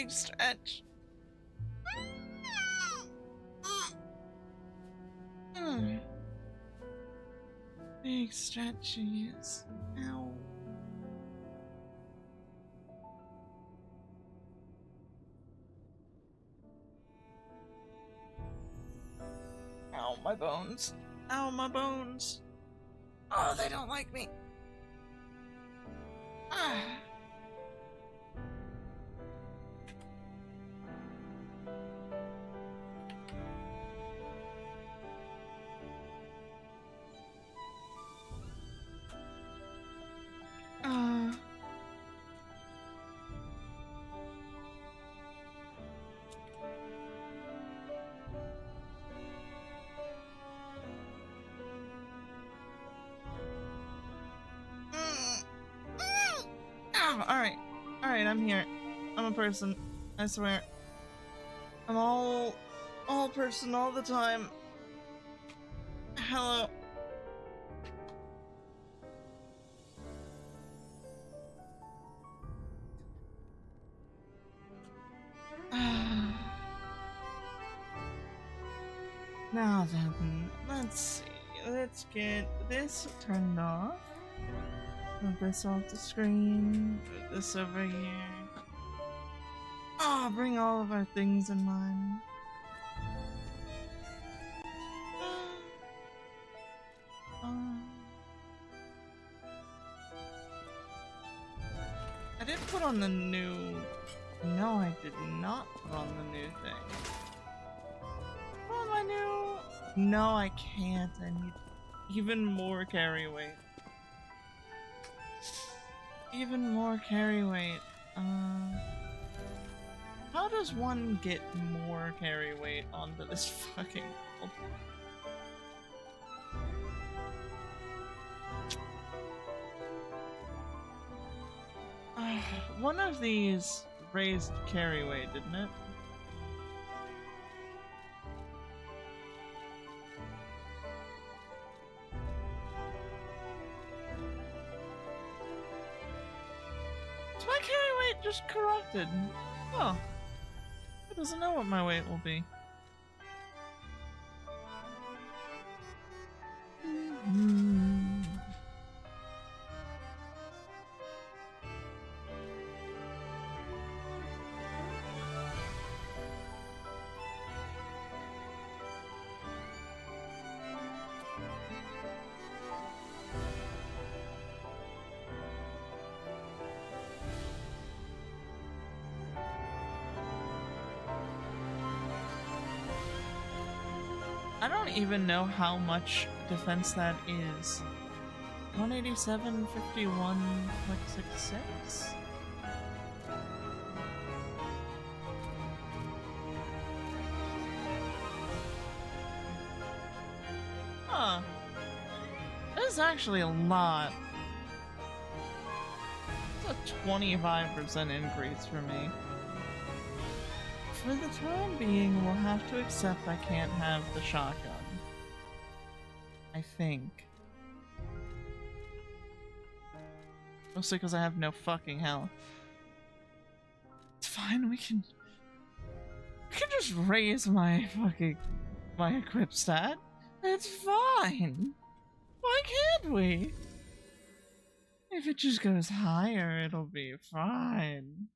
Big stretch. Big stretches. Ow. Ow, my bones. Ow, my bones. Oh, they don't like me. Ah. Alright, I'm here. I'm a person. I swear. I'm all person all the time. Hello. Now then, let's see. Let's get this turned off. Move this off the screen. Put this over here. Bring all of our things in line. I did put on the new... No, I did not put on the new thing. Put on my new... No, I can't. I need even more carry weight. Even more carry weight. How does one get more carry weight onto this fucking world? One of these raised carry weight, didn't it? Is my carry weight just corrupted? Oh. It doesn't know what my weight will be. I don't even know how much defense that is. 187, 51.66? Huh. That is actually a lot. It's a 25% increase for me. For the time being, we'll have to accept I can't have the shotgun. I think. Mostly because I have no fucking health. It's fine, we can just raise my equip stat. It's fine. Why can't we? If it just goes higher, it'll be fine.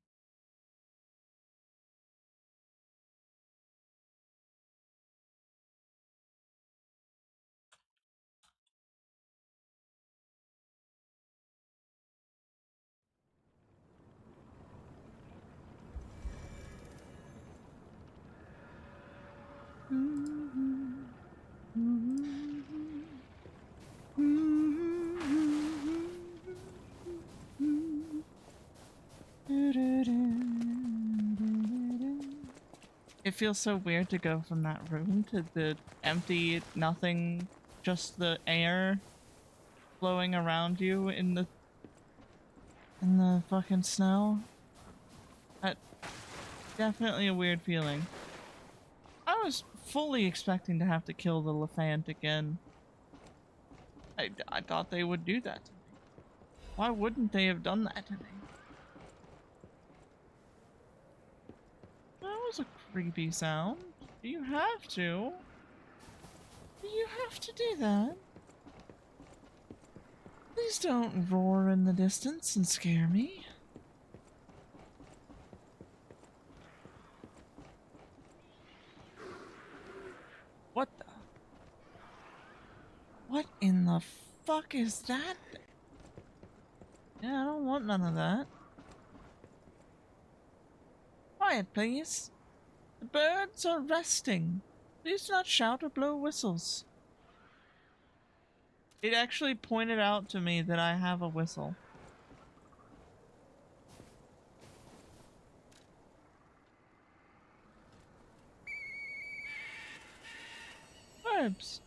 It feels so weird to go from that room to the empty nothing, just the air flowing around you in the fucking snow. That definitely a weird feeling. I was fully expecting to have to kill the Lefant again. I thought they would do that to me. Why wouldn't they have done that to me? was a creepy sound. Do you have to? Do you have to do that? Please don't roar in the distance and scare me. What the? What in the fuck is that? Yeah, I don't want none of that. Quiet, please. The birds are resting. Please do not shout or blow whistles. It actually pointed out to me that I have a whistle. Birds.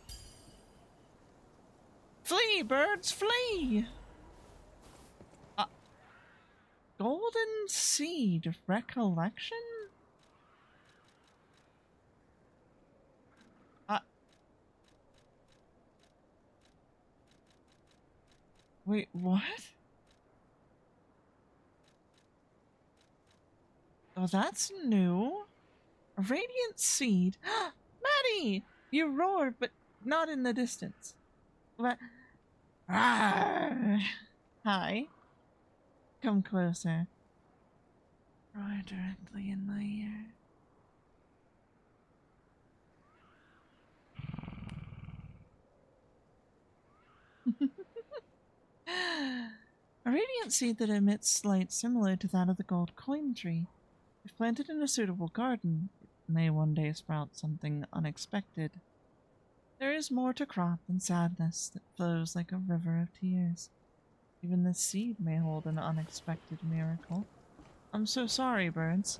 Flee, birds, flee! Golden Seed Recollection? Wait, what? Oh, that's new. A radiant seed. Maddie! You roared, but not in the distance. What? Hi. Come closer. Roar directly in my ear. A radiant seed that emits light similar to that of the gold coin tree. If planted in a suitable garden, it may one day sprout something unexpected. There is more to crop than sadness that flows like a river of tears. Even this seed may hold an unexpected miracle. I'm so sorry, birds.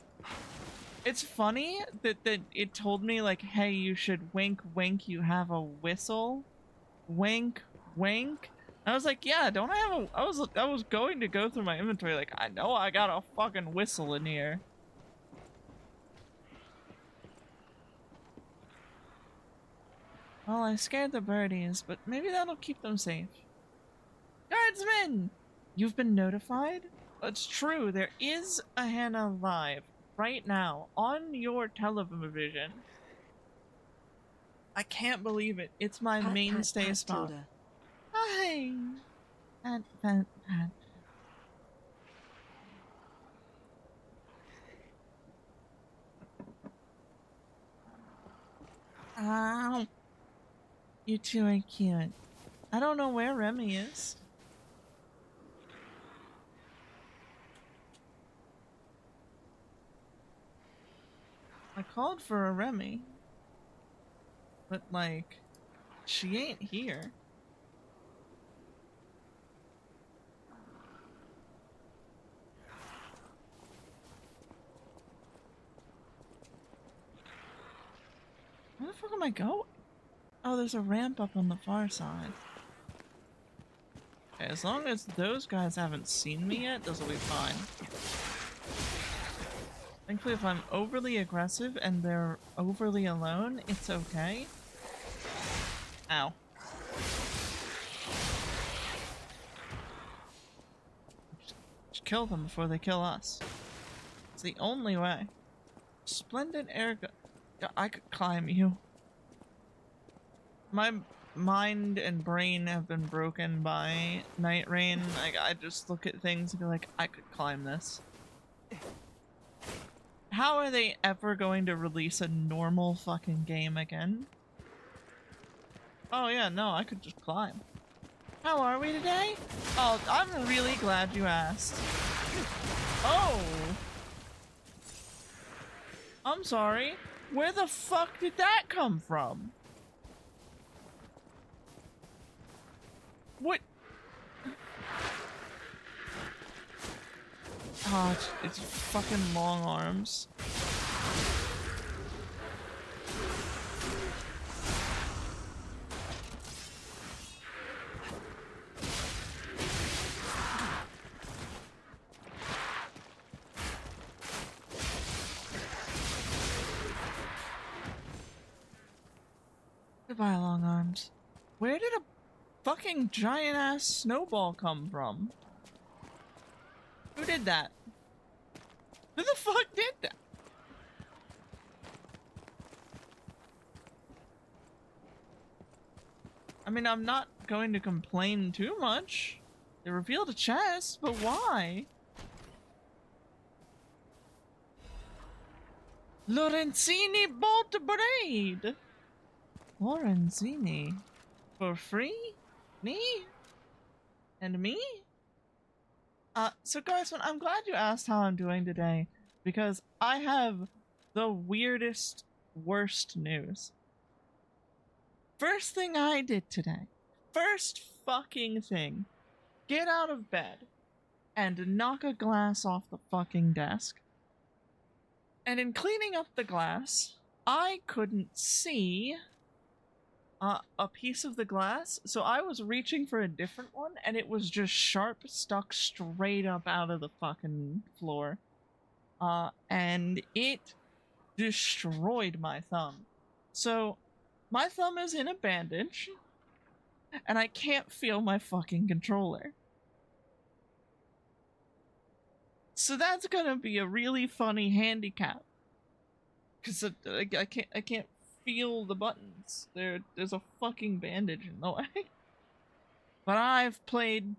It's funny that it told me, like, hey, you should wink, wink, you have a whistle. Wink, wink. I was like, yeah, don't I have a... I was going to go through my inventory like, I know I got a fucking whistle in here. Well, I scared the birdies, but maybe that'll keep them safe. Guardsmen! You've been notified? It's true, there is a Hannah live right now on your television. I can't believe it. It's my mainstay spot. Tilda. Hi! Pat. Ow. You two are cute. I don't know where Remy is. I called for a Remy. But, like, she ain't here. Where the fuck am I going? Oh, there's a ramp up on the far side. Okay, as long as those guys haven't seen me yet, this will be fine. Thankfully, if I'm overly aggressive and they're overly alone, it's okay. Ow. Just kill them before they kill us. It's the only way. Splendid air I could climb you. My mind and brain have been broken by Night Rain. Like, I just look at things and be like, I could climb this. How are they ever going to release a normal fucking game again? Oh yeah, no, I could just climb. How are we today? Oh, I'm really glad you asked. Oh! I'm sorry. Where the fuck did that come from? What? Oh, it's fucking long arms. Goodbye, long arms. Where did a fucking giant ass snowball come from? Who did that? Who the fuck did that? mean, I'm not going to complain too much. They revealed a chest, but why? Lorenzini bought the braid. Lorenzini? For free? Me? And me? So guys, I'm glad you asked how I'm doing today, because I have the weirdest, worst news. First thing I did today, first fucking thing, get out of bed and knock a glass off the fucking desk. And in cleaning up the glass, I couldn't see a piece of the glass, so I was reaching for a different one, and it was just sharp stuck straight up out of the fucking floor. And it destroyed my thumb. So, my thumb is in a bandage, and I can't feel my fucking controller. So that's gonna be a really funny handicap. Cause I can't feel the buttons. There's a fucking bandage in the way. But I've played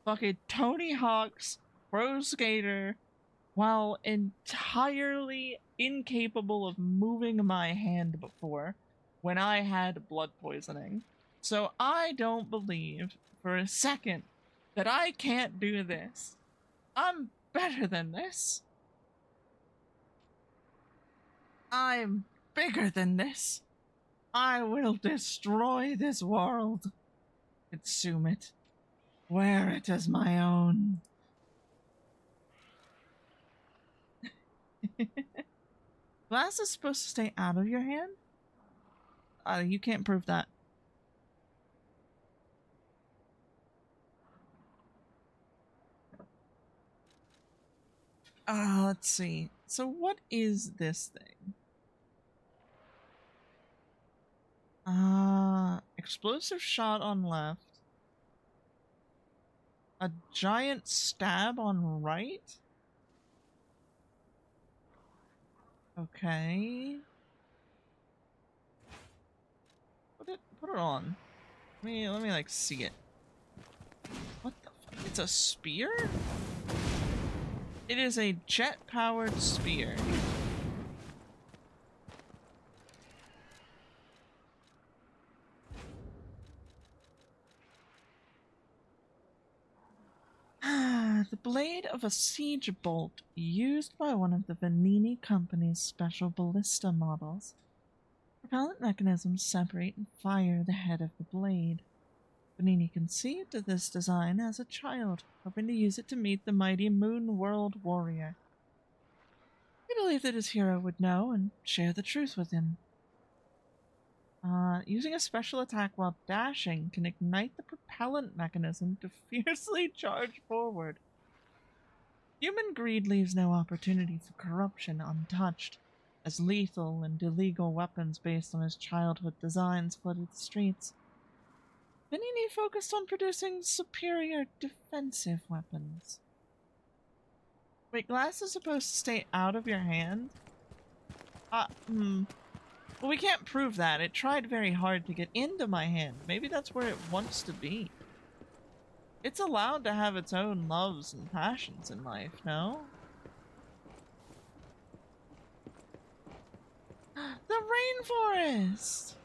fucking Tony Hawk's Pro Skater while entirely incapable of moving my hand before when I had blood poisoning. So I don't believe for a second that I can't do this. I'm better than this. I'm bigger than this. I will destroy this world. Consume it. Wear it as my own. Glass is supposed to stay out of your hand? You can't prove that. Let's see. So what is this thing? Explosive shot on left. A giant stab on right? Okay. Put it on. Let me like see it. What the fuck? It's a spear? It is a jet-powered spear. The blade of a siege bolt used by one of the Vanini Company's special ballista models. Propellant mechanisms separate and fire the head of the blade. Vanini conceived of this design as a child, hoping to use it to meet the mighty Moon World Warrior. He believed that his hero would know and share the truth with him. Using a special attack while dashing can ignite the propellant mechanism to fiercely charge forward. Human greed leaves no opportunity for corruption untouched, as lethal and illegal weapons based on his childhood designs flooded the streets. Vanini focused on producing superior defensive weapons. Wait, glass is supposed to stay out of your hand? Well, we can't prove that. It tried very hard to get into my hand. Maybe that's where it wants to be. It's allowed to have its own loves and passions in life, no? The rainforest!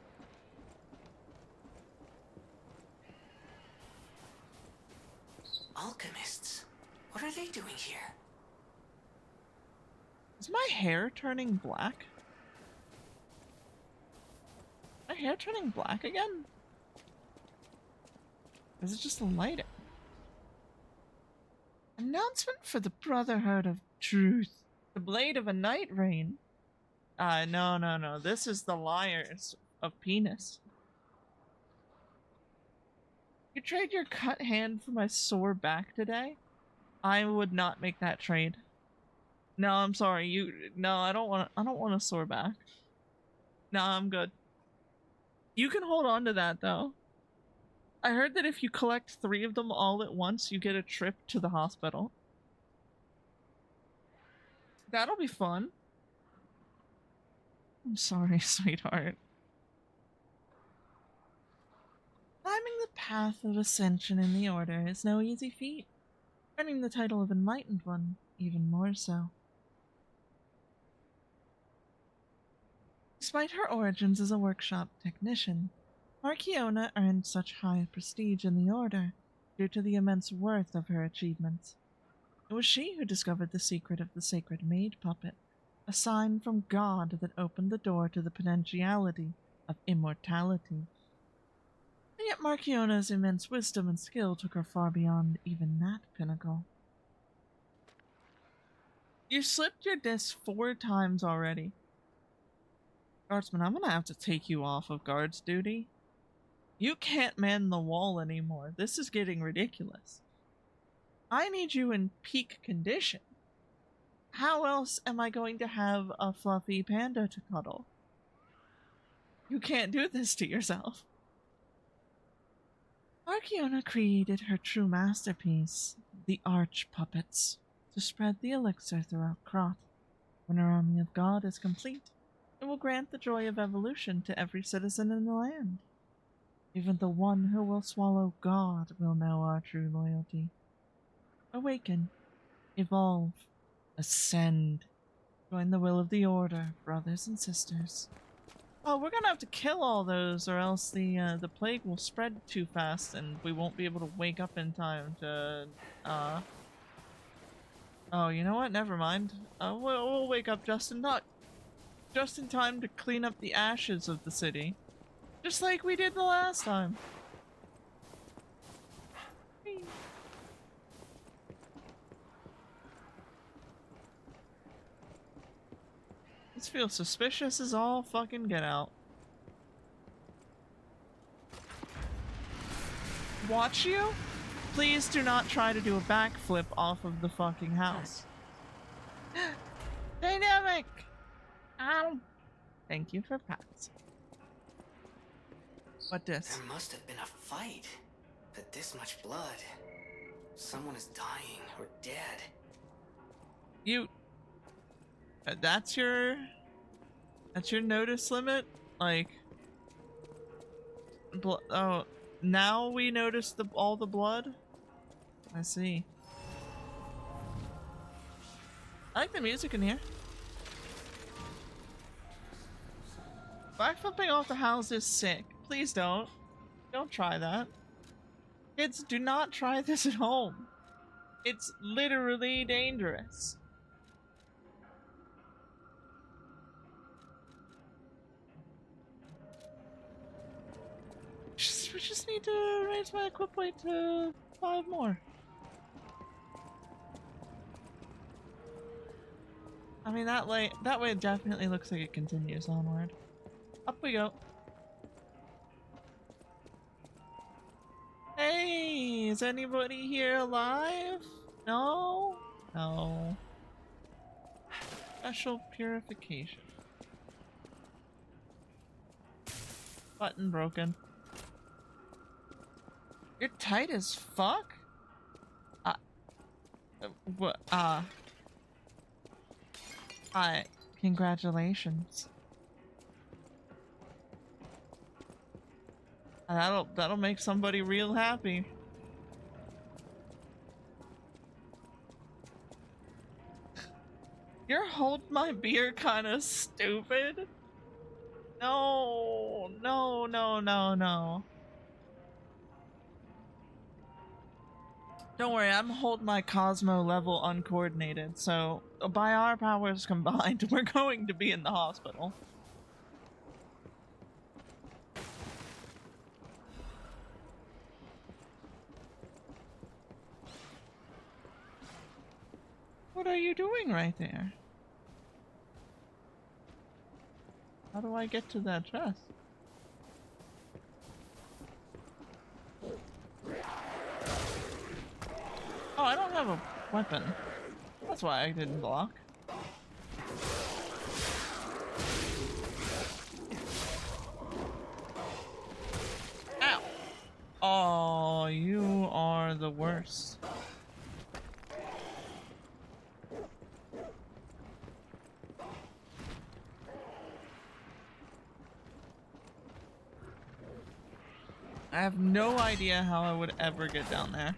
Alchemists? What are they doing here? Is my hair turning black? My hair turning black again? Or is it just the lighting? Announcement for the Brotherhood of Truth. The blade of a night rain. No. This is the liars of penis. You trade your cut hand for my sore back today? I would not make that trade. No, I'm sorry. No, I don't want a sore back. No, I'm good. You can hold on to that though. I heard that if you collect 3 of them all at once, you get a trip to the hospital. That'll be fun. I'm sorry, sweetheart. Climbing the path of ascension in the Order is no easy feat, earning the title of Enlightened One even more so. Despite her origins as a workshop technician, Marchiona earned such high prestige in the Order due to the immense worth of her achievements. It was she who discovered the secret of the sacred maid puppet, a sign from God that opened the door to the potentiality of immortality. And yet Marchiona's immense wisdom and skill took her far beyond even that pinnacle. You slipped your disc 4 times already. Guardsman, I'm gonna have to take you off of guards duty. You can't man the wall anymore. This is getting ridiculous. I need you in peak condition. How else am I going to have a fluffy panda to cuddle? You can't do this to yourself. Marchiona created her true masterpiece, the Arch Puppets, to spread the elixir throughout Krot. When her army of God is complete, it will grant the joy of evolution to every citizen in the land. Even the one who will swallow God will know our true loyalty. Awaken, evolve, ascend. Join the will of the Order, brothers and sisters. Oh, we're gonna have to kill all those, or else the plague will spread too fast, and we won't be able to wake up in time to. Oh, you know what? Never mind. We'll wake up just in time to clean up the ashes of the city, just like we did the last time. This feels suspicious as all fucking get out. Watch you? Please do not try to do a backflip off of the fucking house. Dynamic! Ow! Thank you for pats. What this? There must have been a fight. But this much blood. Someone is dying or dead. You... That's your notice limit? Like... Oh, now we notice all the blood? I see. I like the music in here. Backflipping off the house is sick. Please don't. Don't try that. Kids, do not try this at home. It's literally dangerous. We just need to raise my equip weight to 5 more. I mean, that way it definitely looks like it continues onward. Up we go. Hey, is anybody here alive? No? No. Special purification. Button broken. You're tight as fuck? What? Hi. Congratulations. That'll make somebody real happy. Your hold my beer kinda stupid. No, no, no, no, no. Don't worry, I'm hold my Cosmo level uncoordinated, so by our powers combined, we're going to be in the hospital. What are you doing right there? How do I get to that chest? Oh, I don't have a weapon. That's why I didn't block. Ow! Oh, you are the worst. I have no idea how I would ever get down there.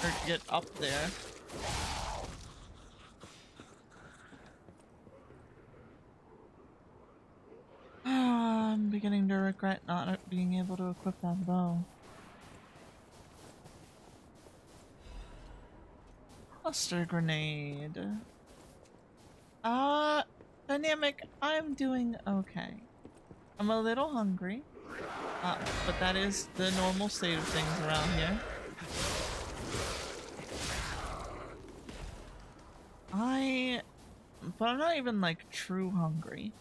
Or get up there. I'm beginning to regret not being able to equip that bow. Cluster grenade. Dynamic, I'm doing okay. I'm a little hungry. But that is the normal state of things around here. But I'm not even like true hungry.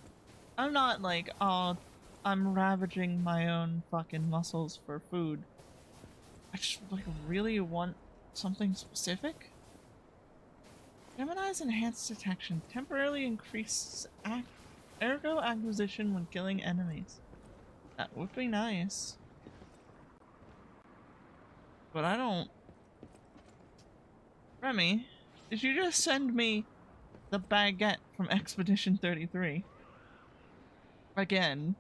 I'm not like, oh, I'm ravaging my own fucking muscles for food. I just like really want something specific. Gemini's enhanced detection temporarily increases ergo acquisition when killing enemies. That would be nice. But I don't... Remy, did you just send me the baguette from Expedition 33? Again.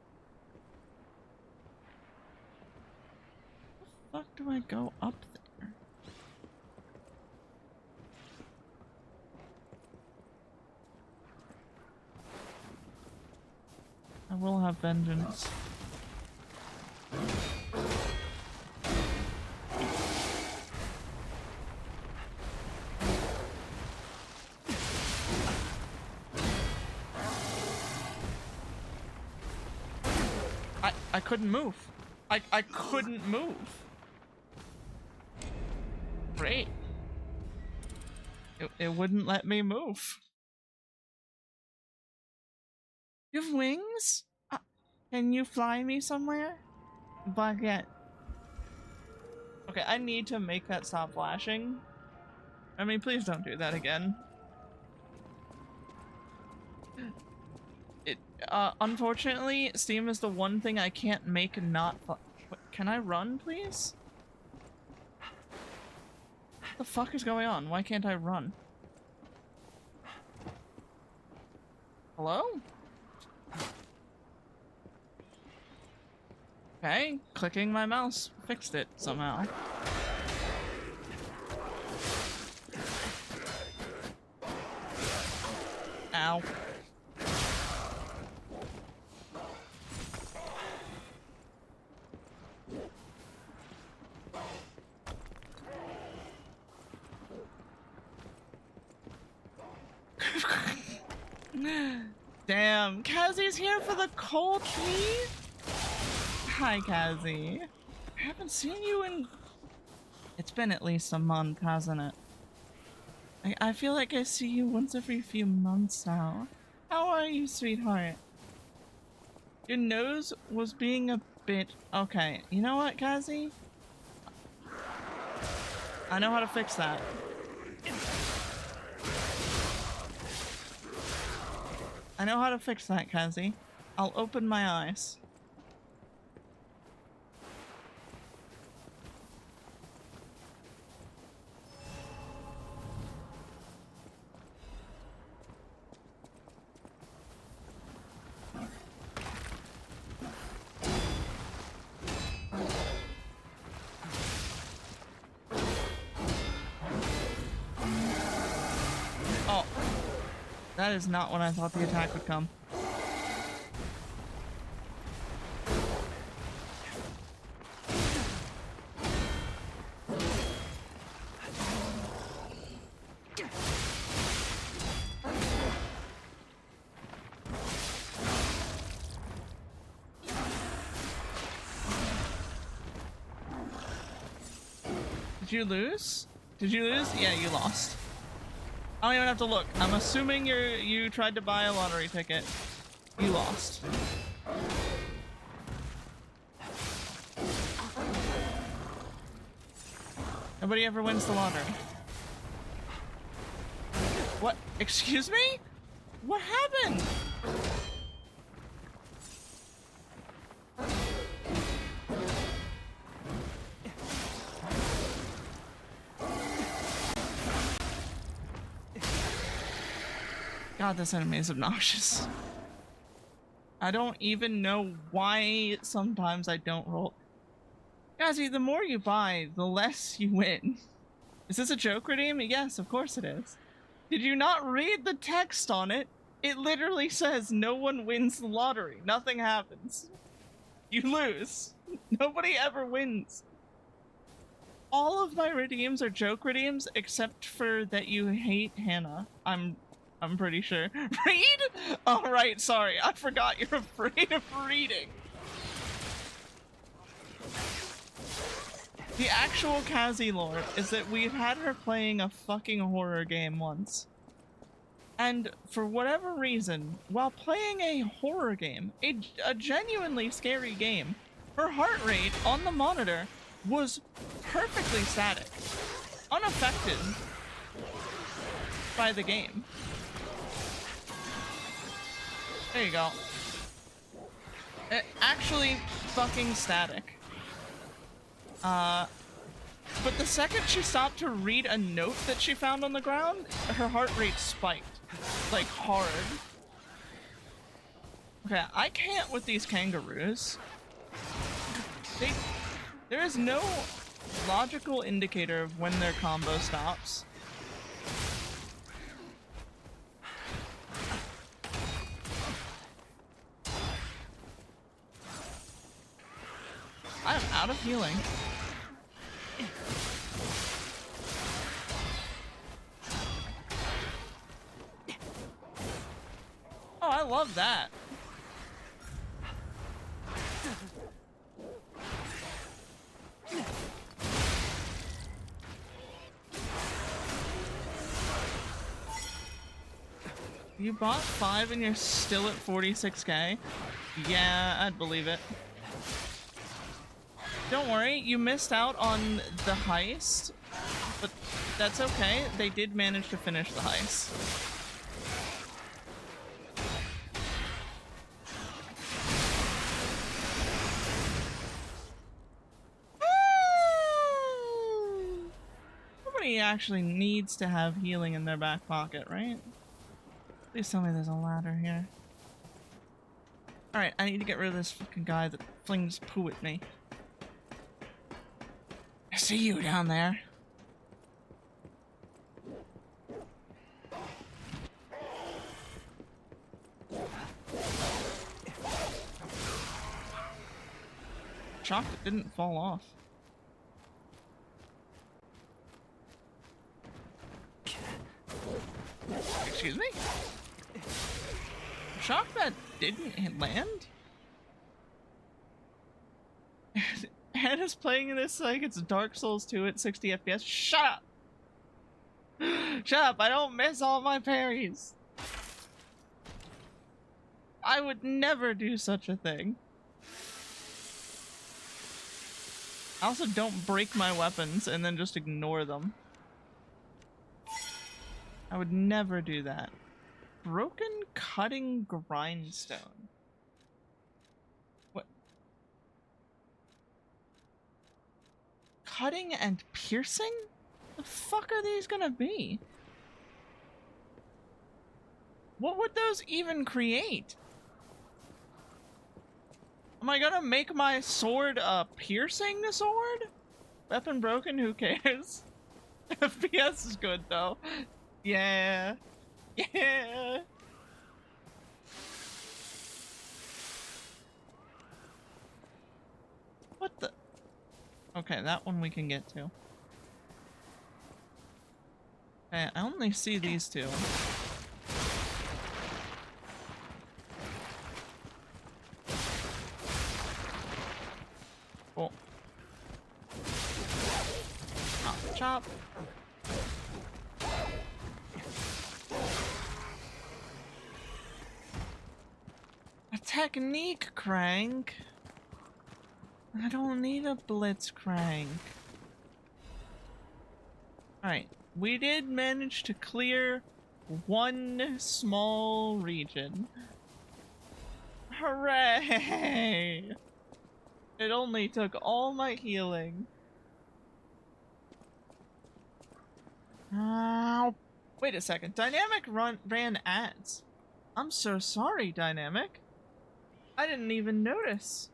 How the fuck do I go up there? I will have vengeance. I couldn't move. I couldn't move. Great. It wouldn't let me move. You have wings? Can you fly me somewhere? Baguette. Okay, I need to make that stop flashing. I mean, please don't do that again. Unfortunately, Steam is the one thing I can't make not can I run, please? What the fuck is going on? Why can't I run? Hello? Okay, clicking my mouse fixed it somehow. Ow. Damn, Kazzie's here for the cold tea? Hi, Kazzie. I haven't seen you in... It's been at least a month, hasn't it? I feel like I see you once every few months now. How are you, sweetheart? Your nose was being a bit... Okay, you know what, Kazzie? I know how to fix that. I know how to fix that, Kazzie. I'll open my eyes. That is not when I thought the attack would come. Did you lose? Did you lose? Yeah, you lost. I don't even have to look. I'm assuming you tried to buy a lottery ticket. You lost. Nobody ever wins the lottery. What? Excuse me? What happened? God, this enemy is obnoxious. I don't even know why sometimes I don't roll. Gazzy, the more you buy, the less you win. Is this a joke redeem? Yes, of course it is. Did you not read the text on it? It literally says no one wins the lottery. Nothing happens. You lose. Nobody ever wins. All of my redeems are joke redeems, except for that you hate Hannah. I'm pretty sure. Read? Oh, right, sorry. I forgot you're afraid of reading. The actual Kazi lore is that we've had her playing a fucking horror game once. And for whatever reason, while playing a horror game, a genuinely scary game, her heart rate on the monitor was perfectly static, unaffected by the game. There you go. Actually fucking static. But the second she stopped to read a note that she found on the ground, her heart rate spiked. Like, hard. Okay, I can't with these kangaroos. There is no logical indicator of when their combo stops. I'm out of healing. Oh, I love that. You bought 5 and you're still at 46k? Yeah, I'd believe it. Don't worry, you missed out on the heist, but that's okay. They did manage to finish the heist. Nobody actually needs to have healing in their back pocket, right? Please tell me there's a ladder here. Alright, I need to get rid of this fucking guy that flings poo at me. I see you down there. Chocolate didn't fall off. Excuse me? Shocked that didn't land? Hannah's playing this like it's Dark Souls 2 at 60 FPS. Shut up! Shut up, I don't miss all my parries. I would never do such a thing. I also don't break my weapons and then just ignore them. I would never do that. Broken cutting grindstone. What? Cutting and piercing? The fuck are these gonna be? What would those even create? Am I gonna make my sword a piercing sword? Weapon broken, who cares? FPS is good though. Yeah. Yeah. What the? Okay, that one we can get to. Okay, I only see these two. Cool. Chop, chop. A technique crank? I don't need a blitz crank. Alright, we did manage to clear one small region. Hooray! It only took all my healing. Wait a second. Dynamic ran ads. I'm so sorry, Dynamic. I didn't even notice.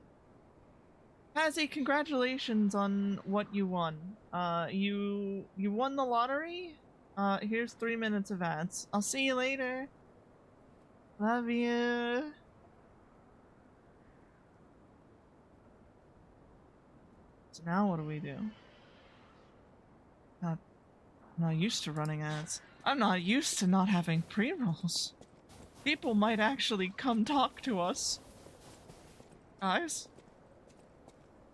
Hazzy, congratulations on what you won. You won the lottery. Here's 3 minutes of ads. I'll see you later. Love you. So now what do we do? I'm not used to running ads. I'm not used to not having pre-rolls. People might actually come talk to us. Guys?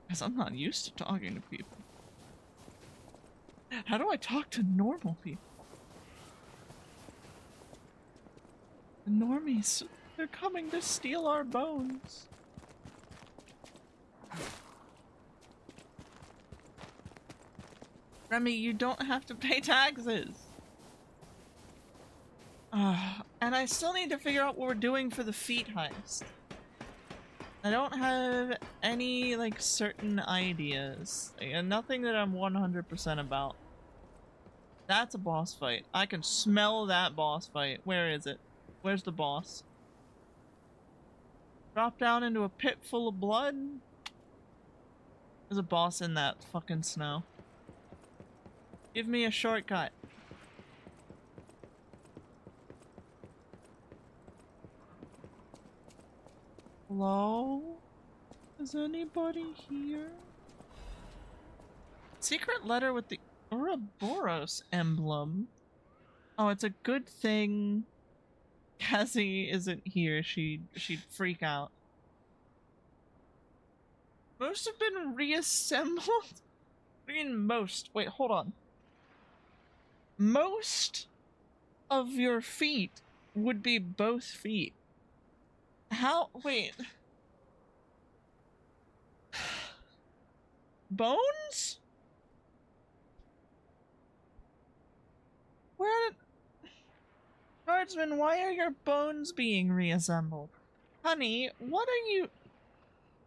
Because I'm not used to talking to people. How do I talk to normal people? The normies, they're coming to steal our bones. Remy, you don't have to pay taxes. And I still need to figure out what we're doing for the feet heist. I don't have any, like, certain ideas. Nothing that I'm 100% about. That's a boss fight. I can smell that boss fight. Where is it? Where's the boss? Drop down into a pit full of blood? There's a boss in that fucking snow. Give me a shortcut. Hello? Is anybody here? Secret letter with the Ouroboros emblem. Oh, it's a good thing Cassie isn't here. She'd freak out. Most have been reassembled? I mean most. Wait, hold on. Most of your feet would be both feet. How? Wait. Bones? Where did... Guardsman, why are your bones being reassembled? Honey, what are you...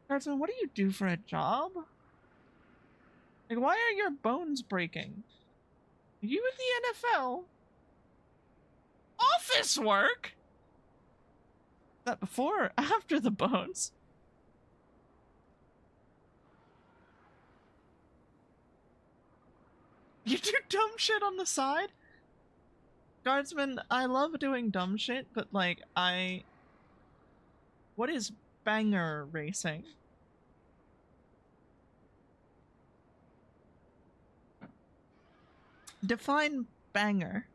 Guardsman, what do you do for a job? Like, why are your bones breaking? Are you in the NFL? Office work? Is that before or after the bones? You do dumb shit on the side? Guardsman, I love doing dumb shit, but like, what is banger racing? Define banger.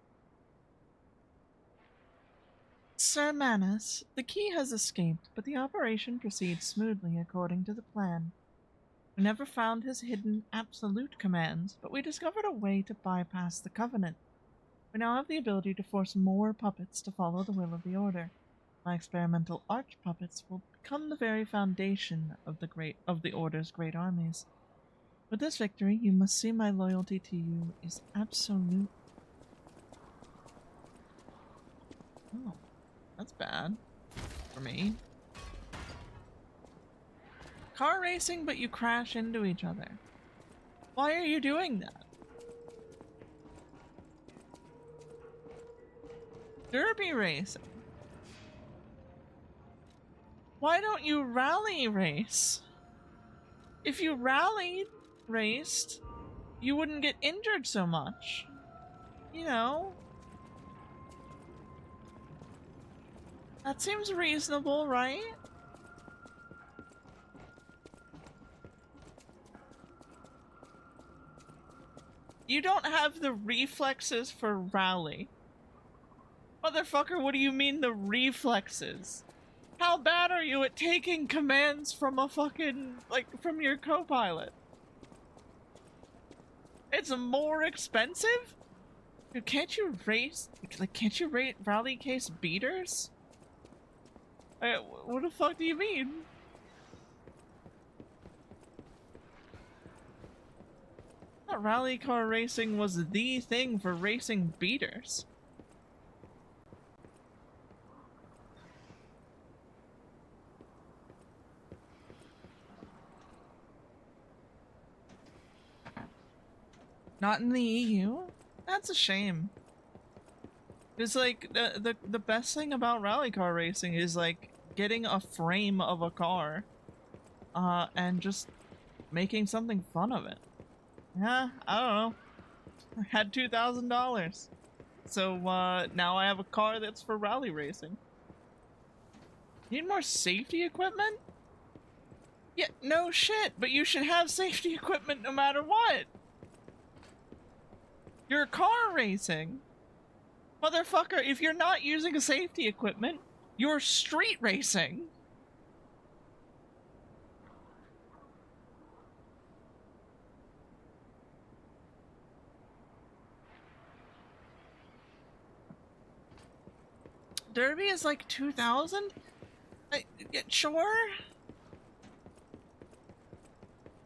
Sir Manus, the key has escaped, but the operation proceeds smoothly according to the plan. We never found his hidden absolute commands, but we discovered a way to bypass the Covenant. We now have the ability to force more puppets to follow the will of the Order. My experimental arch puppets will become the very foundation of the Order's great armies. With this victory, you must see my loyalty to you is absolute. Oh, that's bad for me. Car racing, but you crash into each other. Why are you doing that? Derby racing. Why don't you rally race? If you raced, you wouldn't get injured so much. You know? That seems reasonable, right? You don't have the reflexes for rally. Motherfucker, what do you mean the reflexes? How bad are you at taking commands from a fucking, like, from your co-pilot? It's more expensive? Dude, can't you race, like, can't you rate rally case beaters? What the fuck do you mean? I thought rally car racing was the thing for racing beaters. Not in the EU? That's a shame. It's like the best thing about rally car racing is like getting a frame of a car and just making something fun of it. Yeah, I don't know. I had $2,000. So, now I have a car that's for rally racing. Need more safety equipment? Yeah, no shit, but you should have safety equipment no matter what. You're car racing. Motherfucker, if you're not using a safety equipment, you're street racing. Derby is like 2,000? Sure.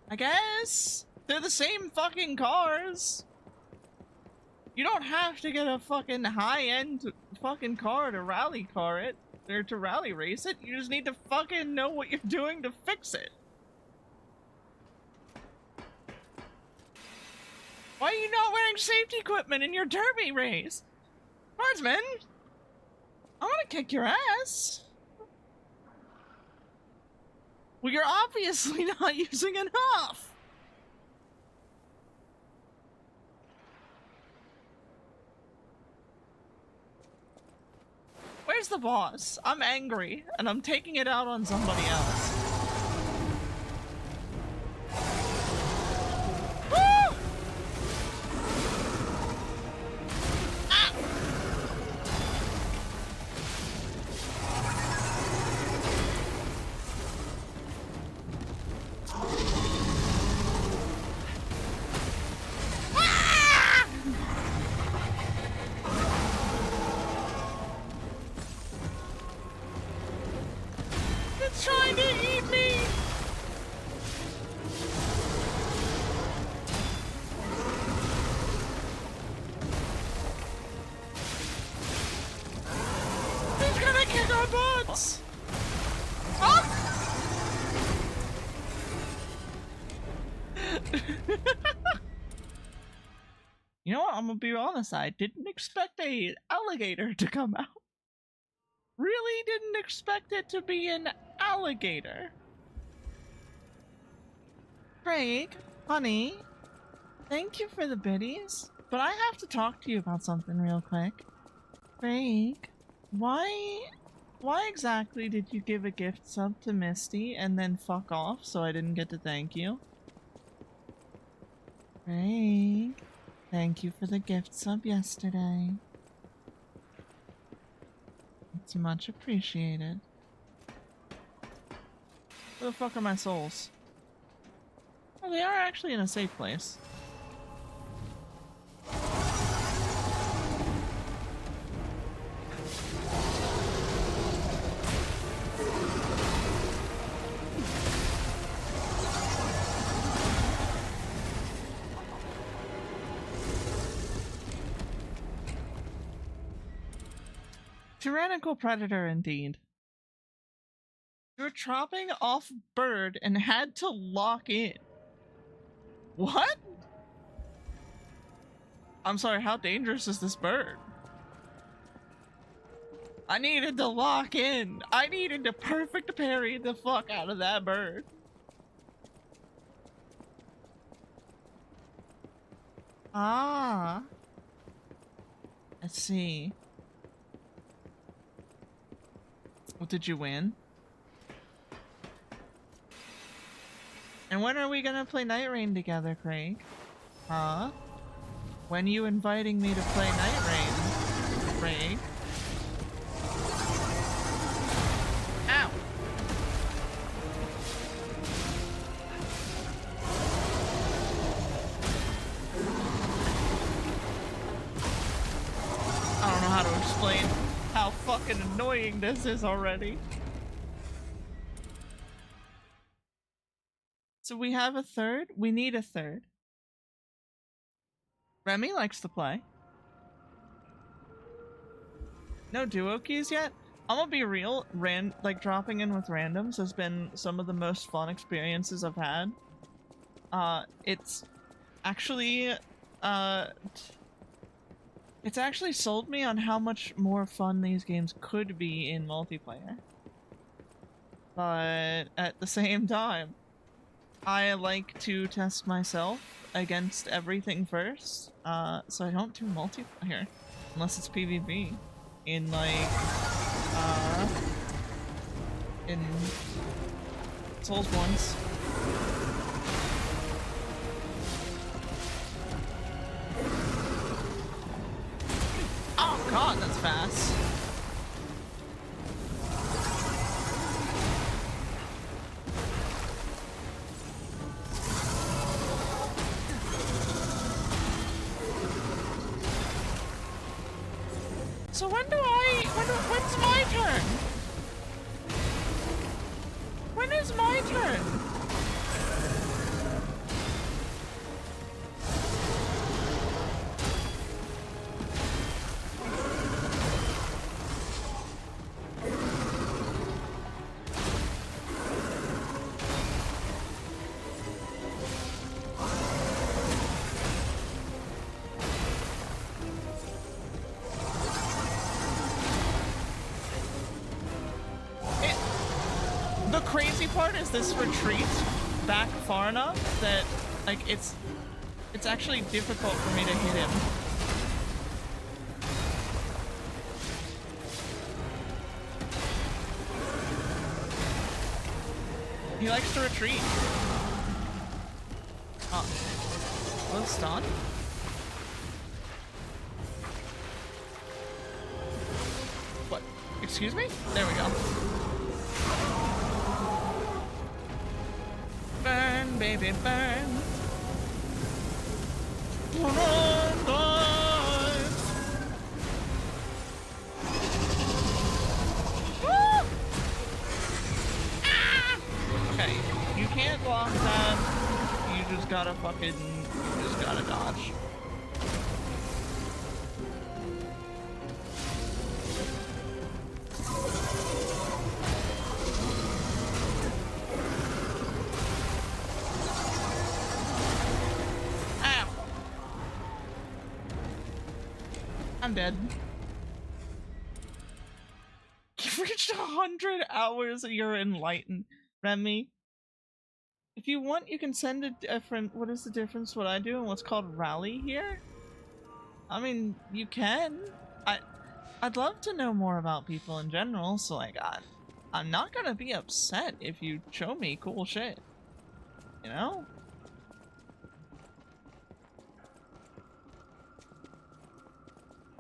I guess. They're the same fucking cars. You don't have to get a fucking high-end fucking car to rally car it, or to rally race it. You just need to fucking know what you're doing to fix it. Why are you not wearing safety equipment in your derby race? Marksman, I'm gonna kick your ass. Well, you're obviously not using enough. Where's the boss? I'm angry, and I'm taking it out on somebody else. Woo! Ah! It's trying to eat me! He's gonna kick our butts! Oh! You know what? I'm gonna be honest. I didn't expect a alligator to come out. Really didn't expect it to be an alligator. Craig, honey, thank you for the biddies, but I have to talk to you about something real quick. Craig, why exactly did you give a gift sub to Misty and then fuck off so I didn't get to thank you? Craig, thank you for the gift sub yesterday. It's much appreciated. Where the fuck are my souls? Oh, they are actually in a safe place. Tyrannical predator indeed. You're chopping off bird and had to lock in. What? I'm sorry, how dangerous is this bird? I needed to lock in. I needed to perfect parry the fuck out of that bird. Ah. Let's see. What did you win? And when are we gonna play Night Rain together, Craig? Huh? When are you inviting me to play Night Rain, Craig? Ow! I don't know how to explain how fucking annoying this is already. So we have a third? We need a third. Remy likes to play. No duo keys yet? I'm gonna be real, like dropping in with randoms has been some of the most fun experiences I've had. It's actually sold me on how much more fun these games could be in multiplayer. But at the same time, I like to test myself against everything first, so I don't do multiplayer unless it's PvP. In like, in Soulsborne's. Oh god, that's fast. So when's my turn? When is my turn? The crazy part is this retreat back far enough that like it's actually difficult for me to hit him. He likes to retreat. Oh. Well, stun? What? Excuse me? There we go. Burn, baby, burn. Run, run. Woo! Ah! Okay, you can't block that. You just gotta dodge. I'm dead. You've reached 100 hours. You're enlightened, Remy. If you want, you can send a different. What is the difference? What I do and what's called rally here? I mean, you can. I'd love to know more about people in general. So like, I'm not gonna be upset if you show me cool shit. You know.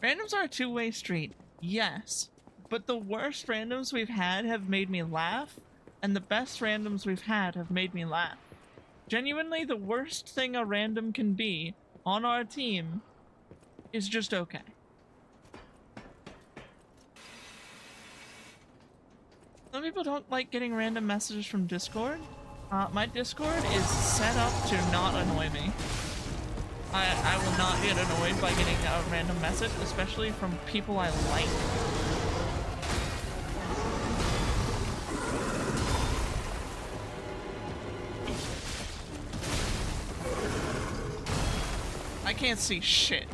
Randoms are a two-way street, yes, but the worst randoms we've had have made me laugh, and the best randoms we've had have made me laugh. Genuinely, the worst thing a random can be on our team is just okay. Some people don't like getting random messages from Discord. My Discord is set up to not annoy me. I will not get annoyed by getting a random message, especially from people I like. I can't see shit.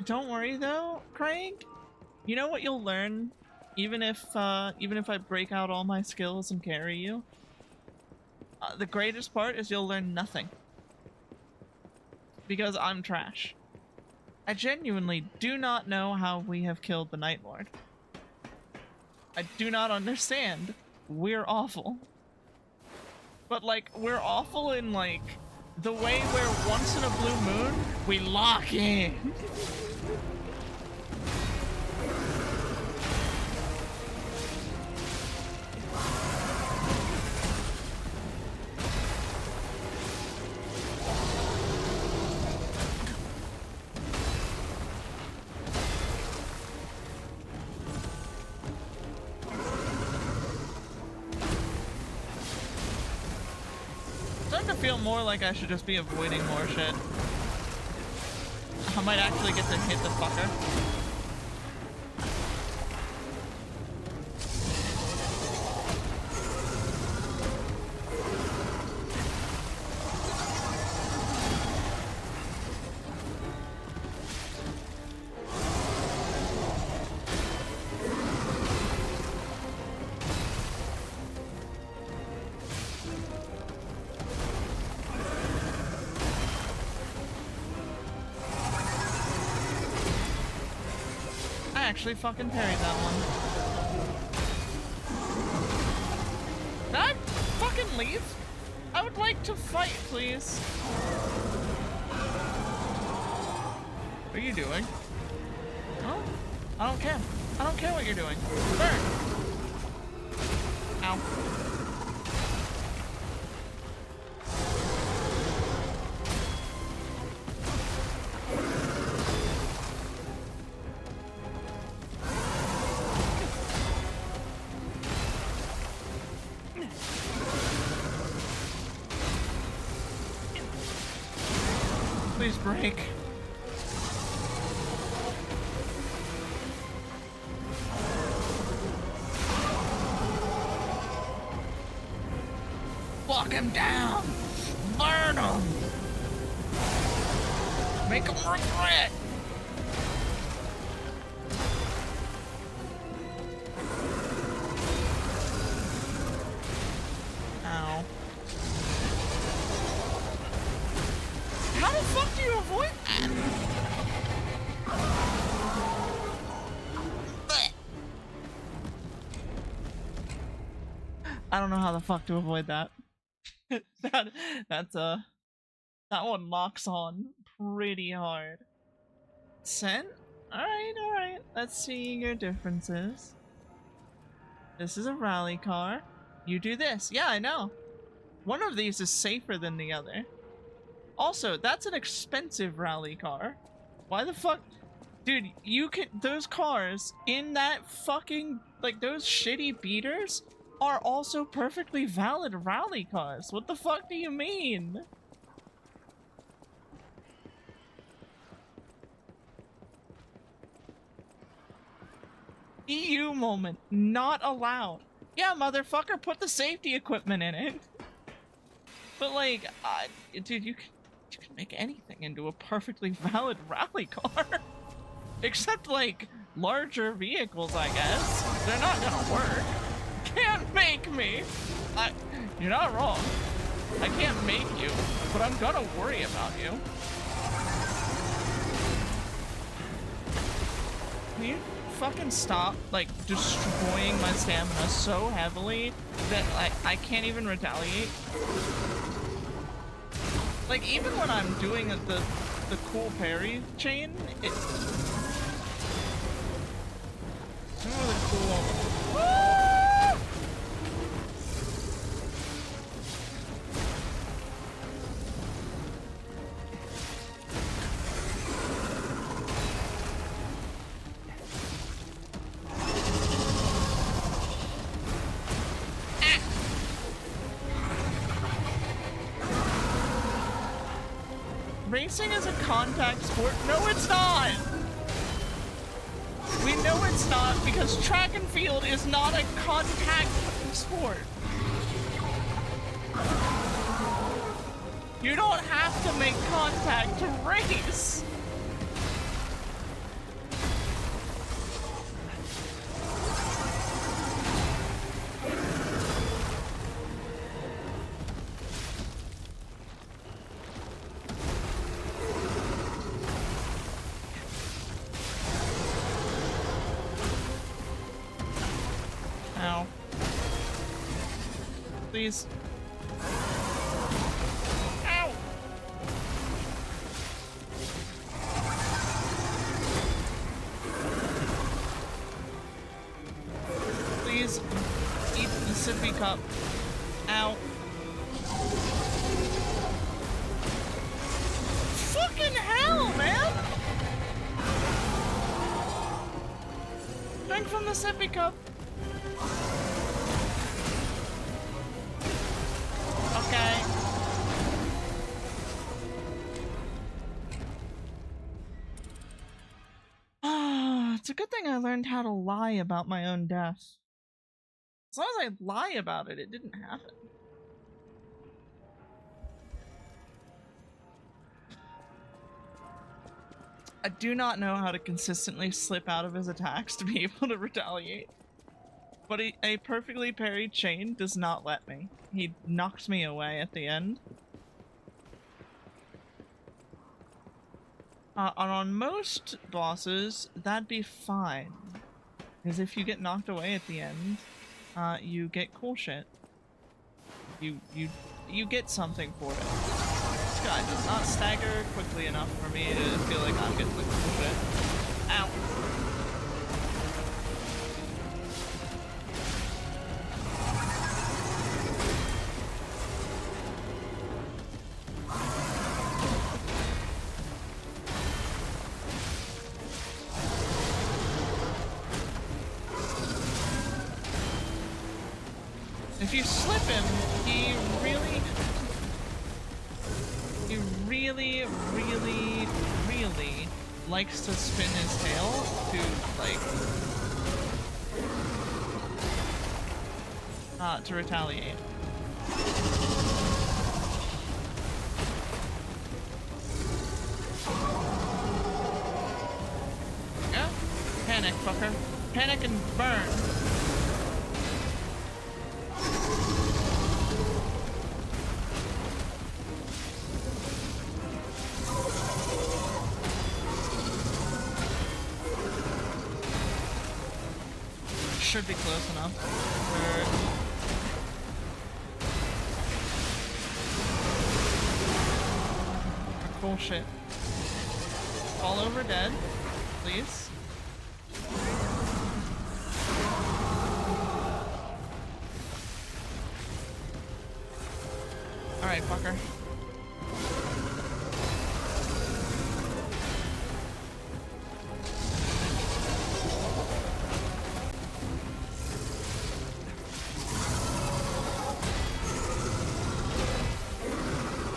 Don't worry though, Craig. You know what you'll learn, even if I break out all my skills and carry you? The greatest part is you'll learn nothing. Because I'm trash. I genuinely do not know how we have killed the Night Lord. I do not understand. We're awful. But like, we're awful in like, the way where once in a blue moon, we lock in. Starting to feel more like I should just be avoiding more shit. I might actually get to hit the fucker. Actually fucking parried that one. Can I fucking leave? I would like to fight, please. What are you doing? Oh, I don't care. I don't care what you're doing. Burn. Ow. Please break. Lock him down! Burn him! Make him regret! Ow. How the fuck do you avoid that? I don't know how the fuck to avoid that. That one locks on pretty hard. Scent? Alright. Let's see your differences. This is a rally car. You do this. Yeah, I know. One of these is safer than the other. Also, that's an expensive rally car. Why the fuck? Dude, you can- those cars in that fucking- like, those shitty beaters are also perfectly valid rally cars. What the fuck do you mean? EU moment. Not allowed. Yeah, motherfucker, put the safety equipment in it. But like, dude, you can make anything into a perfectly valid rally car. Except like larger vehicles, I guess. They're not gonna work. Can't make me. You're not wrong. I can't make you, but I'm gonna worry about you. Can you fucking stop like destroying my stamina so heavily that I can't even retaliate? Like even when I'm doing the cool parry chain, it. Remember the cool. Woo! Racing is a contact sport? No, it's not! We know it's not because track and field is not a contact sport. You don't have to make contact to race. Ow. Please. Ow! Please eat the sippy cup. Ow. Fucking hell, man! Drink from the sippy cup. Okay. It's a good thing I learned how to lie about my own death. As long as I lie about it, it didn't happen. I do not know how to consistently slip out of his attacks to be able to retaliate. But a perfectly parried chain does not let me. He knocks me away at the end. On most bosses, that'd be fine. Because if you get knocked away at the end, you get cool shit. You get something for it. This guy does not stagger quickly enough for me to feel like I'm getting the cool shit. Ow. If you slip him, he really likes to spin his tail to, like, to retaliate. Yeah? Panic, fucker. Panic and burn. Should be close enough. Cool shit. Fall over dead, please. Alright, fucker.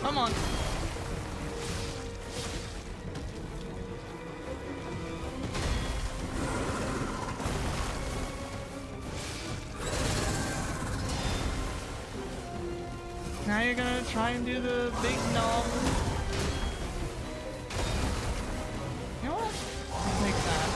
Come on. Now you're gonna try and do the big nom. You know what? I'll take that.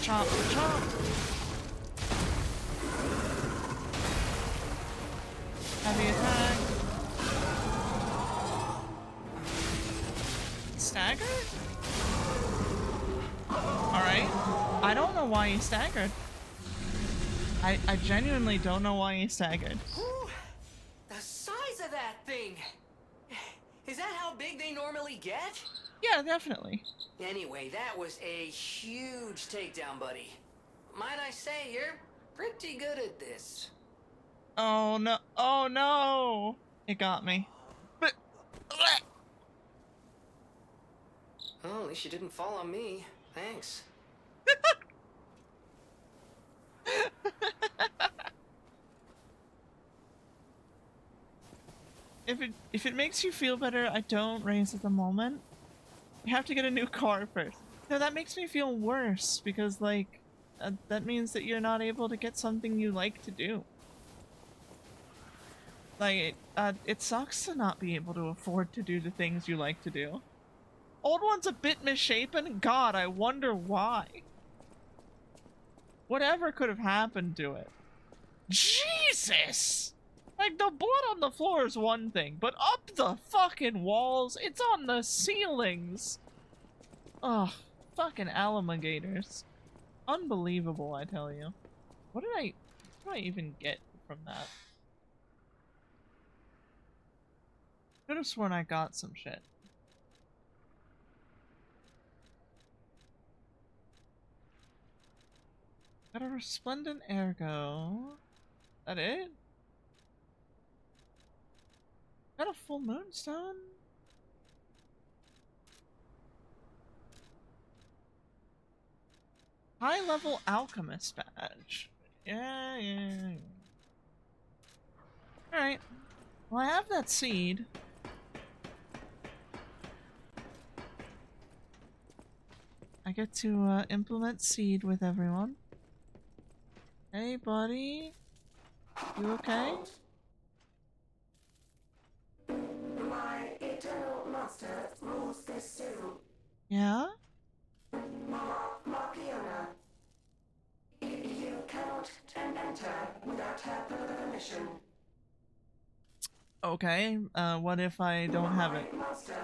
Chop, chop. Heavy attack. Staggered? Alright. I don't know why he staggered. I genuinely don't know why he staggered. Ooh, the size of that thing! Is that how big they normally get? Yeah, definitely. Anyway, that was a huge takedown, buddy. Might I say, you're pretty good at this. Oh no. Oh no! It got me. But Well, at least you didn't fall on me. Thanks. if it makes you feel better, I don't raise at the moment. You have to get a new car first. No, that makes me feel worse because, like, that means that you're not able to get something you like to do. Like, it sucks to not be able to afford to do the things you like to do. Old one's a bit misshapen? God, I wonder why. Whatever could have happened to it. Jesus! Like, the blood on the floor is one thing, but up the fucking walls, it's on the ceilings! Ugh, fucking alligators. Unbelievable, I tell you. What did I even get from that? Could have sworn I got some shit. Got a resplendent ergo. That it? Got a full moonstone? High level alchemist badge. Yeah. Alright. Well, I have that seed. I get to implement seed with everyone. Hey, buddy. You okay? My eternal master rules this city. Yeah? Markiona. You cannot enter without her permission. Okay, what if I don't have it? My master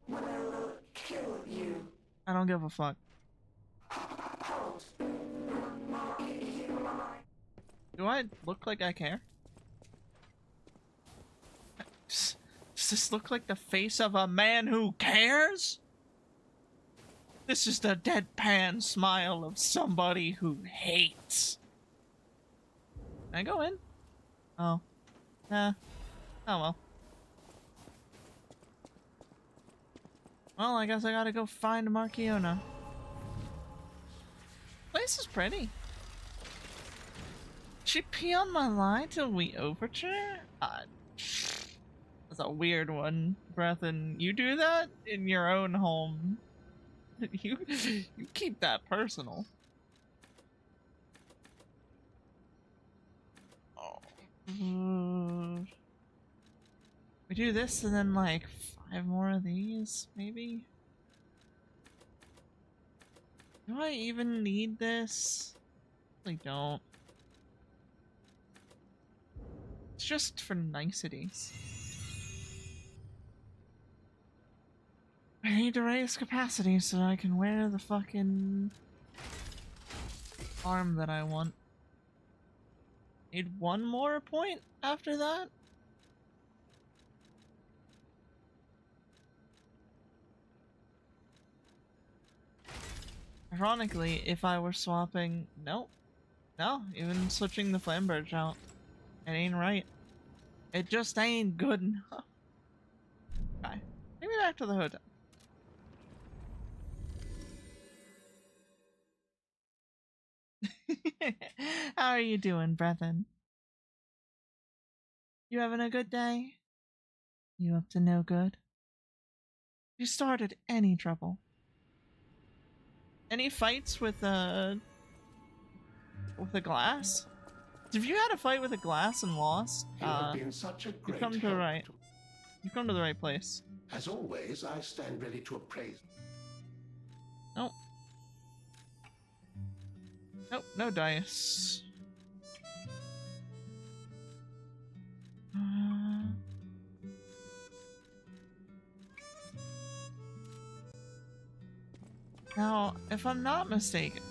will kill you. I don't give a fuck. Hold. Do I look like I care? Does this look like the face of a man who cares? This is the deadpan smile of somebody who hates. Can I go in? Oh. Oh well. Well, I guess I gotta go find Markiona. Place is pretty. She pee on my line till we overture? That's a weird one, Breathin. You do that in your own home. You keep that personal. Oh. We do this and then like 5 more of these, maybe? Do I even need this? I don't. It's just for niceties. I need to raise capacity so I can wear the fucking arm that I want. Need 1 more point after that? Ironically, if I were swapping... Nope. No, even switching the Flamberge out. It ain't right. It just ain't good enough. Okay. Take me back to the hotel. How are you doing, Brethren? You having a good day? You up to no good? You started any trouble? Any fights with a glass? If you had a fight with a glass and lost, You have been such a you great come to the help right. You come to the right place. As always, I stand ready to appraise. Nope. Nope, no dice. Now, if I'm not mistaken...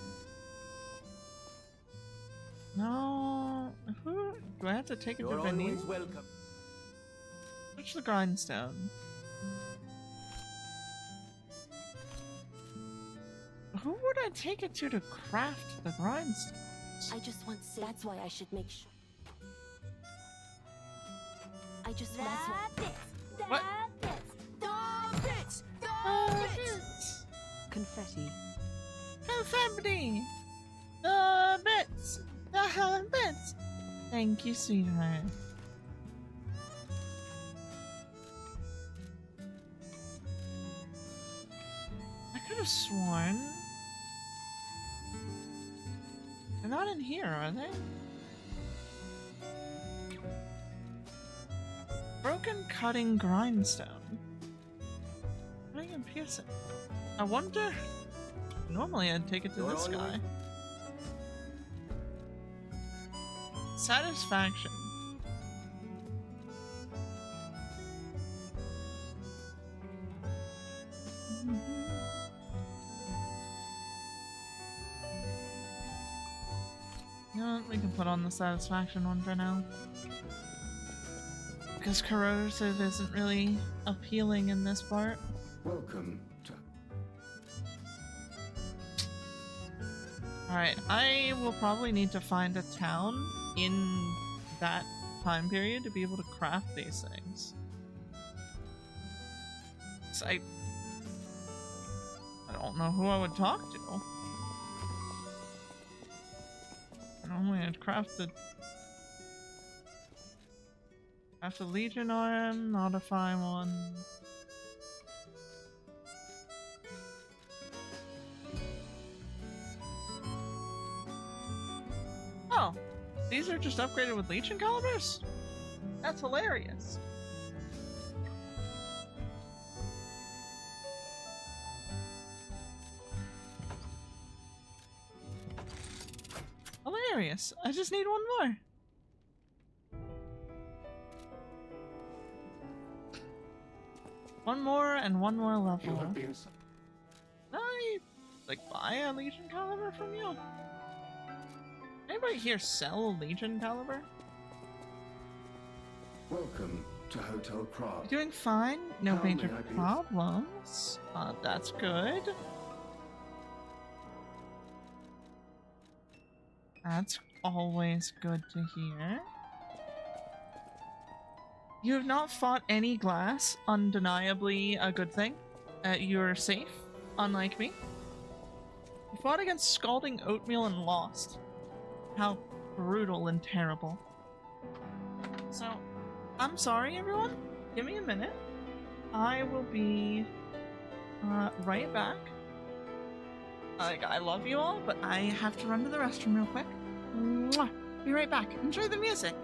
No... Who... Do I have to take it to Venise? Welcome. Switch the grindstone. Who would I take it to craft the grindstone? I just want to. That's why I should make sure. That's why. What? Bits. Bits! Confetti. Confetti! Bits! Bits! Thank you, sweetheart. I could have sworn... They're not in here, are they? Broken cutting grindstone. Cutting and piercing. I wonder... Normally I'd take it to this guy. Satisfaction. You know what? We can put on the satisfaction one for now. Because corrosive isn't really appealing in this part. Welcome to... Alright, I will probably need to find a town in that time period to be able to craft these things. So I don't know who I would talk to. Only I'd crafted. Craft a Legion arm, modify one. Oh, these are just upgraded with Legion calibers? That's hilarious. Hilarious. I just need one more. One more and one more You level. have been Can I, like, buy a Legion caliber from you? Anybody here sell a Legion caliber? welcome to Hotel Prague. Doing fine. No How may major I be of- problems. That's good. That's always good to hear. You have not fought any glass. Undeniably a good thing. You're safe, unlike me. You fought against scalding oatmeal and lost. How brutal and terrible. So, I'm sorry, everyone. Give me a minute. I will be right back. Like, I love you all, but I have to run to the restroom real quick. Mwah! Be right back. Enjoy the music.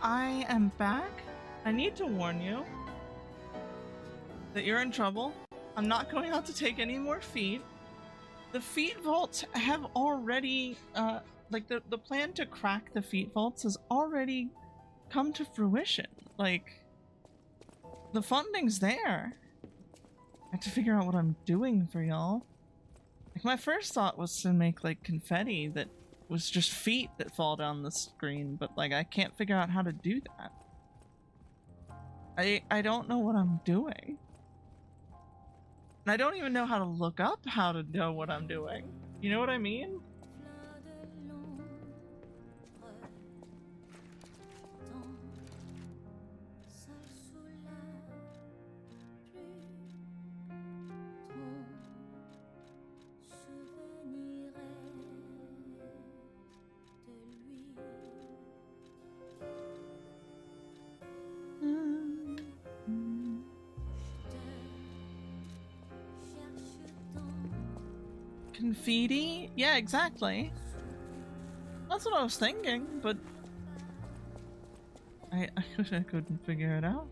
I am back. I need to warn you that you're in trouble. I'm not going out to take any more feet. The feet vaults have already, like the plan to crack the feet vaults has already come to fruition. Like, the funding's there. I have to figure out what I'm doing for y'all. Like, my first thought was to make, like, confetti that was just feet that fall down the screen, but, like, I can't figure out how to do that. I don't know what I'm doing. And I don't even know how to look up how to know what I'm doing. You know what I mean? Confetti? Yeah, exactly. That's what I was thinking, but I couldn't figure it out.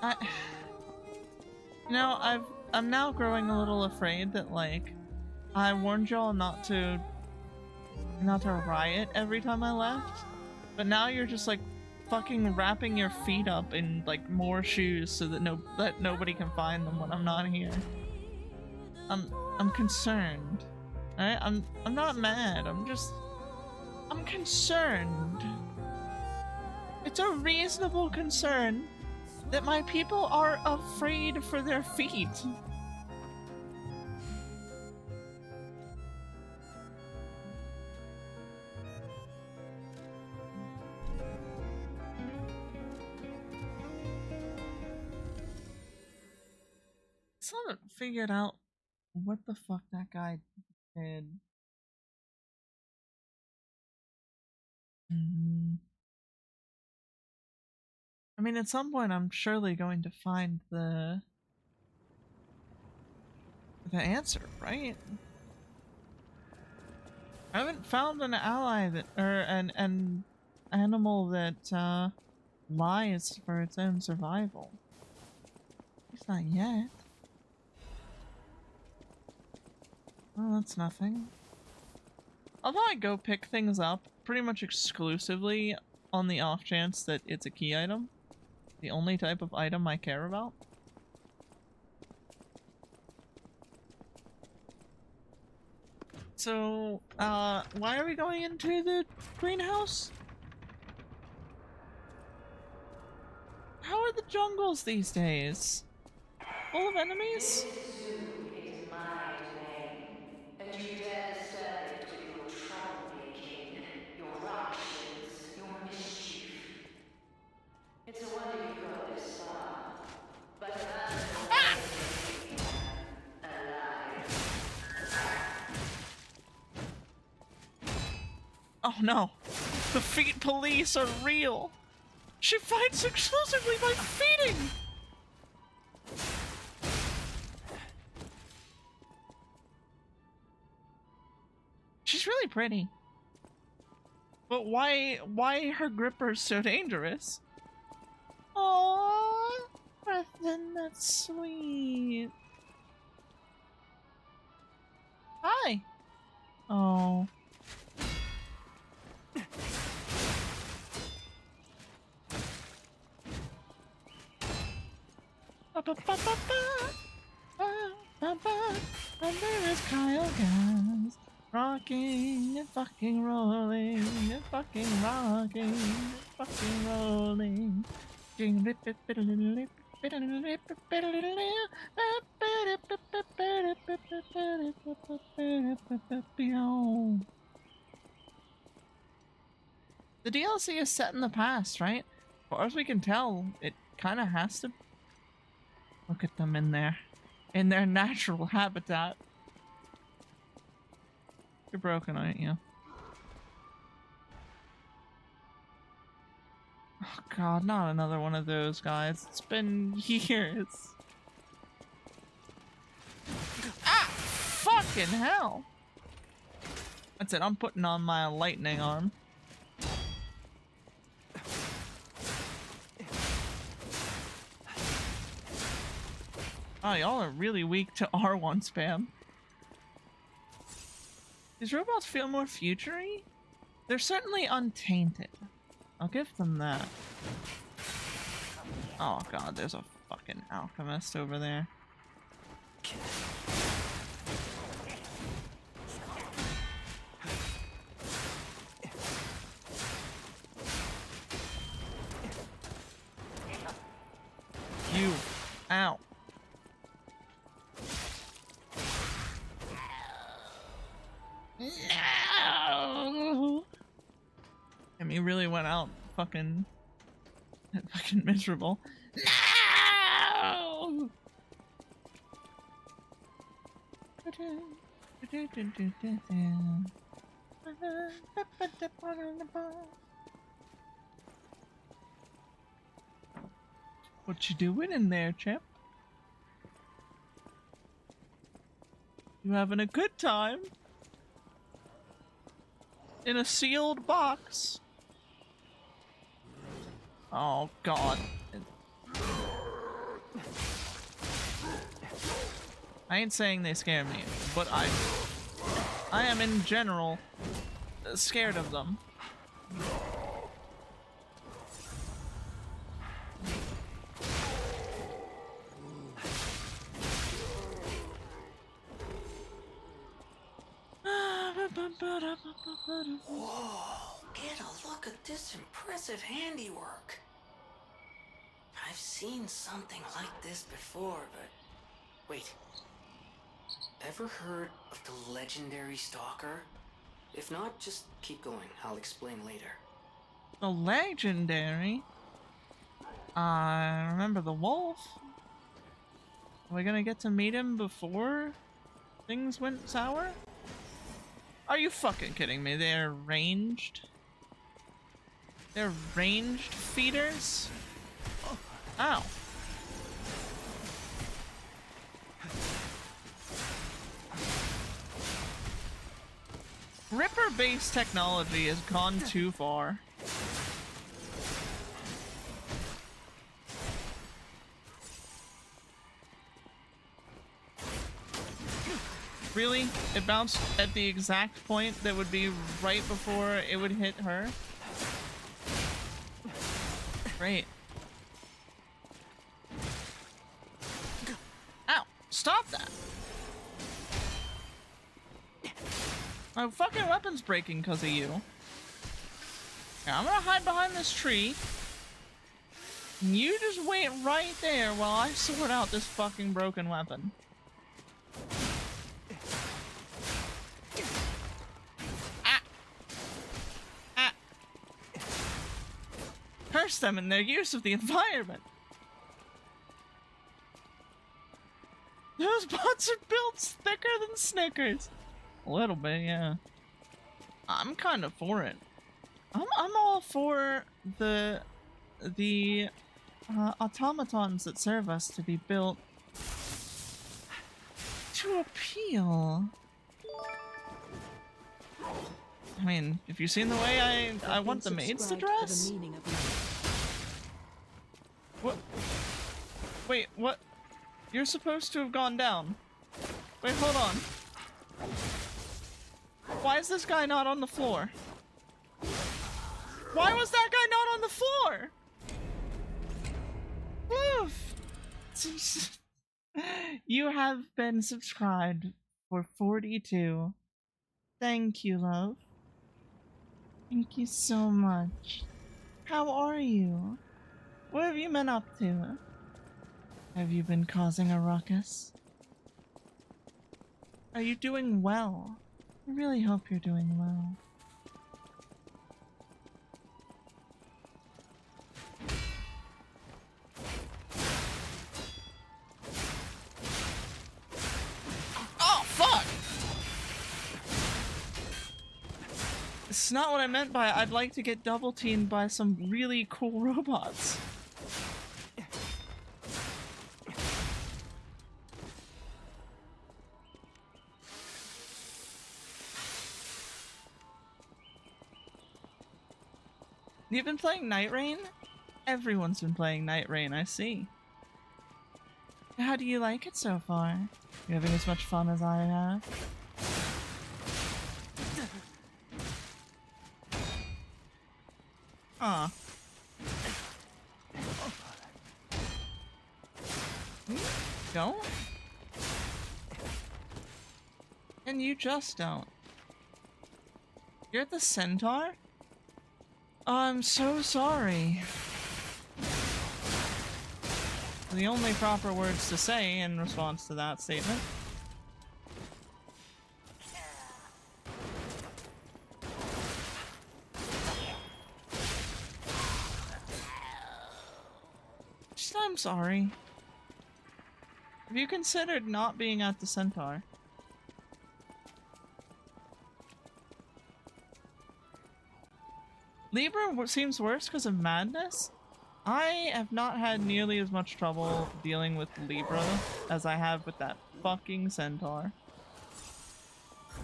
I, you know, I'm now growing a little afraid that, like, I warned y'all not to riot every time I left, but now you're just like fucking wrapping your feet up in like more shoes so that nobody can find them when I'm not here. I'm concerned. Alright? I'm not mad. I'm concerned. It's a reasonable concern that my people are afraid for their feet. Still haven't figured out what the fuck that guy did. I mean, at some point I'm surely going to find the answer, right? I haven't found an ally that, or an animal that lies for its own survival. At least not yet. Well, that's nothing. Although I go pick things up pretty much exclusively on the off chance that it's a key item. The only type of item I care about. So, why are we going into the greenhouse? How are the jungles these days? Full of enemies? Is my domain, and you dare disturb it with your troublemaking, your ructions, your mischief. It's a wonder you've got this far, but imagine alive. Oh no, the feet police are real. She fights exclusively by feeding. She's really pretty. But why her gripper's so dangerous? Aww, Breathin, that's sweet. Hi. Oh. And there is Kyle Gas, rocking and fucking rolling and fucking rocking and fucking rolling. The DLC is set in the past, right? As far as we can tell, it kind of has to. Look at them in there. In their natural habitat. You're broken, aren't you? Oh god, not another one of those guys. It's been years. Ah! Fucking hell! That's it, I'm putting on my lightning arm. Oh, y'all are really weak to R1 spam. These robots feel more future-y? They're certainly untainted. I'll give them that. Oh god, there's a fucking alchemist over there. You. Ow. No! And he really went out fucking miserable. No! What you doing in there, chip? You having a good time? In a sealed box. Oh god. I ain't saying they scare me, but I am in general scared of them. Whoa, get a look at this impressive handiwork. I've seen something like this before, but... Wait. Ever heard of the legendary stalker? If not, just keep going. I'll explain later. The legendary? I remember the wolf. Are we gonna get to meet him before things went sour? Are you fucking kidding me? They're ranged? They're ranged feeders? Ow. Ripper-based technology has gone too far. Really? It bounced at the exact point that would be right before it would hit her? Great. Ow! Stop that! My fucking weapon's breaking because of you. Now, I'm gonna hide behind this tree. And you just wait right there while I sort out this fucking broken weapon. Curse them in their use of the environment. Those bots are built thicker than Snickers. A little bit, yeah. I'm kind of for it. I'm all for the automatons that serve us to be built to appeal. I mean, if you've seen the way I want the maids to dress. What? Wait, what? You're supposed to have gone down. Wait, hold on. Why is this guy not on the floor? Why was that guy not on the floor? Woof! You have been subscribed for 42. Thank you, love. Thank you so much. How are you? What have you been up to? Have you been causing a ruckus? Are you doing well? I really hope you're doing well. Oh, fuck! It's not what I meant by I'd like to get double teamed by some really cool robots. You've been playing Night Rain? Everyone's been playing Night Rain, I see. How do you like it so far? You having as much fun as I have? Aw. Don't? And you just don't. You're at the Centaur? I'm so sorry. The only proper words to say in response to that statement. Just, I'm sorry. Have you considered not being at the Centaur? Libra seems worse because of madness. I have not had nearly as much trouble dealing with Libra as I have with that fucking Centaur.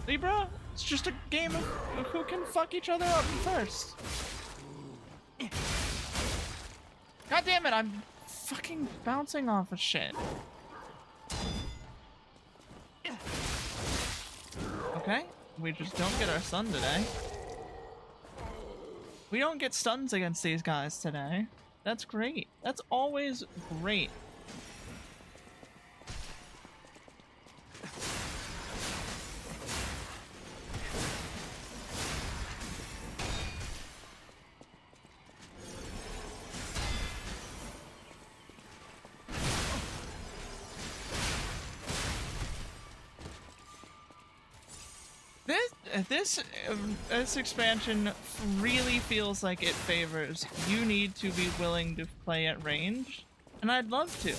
Libra, it's just a game of who can fuck each other up first. God damn it, I'm fucking bouncing off of shit. Okay, we just don't get our stun today. We don't get stuns against these guys today. That's great. That's always great. This expansion really feels like it favors you need to be willing to play at range, and I'd love to,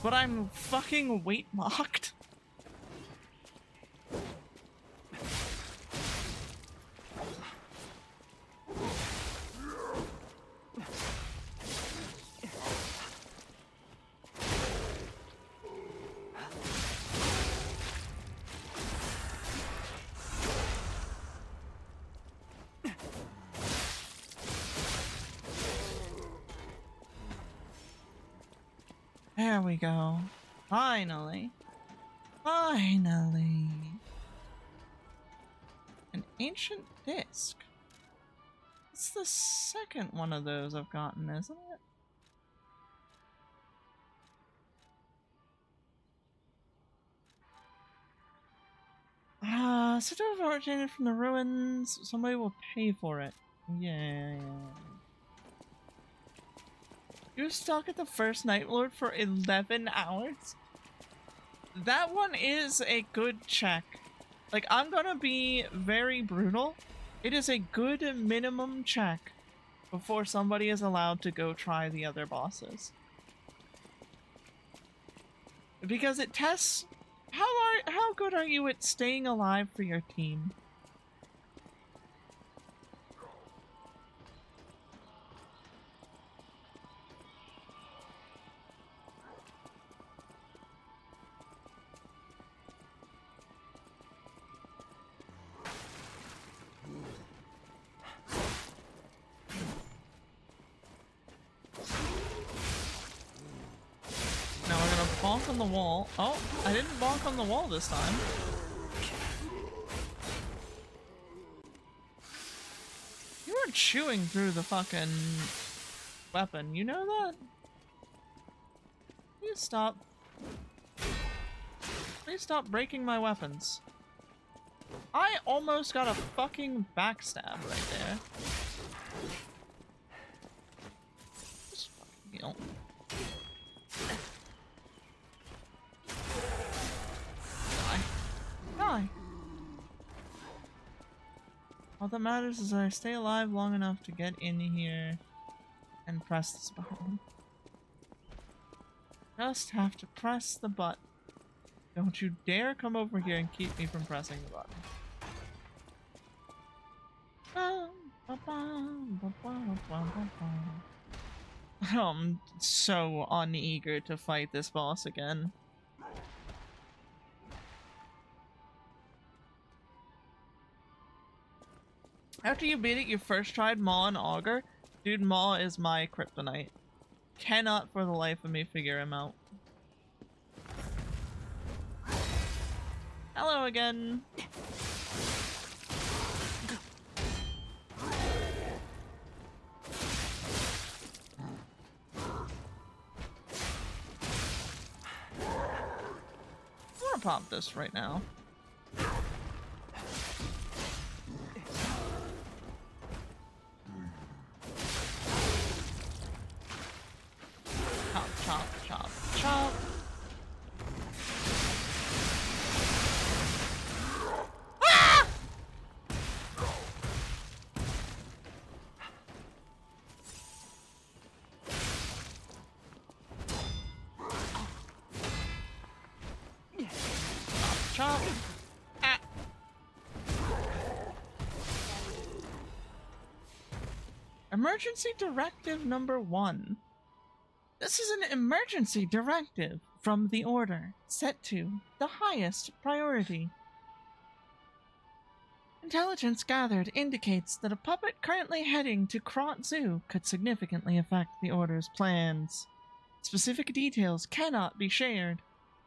but I'm fucking weight locked. There we go. Finally. Finally. An ancient disc. It's the second one of those I've gotten, isn't it? City was originated from the ruins. Somebody will pay for it. Yeah. You were stuck at the first Night Lord for 11 hours? That one is a good check. Like, I'm gonna be very brutal. It is a good minimum check before somebody is allowed to go try the other bosses. Because it tests how good are you at staying alive for your team? Bonk on the wall. Oh, I didn't bonk on the wall this time. You were chewing through the fucking weapon. You know that? Please stop. Please stop breaking my weapons. I almost got a fucking backstab right there. Just fucking heal. Die. All that matters is I stay alive long enough to get in here and press this button. Just have to press the button. Don't you dare come over here and keep me from pressing the button. I'm so uneager to fight this boss again. After you beat it, you first tried Maw and Augur. Dude, Maw is my kryptonite. Cannot for the life of me figure him out. Hello again. I'm gonna pop this right now. Chop, chop, chop. Ah! Chop, chop. Ah. Emergency Directive number 1. This is an emergency directive from the Order, set to the highest priority. Intelligence gathered indicates that a puppet currently heading to Krot Zoo could significantly affect the Order's plans. Specific details cannot be shared.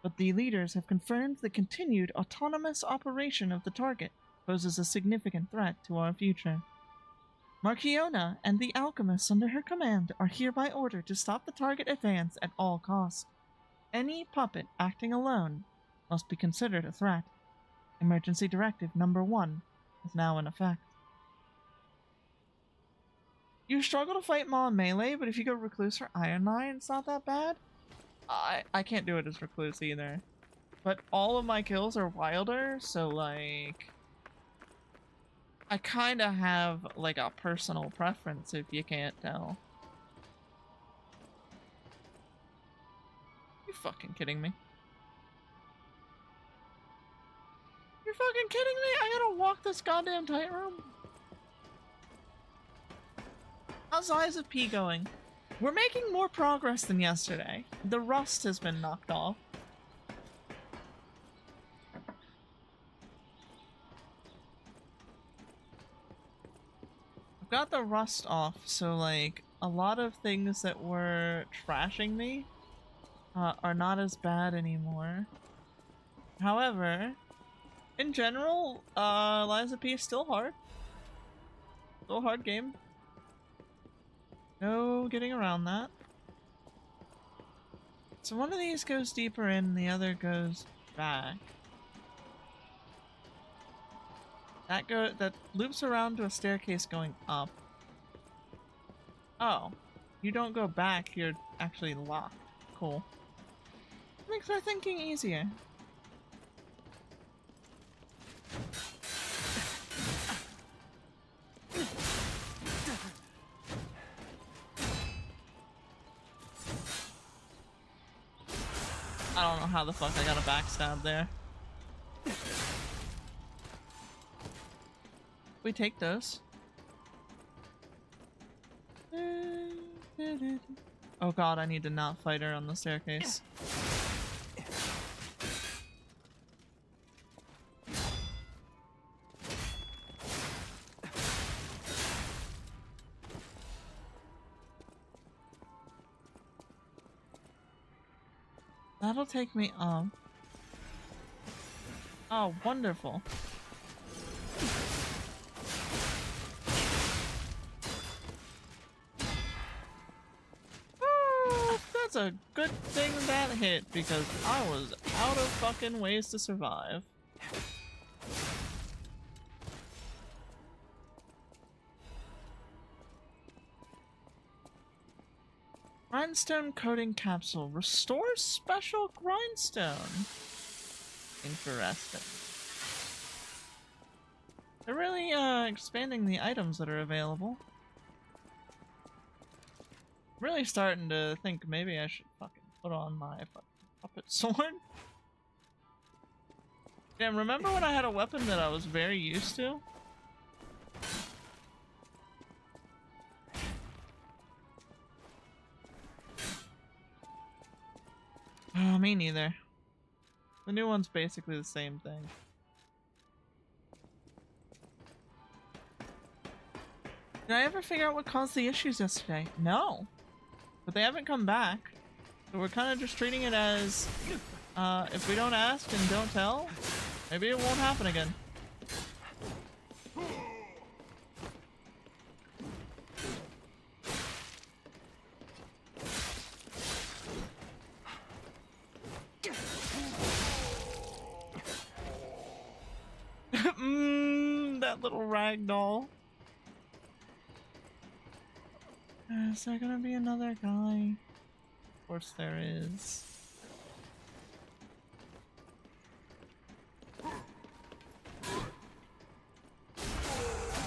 but the leaders have confirmed the continued autonomous operation of the target poses a significant threat to our future. Marchiona and the alchemists under her command are hereby ordered to stop the target advance at all costs. Any puppet acting alone must be considered a threat. Emergency Directive Number 1 is now in effect. You struggle to fight Maw in melee, but if you go Recluse or Iron Knight, it's not that bad. I can't do it as Recluse either. But all of my kills are Wilder, so like... I kinda have like a personal preference if you can't tell. You fucking kidding me? You're fucking kidding me? I gotta walk this goddamn tightrope? How's Eyes of P going? We're making more progress than yesterday. The rust has been knocked off. I've got the rust off, so like a lot of things that were trashing me are not as bad anymore. However, in general, Lies of P is still hard. Still a hard game. No getting around that. So one of these goes deeper in, the other goes back. That loops around to a staircase going up. Oh, you don't go back, you're actually locked. Cool. Makes our thinking easier. I don't know how the fuck I got a backstab there. We take those. Oh god, I need to not fight her on the staircase. That'll take me up. Oh, wonderful. That's a good thing that hit, because I was out of fucking ways to survive. Grindstone coating capsule restores special grindstone. Interesting. They're really expanding the items that are available. I'm really starting to think maybe I should fucking put on my fucking puppet sword. Damn, remember when I had a weapon that I was very used to? Oh, me neither. The new one's basically the same thing. Did I ever figure out what caused the issues yesterday? No. But they haven't come back. So we're kind of just treating it as, if we don't ask and don't tell, maybe it won't happen again. That little ragdoll. Is there gonna be another guy? Of course there is.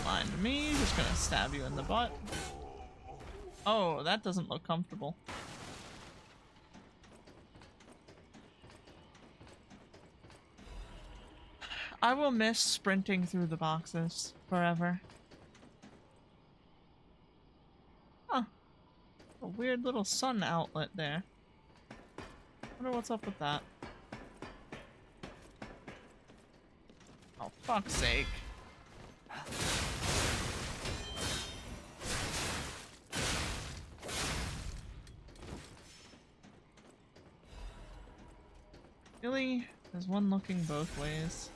Mind me, just gonna stab you in the butt. Oh, that doesn't look comfortable. I will miss sprinting through the boxes forever. Huh. A weird little sun outlet there. Wonder what's up with that. Oh, fuck's sake. There's one looking both ways.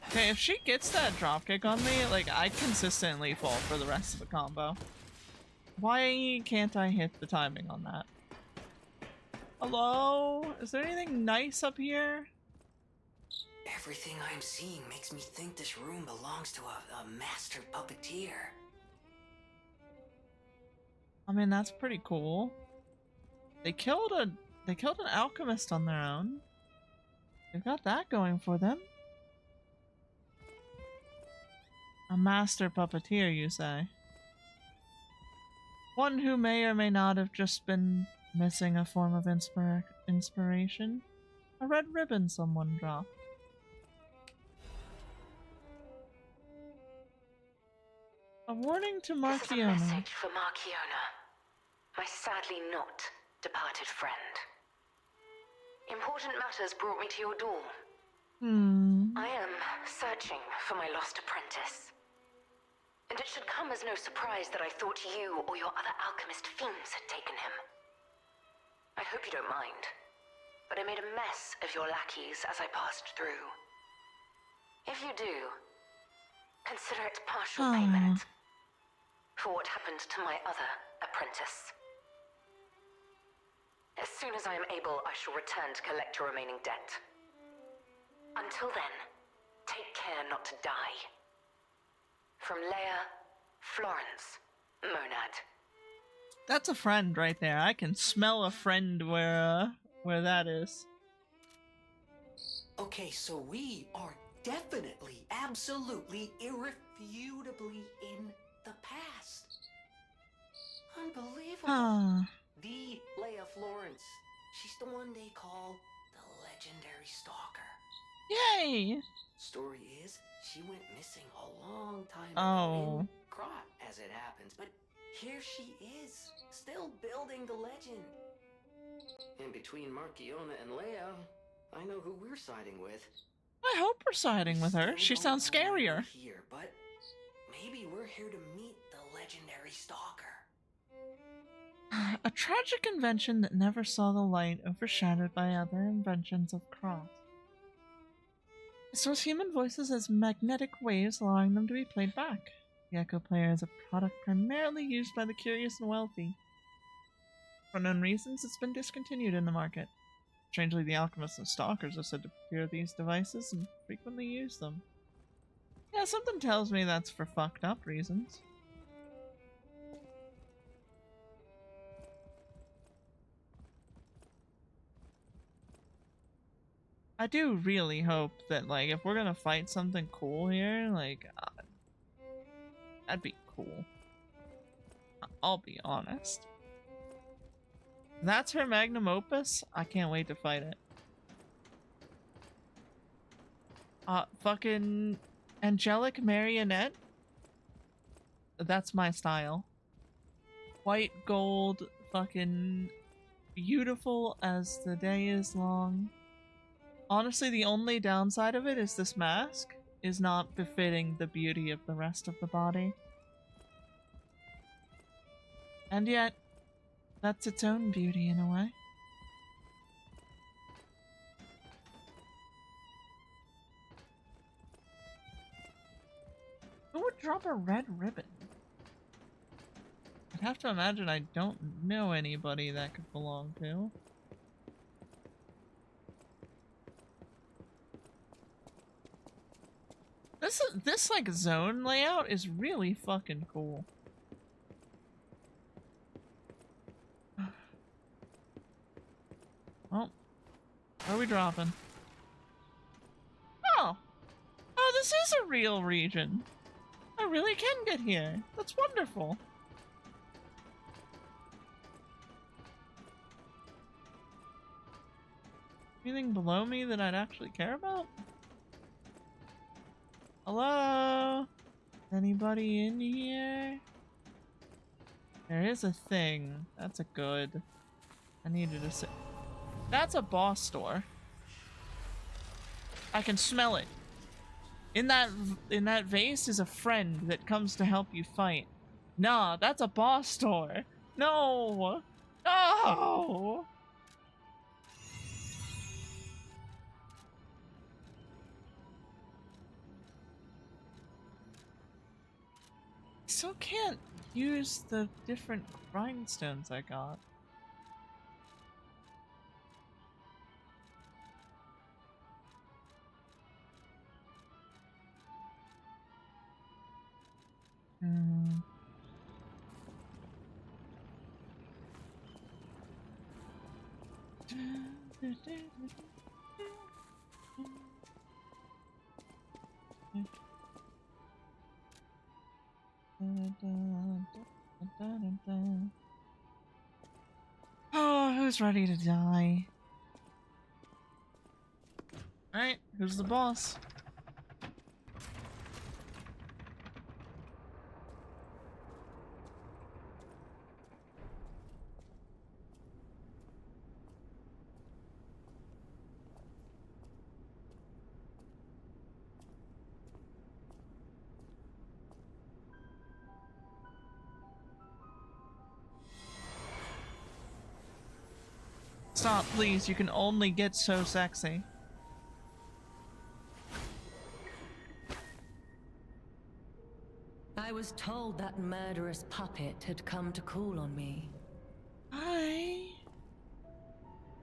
Okay, if she gets that dropkick on me, like, I consistently fall for the rest of the combo. Why can't I hit the timing on that? Hello? Is there anything nice up here? Everything I'm seeing makes me think this room belongs to a master puppeteer. I mean, that's pretty cool. They killed an alchemist on their own. They've got that going for them. A master puppeteer, you say? One who may or may not have just been missing a form of inspiration. A red ribbon someone dropped. A warning to This is a Marciona. message for Marciona, my sadly not departed friend. Important matters brought me to your door. I am searching for my lost apprentice. And it should come as no surprise that I thought you or your other alchemist fiends had taken him. I hope you don't mind, but I made a mess of your lackeys as I passed through. If you do, consider it partial payment for what happened to my other apprentice. As soon as I am able, I shall return to collect your remaining debt. Until then, take care not to die. From Leia, Florence, Monad. That's a friend right there. I can smell a friend where that is. Okay, so we are definitely, absolutely, irrefutably in the past. Unbelievable. The Leia Florence. She's the one they call the legendary stalker. Yay! Story is, she went missing a long time ago in Krot, as it happens. But here she is, still building the legend. And between Marciona and Leia, I know who we're siding with. I hope we're siding with her. She sounds scarier. Here, but maybe we're here to meet the legendary stalker. A tragic invention that never saw the light, overshadowed by other inventions of Cross. It stores human voices as magnetic waves, allowing them to be played back. The Echo Player is a product primarily used by the curious and wealthy. For unknown reasons, it's been discontinued in the market. Strangely, the alchemists and stalkers are said to procure these devices and frequently use them. Yeah, something tells me that's for fucked up reasons. I do really hope that, like, if we're gonna fight something cool here, like, that'd be cool. I'll be honest. That's her magnum opus? I can't wait to fight it. Fucking angelic marionette? That's my style. White gold, fucking beautiful as the day is long. Honestly, the only downside of it is this mask is not befitting the beauty of the rest of the body. And yet, that's its own beauty in a way. Who would drop a red ribbon? I'd have to imagine I don't know anybody that could belong to. This like zone layout is really fucking cool. Oh, where are we dropping? Oh, this is a real region. I really can get here. That's wonderful. Anything below me that I'd actually care about? Hello? Anybody in here? There is a thing. That's a good. I needed to sit. That's a boss door. I can smell it. In that vase is a friend that comes to help you fight. Nah, that's a boss door. No! No! Still can't use the different grindstones I got. Oh, who's ready to die? Alright, who's the boss? Stop, please. You can only get so sexy. I was told that murderous puppet had come to call on me. Hi.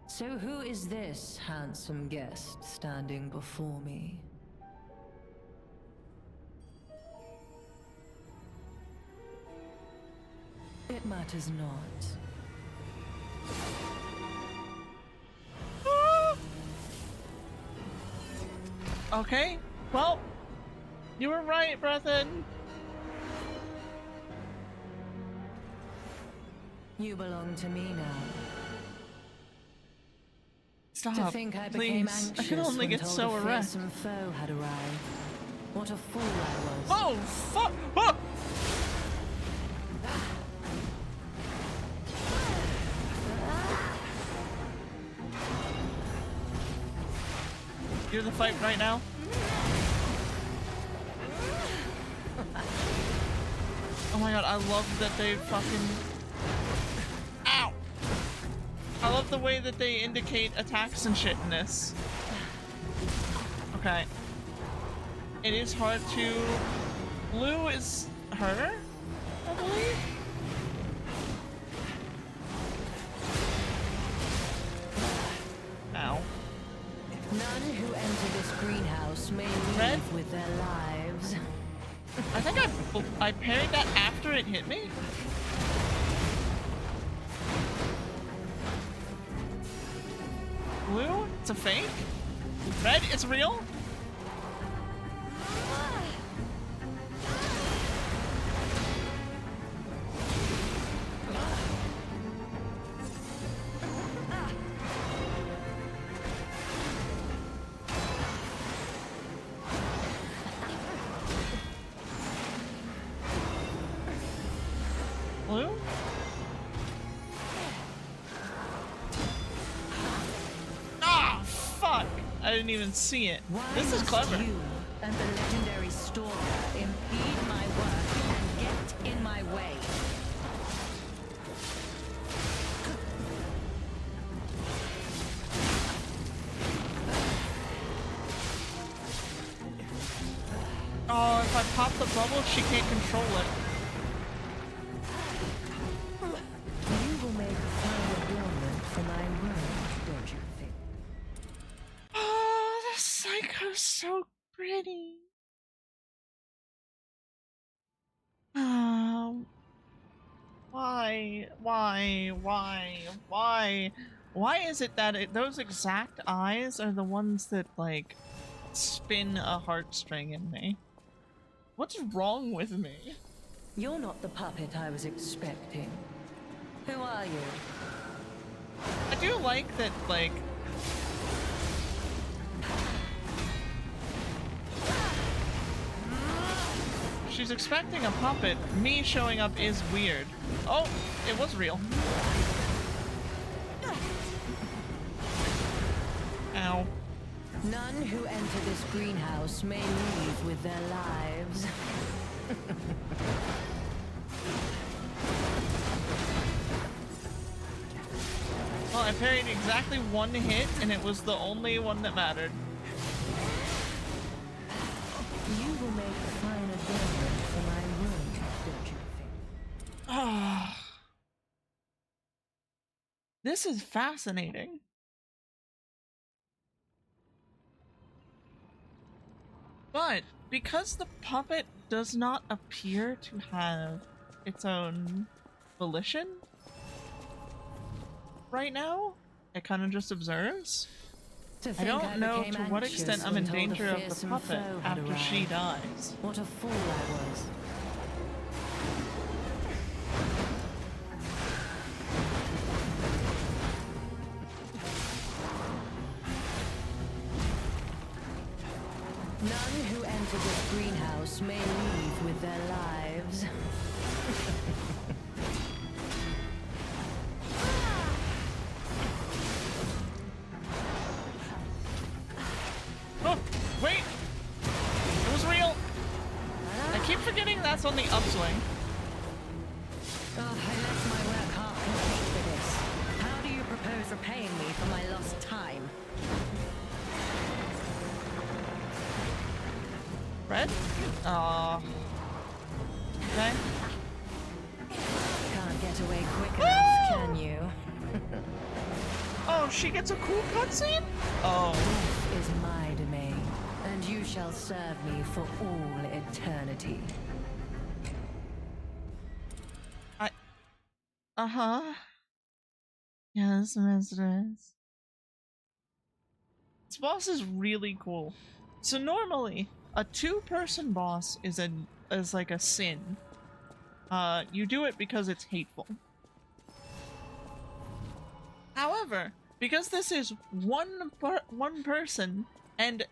So who is this handsome guest standing before me? It matters not. Okay, well, you were right, Brethren. You belong to me now. Stop, To think I became please. anxious I can only when get told so a erect. fearsome foe had arrived. What a fool I was. Oh, fuck! Oh! You're the fight right now? Oh my god, I love that they fucking... Ow! I love the way that they indicate attacks and shit in this. Okay. It is hard to... Blue is her, I believe? Ow. None who enter this greenhouse may Red? leave with their lives. I think I parried that after it hit me. Blue? It's a fake? Red? It's real? Blue? Ah, fuck! I didn't even see it. This is clever. You and the legendary stalker impede my work and get in my way. Oh, if I pop the bubble, she can't control it. You will make a fine adornment for my world, don't you think? Oh, the psycho's so pretty. Why is it that those exact eyes are the ones that, like, spin a heartstring in me? What's wrong with me? You're not the puppet I was expecting. Who are you? I do like that, like... She's expecting a puppet. Me showing up is weird. Oh, it was real. Ow. None who enter this greenhouse may leave with their lives. Well, I parried exactly one hit, and it was the only one that mattered. You will make a fine adornment for my room, don't you think? Ah. This is fascinating. But because the puppet does not appear to have its own volition right now, it kind of just observes. I don't know to what extent I'm in danger of the puppet after she dies. What a fool I was. None who enter this greenhouse may leave with their lives. Oh, wait! It was real! I keep forgetting that's on the upswing. Oh, I left my work half complete for this. How do you propose repaying me for my lost time? Red? Okay. Can't get away quick enough, can you? Oh, she gets a cool cutscene? Oh. This is my domain, and you shall serve me for all eternity. Uh-huh. Yes, mistress. This boss is really cool. So normally, a two-person boss is like a sin. You do it because it's hateful. However, because this is one person and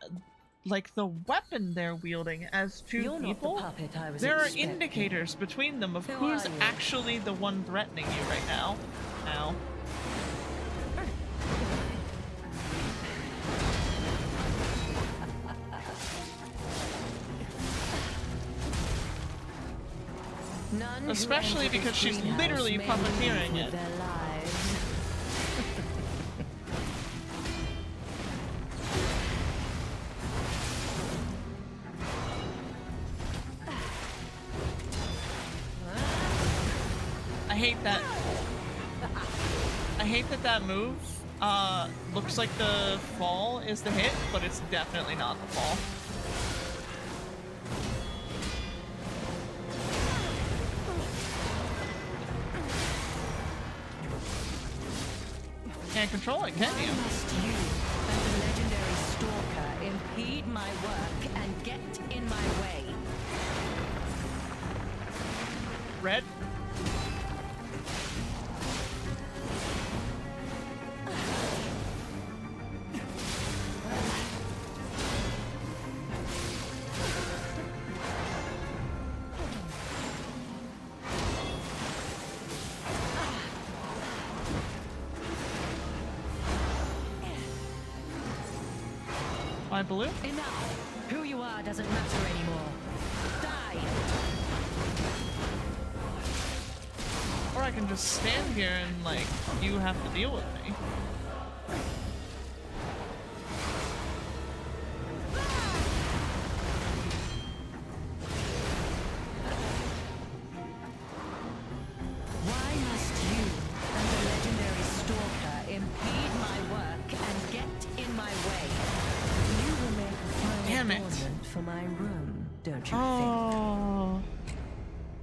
like the weapon they're wielding as two You're people, not the puppet I was there are expecting. indicators between them of Who who's are you? actually the one threatening you right now. Now. None Especially who enter because this she's greenhouse literally may puppeteering leave it. with their lives. I hate that. I hate that that move looks like the fall is the hit, but it's definitely not the fall. Can't control it, can you? Must you and the legendary stalker impede my work and get in my way? Red? My blue? Enough! Who you are doesn't matter anymore. Die! Or I can just stand here and, like, you have to deal with me. Why must you and the legendary stalker impede my work and get in my way? You will make a fine Damn it. adornment for my room, don't you think? Oh.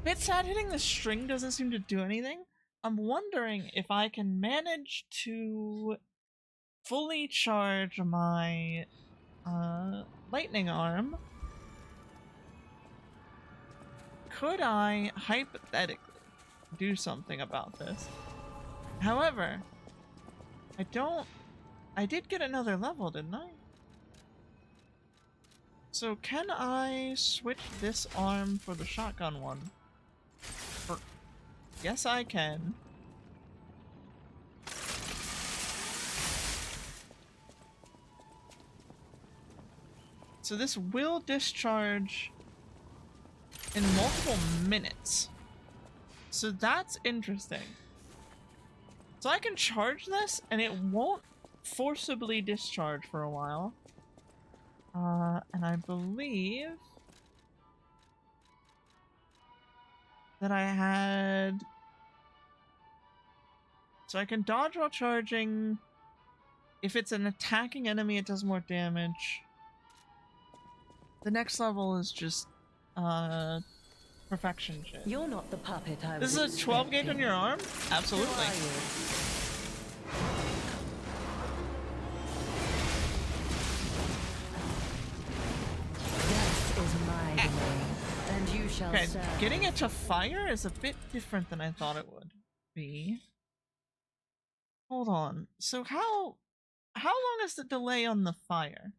Bit sad hitting the string doesn't seem to do anything. I'm wondering if I can manage to fully charge my lightning arm. Could I hypothetically do something about this? However, I did get another level, didn't I? So can I switch this arm for the shotgun one? Yes, I can. So this will discharge in multiple minutes. So that's interesting. So I can charge this and it won't forcibly discharge for a while. And I believe that I had... So I can dodge while charging. If it's an attacking enemy, it does more damage. The next level is just perfection shit. You're not the puppet I was This is a 12 gauge on your arm? Absolutely. Who are you? Death is my domain, and you shall Okay, serve. getting it to fire is a bit different than I thought it would be. Hold on. So how long is the delay on the fire?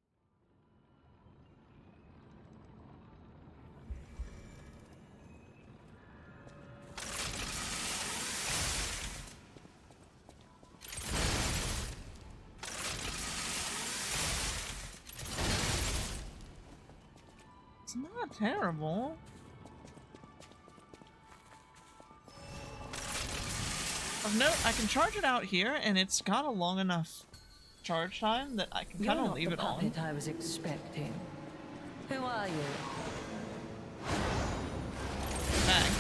It's not terrible. Of note, I can charge it out here, and it's got a long enough charge time that I can kind of leave it on. You're not the puppet I was expecting. Who are you? Bang.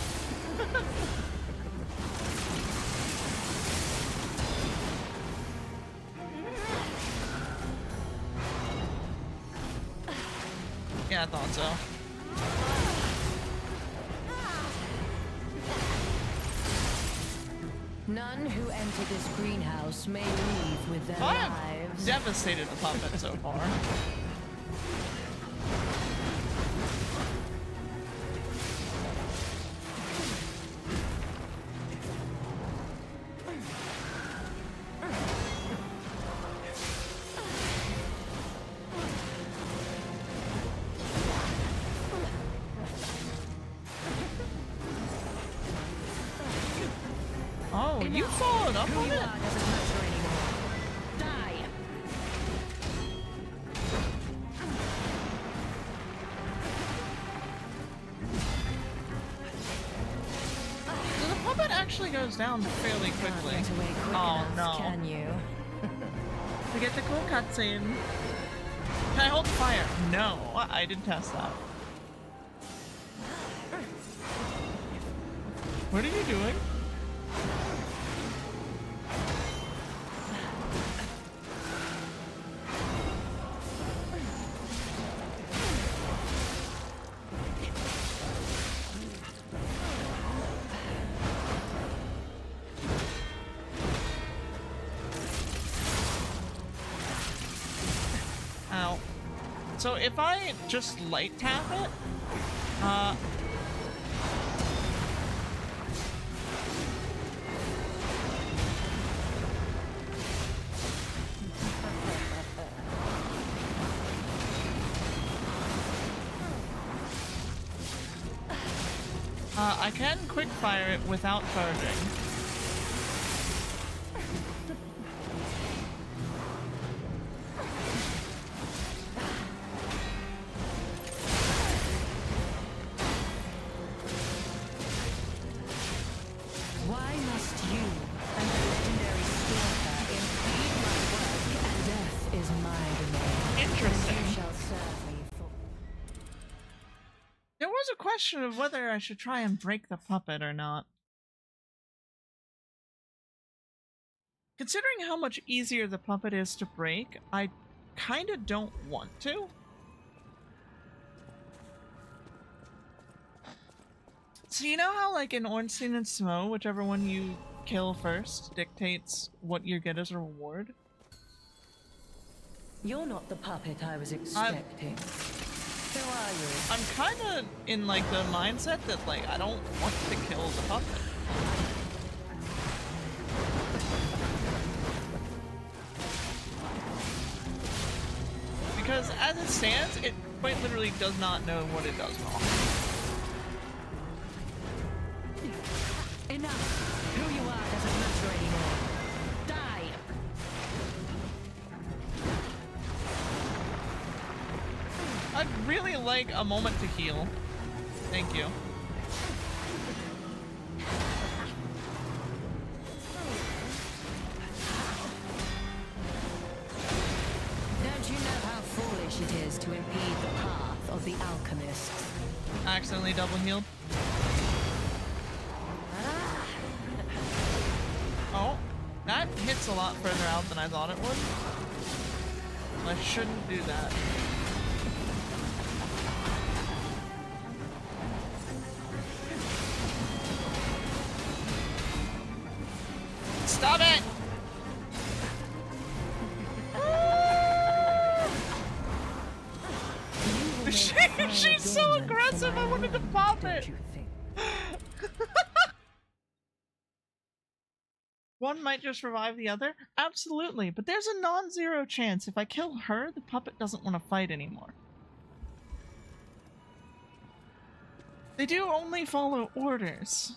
Yeah, I thought so. None who enter this greenhouse may leave with their I have lives. devastated the puppet so far. Oh, you followed up Who on you it? are doesn't matter anymore. Die! So the puppet actually goes down fairly quickly. Can't get away quick Oh enough, no. Can you? We get the cool cutscene. Can I hold fire? No, I didn't test that. What are you doing? Ow. So if I just light tap it, I can quick fire it without charging. Why must you and the legendary stalker impede my work, and death is my domain? Interesting. You shall serve me for... There was a question of whether I should try and break the puppet or not. Considering how much easier the puppet is to break, I kinda don't want to. So you know how like in Ornstein and Smo, whichever one you kill first dictates what you get as a reward? You're not the puppet I was expecting. Who are you? I'm kinda in like the mindset that like I don't want to kill the puppet. Because as it stands, it quite literally does not know what it does wrong. Enough! Who you are doesn't matter anymore. Die! I'd really like a moment to heal. Thank you. Don't you know how foolish it is to impede the path of the alchemist? I accidentally double healed. Oh, that hits a lot further out than I thought it would. I shouldn't do that. Stop it! She's so aggressive, I wanted to pop it! One might just revive the other? Absolutely, but there's a non-zero chance if I kill her, the puppet doesn't want to fight anymore. They do only follow orders.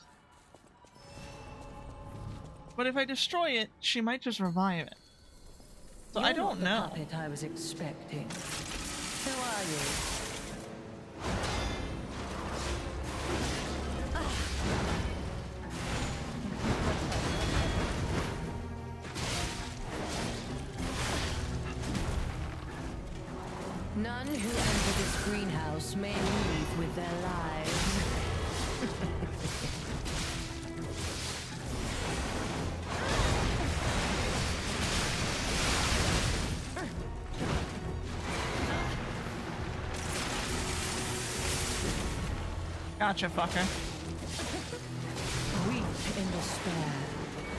But if I destroy it, she might just revive it. So I don't know. You're not the puppet I was expecting. Who are you? None who enter this greenhouse may leave with their lives. Gotcha, fucker. Weep in despair,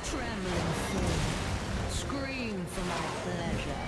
tremble in fear, scream for my pleasure.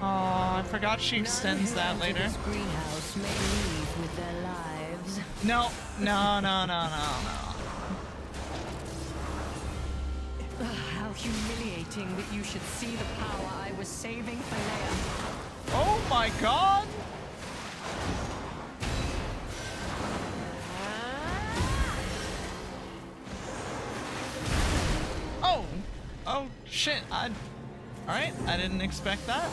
I forgot she extends that later. This greenhouse may leave with their lives. No. How humiliating that you should see the power I was saving for Leia. Oh my god! Oh shit, alright, I didn't expect that.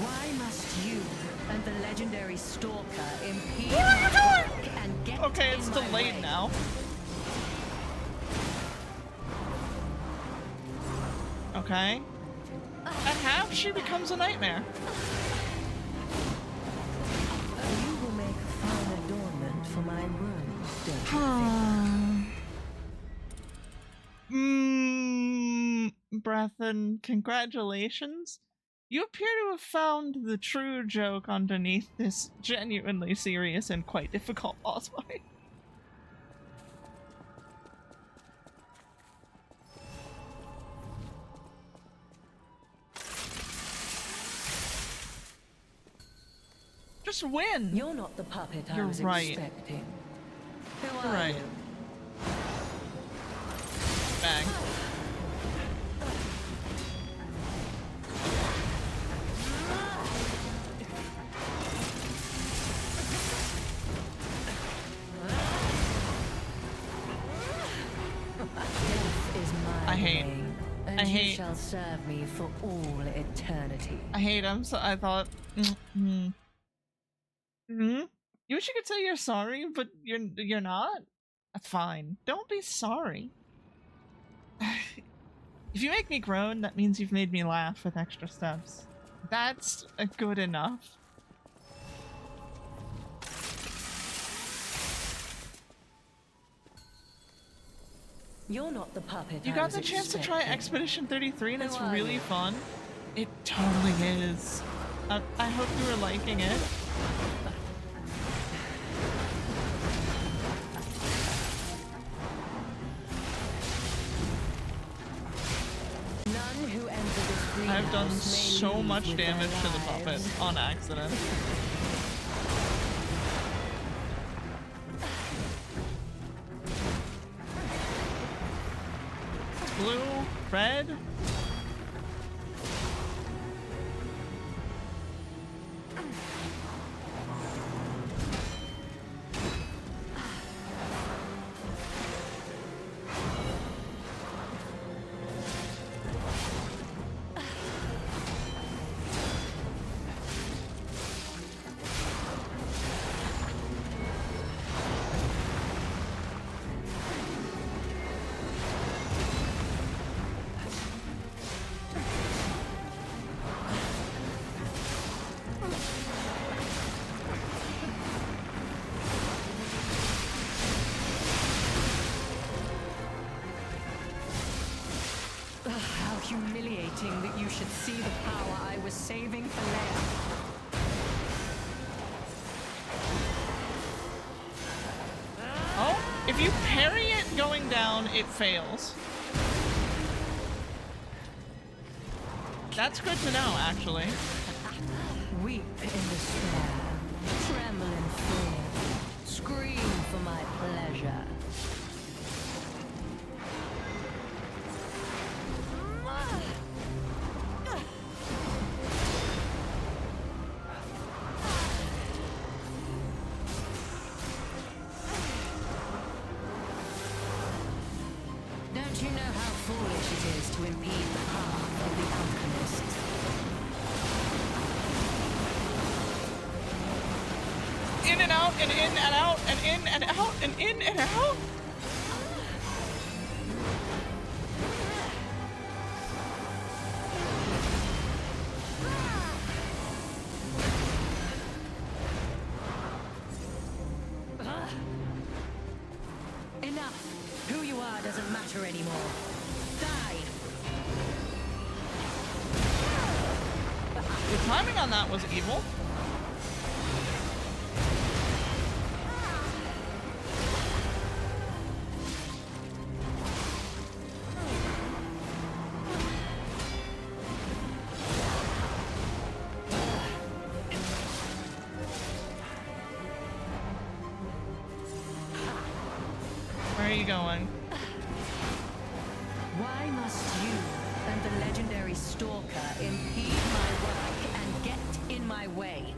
Why must you and the legendary stalker impede my work and get Okay, in it's my delayed way? now. Okay. At half, she becomes a nightmare. You will make a fine adornment for my rooms, don't you think? Brethren, congratulations. You appear to have found the true joke underneath this genuinely serious and quite difficult boss fight. Just win! You're not the puppet I You're was right. expecting. Who You're are right. you? Bang. Death is my I hate- way, and I you hate- shall serve me for all eternity. I hate him, so I thought, You wish you could say you're sorry, but you're not? That's fine. Don't be sorry. If you make me groan, that means you've made me laugh with extra steps. That's good enough. You're not the puppet You I got was the chance to try expecting. Expedition 33 and Who it's are really you? fun. It totally is. I hope you were liking it. None who enter this I've greenhouse done so much damage to the puppet on accident. Blue, red. Humiliating that you should see the power I was saving for Leia. Oh, if you parry it going down, it fails. That's good to know, actually. Weep in despair, tremble in fear, scream for my pleasure. Don't you know how foolish it is to impede the path of the alchemist? In and out, and in and out, and in and out, and in and out. Enough. Who you are doesn't matter anymore. Die. The timing on that was evil. Where are you going? Why must you and the legendary stalker impede my work and get in my way?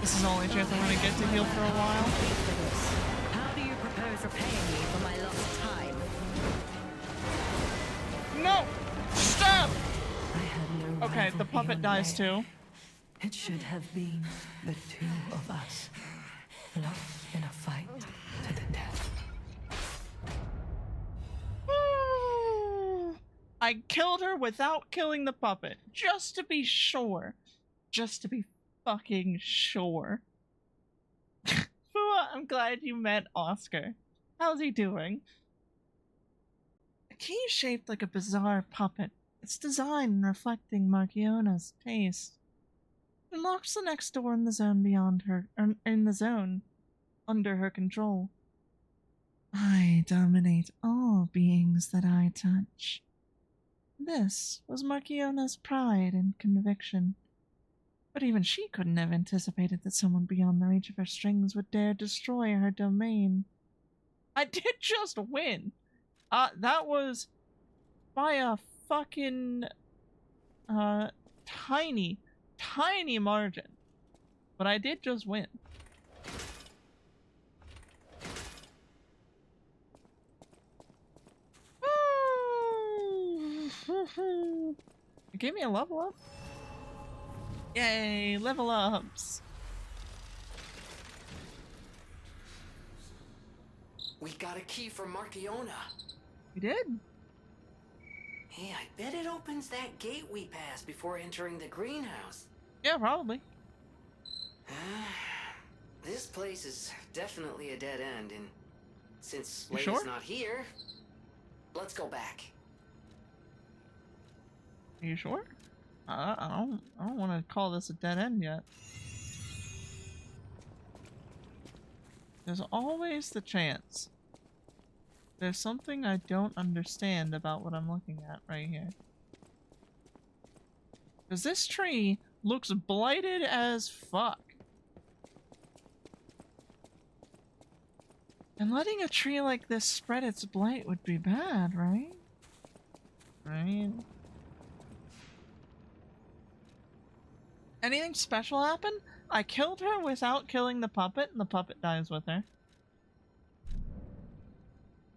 This is the only chance I'm gonna get to heal for a while. How do you propose repaying me for my lost time? No! Stop! I had no Okay, rival the puppet beyond dies Leia. too. It should have been the two of us, locked in a fight to the death. I killed her without killing the puppet, just to be sure. Just to be fucking sure. Fua, I'm glad you met Oscar. How's he doing? A key shaped like a bizarre puppet, its design reflecting Marchiona's taste. It unlocks the next door in the zone beyond her, or in the zone under her control. I dominate all beings that I touch. This was Marchiona's pride and conviction. But even she couldn't have anticipated that someone beyond the reach of her strings would dare destroy her domain. I did just win! That was by a fucking, tiny, tiny margin. But I did just win. It gave me a level up. Yay, level ups. We got a key from Marchiona. We did. Hey, I bet it opens that gate we passed before entering the greenhouse. Yeah, probably. This place is definitely a dead end, and Since You Layla's sure? not here, let's go back. Are you sure? I don't want to call this a dead end yet. There's always the chance. There's something I don't understand about what I'm looking at right here. Because this tree looks blighted as fuck. And letting a tree like this spread its blight would be bad, right? Right? Anything special happen? I killed her without killing the puppet, and the puppet dies with her.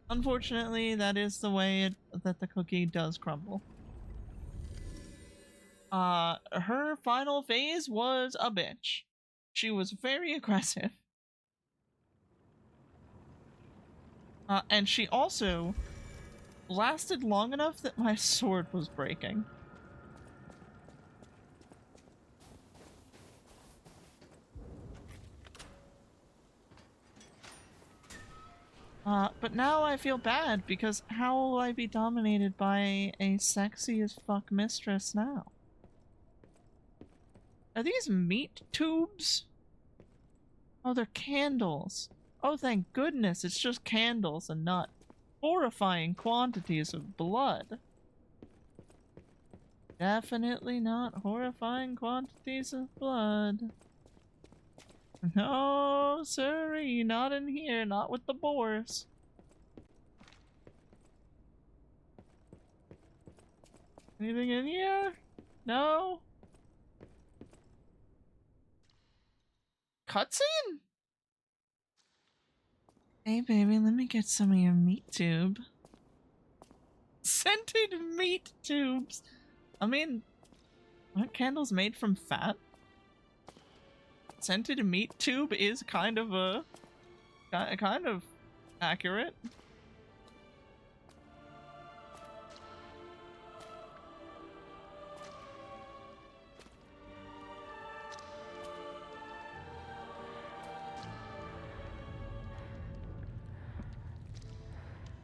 Unfortunately, that is the way that the cookie does crumble. Her final phase was a bitch. She was very aggressive. And she also lasted long enough that my sword was breaking. But now I feel bad because how will I be dominated by a sexy as fuck mistress now? Are these meat tubes? Oh, they're candles. Oh, thank goodness, it's just candles and not horrifying quantities of blood. Definitely not horrifying quantities of blood. No, sorry, not in here, not with the boars. Anything in here? No? Cutscene? Hey baby, let me get some of your meat tube. Scented meat tubes! I mean, aren't candles made from fat? Scented meat tube is kind of accurate.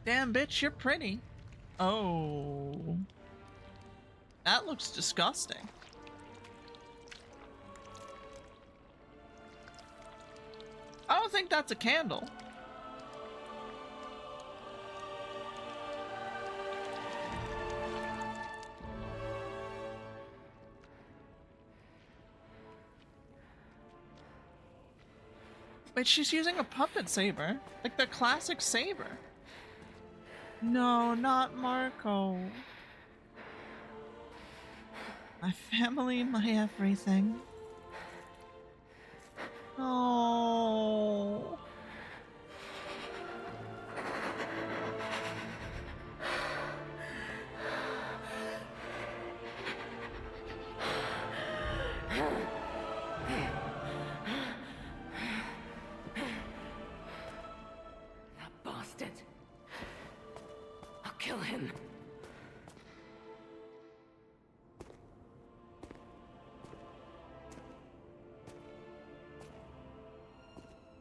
Damn bitch, you're pretty. Oh. That looks disgusting. I don't think that's a candle. Wait, she's using a puppet saber. Like the classic saber. No, not Marco. My family, my everything. Oh. That bastard. I'll kill him.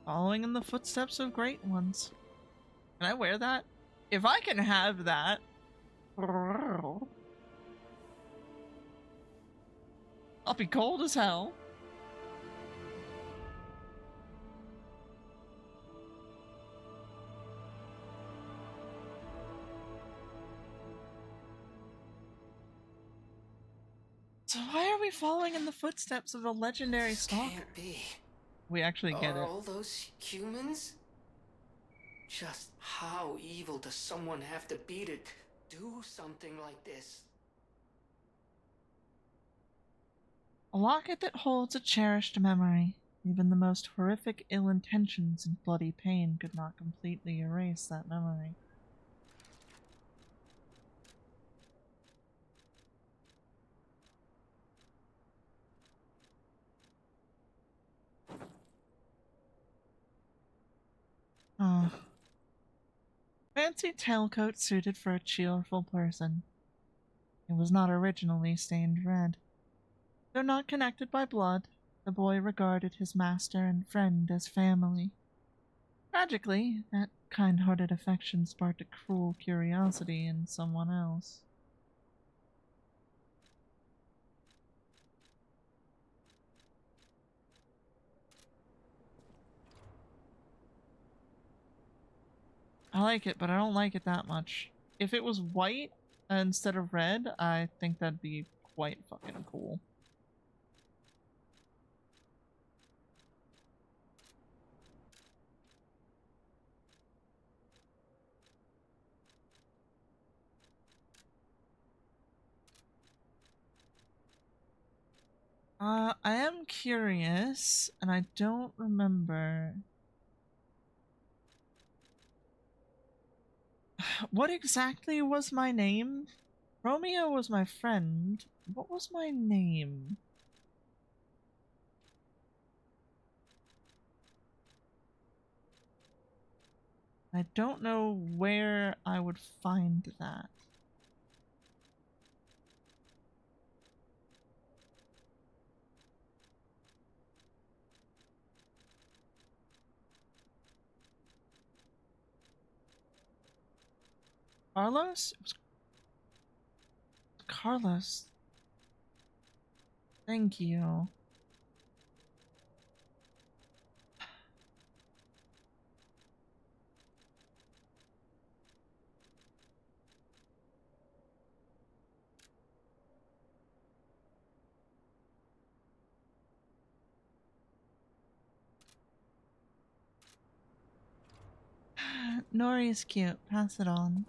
Following in the footsteps of great ones. Can I wear that? If I can have that. I'll be cold as hell. So why are we following in the footsteps of a legendary stalker? Can't be. We actually get Are it. all those humans? Just how evil does someone have to be to do something like this? A locket that holds a cherished memory. Even the most horrific ill intentions and bloody pain could not completely erase that memory. Oh. Fancy tailcoat suited for a cheerful person. It was not originally stained red. Though not connected by blood, the boy regarded his master and friend as family. Tragically, that kind-hearted affection sparked a cruel curiosity in someone else. I like it, but I don't like it that much. If it was white instead of red, I think that'd be quite fucking cool. I am curious, and I don't remember. What exactly was my name? Romeo was my friend. What was my name? I don't know where I would find that. Carlos? It was Carlos. Thank you. Nori is cute. Pass it on.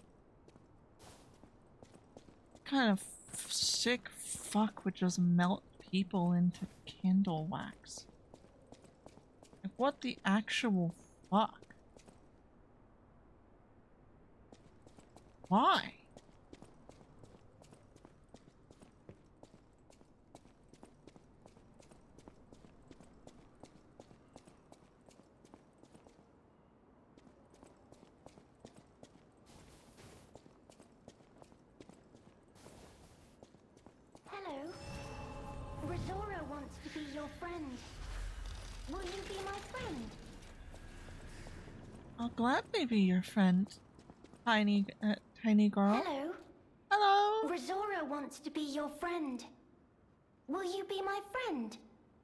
Kind of sick fuck would just melt people into candle wax? Like, what the actual fuck? Why? Hello. Rosora wants to be your friend. Will you be my friend? I'll gladly be your friend, tiny girl. Hello. Hello, Rosora wants to be your friend. Will you be my friend?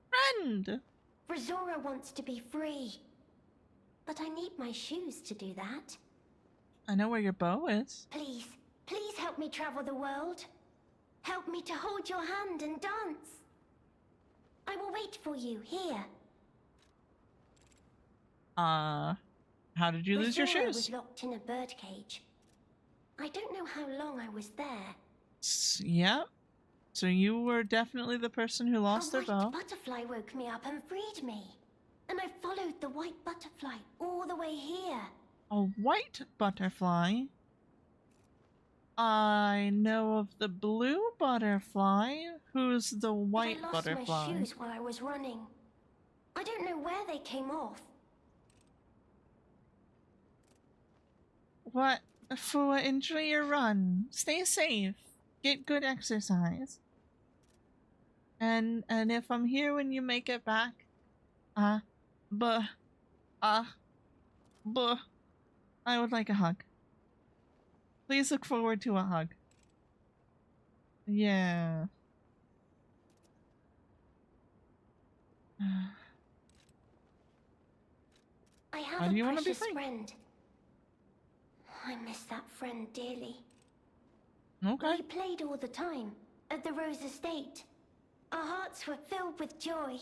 friend. Rosora wants to be free. But I need my shoes to do that. I know where your bow is. Please, please help me travel the world. Help me to hold your hand and dance. I will wait for you here. How did you lose your Rosora shoes? was locked in a birdcage. I don't know how long I was there. Yeah. So you were definitely the person who lost A their white bow. butterfly woke me up and freed me. And I followed the white butterfly all the way here. A white butterfly? I know of the blue butterfly. Who's the white But I lost butterfly? my shoes while I was running. I don't know where they came off. What? For enjoy your run. Stay safe. Get good exercise. And if I'm here when you make it back, buh, buh, I would like a hug. Please look forward to a hug. Yeah. I have Why do you a want to be precious free? friend. I miss that friend dearly. Okay. We played all the time at the Rose Estate. Our hearts were filled with joy.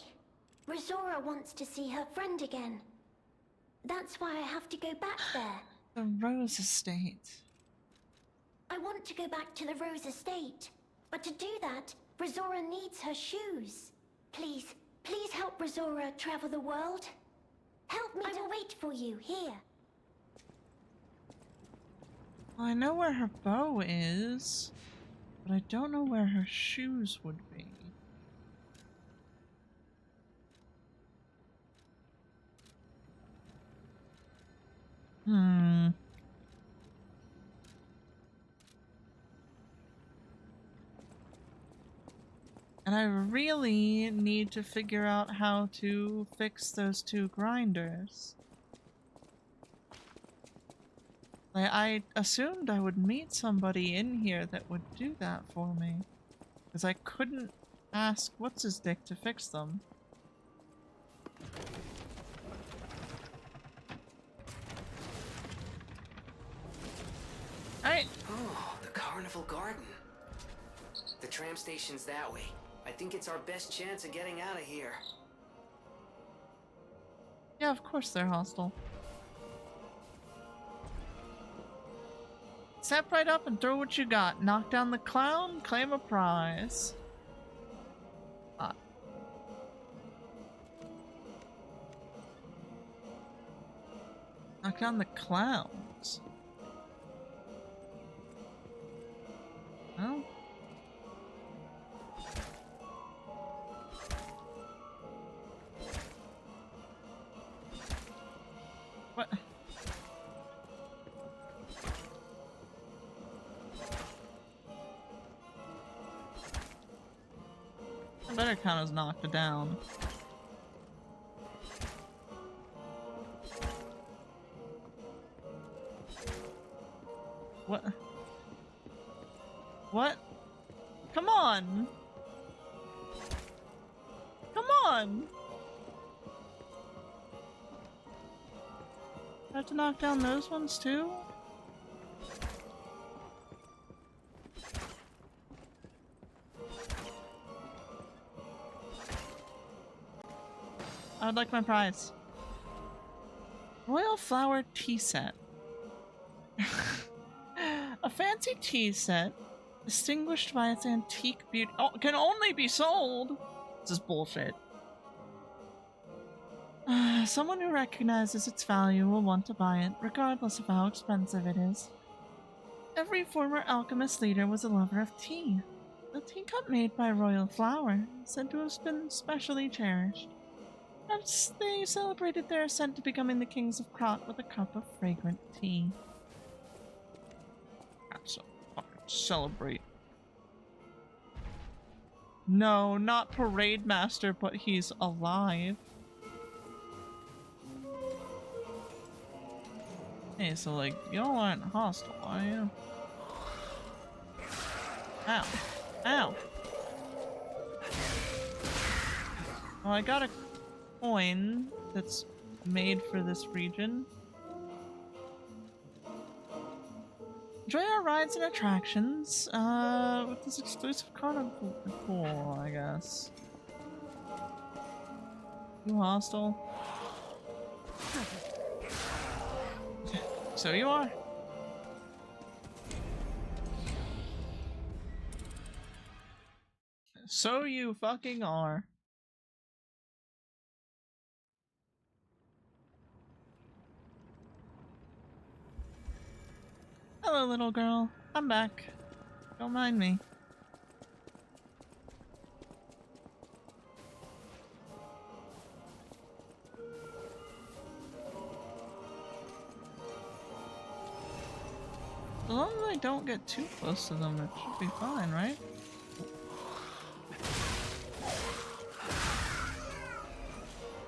Rosora wants to see her friend again. That's why I have to go back there. The Rose Estate. I want to go back to the Rose Estate. But to do that, Rosora needs her shoes. Please, please help Rosora travel the world. Help me. I will wait for you here. Well, I know where her bow is, but I don't know where her shoes would be. And I really need to figure out how to fix those two grinders. I assumed I would meet somebody in here that would do that for me. Because I couldn't ask what's-his-dick to fix them. Alright. Oh, the Carnival Garden. The tram station's that way. I think it's our best chance of getting out of here. Yeah, of course they're hostile. Step right up and throw what you got. Knock down the clown, claim a prize. Knock down the clowns. Well. What? I better count as knocked it down. What? What? Come on! Come on! I have to knock down those ones too? I would like my prize. Royal Flower Tea Set. A fancy tea set, distinguished by its antique beauty, can only be sold. This is bullshit. Someone who recognizes its value will want to buy it, regardless of how expensive it is. Every former alchemist leader was a lover of tea. The teacup made by Royal Flower is said to have been specially cherished. Perhaps they celebrated their ascent to becoming the kings of Krot with a cup of fragrant tea. So fucking celebrate. No, not Parade Master, but he's alive. Hey, so like, y'all aren't hostile, are you? Ow. Ow. Well, I got a coin that's made for this region. Enjoy our rides and attractions, with this exclusive carnival pool, I guess. You hostile? So you are. So you fucking are. Hello, little girl. I'm back. Don't mind me. As long as I don't get too close to them, it should be fine, right?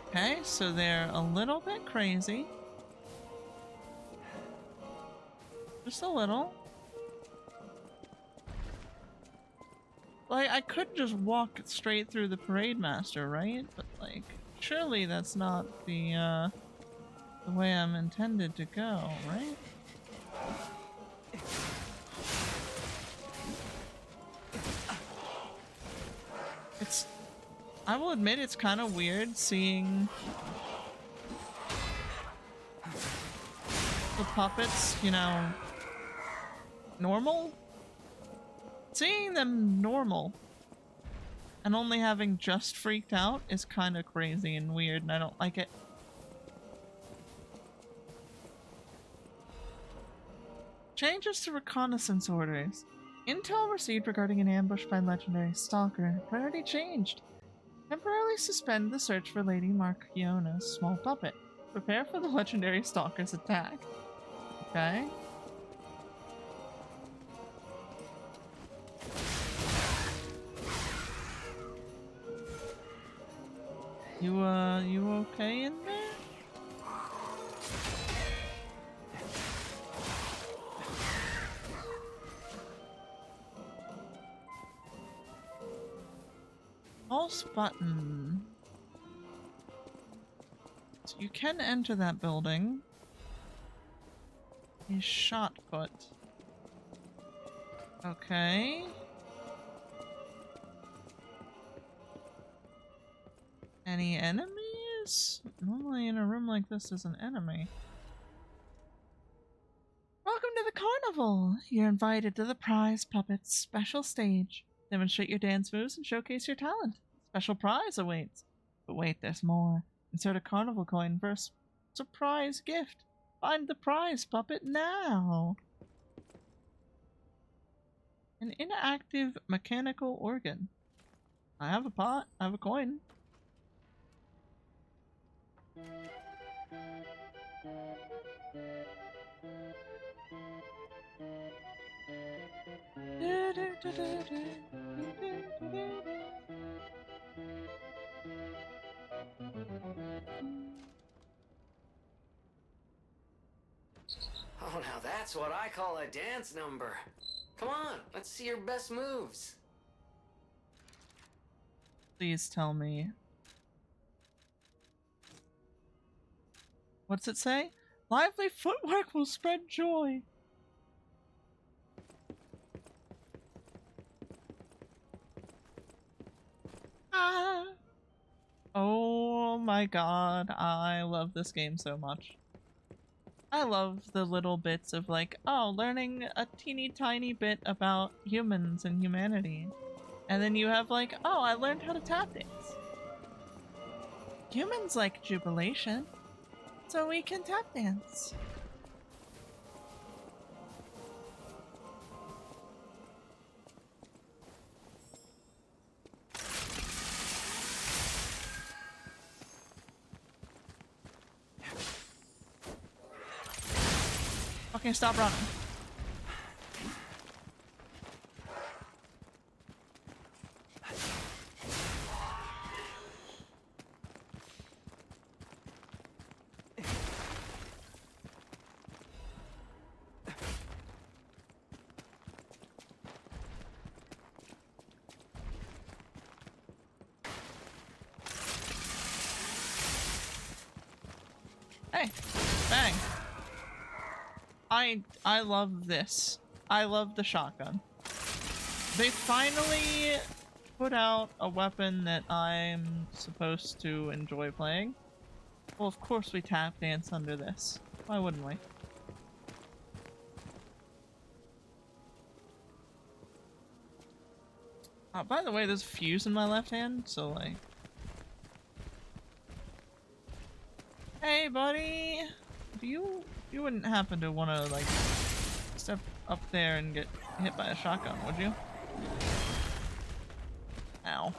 Okay, so they're a little bit crazy. Just a little. Like, I could just walk straight through the Parade Master, right? But, like, surely that's not the way I'm intended to go, right? I will admit it's kind of weird seeing the puppets, you know, normal? Seeing them normal and only having just freaked out is kind of crazy and weird, and I don't like it. Changes to reconnaissance orders. Intel received regarding an ambush by legendary stalker. Priority changed. Temporarily suspend the search for Lady Marchiona's small puppet. Prepare for the legendary stalker's attack. Okay. You okay in there? Pulse button. So you can enter that building. A shot put. Okay. Any enemies? Normally in a room like this is an enemy. Welcome to the carnival! You're invited to the prize puppets special stage. Demonstrate your dance moves and showcase your talent. Special prize awaits. But wait, there's more. Insert a carnival coin for a surprise gift. Find the prize puppet now. An inactive mechanical organ. I have a pot. I have a coin. Oh, now that's what I call a dance number. Come on, let's see your best moves. Please tell me. What's it say? Lively footwork will spread joy. Ah. Oh my god, I love this game so much. I love the little bits of like, oh, learning a teeny tiny bit about humans and humanity. And then you have like, oh, I learned how to tap dance. Humans like jubilation, so we can tap dance. Okay, stop running. Hey, bang. I love this. I love the shotgun. They finally put out a weapon that I'm supposed to enjoy playing. Well, of course we tap dance under this. Why wouldn't we? By the way, there's a fuse in my left hand, so like... Hey, buddy! You wouldn't happen to want to, like, step up there and get hit by a shotgun, would you? Ow.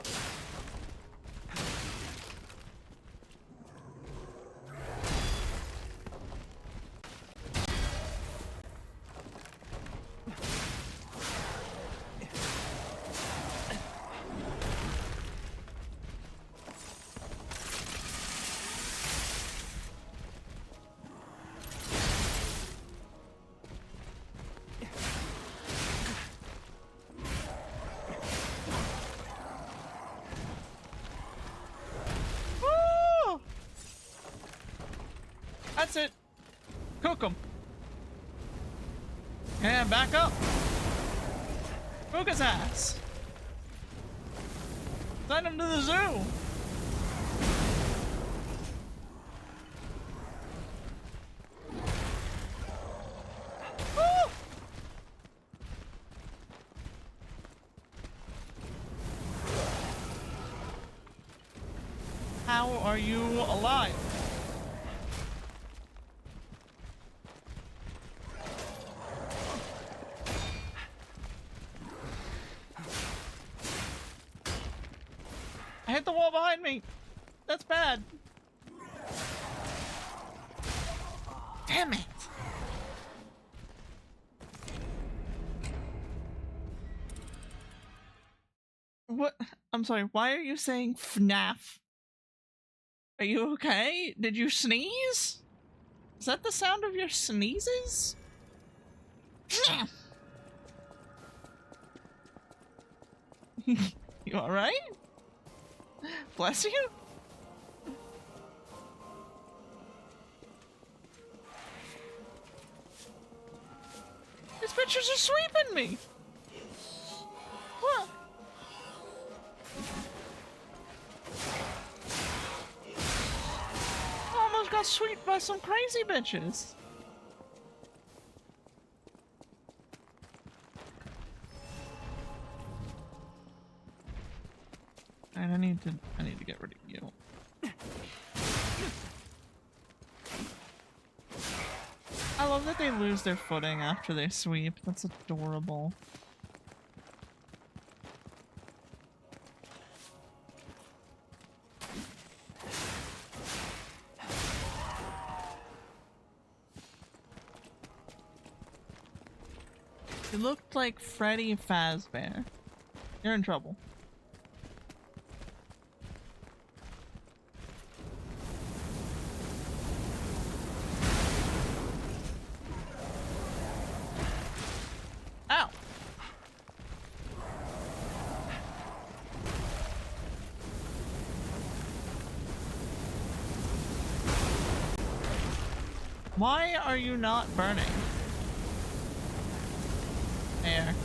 That's it. Cook him. And back up. Cook his ass. Send him to the zoo. Woo! How are you alive? I hit the wall behind me. That's bad. Damn it. What? I'm sorry, why are you saying FNAF? Are you okay? Did you sneeze? Is that the sound of your sneezes? You alright? Bless you? These bitches are sweeping me! What? I almost got swept by some crazy bitches. Alright, I need to get rid of you. I love that they lose their footing after they sweep. That's adorable. You looked like Freddy Fazbear. You're in trouble. Ow! Why are you not burning? There.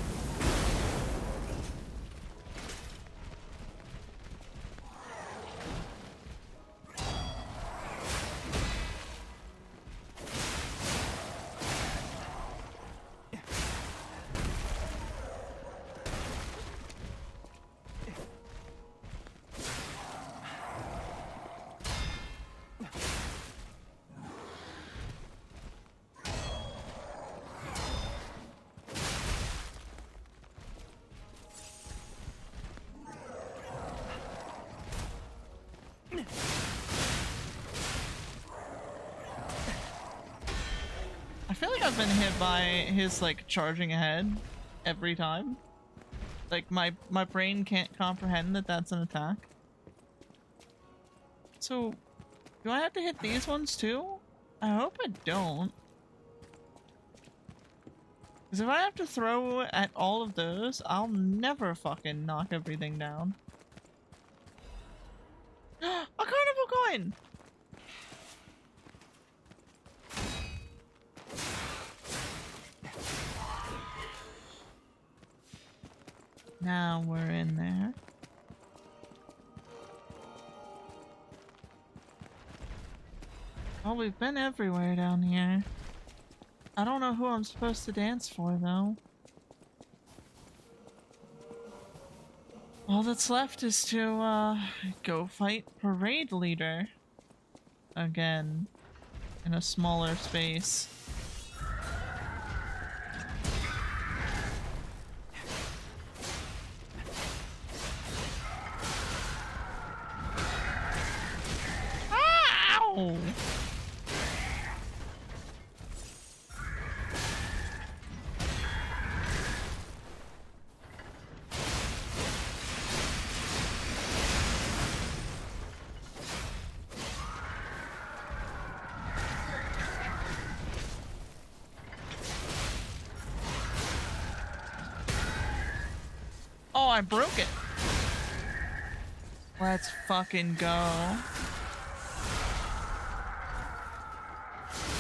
I feel like I've been hit by his like charging ahead every time. Like my brain can't comprehend that that's an attack. So, do I have to hit these ones too? I hope I don't. Because if I have to throw at all of those, I'll never fucking knock everything down. A carnival coin! Now we're in there. Oh, we've been everywhere down here. I don't know who I'm supposed to dance for, though. All that's left is to, go fight Parade Leader. Again. In a smaller space. Ow! Oh, I broke it. Let's fucking go.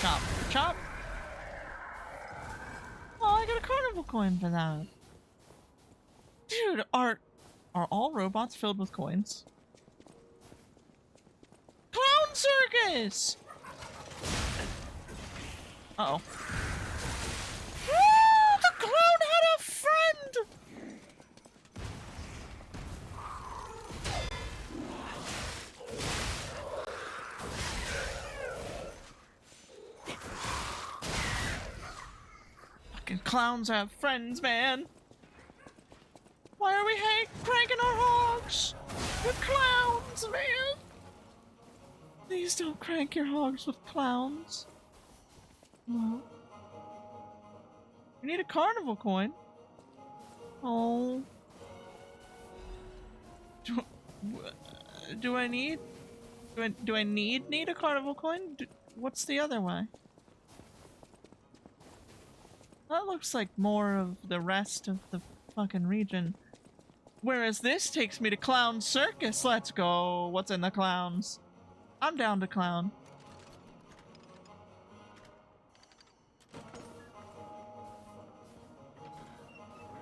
Chop. Chop. Oh, I got a carnival coin for that. Dude, are all robots filled with coins? Clown circus! Uh-oh. Woo! The clown had a friend! Fucking clowns have friends, man. Why are we cranking our hogs? We're clowns, man. Please don't crank your hogs with clowns. No. We need a carnival coin. Oh. Do I need a carnival coin? What's the other way? That looks like more of the rest of the fucking region. Whereas this takes me to Clown Circus. Let's go. What's in the clowns? I'm down to clown.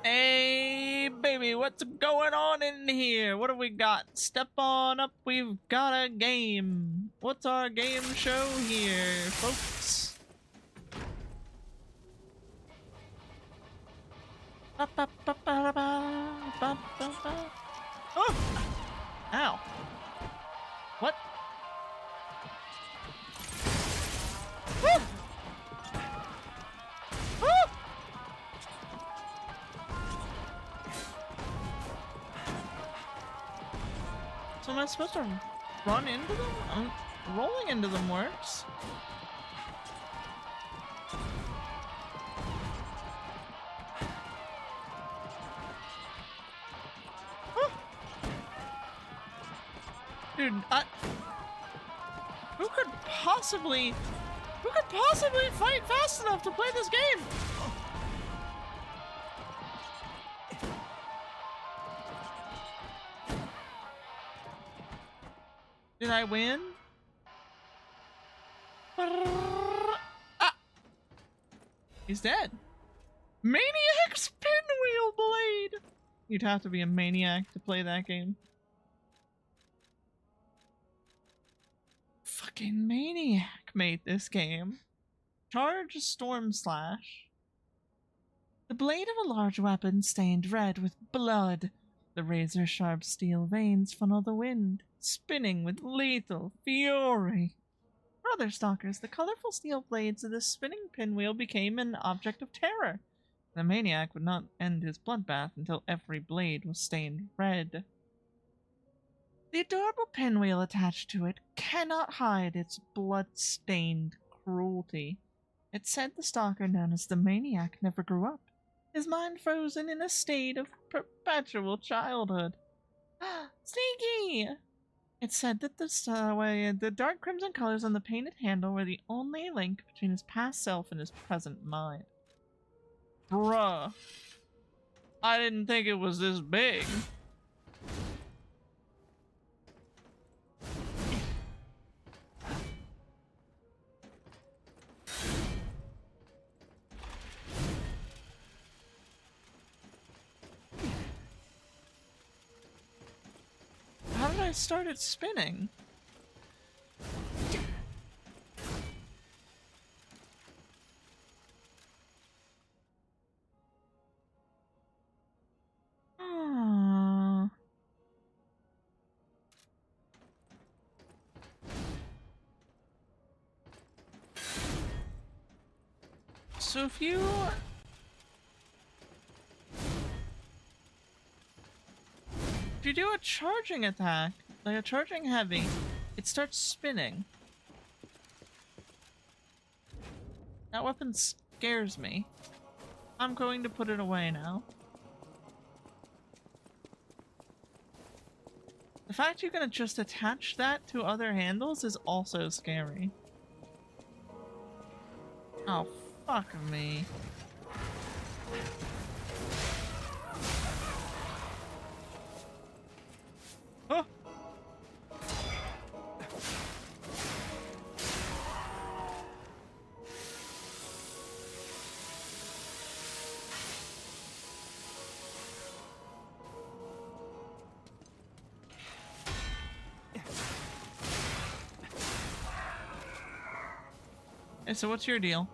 Hey, baby, what's going on in here? What do we got? Step on up, we've got a game. What's our game show here, folks? Oh! Ow. What? Woo! Woo! So am I supposed to run into them? Rolling into them works. Dude, who could possibly fight fast enough to play this game? Did I win? Ah! He's dead. Maniac's pinwheel blade! You'd have to be a maniac to play that game. Fucking maniac made this game. Charge Storm Slash. The blade of a large weapon stained red with blood. The razor-sharp steel veins funnel the wind, spinning with lethal fury. For other stalkers, the colorful steel blades of the spinning pinwheel became an object of terror. The maniac would not end his bloodbath until every blade was stained red. The adorable pinwheel attached to it cannot hide its blood-stained cruelty. It said the stalker known as the maniac never grew up, his mind frozen in a state of perpetual childhood. Sneaky! It said that the dark crimson colors on the painted handle were the only link between his past self and his present mind. Bruh. I didn't think it was this big. How did I start it spinning? So if you do a charging attack, like a charging heavy, it starts spinning. That weapon scares me. I'm going to put it away now. The fact you're gonna just attach that to other handles is also scary. Oh, fuck me. Oh! Hey, so what's your deal?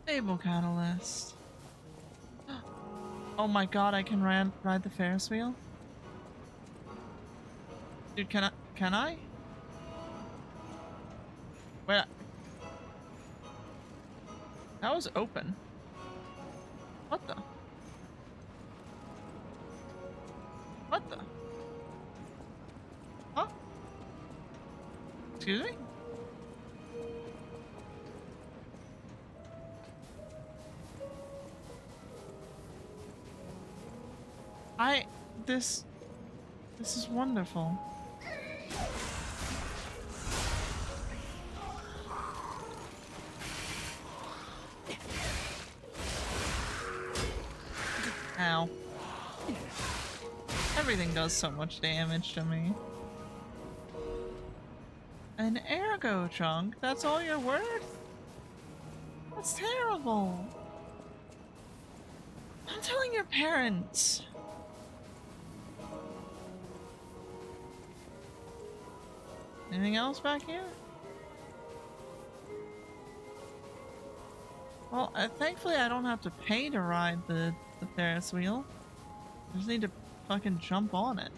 Stable catalyst. Oh my god, I can ride the Ferris wheel? Dude, can I? Wait. That was open. What the? What the? Huh? Excuse me? This is wonderful. Everything does so much damage to me. An ergo chunk? That's all you're worth? That's terrible. I'm telling your parents. Anything else back here? Well, thankfully I don't have to pay to ride the Ferris wheel. I just need to fucking jump on it.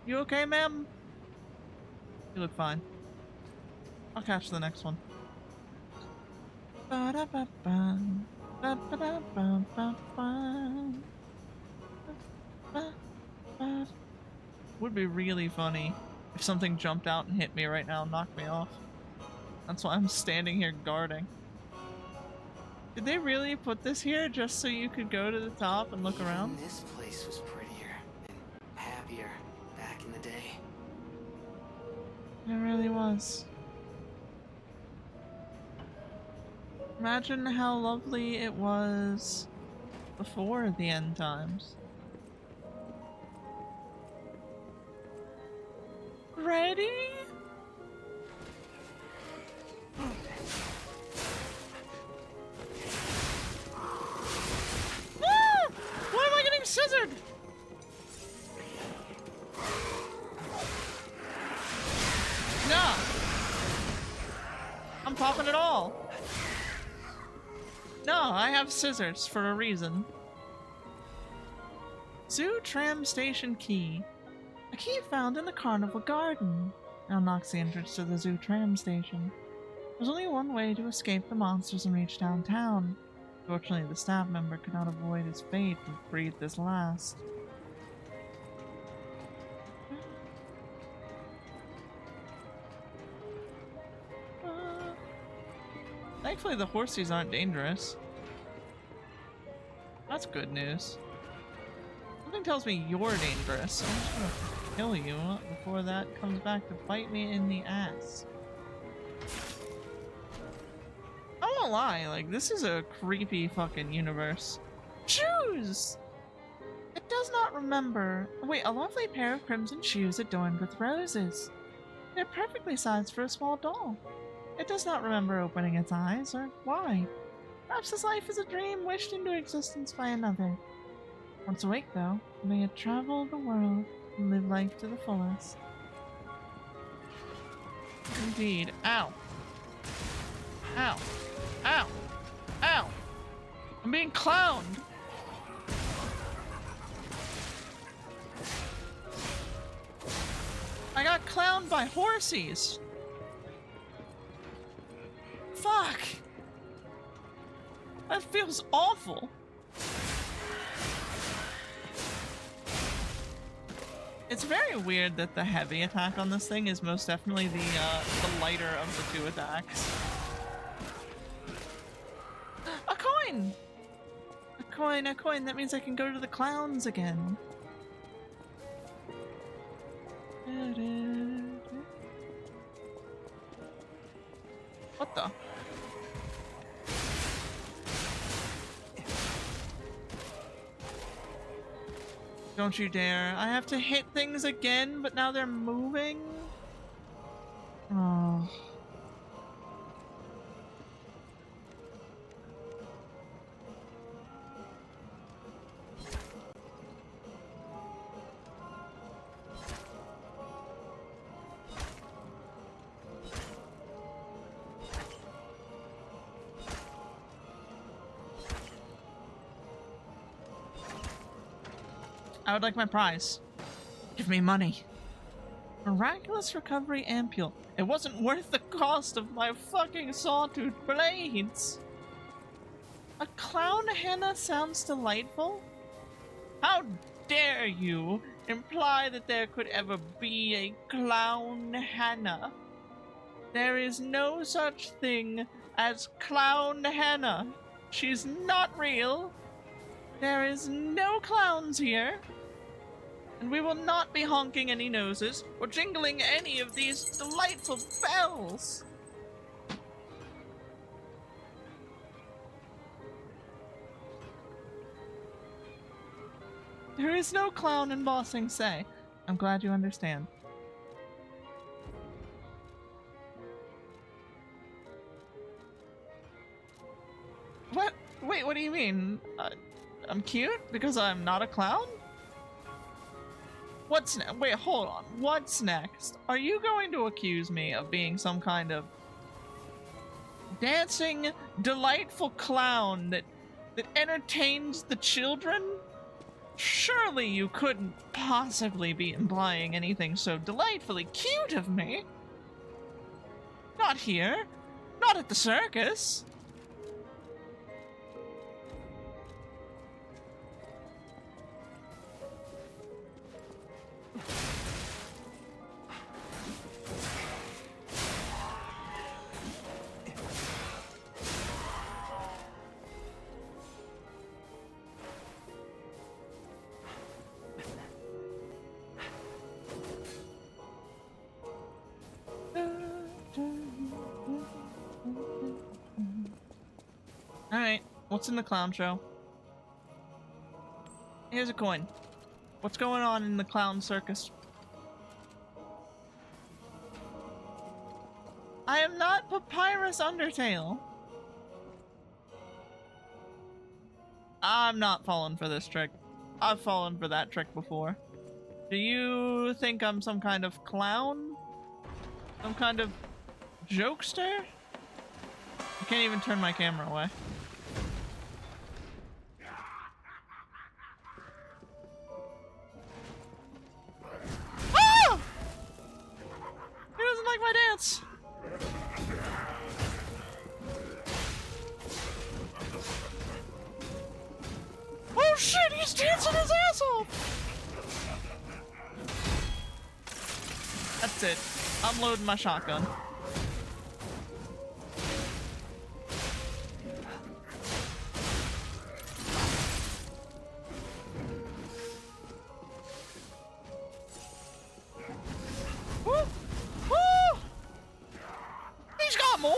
You okay, ma'am? You look fine. I'll catch the next one. Ba-da-ba-ba. Ba-ba-da-ba-ba-ba. Ba-ba. Would be really funny if something jumped out and hit me right now and knocked me off. That's why I'm standing here guarding. Did they really put this here just so you could go to the top and look around? This place was prettier and happier back in the day. It really was. Imagine how lovely it was before the end times. Ready? Ah! Why am I getting scissored? No! I'm popping it all. No, I have scissors for a reason. Zoo Tram Station Key. A key found in the carnival garden. Unlocks the entrance to the Zoo Tram Station. There's only one way to escape the monsters and reach downtown. Fortunately, the staff member could not avoid his fate and breathe his last. Thankfully, the horsies aren't dangerous. That's good news. Something tells me you're dangerous, so I'm just gonna kill you before that comes back to bite me in the ass. I won't lie, like, this is a creepy fucking universe. Shoes! It does not remember. Wait, a lovely pair of crimson shoes adorned with roses. They're perfectly sized for a small doll. It does not remember opening its eyes, or why. Perhaps this life is a dream wished into existence by another. Once awake, though, may it travel the world and live life to the fullest. Indeed. Ow. Ow. Ow. Ow. I'm being clowned. I got clowned by horsies. Fuck. That feels awful. It's very weird that the heavy attack on this thing is most definitely the lighter of the two attacks. A coin! A coin, a coin. That means I can go to the clowns again. What the? Don't you dare. I have to hit things again, but now they're moving? Oh. I would like my prize. Give me money. Miraculous recovery ampule. It wasn't worth the cost of my fucking sawtooth blades. A clown henna sounds delightful? How dare you imply that there could ever be a clown henna? There is no such thing as clown henna. She's not real. There is no clowns here. And we will not be honking any noses or jingling any of these delightful bells. There is no clown in bossing say. I'm glad you understand. What? Wait, what do you mean? I'm cute because I'm not a clown? What's next? Wait, hold on. What's next? Are you going to accuse me of being some kind of dancing, delightful clown that entertains the children? Surely you couldn't possibly be implying anything so delightfully cute of me. Not here. Not at the circus. Alright, what's in the clown show? Here's a coin. What's going on in the clown circus? I am not Papyrus Undertale. I'm not falling for this trick. I've fallen for that trick before. Do you think I'm some kind of clown? Some kind of jokester? I can't even turn my camera away. Ah! He doesn't like my dance. Oh shit, he's dancing his ass off! That's it. I'm loading my shotgun. Woo! Woo! He's got more?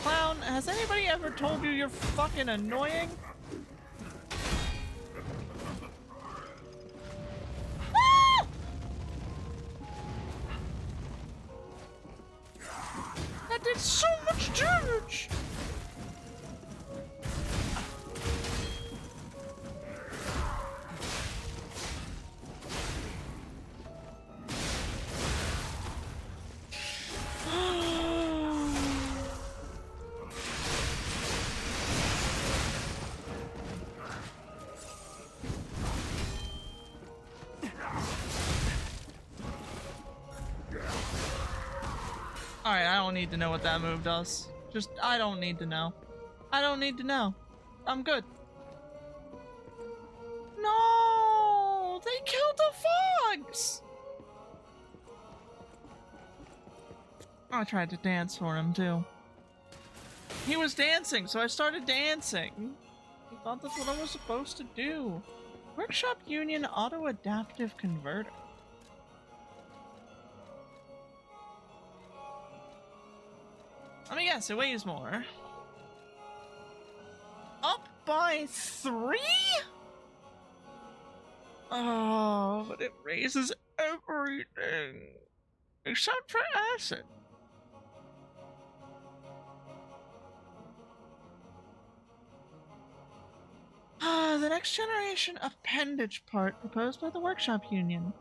Clown, has anybody ever told you you're fucking annoying? Ah! That did so much damage! Alright, I don't need to know what that move does. Just, I don't need to know. I don't need to know. I'm good. No! They killed the fox! I tried to dance for him, too. He was dancing, so I started dancing. He thought that's what I was supposed to do. Workshop Union Auto-Adaptive Converter. Let me guess, it weighs more. Up by 3? Oh, but it raises everything. Except for acid. The next generation appendage part proposed by the Workshop Union.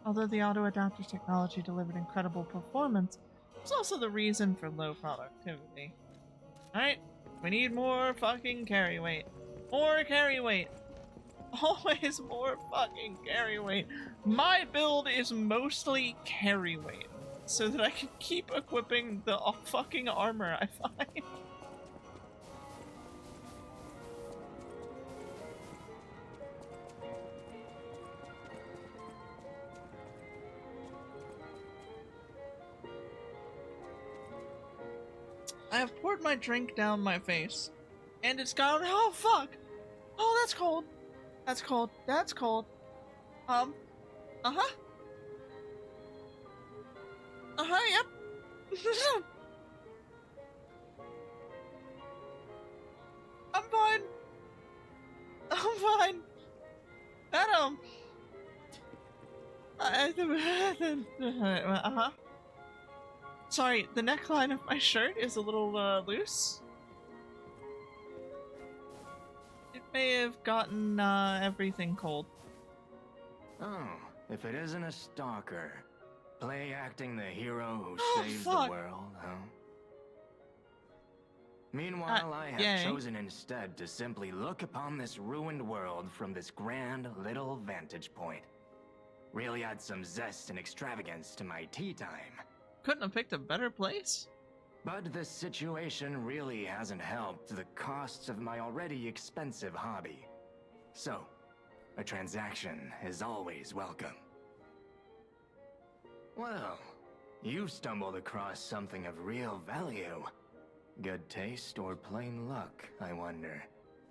Although the auto-adapter's technology delivered incredible performance, it's also the reason for low productivity. Alright, we need more fucking carry weight. More carry weight. always more fucking carry weight. My build is mostly carry weight, so that I can keep equipping the fucking armor I find. I have poured my drink down my face, and it's gone. Oh fuck! Oh, that's cold. That's cold. That's cold. Uh-huh. Yep. I'm fine. I'm fine. Adam. Uh-huh. Sorry, the neckline of my shirt is a little, loose. It may have gotten, everything cold. Oh, if it isn't a stalker. Play acting the hero who saves fuck. the world, huh? Meanwhile, I have yay. chosen instead to simply look upon this ruined world from this grand little vantage point. Really add some zest and extravagance to my tea time. Couldn't have picked a better place. But this situation really hasn't helped the costs of my already expensive hobby. So, a transaction is always welcome. Well, you've stumbled across something of real value. Good taste or plain luck, I wonder.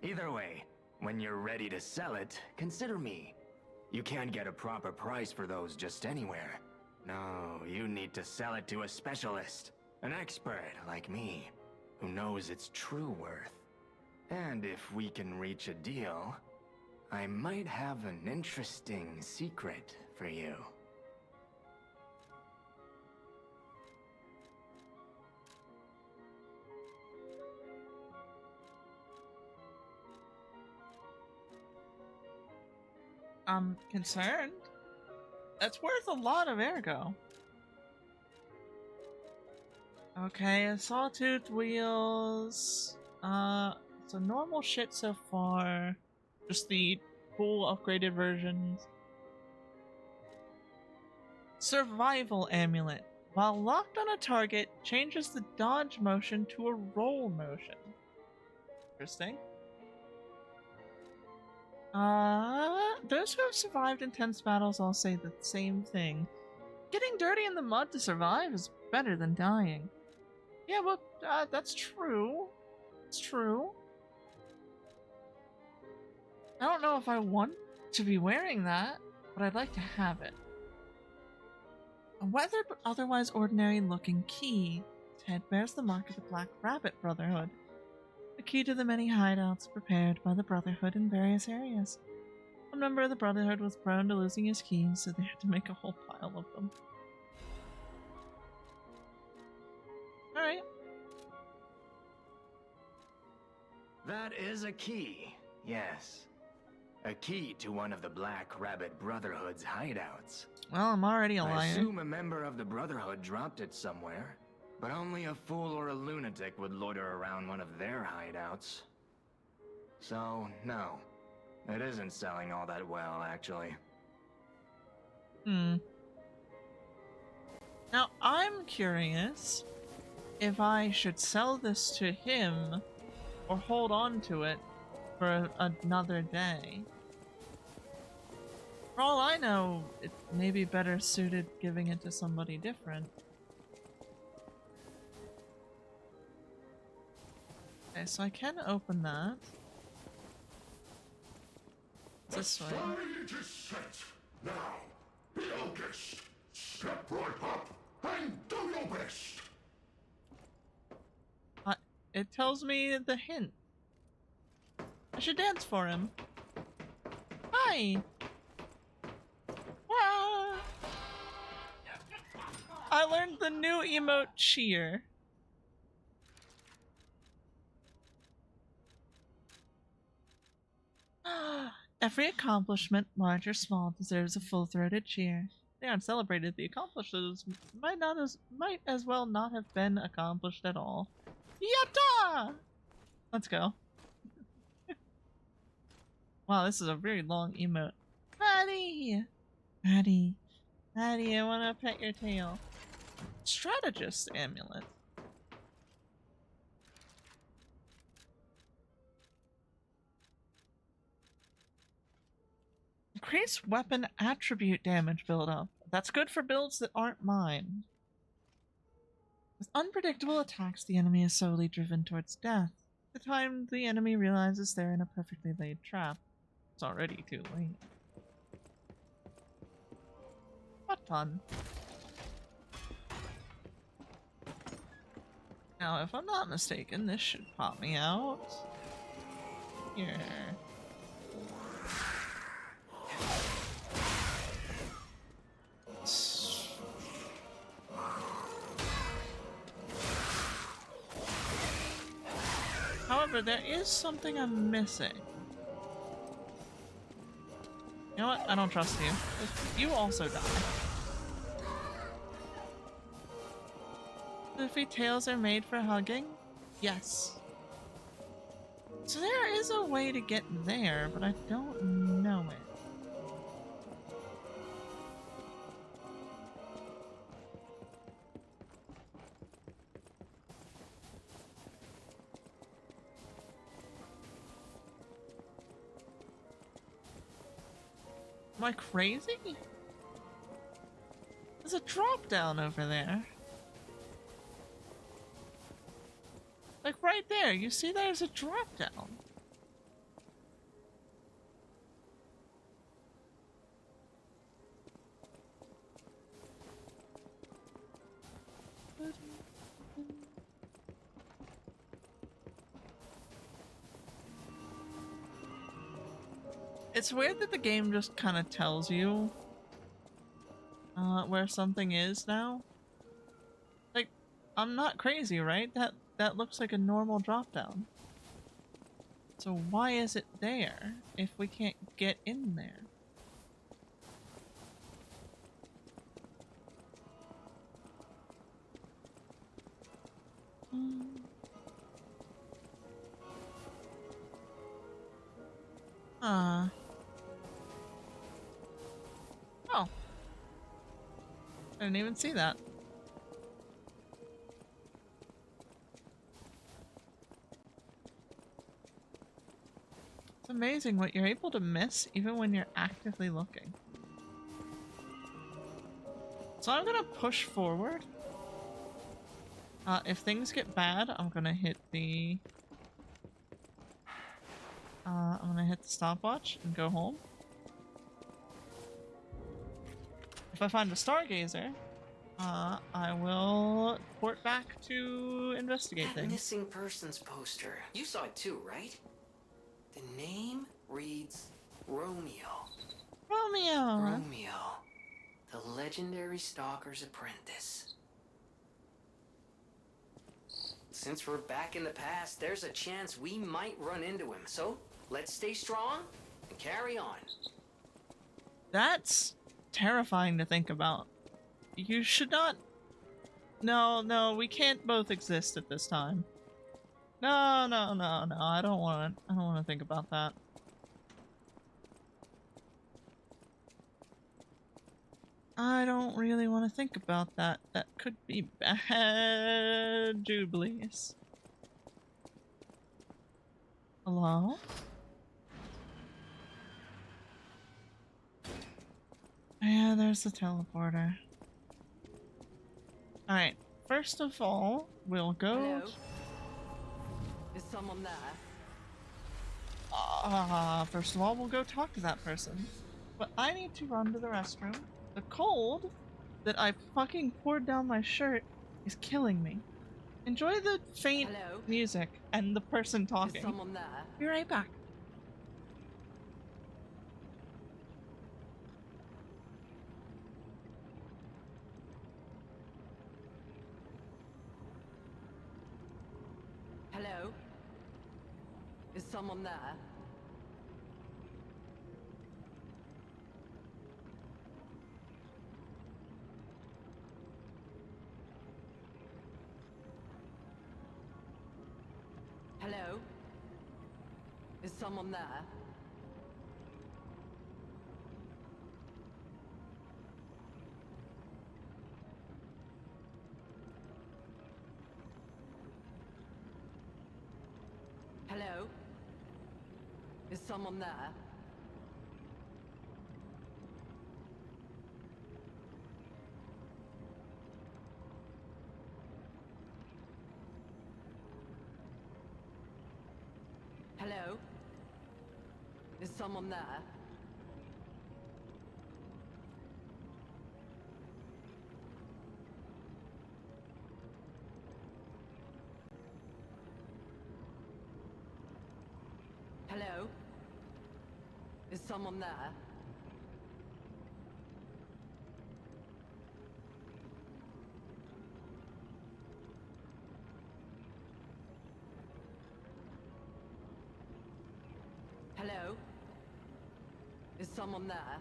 Either way, when you're ready to sell it, consider me. You can't get a proper price for those just anywhere. No, you need to sell it to a specialist, an expert like me, who knows its true worth. And if we can reach a deal, I might have an interesting secret for you. I'm concerned. That's worth a lot of ergo. Okay, sawtooth wheels. So normal shit so far. Just the cool upgraded versions. Survival amulet. While locked on a target, changes the dodge motion to a roll motion. Interesting. Those who have survived intense battles all say the same thing. Getting dirty in the mud to survive is better than dying. Yeah, well, that's true. It's true. I don't know if I want to be wearing that, but I'd like to have it. A weathered but otherwise ordinary looking key. Its head bears the mark of the Black Rabbit Brotherhood. The key to the many hideouts prepared by the Brotherhood in various areas. One member of the Brotherhood was prone to losing his keys, so they had to make a whole pile of them. Alright. That is a key, yes. A key to one of the Black Rabbit Brotherhood's hideouts. Well, I'm already a liar. I assume a member of the Brotherhood dropped it somewhere, but only a fool or a lunatic would loiter around one of their hideouts. So, no. It isn't selling all that well, actually. Now, I'm curious if I should sell this to him or hold on to it for another day. For all I know, it may be better suited giving it to somebody different. Okay, so I can open that. This way. Stage is set. Now, be our guest. Step right up and do your best. It tells me the hint. I should dance for him. Hi! Wah! I learned the new emote cheer. Every accomplishment, large or small, deserves a full-throated cheer. They aren't celebrated. The accomplishments might as well not have been accomplished at all. Yatta! Let's go. Wow, this is a very long emote. Maddie! Maddie. Maddie, I wanna pet your tail. Strategist amulet. Increase weapon attribute damage buildup. That's good for builds that aren't mine. With unpredictable attacks, the enemy is slowly driven towards death. By the time the enemy realizes they're in a perfectly laid trap, it's already too late. What fun. Now, if I'm not mistaken, this should pop me out. Here. However, there is something I'm missing. You know what? I don't trust you. You also die. Fluffy tails are made for hugging? Yes. So there is a way to get there, but I don't know it. Am I crazy? There's a drop down over there. Like right there, you see there's a drop down. It's weird that the game just kind of tells you where something is now. Like, I'm not crazy, right? That looks like a normal drop down. So why is it there if we can't get in there? Oh. I didn't even see that. It's amazing what you're able to miss even when you're actively looking. So I'm gonna push forward. If things get bad, I'm gonna hit the stopwatch and go home. If I find a stargazer, I will port back to investigate That things. missing persons poster. You saw it too, right? The name reads Romeo. Romeo! Romeo, the legendary stalker's apprentice. Since we're back in the past, there's a chance we might run into him. So let's stay strong and carry on. That's terrifying to think about. You should not... No, we can't both exist at this time. No, I don't want to think about that. I don't really want to think about that. That could be bad jubilees. Hello? Yeah, there's the teleporter. Alright, first of all, we'll go... Hello? Is someone there? First of all, we'll go talk to that person. But I need to run to the restroom. The cold that I fucking poured down my shirt is killing me. Enjoy the faint music and the person talking. Is someone there? Be right back. Hello? Is someone there? Hello? Is someone there? Is someone there? Hello? Is someone there? Hello? Is someone there? Hello? Is someone there?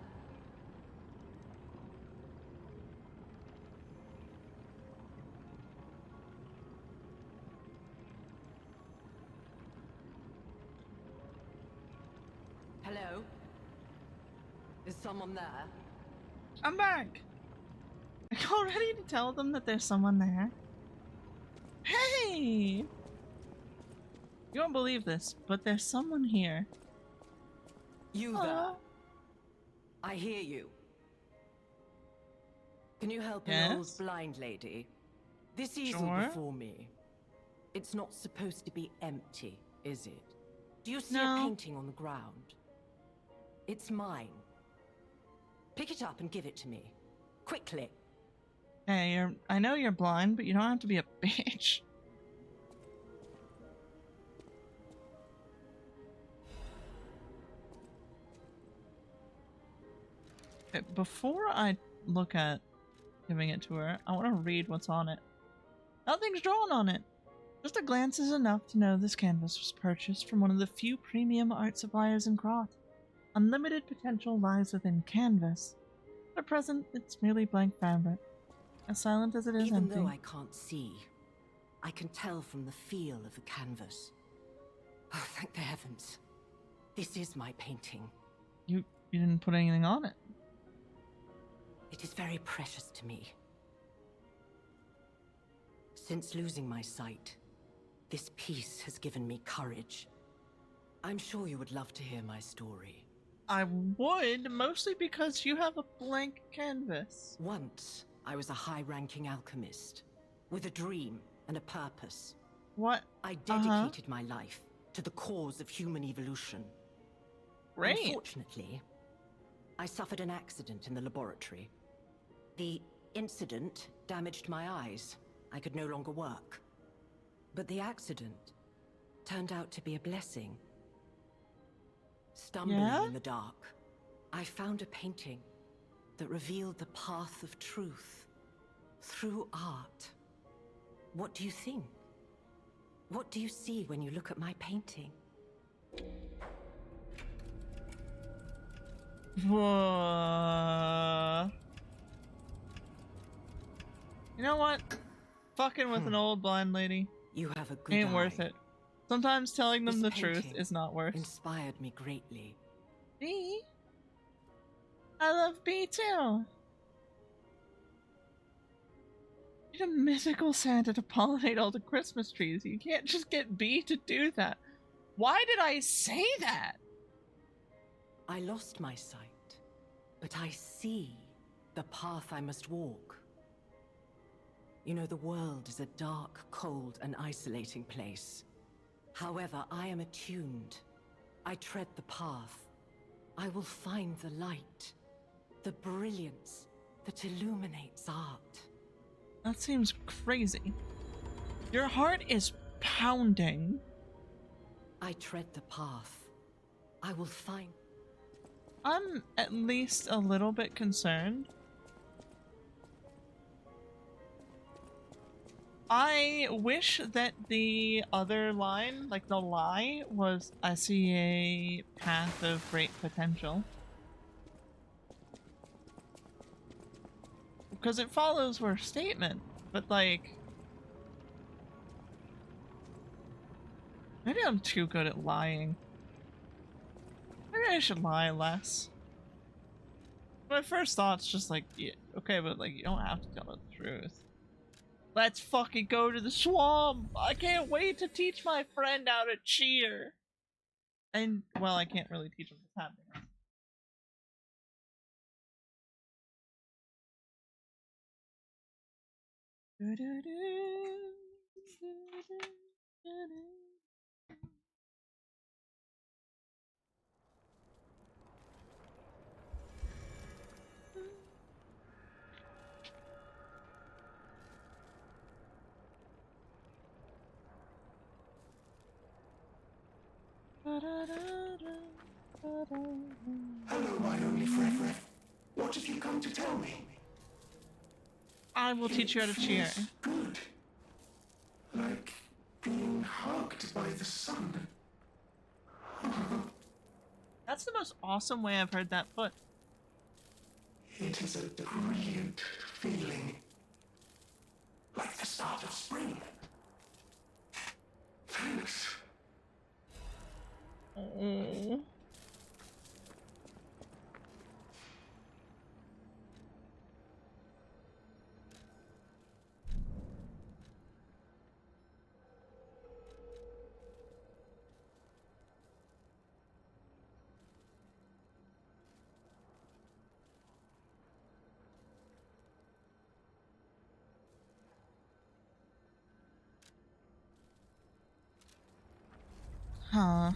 Hello? Is someone there? I'm back! I go ready to tell them that there's someone there. Hey! You won't believe this, but there's someone here. You there? I hear you. Can you help an old Yes? blind lady? This easel Sure. before me. It's not supposed to be empty, is it? Do you see No. a painting on the ground? It's mine. Pick it up and give it to me. Quickly. Hey, I know you're blind, but you don't have to be a bitch. Before I look at giving it to her, I want to read what's on it. Nothing's drawn on it. Just a glance is enough to know this canvas was purchased from one of the few premium art suppliers in Krot. Unlimited potential lies within canvas. At present, it's merely blank fabric. As silent as it is Even empty. though I can't see, I can tell from the feel of the canvas. Oh, thank the heavens. This is my painting. You didn't put anything on it. It is very precious to me. Since losing my sight, this piece has given me courage. I'm sure you would love to hear my story. I would, mostly because you have a blank canvas. Once, I was a high-ranking alchemist, with a dream and a purpose. What? I dedicated my life to the cause of human evolution. Great. Unfortunately, I suffered an accident in the laboratory. The incident damaged my eyes. I could no longer work. But the accident turned out to be a blessing. Stumbling in the dark, I found a painting that revealed the path of truth through art. What do you think? What do you see when you look at my painting? Whoa. You know what? Fucking with an old blind lady You have a good ain't eye. worth it. Sometimes telling them This the truth painting is not worth. inspired me greatly. Bee? I love Bee too. You need a mythical Santa to pollinate all the Christmas trees. You can't just get Bee to do that. Why did I say that? I lost my sight, but I see the path I must walk. You know, the world is a dark, cold, and isolating place. However, I am attuned. I tread the path. I will find the light, the brilliance that illuminates art. That seems crazy. Your heart is pounding. I tread the path. I will find... I'm at least a little bit concerned. I wish that the other line, like the lie, was I see a path of great potential. Because it follows her statement, but like... Maybe I'm too good at lying. Maybe I should lie less. My first thought's just like, yeah, okay, but like, you don't have to tell the truth. Let's fucking go to the swamp! I can't wait to teach my friend how to cheer! And, well, I can't really teach him to tap dance. Hello, my only friend. What have you come to tell me? I will teach you how to cheer. Good. Like being hugged by the sun. That's the most awesome way I've heard that put. It is a brilliant feeling. Like the start of spring. Thanks. Oh. Huh.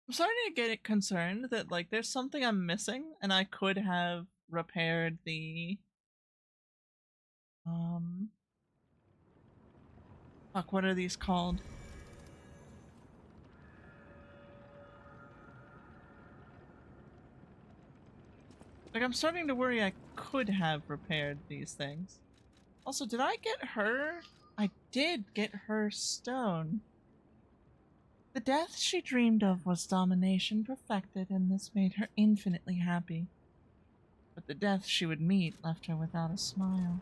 I'm starting to get concerned that, like, there's something I'm missing and I could have repaired the fuck, what are these called? Like, I'm starting to worry I could have repaired these things. Also, did I get her? I did get her stone. The death she dreamed of was domination perfected, and this made her infinitely happy. But the death she would meet left her without a smile.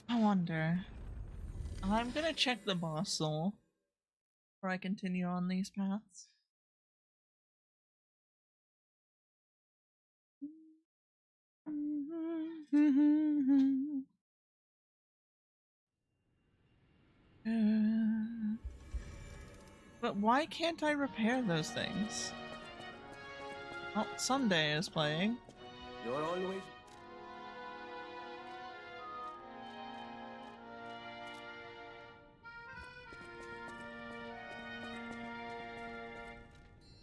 I wonder. I'm gonna check the boss soul before I continue on these paths. But why can't I repair those things? Oh, Sunday is playing. You're always...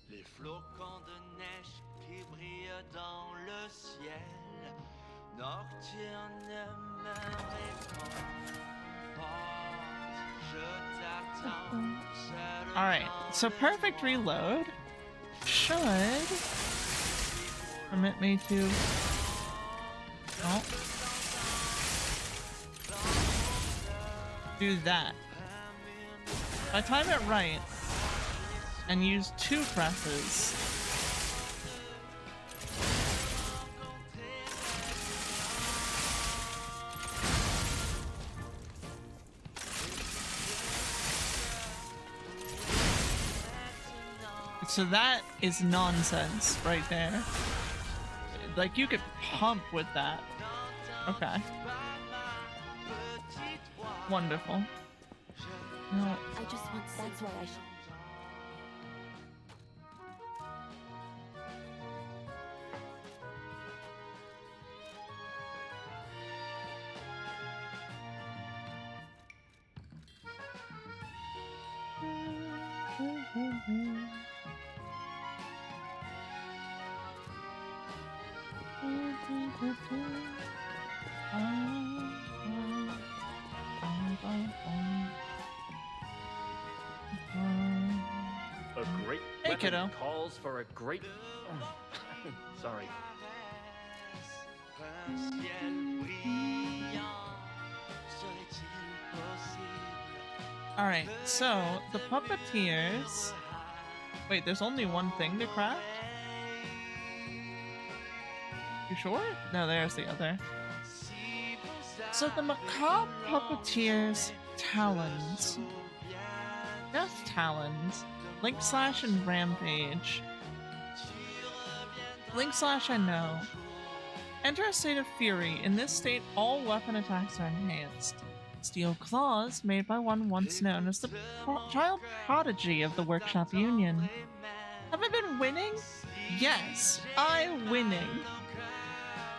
Les flocons de neige qui brillent dans le ciel nocturne me répondent. Je t'attends. Alright, so perfect reload should permit me to... Oh. Do that. If I time it right and use 2 presses, so that is nonsense right there. Like, you could pump with that. Okay. Wonderful. No. I just want... That's why I should... A great Hey, kiddo. calls for a great... Sorry. Alright, so the puppeteers Wait, there's only one thing to craft? You sure? No, there's the other. So the macabre puppeteer's talons. Death talons. Link Slash and Rampage. Link Slash I know. Enter a state of fury. In this state, all weapon attacks are enhanced. Steel Claws, made by one once known as the child prodigy of the Workshop Union. Have I been winning? Yes, I'm winning.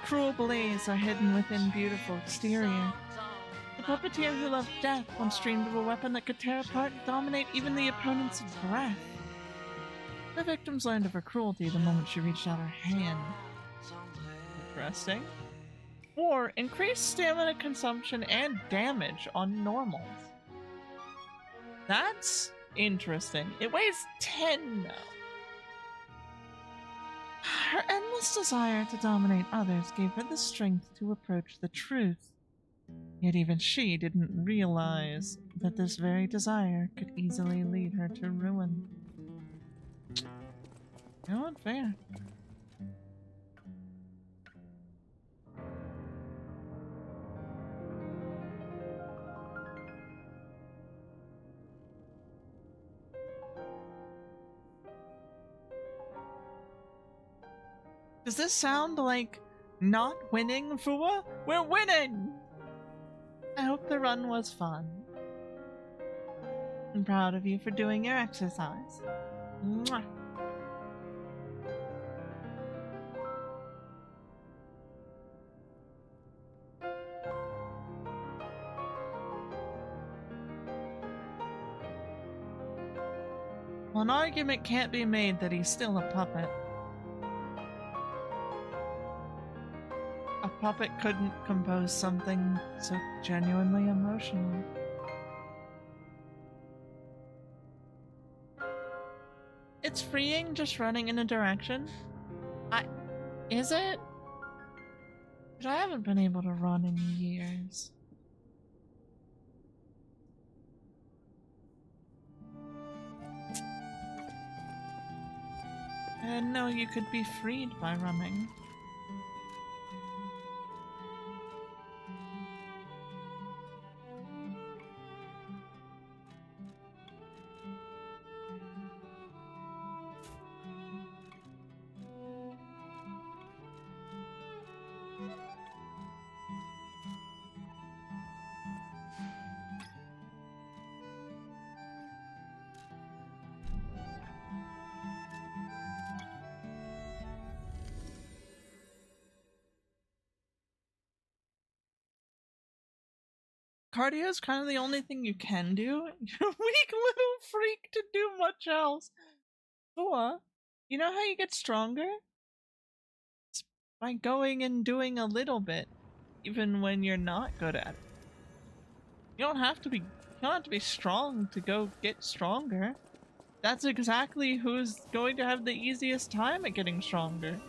Cruel blades are hidden within beautiful exterior. The puppeteer who loved death once dreamed of a weapon that could tear apart and dominate even the opponent's breath. The victims learned of her cruelty the moment she reached out her hand. Interesting. 4. Increased stamina consumption and damage on normals. That's interesting. It weighs 10 though. Her endless desire to dominate others gave her the strength to approach the truth. Yet even she didn't realize that this very desire could easily lead her to ruin. You know what? Fair. Does this sound like not winning, Fua? We're winning! I hope the run was fun. I'm proud of you for doing your exercise. Mwah. Well, an argument can't be made that he's still a puppet. A puppet couldn't compose something so genuinely emotional. It's freeing just running in a direction. Is it? But I haven't been able to run in years. I didn't know you could be freed by running. Cardio is kind of the only thing you can do. You're a weak little freak to do much else. Or, you know how you get stronger? It's by going and doing a little bit, even when you're not good at it. You don't have to be strong to go get stronger. That's exactly who's going to have the easiest time at getting stronger.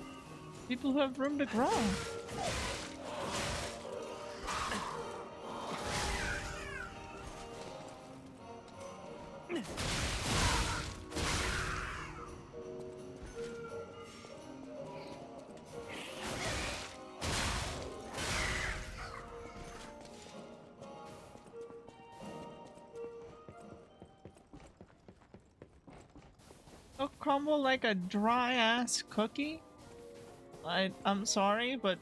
People who have room to grow. They'll crumble like a dry-ass cookie? I'm sorry, but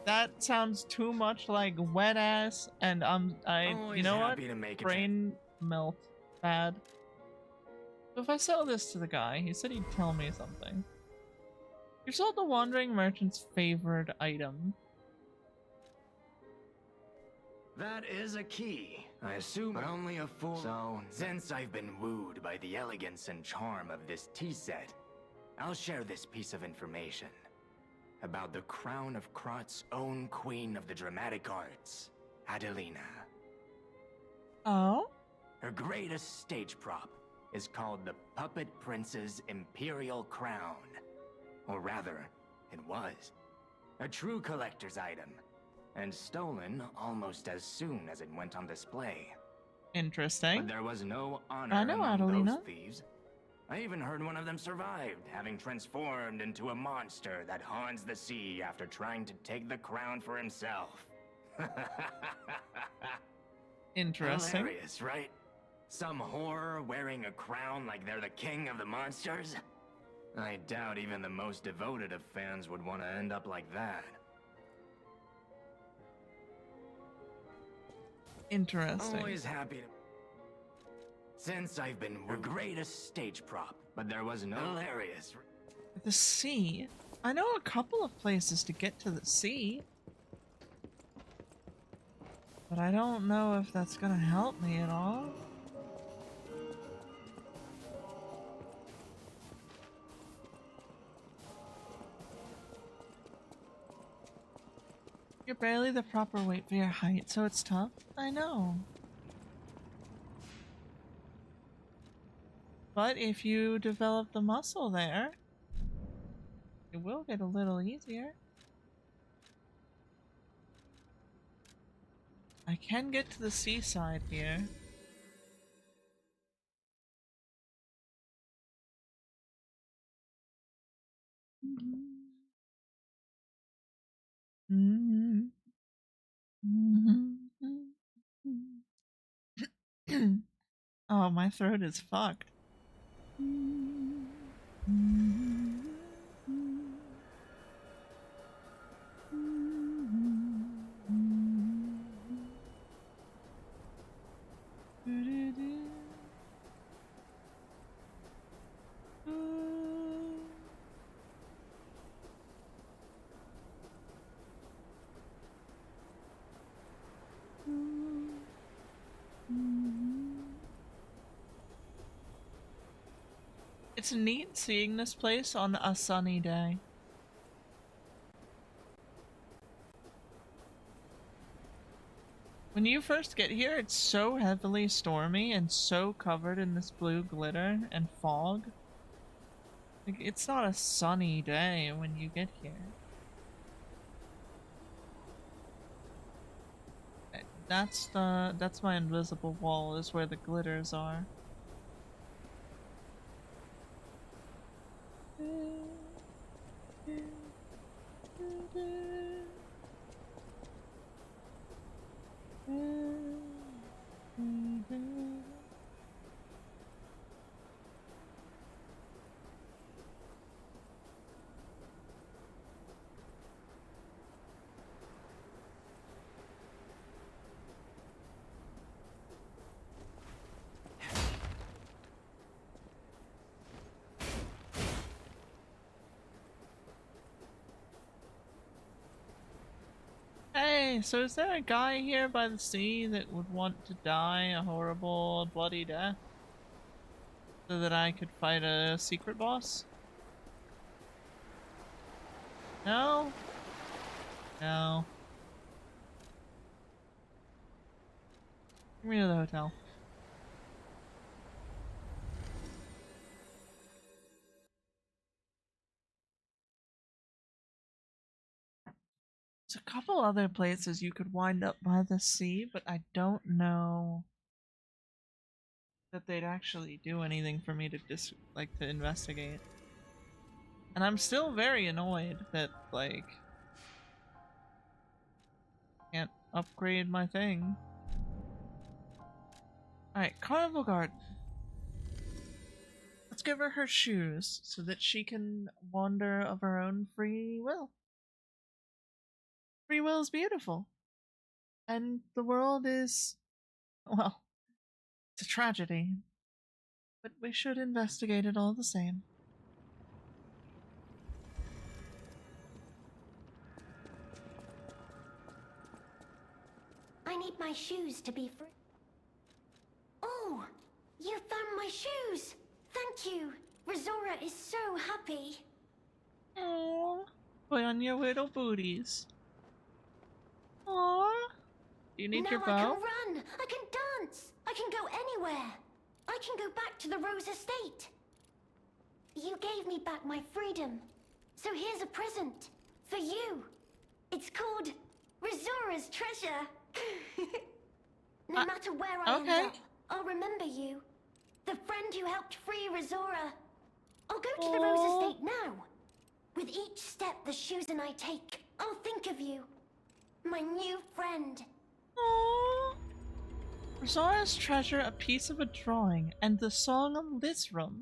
that sounds too much like wet ass, and you know what? Brain melt. Bad. So if I sell this to the guy, he said he'd tell me something. You sold the Wandering Merchant's favored item. That is a key. I assume only a fool. So, since I've been wooed by the elegance and charm of this tea set, I'll share this piece of information about the crown of Krot's own queen of the dramatic arts, Adelina. Oh? Her greatest stage prop is called the Puppet Prince's Imperial Crown. Or rather, it was. A true collector's item, and stolen almost as soon as it went on display. Interesting. But there was no honor I know among Adelina. those thieves. I even heard one of them survived, having transformed into a monster that haunts the sea after trying to take the crown for himself. Interesting. Hilarious, right? Some horror wearing a crown like they're the king of the monsters? I doubt even the most devoted of fans would want to end up like that. Interesting. Always happy to... Since I've been your greatest stage prop, but there was no hilarious... The sea? I know a couple of places to get to the sea. But I don't know if that's gonna help me at all. You're barely the proper weight for your height, so it's tough. I know. But if you develop the muscle there, it will get a little easier. I can get to the seaside here. Oh, my throat is fucked. It's neat seeing this place on a sunny day. When you first get here, it's so heavily stormy and so covered in this blue glitter and fog. Like, it's not a sunny day when you get here. That's my invisible wall, is where the glitters are. Hey, so is there a guy here by the sea that would want to die a horrible, bloody death? So that I could fight a secret boss? No? No. Bring me to the hotel. There's a couple other places you could wind up by the sea, but I don't know that they'd actually do anything for me to to investigate. And I'm still very annoyed that, like, can't upgrade my thing. Alright, Carnival Garden. Let's give her her shoes so that she can wander of her own free will. Free will is beautiful. And the world is, well, it's a tragedy. But we should investigate it all the same. I need my shoes to be free. Oh, you found my shoes! Thank you! Rosora is so happy. Aww. Put on your little booties. Aww. Do you need now your bow? I can run! I can dance! I can go anywhere! I can go back to the Rose Estate! You gave me back my freedom. So here's a present. For you. It's called Rosora's Treasure. No matter where I end up, I'll remember you. The friend who helped free Rizora. I'll go to the Rose Estate now. With each step the shoes and I take, I'll think of you. My new friend. Aww. Rosaura's treasure a piece of a drawing and the song of Lizrum.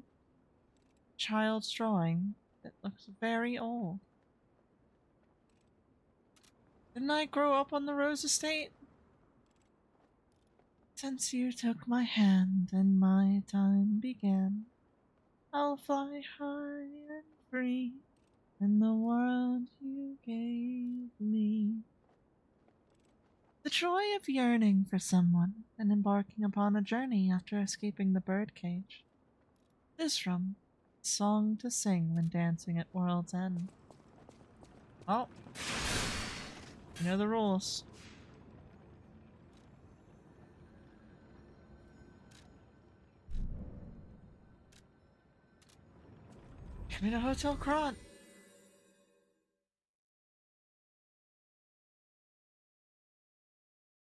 Child's drawing that looks very old. Didn't I grow up on the Rose Estate? Since you took my hand and my time began, I'll fly high and free in the world you gave me. The joy of yearning for someone and embarking upon a journey after escaping the birdcage. Lizrum, song to sing when dancing at World's End. Oh, you know the rules. Come in a Hotel Kron.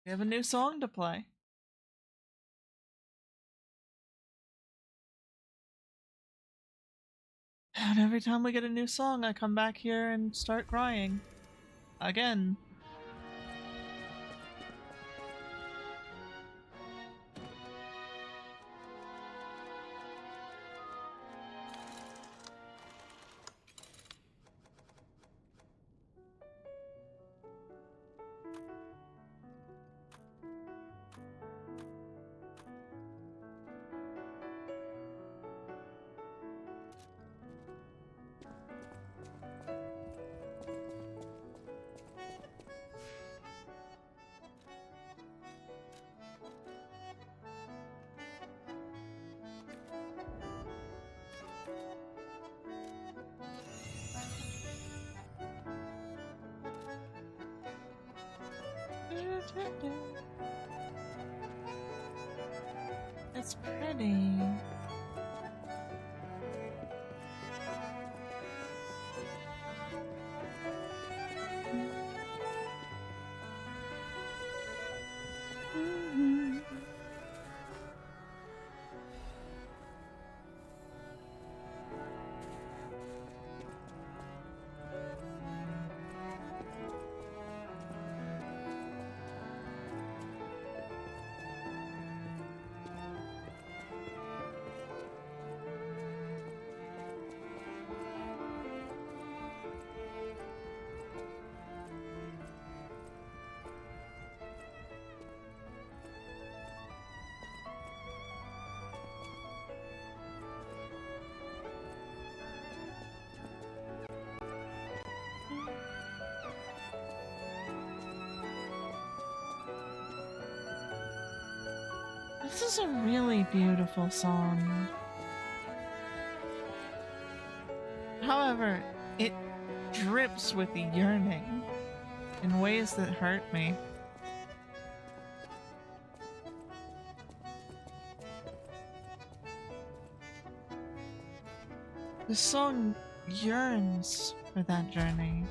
We have a new song to play. And every time we get a new song, I come back here and start crying. Again. It's pretty. This is a really beautiful song. However, it drips with yearning in ways that hurt me. The song yearns for that journey.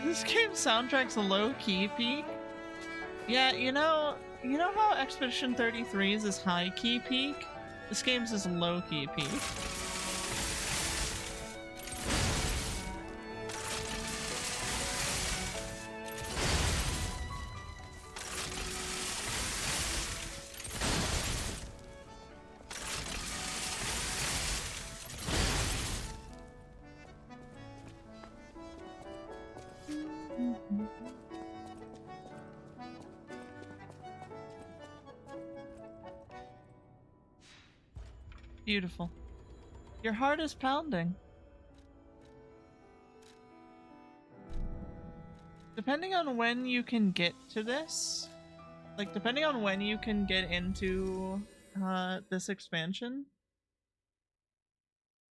This game's soundtrack's a low-key peak. Yeah, you know how Expedition 33's is high-key peak? This game's is low-key peak. Beautiful. Your heart is pounding. Depending on when you can get to this, like depending on when you can get into this expansion,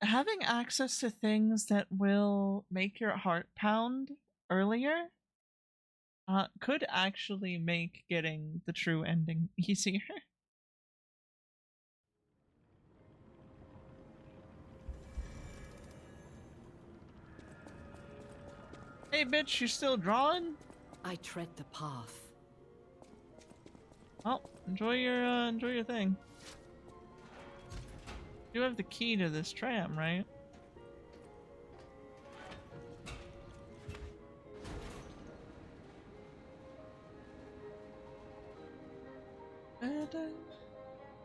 having access to things that will make your heart pound earlier could actually make getting the true ending easier. Hey bitch, you still drawing? I tread the path. Well, enjoy your thing. You have the key to this tram, right?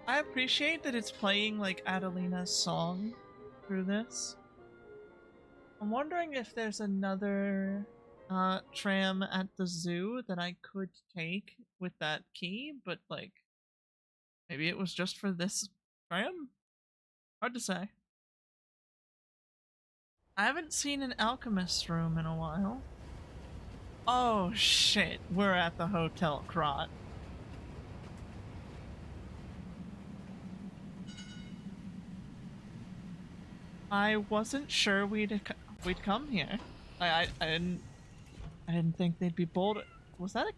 I appreciate that it's playing like Adelina's song through this. I'm wondering if there's another tram at the zoo that I could take with that key, but like maybe it was just for this tram? Hard to say. I haven't seen an alchemist's room in a while. Oh shit, we're at the Hotel Krot. I wasn't sure we'd come here. I didn't think they'd be bold. Was that a...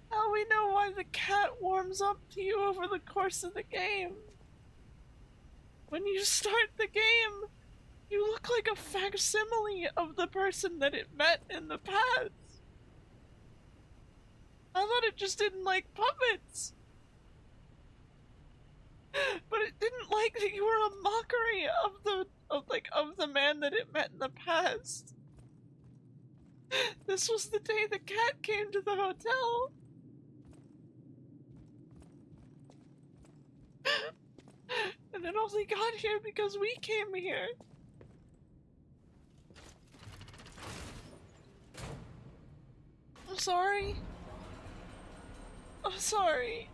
Now we know why the cat warms up to you over the course of the game. When you start the game, you look like a facsimile of the person that it met in the past. I thought it just didn't like puppets. But it didn't like that you were a mockery of the man that it met in the past. This was the day the cat came to the hotel. And it only got here because we came here. I'm sorry. I'm sorry.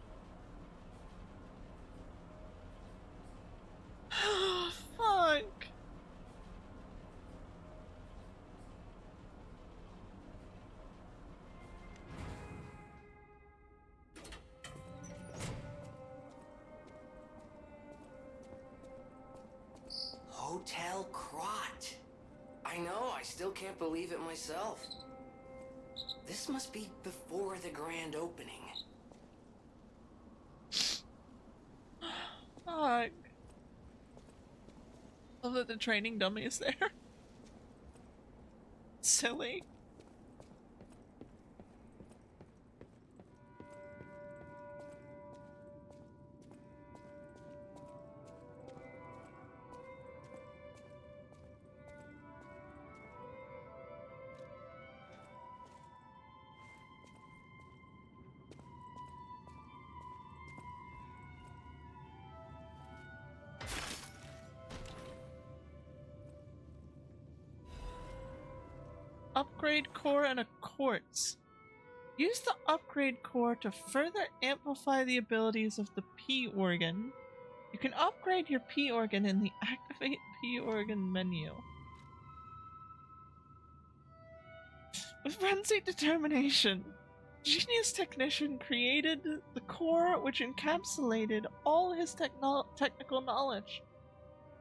Fuck. Hotel Krot. I know, I still can't believe it myself. This must be before the grand opening. Fuck. Love that the training dummy is there. Silly. Upgrade core and a quartz. Use the upgrade core to further amplify the abilities of the P organ. You can upgrade your P organ in the Activate P organ menu. With frenzied determination, Genius Technician created the core which encapsulated all his technical knowledge.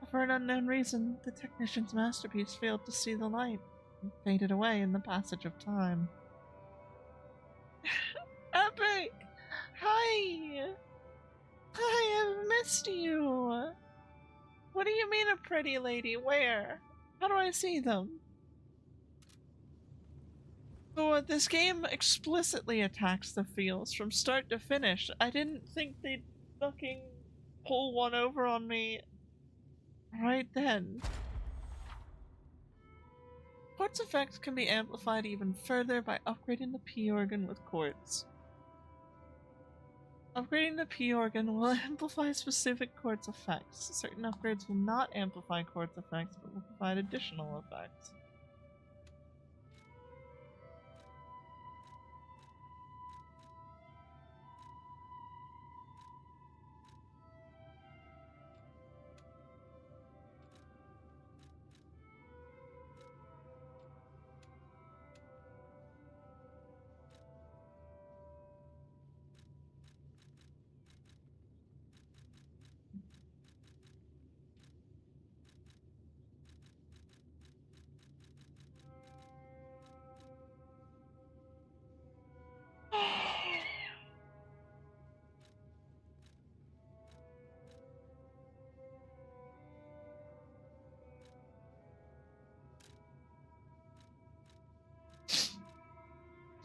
For an unknown reason, the technician's masterpiece failed to see the light and faded away in the passage of time. Epic! Hi! I have missed you! What do you mean a pretty lady? Where? How do I see them? So this game explicitly attacks the feels from start to finish. I didn't think they'd fucking pull one over on me right then. Quartz effects can be amplified even further by upgrading the P organ with quartz. Upgrading the P organ will amplify specific quartz effects. Certain upgrades will not amplify quartz effects, but will provide additional effects.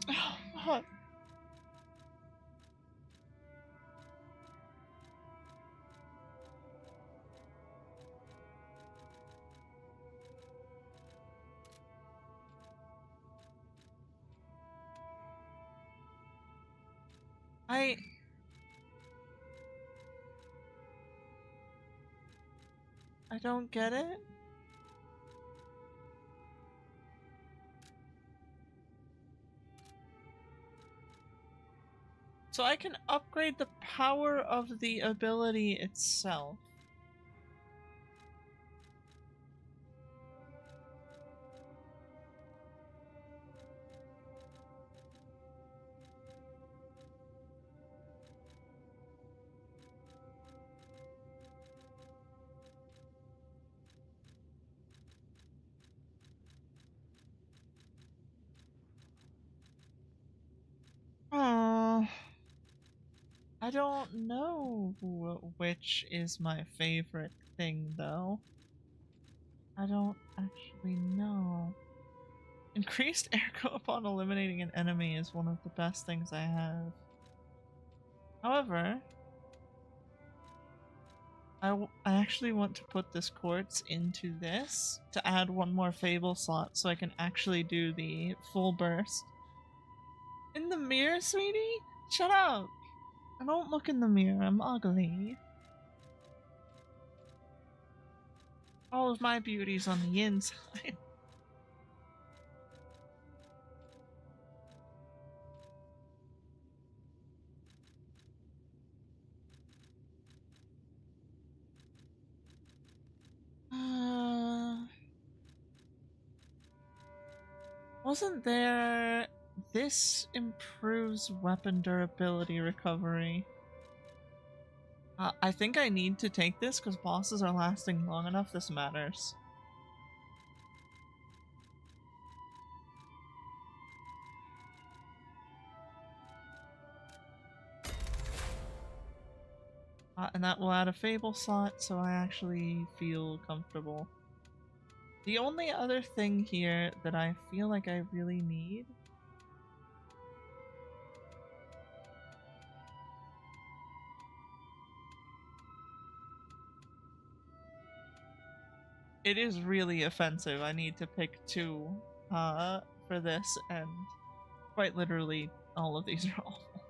Oh, fuck. I don't get it. So I can upgrade the power of the ability itself. I don't know which is my favorite thing, though. I don't actually know. Increased airco upon eliminating an enemy is one of the best things I have. However, I actually want to put this quartz into this to add one more Fable slot so I can actually do the full burst. In the mirror, sweetie? Shut up! I don't look in the mirror, I'm ugly. All of my beauty's on the inside. Wasn't there... This improves weapon durability recovery. I think I need to take this because bosses are lasting long enough this matters. And that will add a Fable slot, so I actually feel comfortable. The only other thing here that I feel like I really need it is really offensive. I need to pick two for this, and quite literally all of these are awful.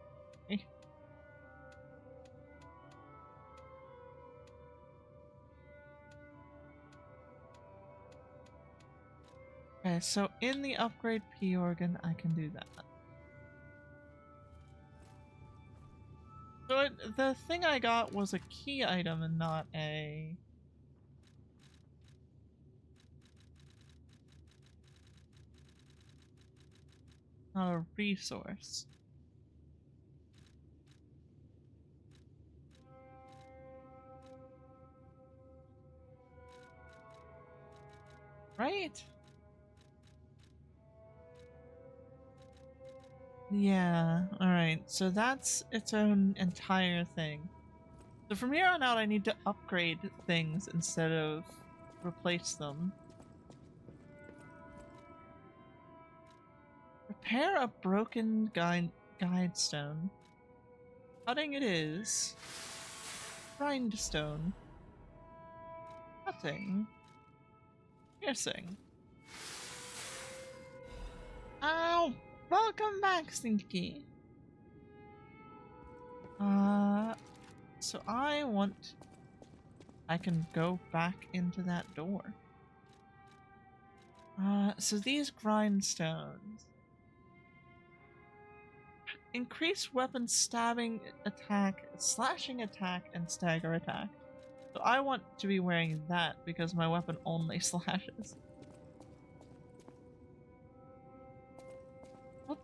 Okay, so in the upgrade P organ, I can do that. So the thing I got was a key item and not a... not a resource. Right? Yeah, alright, so that's its own entire thing. So from here on out I need to upgrade things instead of replace them. Repair a broken guide stone. Cutting it is. Grindstone. Cutting. Piercing. Ow! Welcome back, Sneaky. So I can go back into that door. So these grindstones increase weapon stabbing attack, slashing attack, and stagger attack. So I want to be wearing that because my weapon only slashes. What?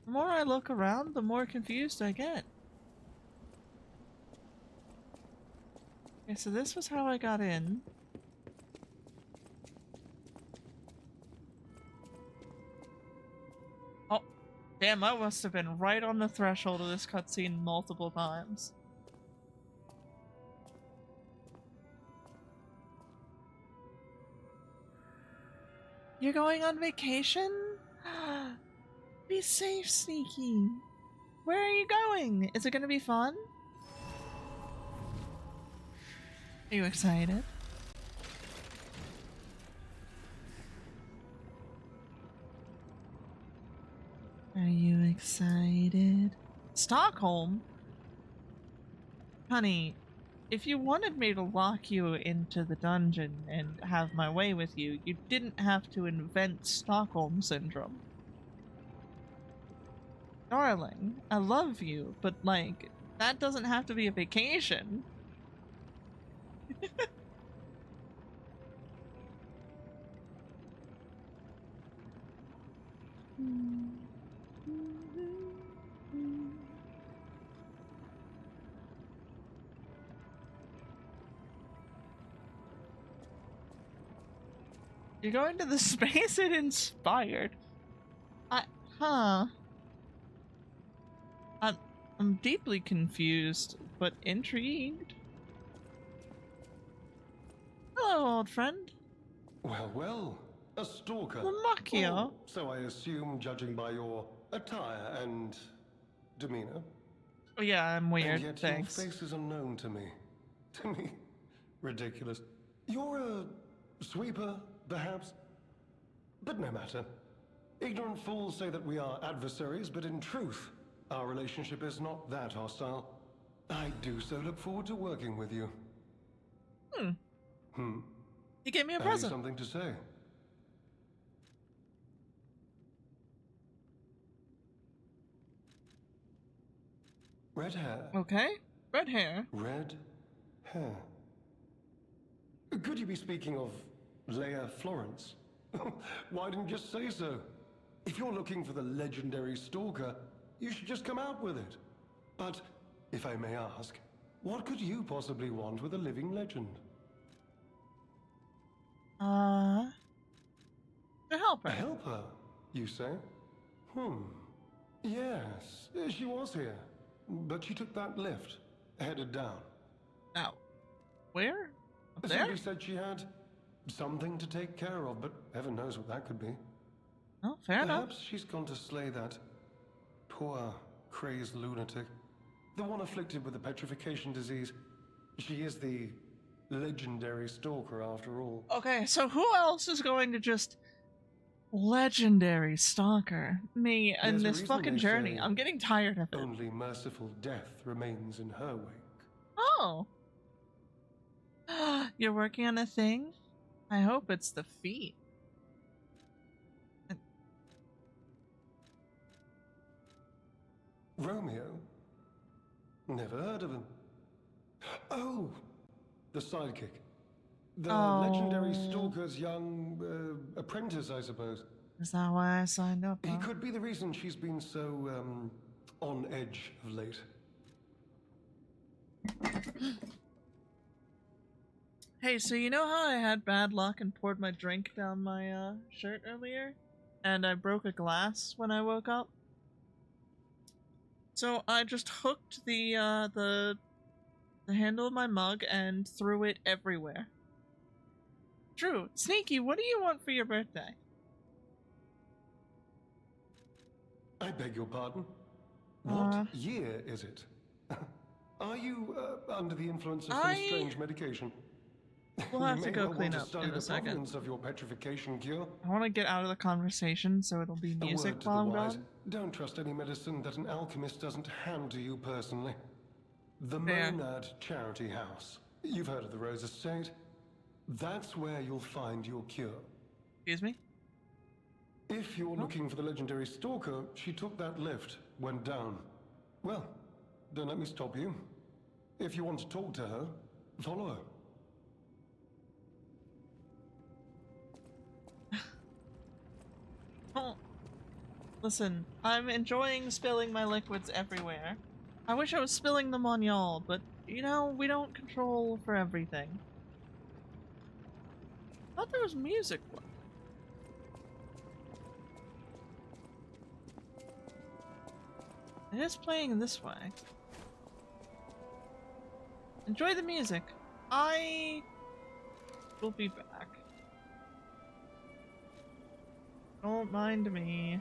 The more I look around, the more confused I get. Okay, so this was how I got in. Oh, damn, I must have been right on the threshold of this cutscene multiple times. You're going on vacation? Be safe, Sneaky. Where are you going? Is it gonna be fun? Are you excited? Are you excited? Stockholm? Honey, if you wanted me to lock you into the dungeon and have my way with you, you didn't have to invent Stockholm Syndrome. Darling, I love you, but like, that doesn't have to be a vacation. You're going to the space it inspired. I'm deeply confused, but intrigued. Hello, old friend. Well, well, a stalker. Makio. Oh, so I assume, judging by your attire and demeanor. Oh yeah, I'm weird. And yet Thanks. Your face is unknown to me. To me, ridiculous. You're a sweeper, perhaps, but no matter. Ignorant fools say that we are adversaries, but in truth, our relationship is not that hostile. I do so look forward to working with you. He gave me a Have you present. something to say? Red hair. Okay. Red hair. Red hair. Could you be speaking of Leia Florence? Why didn't you just say so? If you're looking for the legendary stalker, you should just come out with it. But, if I may ask, what could you possibly want with a living legend? To help her. A helper, you say? Yes, she was here. But she took that lift, headed down. Now, where? Up there? Somebody said she had something to take care of, but heaven knows what that could be. Oh, fair enough. Perhaps she's gone to slay that poor, crazed lunatic. The one afflicted with the petrification disease. She is the legendary stalker after all. Okay, so who else is going to just legendary stalker me in There's a this reason fucking they journey? say I'm getting tired of it. Only merciful death remains in her wake. Oh. You're working on a thing? I hope it's the feet. Romeo? Never heard of him. Oh! The sidekick. The legendary stalker's young apprentice, I suppose. Is that why I signed up? He could be the reason she's been so, on edge of late. Hey, so you know how I had bad luck and poured my drink down my shirt earlier? And I broke a glass when I woke up? So I just hooked the handle of my mug and threw it everywhere. Drew, Sneaky, what do you want for your birthday? I I beg your pardon? What year is it? Are you under the influence of some strange medication? We'll have to go clean up in a second. Provenance of your petrification cure. I want to get out of the conversation so it'll be music A word to while the I'm wise. gone. Don't trust any medicine that an alchemist doesn't hand to you personally. The Fair. Monad Charity House. You've heard of the Rose Estate? That's where you'll find your cure. Excuse me? If you're looking for the legendary stalker, she took that lift, went down. Well, don't let me stop you. If you want to talk to her, follow her. Oh, listen, I'm enjoying spilling my liquids everywhere. I wish I was spilling them on y'all, but, you know, we don't control for everything. I thought there was music. It is playing this way. Enjoy the music. I will be back. Don't mind me.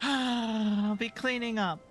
I'll be cleaning up.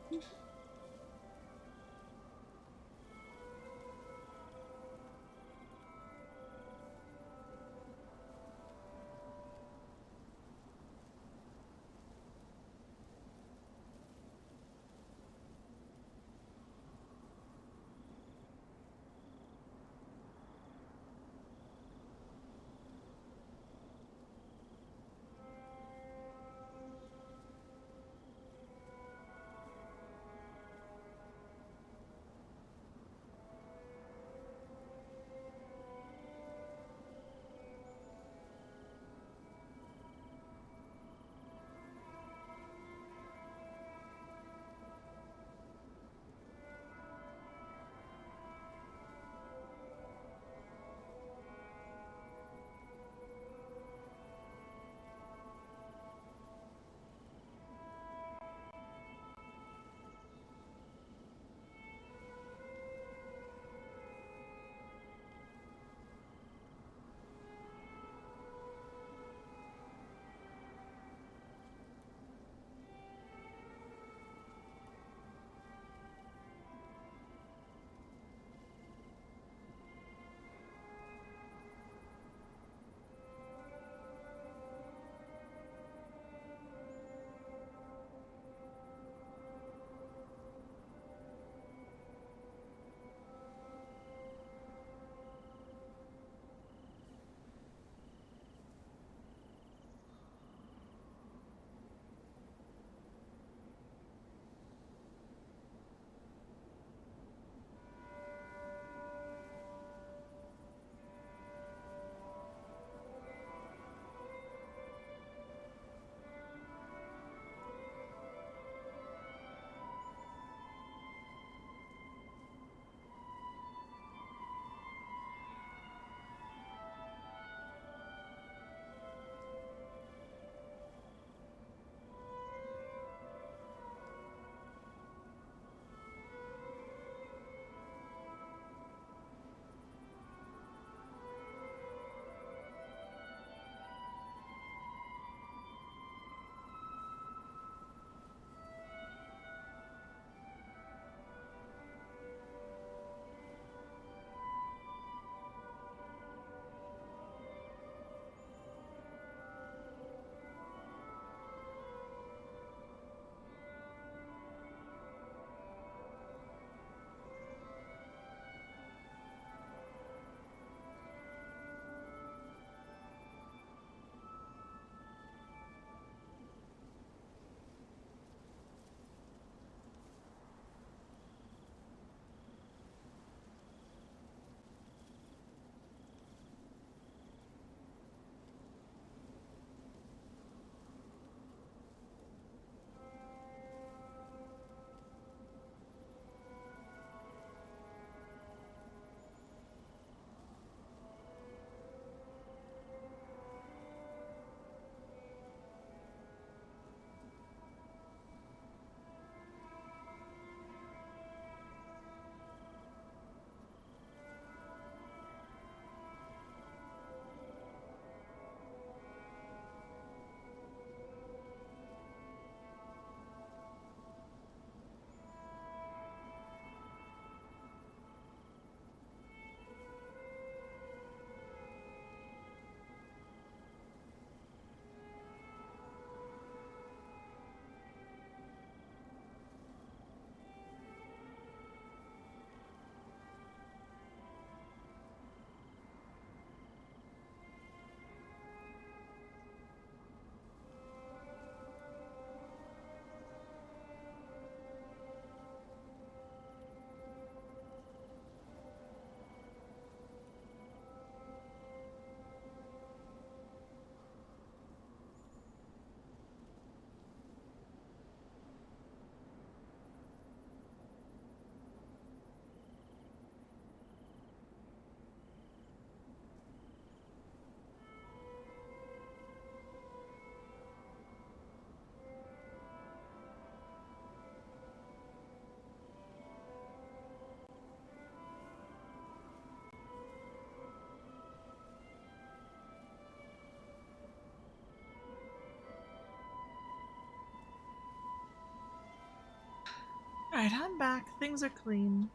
Alright, I'm back. Things are clean.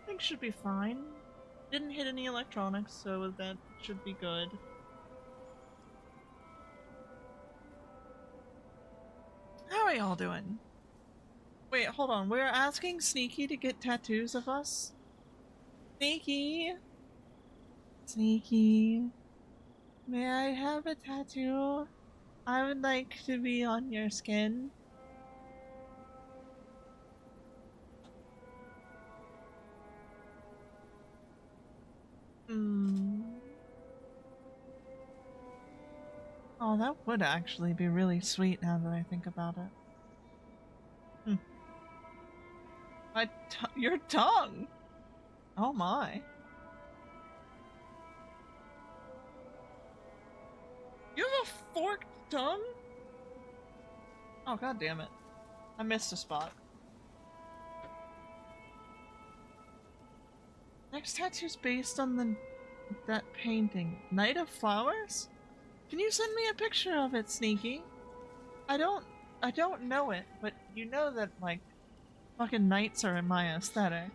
Things should be fine. Didn't hit any electronics, so that should be good. How are y'all doing? Wait, hold on. We're asking Sneaky to get tattoos of us? Sneaky! Sneaky. May I have a tattoo? I would like to be on your skin. Oh, that would actually be really sweet now that I think about it. Your tongue! Oh my. You have a forked tongue? Oh, god damn it. I missed a spot. Next tattoo's based on that painting. Night of Flowers? Can you send me a picture of it, Sneaky? I don't know it, but you know that, like, fucking knights are in my aesthetic.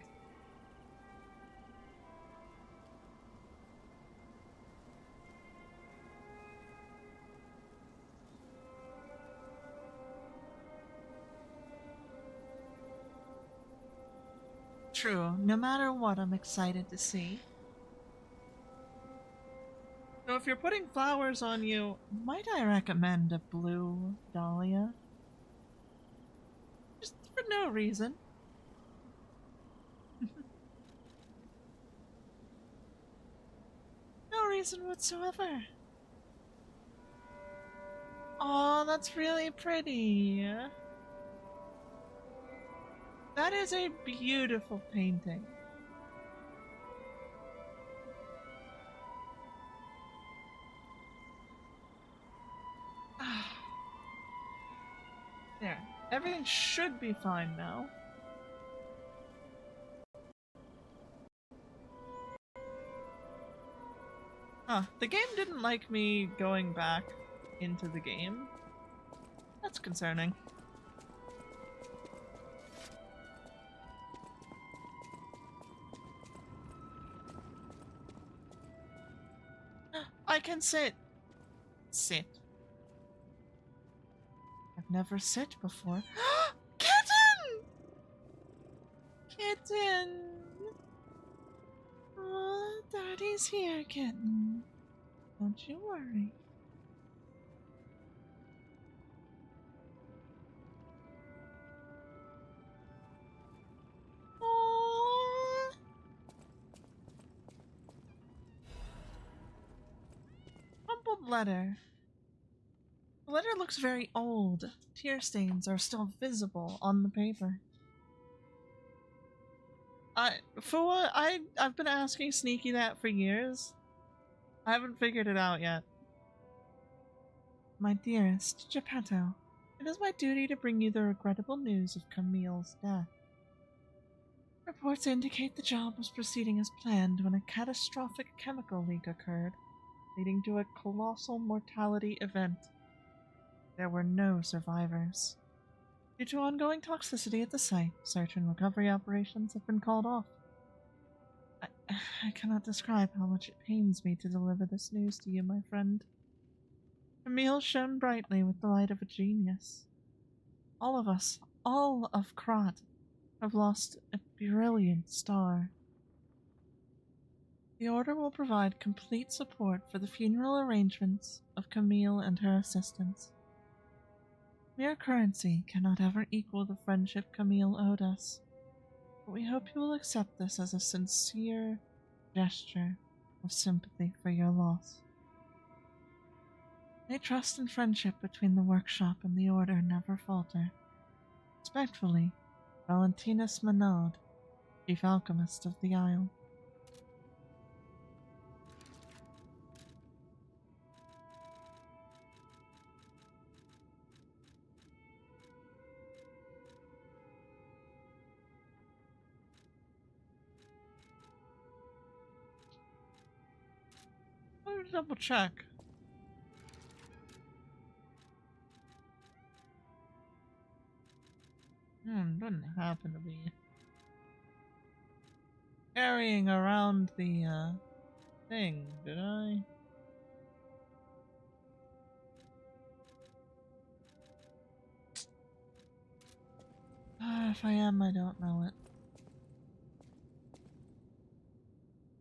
True, no matter what, I'm excited to see. So if you're putting flowers on you, might I recommend a blue dahlia? Just for no reason. No reason whatsoever. Aw, that's really pretty. That is a beautiful painting. There. Everything should be fine now. The game didn't like me going back into the game. That's concerning. I can sit. Sit. I've never sit before. Kitten! Kitten! Oh, Daddy's here, kitten. Don't you worry. Aww. Crumpled letter. The letter looks very old. Tear stains are still visible on the paper. I've been asking Sneaky that for years. I haven't figured it out yet. My dearest Geppetto, it is my duty to bring you the regrettable news of Camille's death. Reports indicate the job was proceeding as planned when a catastrophic chemical leak occurred, leading to a colossal mortality event. There were no survivors. Due to ongoing toxicity at the site, search and recovery operations have been called off. I cannot describe how much it pains me to deliver this news to you, my friend. Camille shone brightly with the light of a genius. All of us, all of Krat, have lost a brilliant star. The Order will provide complete support for the funeral arrangements of Camille and her assistants. Mere currency cannot ever equal the friendship Camille owed us, but we hope you will accept this as a sincere gesture of sympathy for your loss. May trust and friendship between the workshop and the Order never falter. Respectfully, Valentinus Manod, Chief Alchemist of the Isle. Let me double check. Didn't happen to be carrying around the thing, did I? If I am, I don't know it.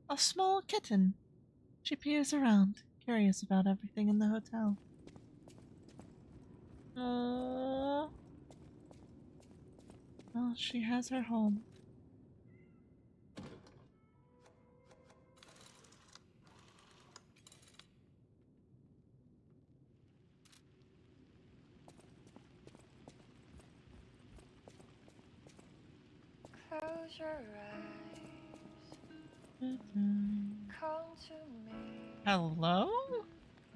A small kitten. She peers around, curious about everything in the hotel. Aww. Well, she has her home. Close your eyes. Come to me. Hello?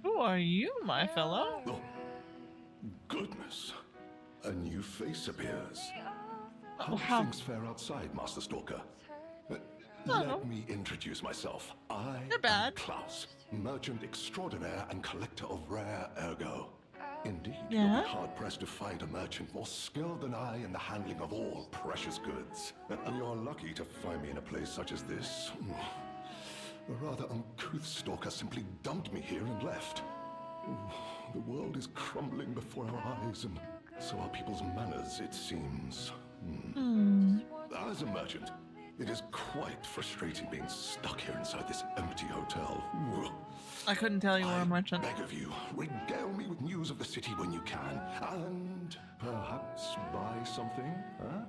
Who are you, my fellow? Oh, goodness. A new face appears. How do things fare outside, Master Stalker? Let me introduce myself. I am Klaus, merchant extraordinaire and collector of rare ergo. Indeed, you'll be hard-pressed to find a merchant more skilled than I in the handling of all precious goods. You're lucky to find me in a place such as this. A rather uncouth stalker simply dumped me here and left. The world is crumbling before our eyes, and so are people's manners, it seems. As a merchant, it is quite frustrating being stuck here inside this empty hotel. I couldn't tell you were a merchant. I beg of you, regale me with news of the city when you can, and perhaps buy something, huh?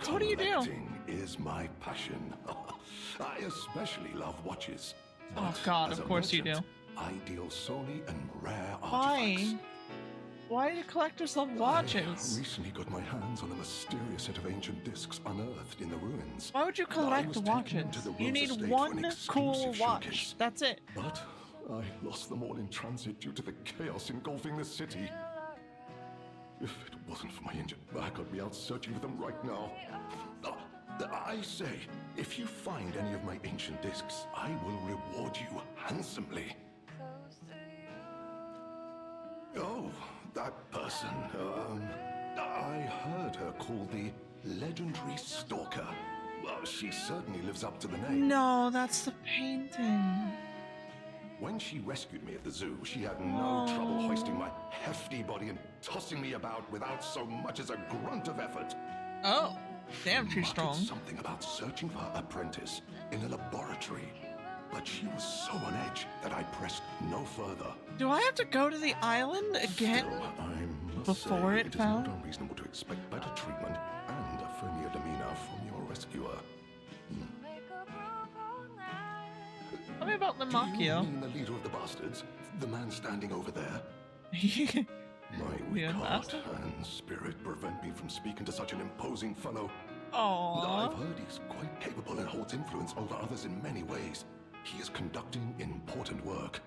What do you do? Collecting is my passion. I especially love watches. Oh God, of course you do. I deal solely in rare artifacts. Why? Why do collectors love watches? I recently got my hands on a mysterious set of ancient discs unearthed in the ruins. Why would you collect watches? You need one cool watch. That's it. But I lost them all in transit due to the chaos engulfing the city. If it wasn't for my injured back, I'd be out searching for them right now. I say, if you find any of my ancient discs, I will reward you handsomely. Oh, that person, I heard her called the legendary Stalker. Well, she certainly lives up to the name. No, that's the painting. When she rescued me at the zoo, she had no trouble hoisting my hefty body and tossing me about without so much as a grunt of effort. Oh, damn, she's strong. Something about searching for her apprentice in a laboratory. But she was so on edge that I pressed no further. Do I have to go to the island again? Before it fell? It is not unreasonable to expect better treatment and a friendlier demeanor from your rescuer. Tell me about Limakio. Do you mean the leader of the bastards? The man standing over there? My weak heart and spirit prevent me from speaking to such an imposing fellow. Aww. I've heard he's quite capable and holds influence over others in many ways. He is conducting important work.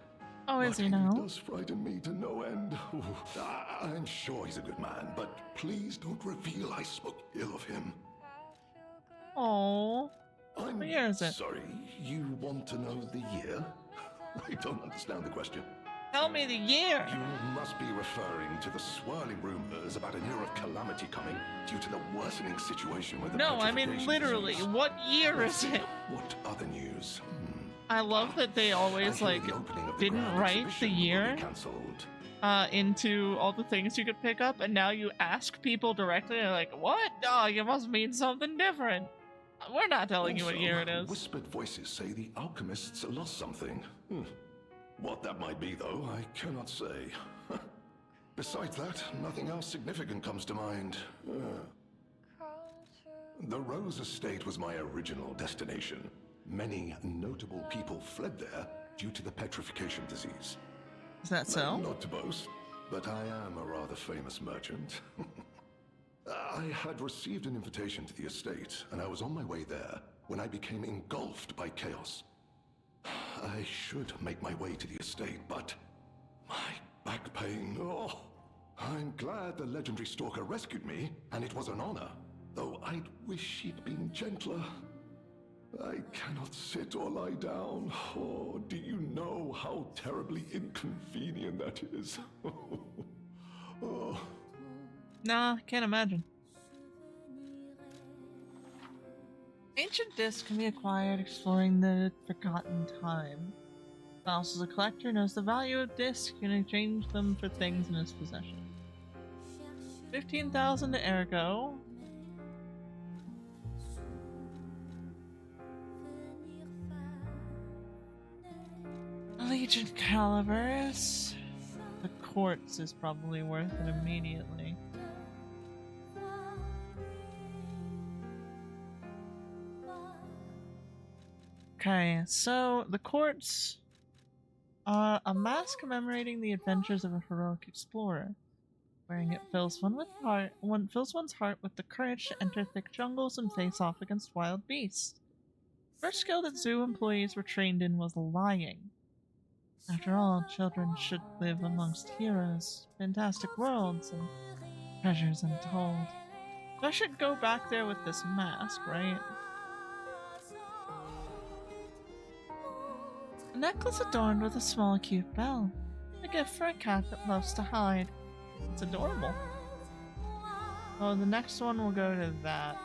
Oh, is he now? He does frighten me to no end. I'm sure he's a good man, but please don't reveal I spoke ill of him. Oh. What year is it? Sorry, you want to know the year? I don't understand the question. Tell me the year. You must be referring to the swirling rumors about an era of calamity coming due to the worsening situation with the No, I mean literally. Disease. What year is it? What other news? I love that they always didn't write the year into all the things you could pick up, and now you ask people directly, and they're like, what? Oh, you must mean something different. We're not telling you what year it is. Whispered voices say the alchemists lost something. What that might be, though, I cannot say. Besides that, nothing else significant comes to mind. The Rose Estate was my original destination. Many notable people fled there due to the petrification disease. Is that so? Not to boast, but I am a rather famous merchant. I had received an invitation to the estate, and I was on my way there when I became engulfed by chaos. I should make my way to the estate, but my back pain, oh. I'm glad the legendary stalker rescued me, and it was an honor, though I'd wish she'd been gentler. I cannot sit or lie down. Oh, do you know how terribly inconvenient that is? Oh. Nah, can't imagine. Ancient discs can be acquired exploring the Forgotten Time. Klaus, as a collector, knows the value of discs and can exchange them for things in his possession. 15,000 to Ergo. Legion calibers. The quartz is probably worth it immediately. Okay, so the quartz, a mask commemorating the adventures of a heroic explorer. Wearing it fills one's heart with the courage to enter thick jungles and face off against wild beasts. First skill that zoo employees were trained in was lying. After all, children should live amongst heroes, fantastic worlds, and treasures untold. So I should go back there with this mask, right? A necklace adorned with a small cute bell. A gift for a cat that loves to hide. It's adorable. Oh, the next one will go to that.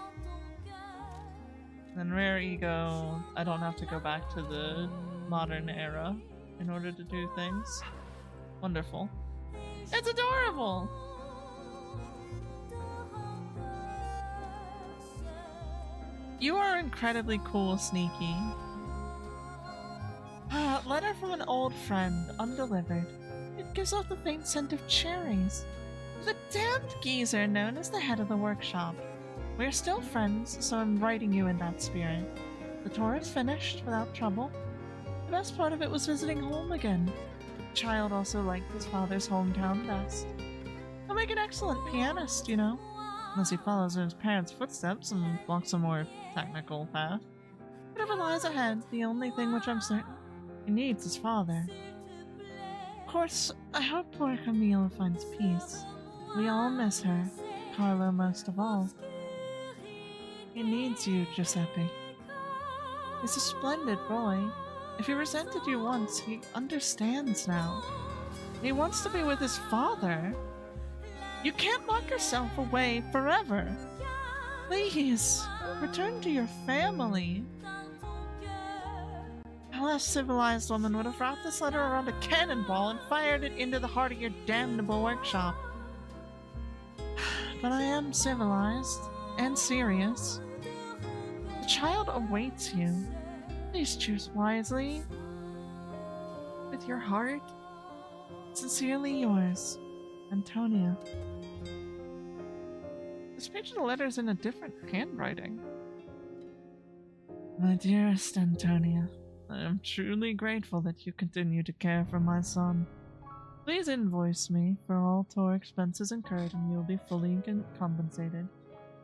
Then rare ego, I don't have to go back to the modern era in order to do things. Wonderful. It's adorable! You are incredibly cool, Sneaky. Letter from an old friend, undelivered. It gives off the faint scent of cherries. The damned geezer known as the head of the workshop. We're still friends, so I'm writing you in that spirit. The tour is finished without trouble. The best part of it was visiting home again. The child also liked his father's hometown best. He'll make an excellent pianist, you know, unless he follows in his parents' footsteps and walks a more technical path. Whatever lies ahead, the only thing which I'm certain, he needs his father. Of course, I hope poor Camille finds peace. We all miss her, Carlo most of all. He needs you, Giuseppe. He's a splendid boy. If he resented you once, he understands now. He wants to be with his father. You can't lock yourself away forever. Please, return to your family. A less civilized woman would have wrapped this letter around a cannonball and fired it into the heart of your damnable workshop. But I am civilized and serious. The child awaits you. Please choose wisely. With your heart. Sincerely yours, Antonia. This page of the letter is in a different handwriting. My dearest Antonia, I am truly grateful that you continue to care for my son. Please invoice me for all tour expenses incurred and you will be fully compensated.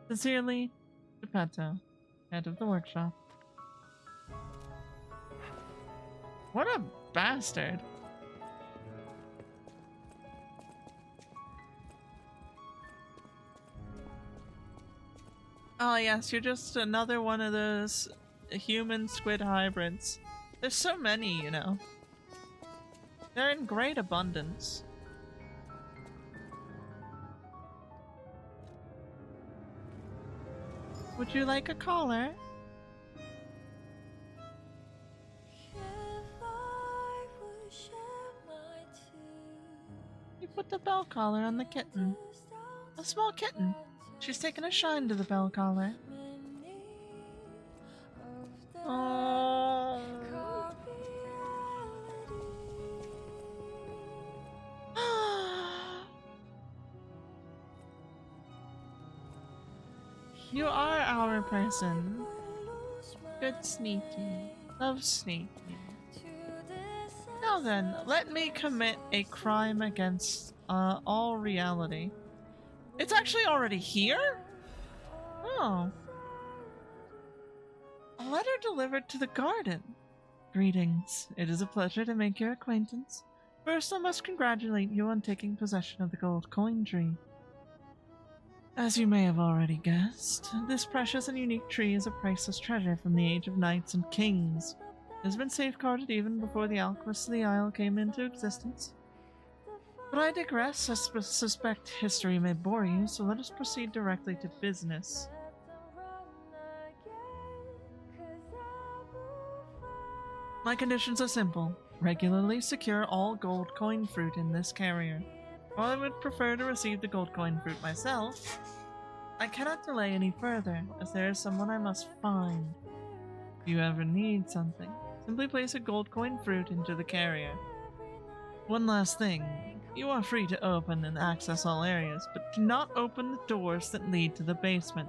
Sincerely, Geppetto, head of the workshop. What a bastard. Oh yes, you're just another one of those human squid hybrids. There's so many, you know. They're in great abundance. Would you like a collar? You put the bell collar on the kitten. A small kitten. She's taken a shine to the bell collar. Oh. You are our person. Good Sneaky. Love Sneaky. Now then, let me commit a crime against all reality. It's actually already here? Oh. A letter delivered to the garden. Greetings. It is a pleasure to make your acquaintance. First, I must congratulate you on taking possession of the gold coin tree. As you may have already guessed, this precious and unique tree is a priceless treasure from the age of knights and kings. It has been safeguarded even before the alchemists of the Isle came into existence. But I digress. I suspect history may bore you, so let us proceed directly to business. My conditions are simple. Regularly secure all gold coin fruit in this carrier. While I would prefer to receive the gold coin fruit myself, I cannot delay any further, as there is someone I must find. If you ever need something, simply place a gold coin fruit into the carrier. One last thing. You are free to open and access all areas, but do not open the doors that lead to the basement.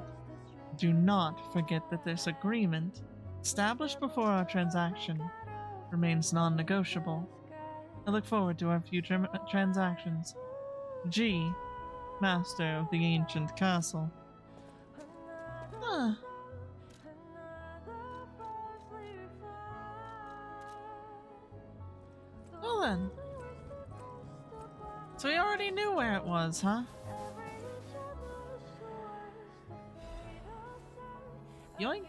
Do not forget that this agreement, established before our transaction, remains non-negotiable. I look forward to our future transactions. G, Master of the Ancient Castle. Ah. Well then. So we already knew where it was, huh? Yoink.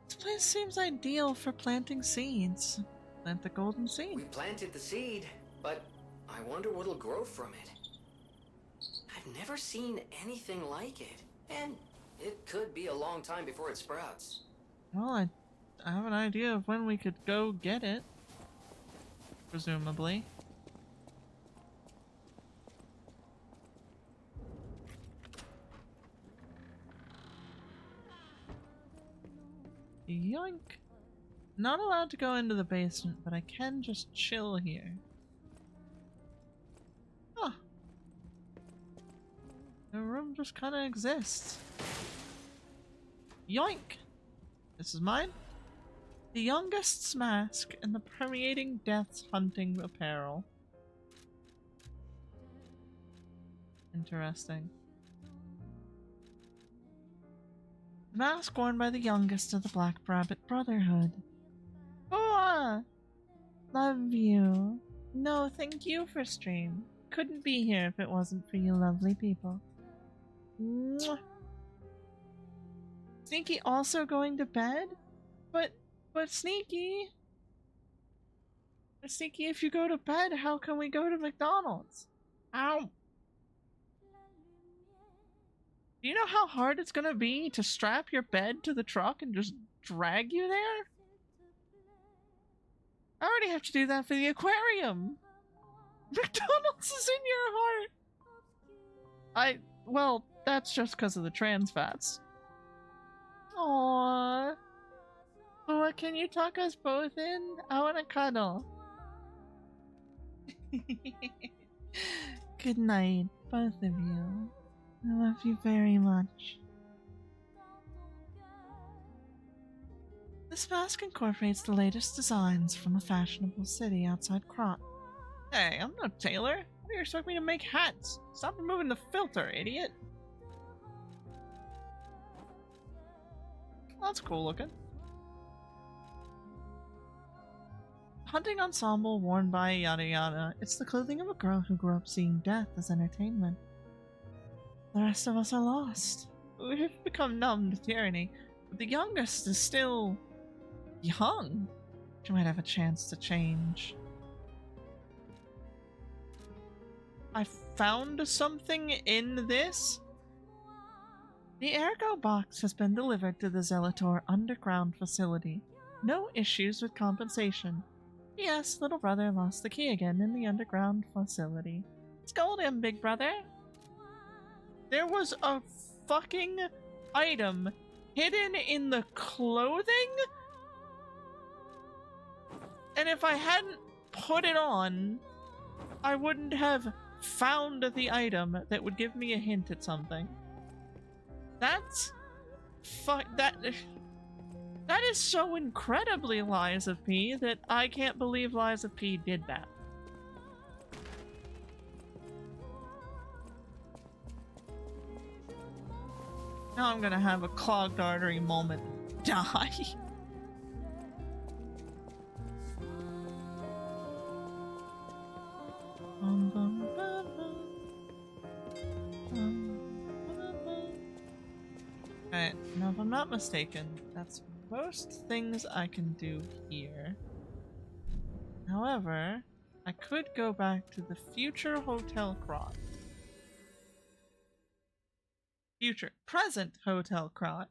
This place seems ideal for planting seeds. Plant the golden seed. We planted the seed, but I wonder what'll grow from it. I've never seen anything like it, and it could be a long time before it sprouts. Well, I have an idea of when we could go get it. Presumably. Yoink. Not allowed to go into the basement, but I can just chill here. Huh. The room just kind of exists. Yoink! This is mine. The youngest's mask and the permeating death's hunting apparel. Interesting. Mask worn by the youngest of the Black Rabbit Brotherhood. Oh, love you. No, thank you for stream. Couldn't be here if it wasn't for you lovely people. Mwah. Sneaky also going to bed? But Sneaky, if you go to bed, how can we go to McDonald's? Ow! Do you know how hard it's gonna be to strap your bed to the truck and just drag you there? I already have to do that for the aquarium. McDonald's is in your heart. Well, that's just because of the trans fats. Aww. What can you tuck us both in? I want to cuddle. Good night, both of you. I love you very much. This mask incorporates the latest designs from a fashionable city outside Krot. Hey, I'm no tailor. How do you expect me to make hats? Stop removing the filter, idiot. That's cool looking. Hunting ensemble worn by yada yada. It's the clothing of a girl who grew up seeing death as entertainment. The rest of us are lost. We've become numb to tyranny, but the youngest is still young. She might have a chance to change. I found something in this. The Ergo box has been delivered to the Zelator underground facility. No issues with compensation. Yes, little brother lost the key again in the underground facility. Scold him, big brother. There was a fucking item hidden in the clothing? And if I hadn't put it on, I wouldn't have found the item that would give me a hint at something. That's... That is so incredibly Lies of P that I can't believe Lies of P did that. Now I'm gonna have a clogged artery moment and die. I'm not mistaken, that's most things I can do here. However, I could go back to the future Hotel Krot. Present Hotel Krot.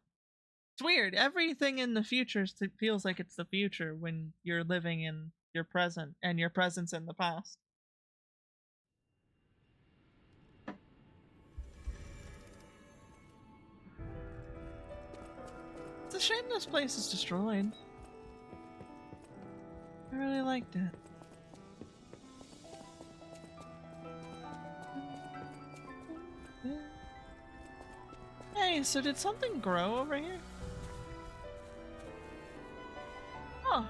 It's weird. Everything in the future feels like it's the future when you're living in your present and your present's in the past. It's a shame this place is destroyed. I really liked it. Hey, so did something grow over here? Oh,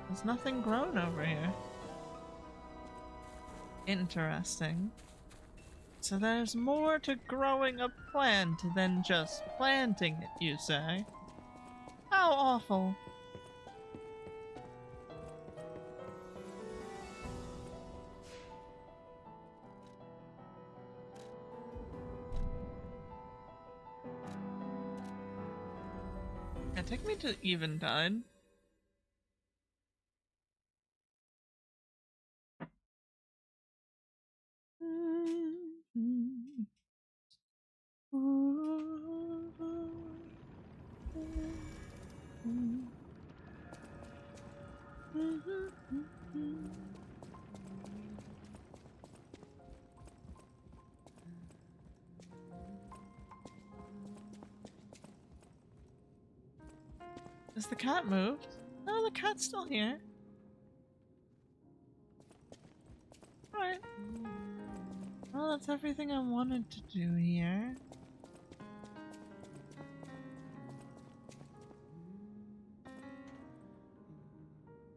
there's nothing grown over here. Interesting. So there's more to growing a plant than just planting it, you say? How awful. Yeah, take me to Eventide. Has the cat moved? No, the cat's still here. Alright. Well, that's everything I wanted to do here.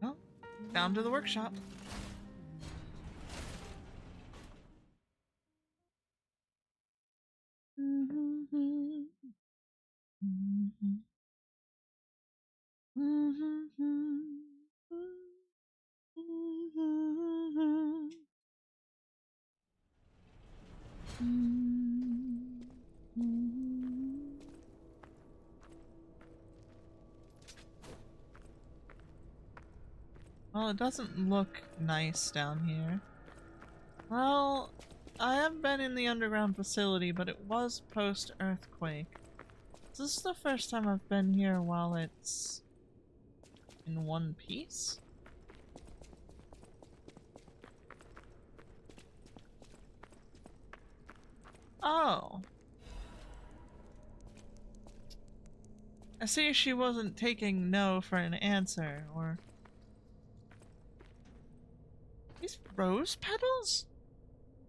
Well, down to the workshop. Well, it doesn't look nice down here. Well, I have been in the underground facility, but it was post-earthquake. This is the first time I've been here while it's in one piece. Oh. I see she wasn't taking no for an answer, or... These rose petals?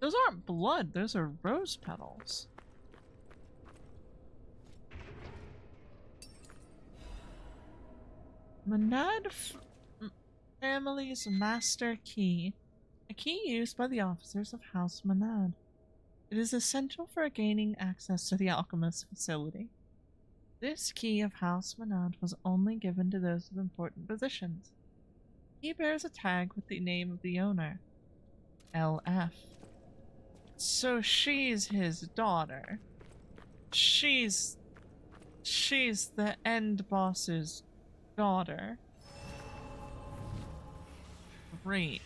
Those aren't blood, those are rose petals. Monad family's master key. A key used by the officers of House Monad. It is essential for gaining access to the alchemist's facility. This key of House Monad was only given to those of important positions. He bears a tag with the name of the owner, LF. So she's his daughter. She's the end boss's daughter. Great.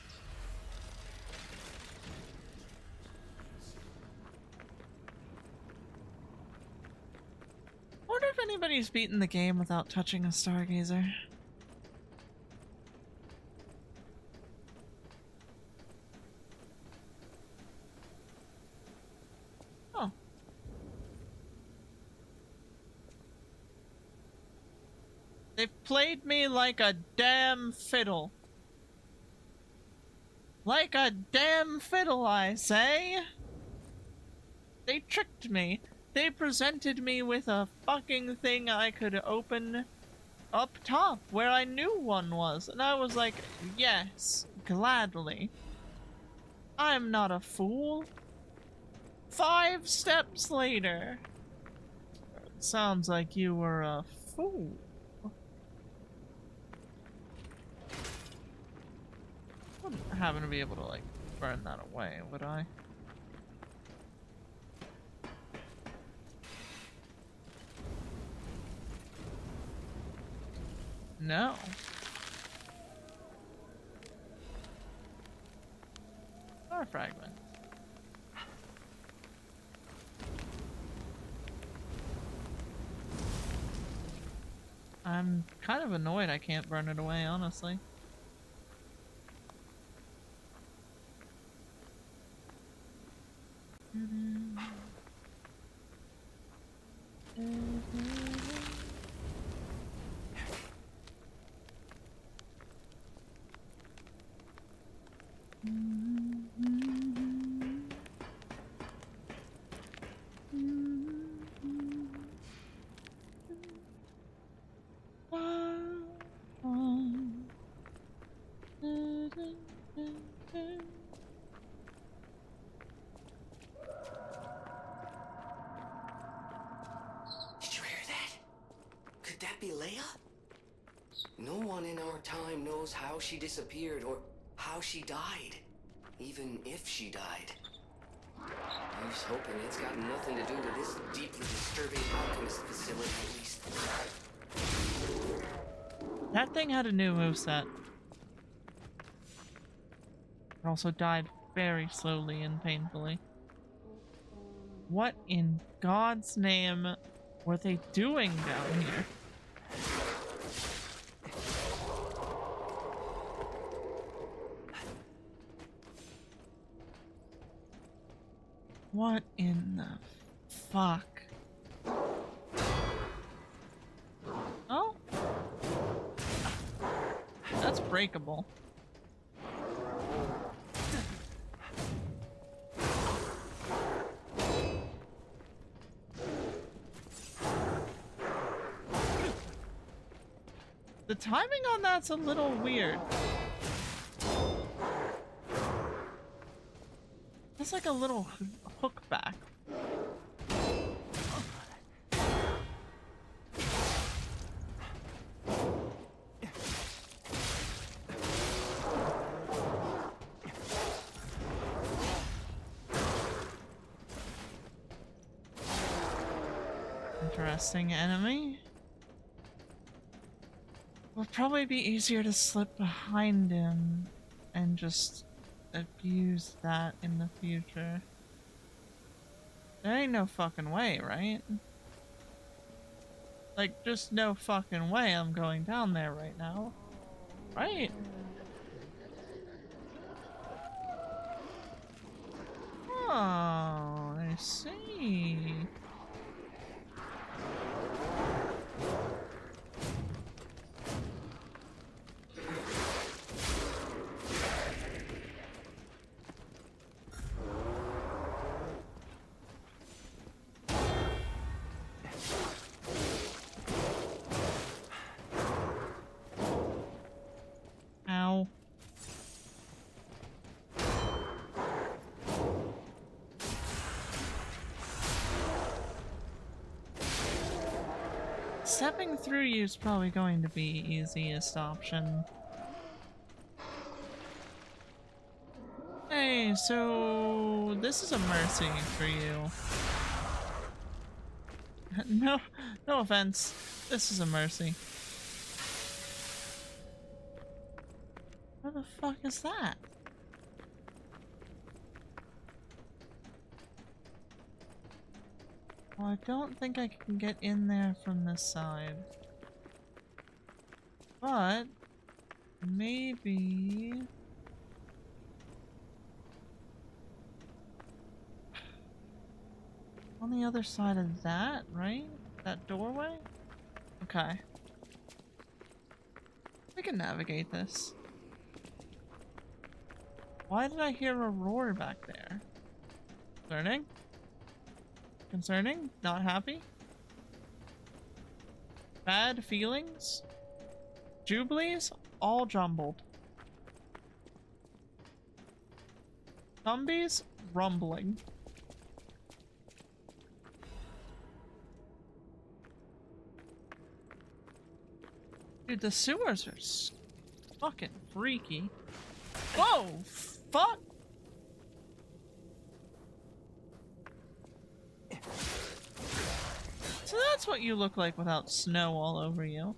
I wonder if anybody's beaten the game without touching a stargazer. Oh. They've played me like a damn fiddle. Like a damn fiddle, I say. They tricked me. They presented me with a fucking thing I could open up top where I knew one was. And I was like, yes, gladly. I'm not a fool. 5 steps later. Sounds like you were a fool. Wouldn't happen to be able to, like, burn that away, would I? No. Star fragment. I'm kind of annoyed I can't burn it away, honestly. Did you hear that? Could that be Leia? No one in our time knows how she disappeared or how she died. Even if she died. I was hoping it's got nothing to do with this deeply disturbing alchemist facility, at least. That thing had a new moveset. It also died very slowly and painfully. What in God's name were they doing down here? What in the fuck? Oh? That's breakable. The timing on that's a little weird. It's like a little hook back. Interesting enemy. Would probably be easier to slip behind him and just abuse that in the future. There ain't no fucking way, right? Like, just no fucking way I'm going down there right now. Right? Oh, I see. Ow. Stepping through you is probably going to be easiest option. Hey, so this is a mercy for you. No offense. This is a mercy. What the fuck is that? Well, I don't think I can get in there from this side. But maybe on the other side of that, right? That doorway? Okay. We can navigate this. Why did I hear a roar back there? Concerning? Concerning? Not happy? Bad feelings? Jubilees? All jumbled. Zombies? Rumbling. Dude, the sewers are fucking freaky. Whoa! Fuck! So that's what you look like without snow all over you.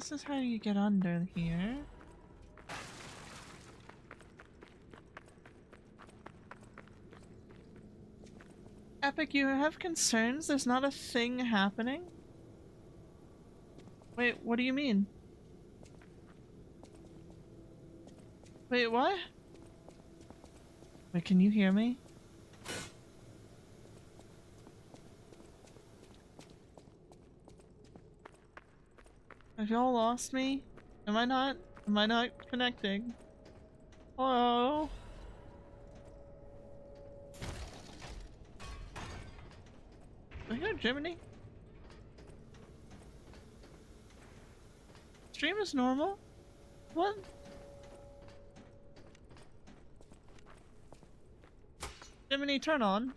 This is how you get under here. Epic, you have concerns? There's not a thing happening? Wait, what do you mean? Wait, what? Wait, can you hear me? Have y'all lost me? Am I not connecting? Hello? Do I hear Jiminy? Stream is normal? What? Jiminy, turn on.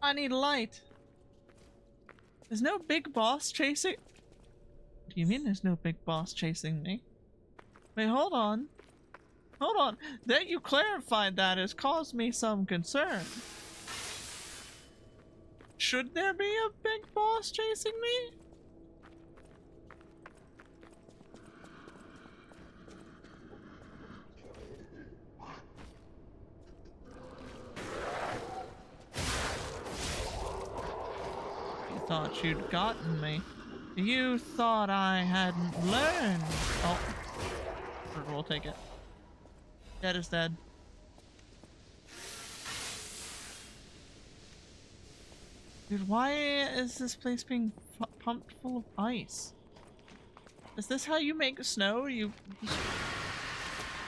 I need light. There's no big boss chasing. What do you mean there's no big boss chasing me? Wait, hold on. Hold on. That you clarified that has caused me some concern. Should there be a big boss chasing me? Thought you'd gotten me. You thought I hadn't learned. Oh. We'll take it. Dead is dead. Dude, why is this place being pumped full of ice? Is this how you make snow?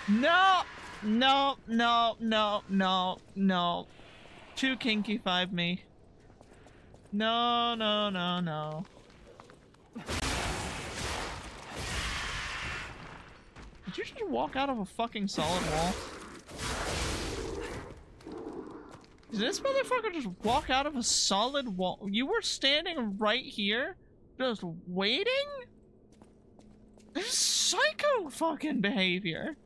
No! No, no, no, no, no. Too kinky 5 me. No, no, no, no. Did you just walk out of a fucking solid wall? Did this motherfucker just walk out of a solid wall? You were standing right here, just waiting? This is psycho fucking behavior.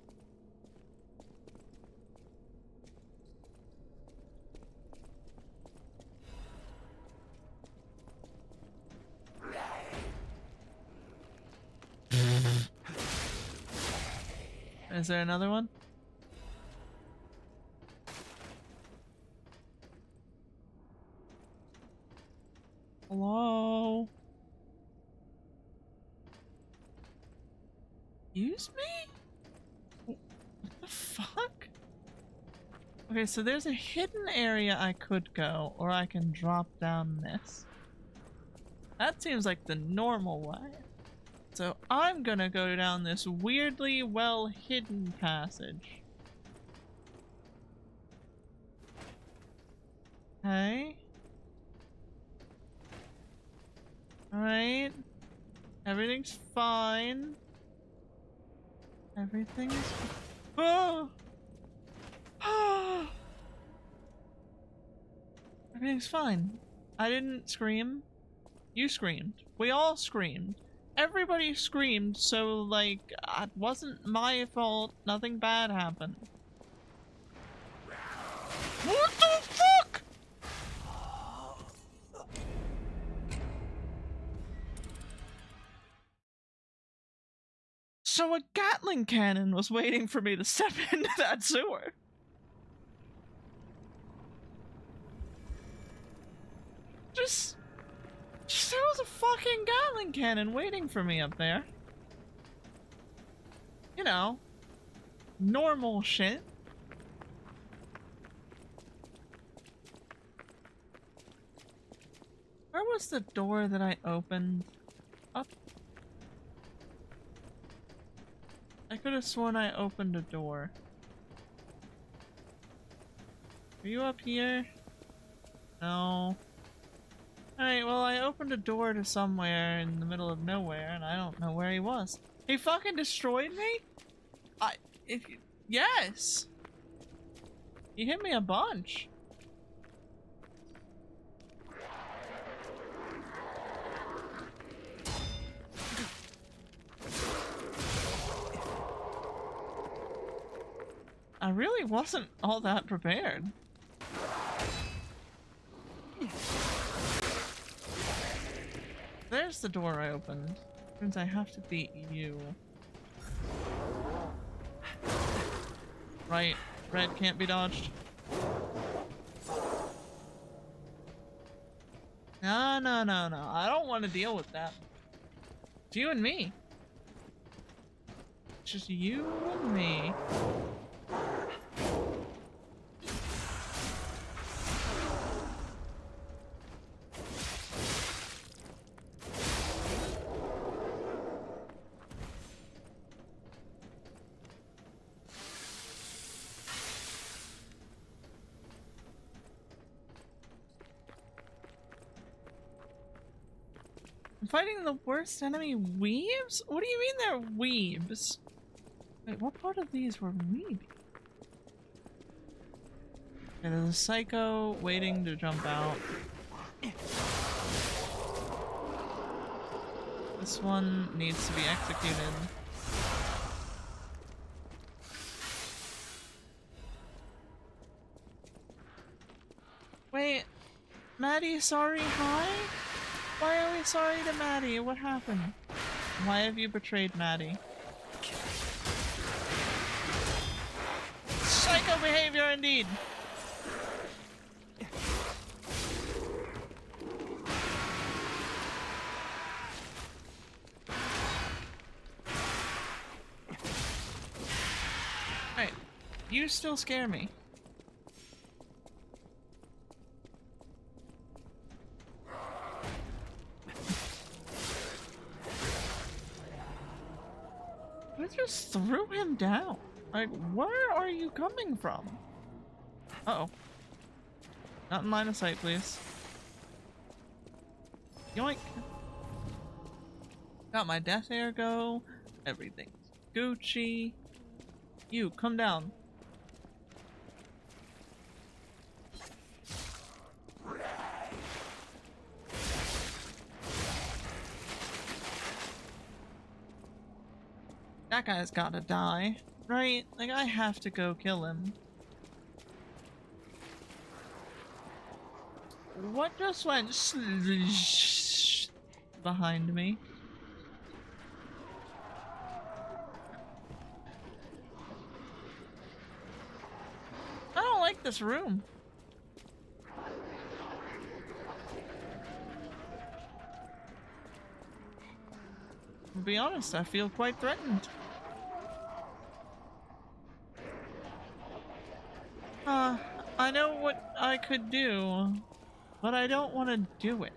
Is there another one? Hello? Excuse me? What the fuck? Okay, so there's a hidden area I could go, or I can drop down this. That seems like the normal way. So I'm gonna go down this weirdly well hidden passage. Okay. Alright. Everything's fine. Everything's... Oh! Oh! Everything's fine. I didn't scream. You screamed. We all screamed. Everybody screamed, so, like, it wasn't my fault. Nothing bad happened. What the fuck?! So a Gatling cannon was waiting for me to step into that sewer. There was a fucking Gatling cannon waiting for me up there. You know, normal shit. Where was the door that I opened? Up. I could have sworn I opened a door. Are you up here? No. Alright, well, I opened a door to somewhere in the middle of nowhere, and I don't know where he was. He fucking destroyed me? Yes! He hit me a bunch. I really wasn't all that prepared. There's the door I opened. Means I have to beat you. Right. Red can't be dodged. No, no, no, no. I don't want to deal with that. It's you and me. It's just you and me. I'm fighting the worst enemy, weebs? What do you mean they're weebs? Wait, what part of these were weebs? Okay, there's a psycho waiting to jump out. This one needs to be executed. Wait, Maddie, sorry, hi? Why are we sorry to Maddie? What happened? Why have you betrayed Maddie? Psycho behavior indeed! Right, you still scare me. I just threw him down. Like, where are you coming from? Uh-oh. Not in line of sight, please. Yoink. Got my death air go. Everything's Gucci. You, come down. That guy's gotta die, right? Like, I have to go kill him. What just went behind me? I don't like this room. To be honest, I feel quite threatened. I know what I could do, but I don't want to do it.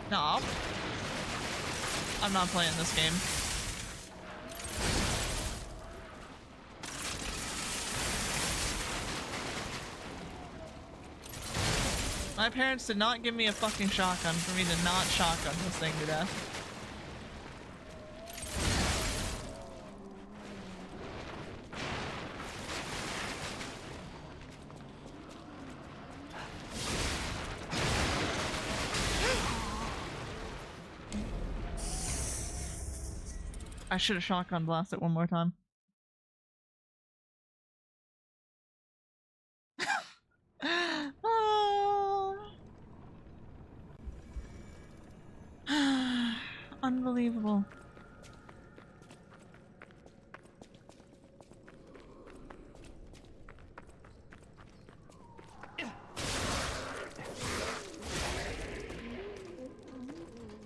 No. I'm not playing this game. My parents did not give me a fucking shotgun for me to not shotgun this thing to death. I should have shotgun blasted one more time. Unbelievable.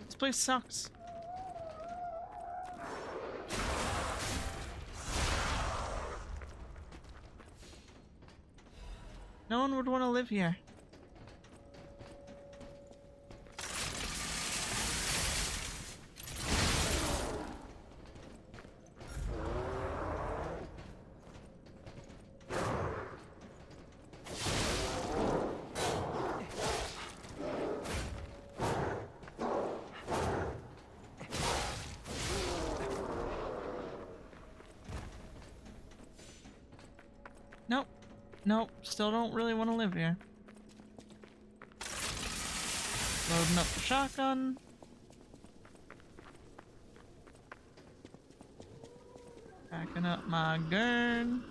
This place sucks. No one would want to live here. Nope. Nope. Still don't really want to live here. Loading up the shotgun. Packing up my gun.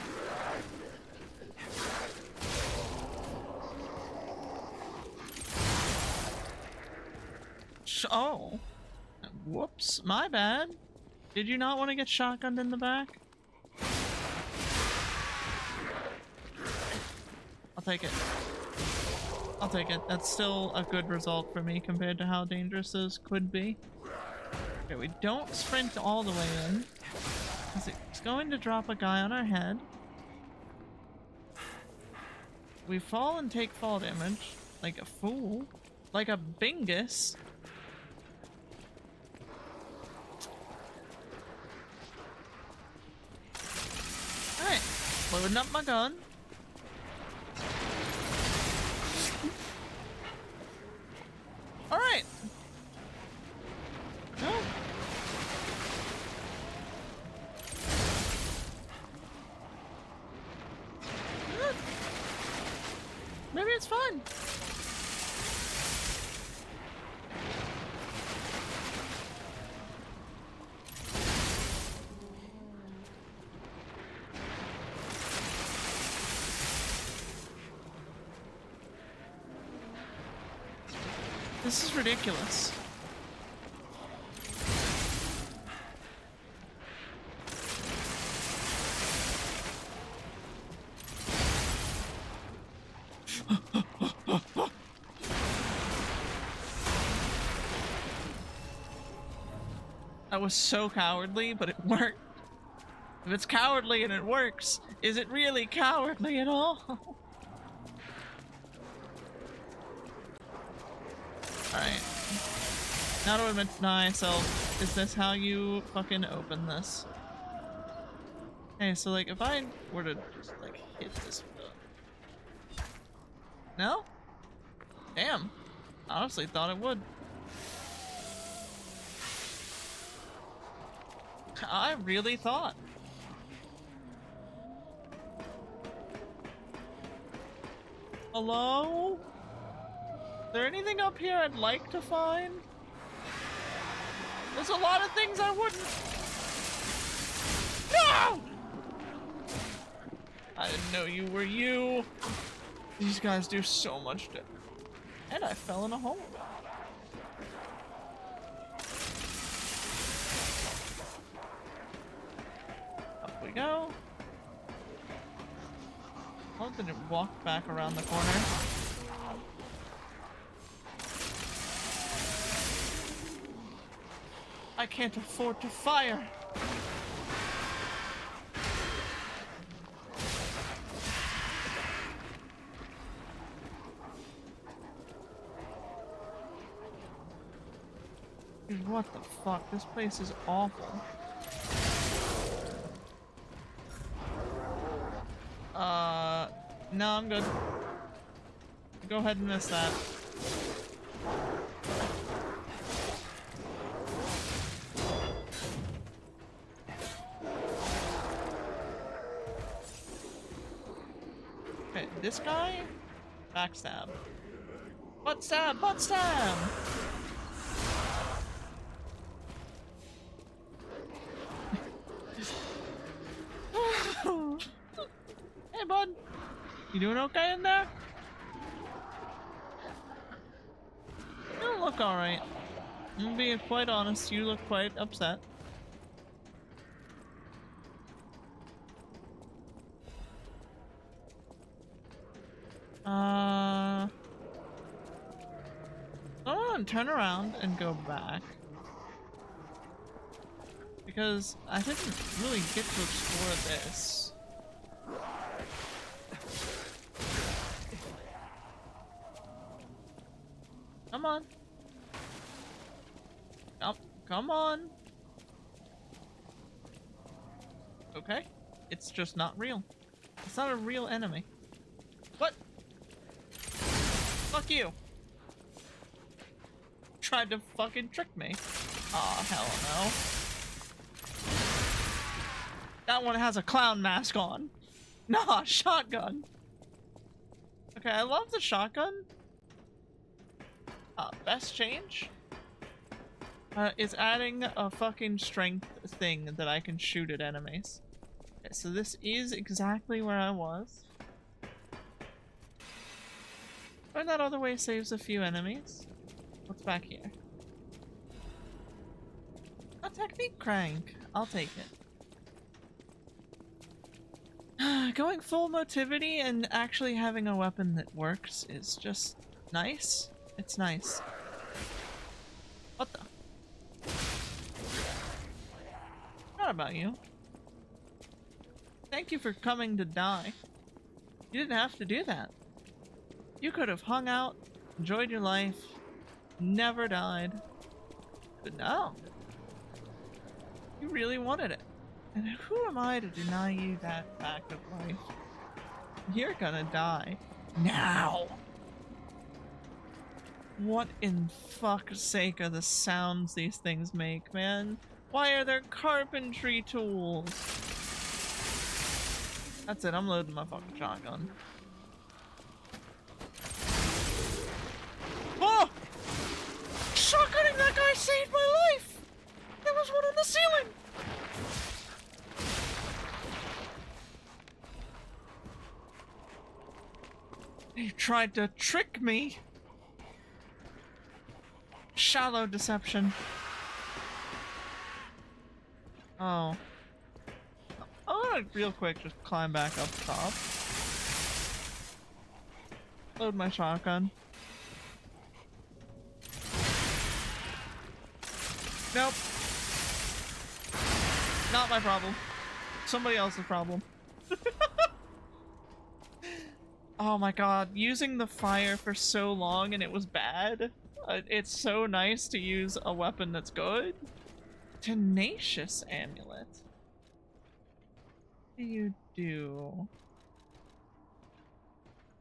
Oh. Whoops. My bad. Did you not want to get shotgunned in the back? I'll take it. I'll take it. That's still a good result for me compared to how dangerous those could be. Okay, we don't sprint all the way in, because it's going to drop a guy on our head. We fall and take fall damage, like a fool. Like a bingus. Alright, loading up my gun. Alright. No. Maybe it's fun. This is ridiculous. That was so cowardly, but it worked. If it's cowardly and it works, is it really cowardly at all? Alright. Now to admit to myself, is this how you fucking open this? Okay, so like if I were to just like hit this button. No? Damn. Honestly thought it would. I really thought. Hello? Is there anything up here I'd like to find? There's a lot of things I wouldn't. No! I didn't know you were you. These guys do so much damage. And I fell in a hole. Up we go. Oh, did it walk back around the corner? I can't afford to fire. Dude, what the fuck? This place is awful. No, I'm good. Go ahead and miss that. Okay, this guy? Backstab. Butt stab! Butt stab! Hey, bud. You doing okay in there? You don't look alright. I'm gonna be quite honest, you look quite upset. I'm gonna turn around and go back. Because I didn't really get to explore this. Come on. Oh, come on. Okay. It's just not real. It's not a real enemy. What? Fuck you. Tried to fucking trick me. Aw, hell no. That one has a clown mask on. Nah, shotgun. Okay, I love the shotgun. Best change is adding a fucking strength thing that I can shoot at enemies. Okay, so this is exactly where I was. Going that other way saves a few enemies. What's back here? Technique crank. I'll take it. Going full motivity and actually having a weapon that works is just nice. It's nice. What the? Not about you. Thank you for coming to die. You didn't have to do that. You could have hung out, enjoyed your life, never died. But no. You really wanted it. And who am I to deny you that fact of life? You're gonna die. Now! What in fuck's sake are the sounds these things make, man? Why are there carpentry tools? That's it, I'm loading my fucking shotgun. Oh! Shotgunning that guy saved my life! There was one on the ceiling! He tried to trick me. Shallow deception. Oh. I wanna real quick just climb back up top. Load my shotgun. Nope. Not my problem. Somebody else's problem. Oh my god, using the fire for so long and it was bad. It's so nice to use a weapon that's good. Tenacious amulet. What do you do?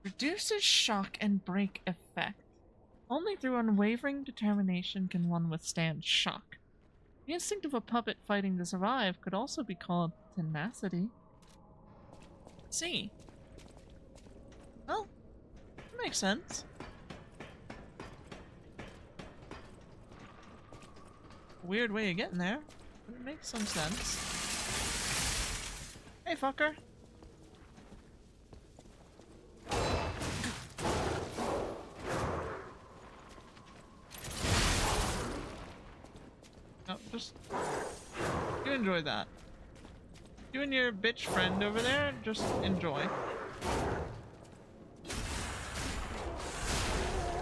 Reduces shock and break effect. Only through unwavering determination can one withstand shock. The instinct of a puppet fighting to survive could also be called tenacity. Let's see. Well, that makes sense. Weird way of getting there, but it makes some sense. Hey, fucker. Oh, just... You enjoy that. You and your bitch friend over there, just enjoy.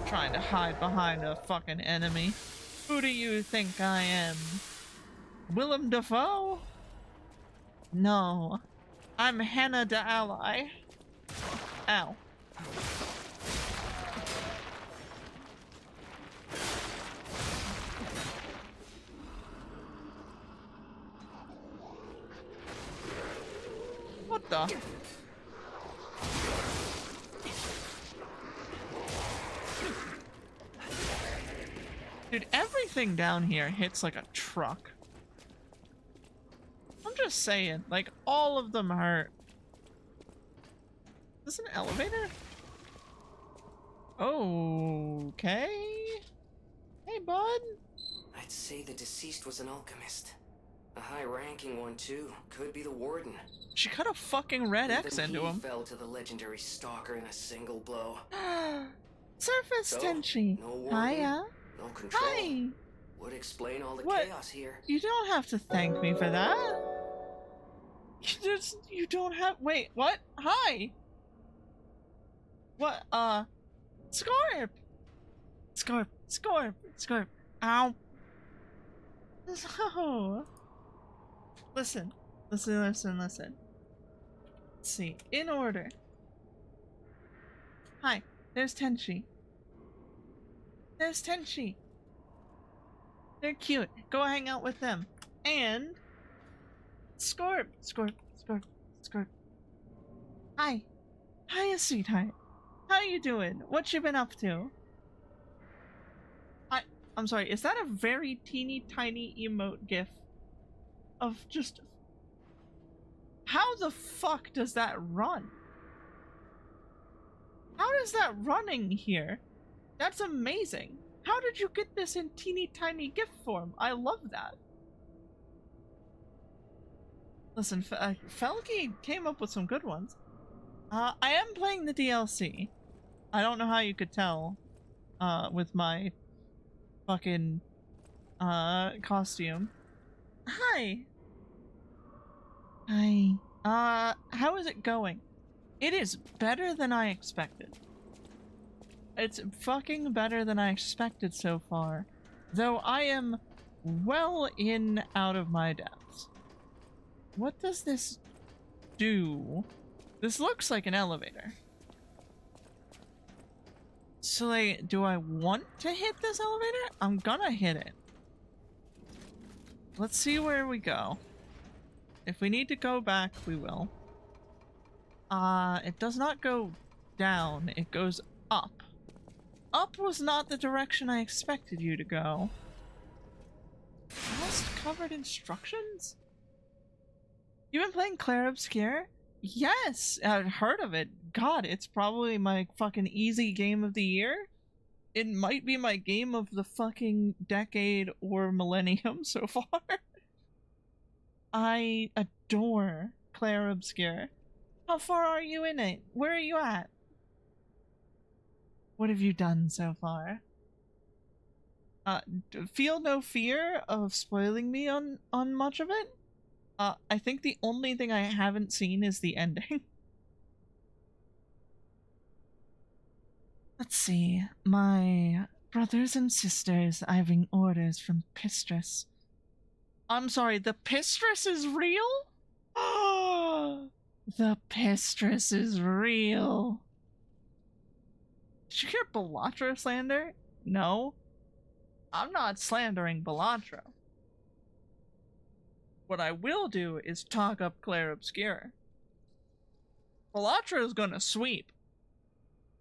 Trying to hide behind a fucking enemy. Who do you think I am? Willem Dafoe? No. I'm Hannah the Ally. Ow. What the? Dude, everything down here hits like a truck. I'm just saying, like, all of them hurt. Is this an elevator? Okay. Hey, bud. I'd say the deceased was an alchemist. A high-ranking one, too. Could be the warden. She cut a fucking red X Even into him. He fell to the legendary stalker in a single blow. Surface So, Tenchi. no warden, Hiya. no control. Hi. Would explain all the What? chaos here. You don't have to thank me for that. You don't have- wait, what? Hi! What, Scarp! Scarp. Ow. So... Listen. Let's see. In order. Hi, there's Tenchi. They're cute. Go hang out with them. And... Scarp. Hi. Hiya, sweetheart. How you doing? What you been up to? I'm sorry, is that a very teeny tiny emote gif? Of just... How the fuck does that run? How is that running here? That's amazing. How did you get this in teeny tiny GIF form? I love that. Listen, Felky came up with some good ones. I am playing the DLC. I don't know how you could tell, with my fucking, costume. Hi. Hi. How is it going? It is better than I expected. It's fucking better than I expected so far. Though I am well out of my depths. What does this do? This looks like an elevator. So, like, do I want to hit this elevator? I'm gonna hit it. Let's see where we go. If we need to go back, we will. It does not go down, it goes up. Up was not the direction I expected you to go. Most covered instructions? You've been playing Clair Obscure? Yes! I've heard of it. God, it's probably my fucking easy game of the year. It might be my game of the fucking decade or millennium so far. I adore Clair Obscure. How far are you in it? Where are you at? What have you done so far? Feel no fear of spoiling me on much of it. I think the only thing I haven't seen is the ending. Let's see. My brothers and sisters having orders from Pistress. I'm sorry, the Pistress is real? The Pistress is real. Did you hear Belatra slander? No. I'm not slandering Belatra. What I will do is talk up Clair Obscure. Belatra is gonna sweep.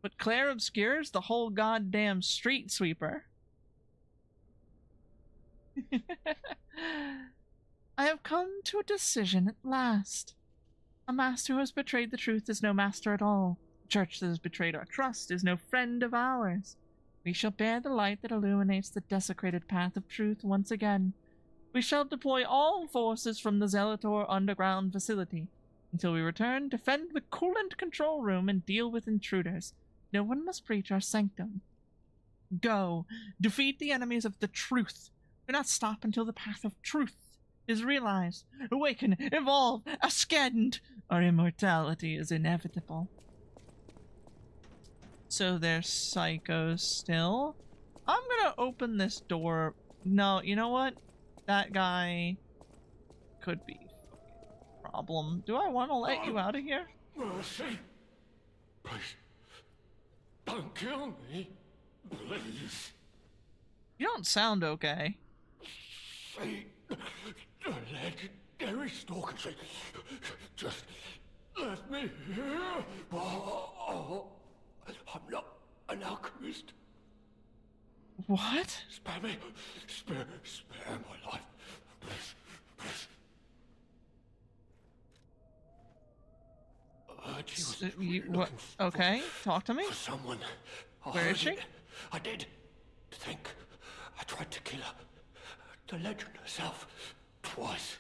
But Clair Obscure is the whole goddamn street sweeper. I have come to a decision at last. A master who has betrayed the truth is no master at all. A church that has betrayed our trust is no friend of ours. We shall bear the light that illuminates the desecrated path of truth once again. We shall deploy all forces from the Zelator underground facility. Until we return, defend the coolant control room and deal with intruders. No one must breach our sanctum. Go, defeat the enemies of the truth. Do not stop until the path of truth is realized. Awaken, evolve, ascend. Our immortality is inevitable. So there's psychos still. I'm gonna open this door. No, you know what? That guy could be a problem. Do I want to let you out of here? Mercy. Please. Don't kill me. Please. You don't sound okay. See, the legendary stalker. Just let me here. Oh, I'm not an alchemist. What? Spare me. Spare my life. Please, please. What? Okay, talk to me. For someone. Where is she? I did. Think. I tried to kill her. The legend herself. Twice.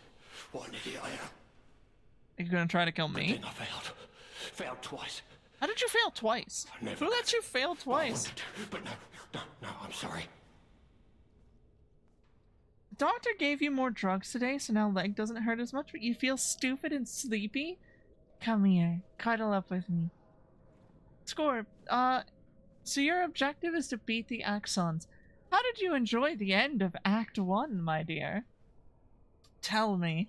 What an idiot I am. Are you gonna try to kill me? But then I failed. Failed twice. How did you fail twice? Who let you fail twice? But no, I'm sorry. The doctor gave you more drugs today, so now leg doesn't hurt as much, but you feel stupid and sleepy? Come here, cuddle up with me. Scorp, so your objective is to beat the Axons. How did you enjoy the end of Act 1, my dear? Tell me,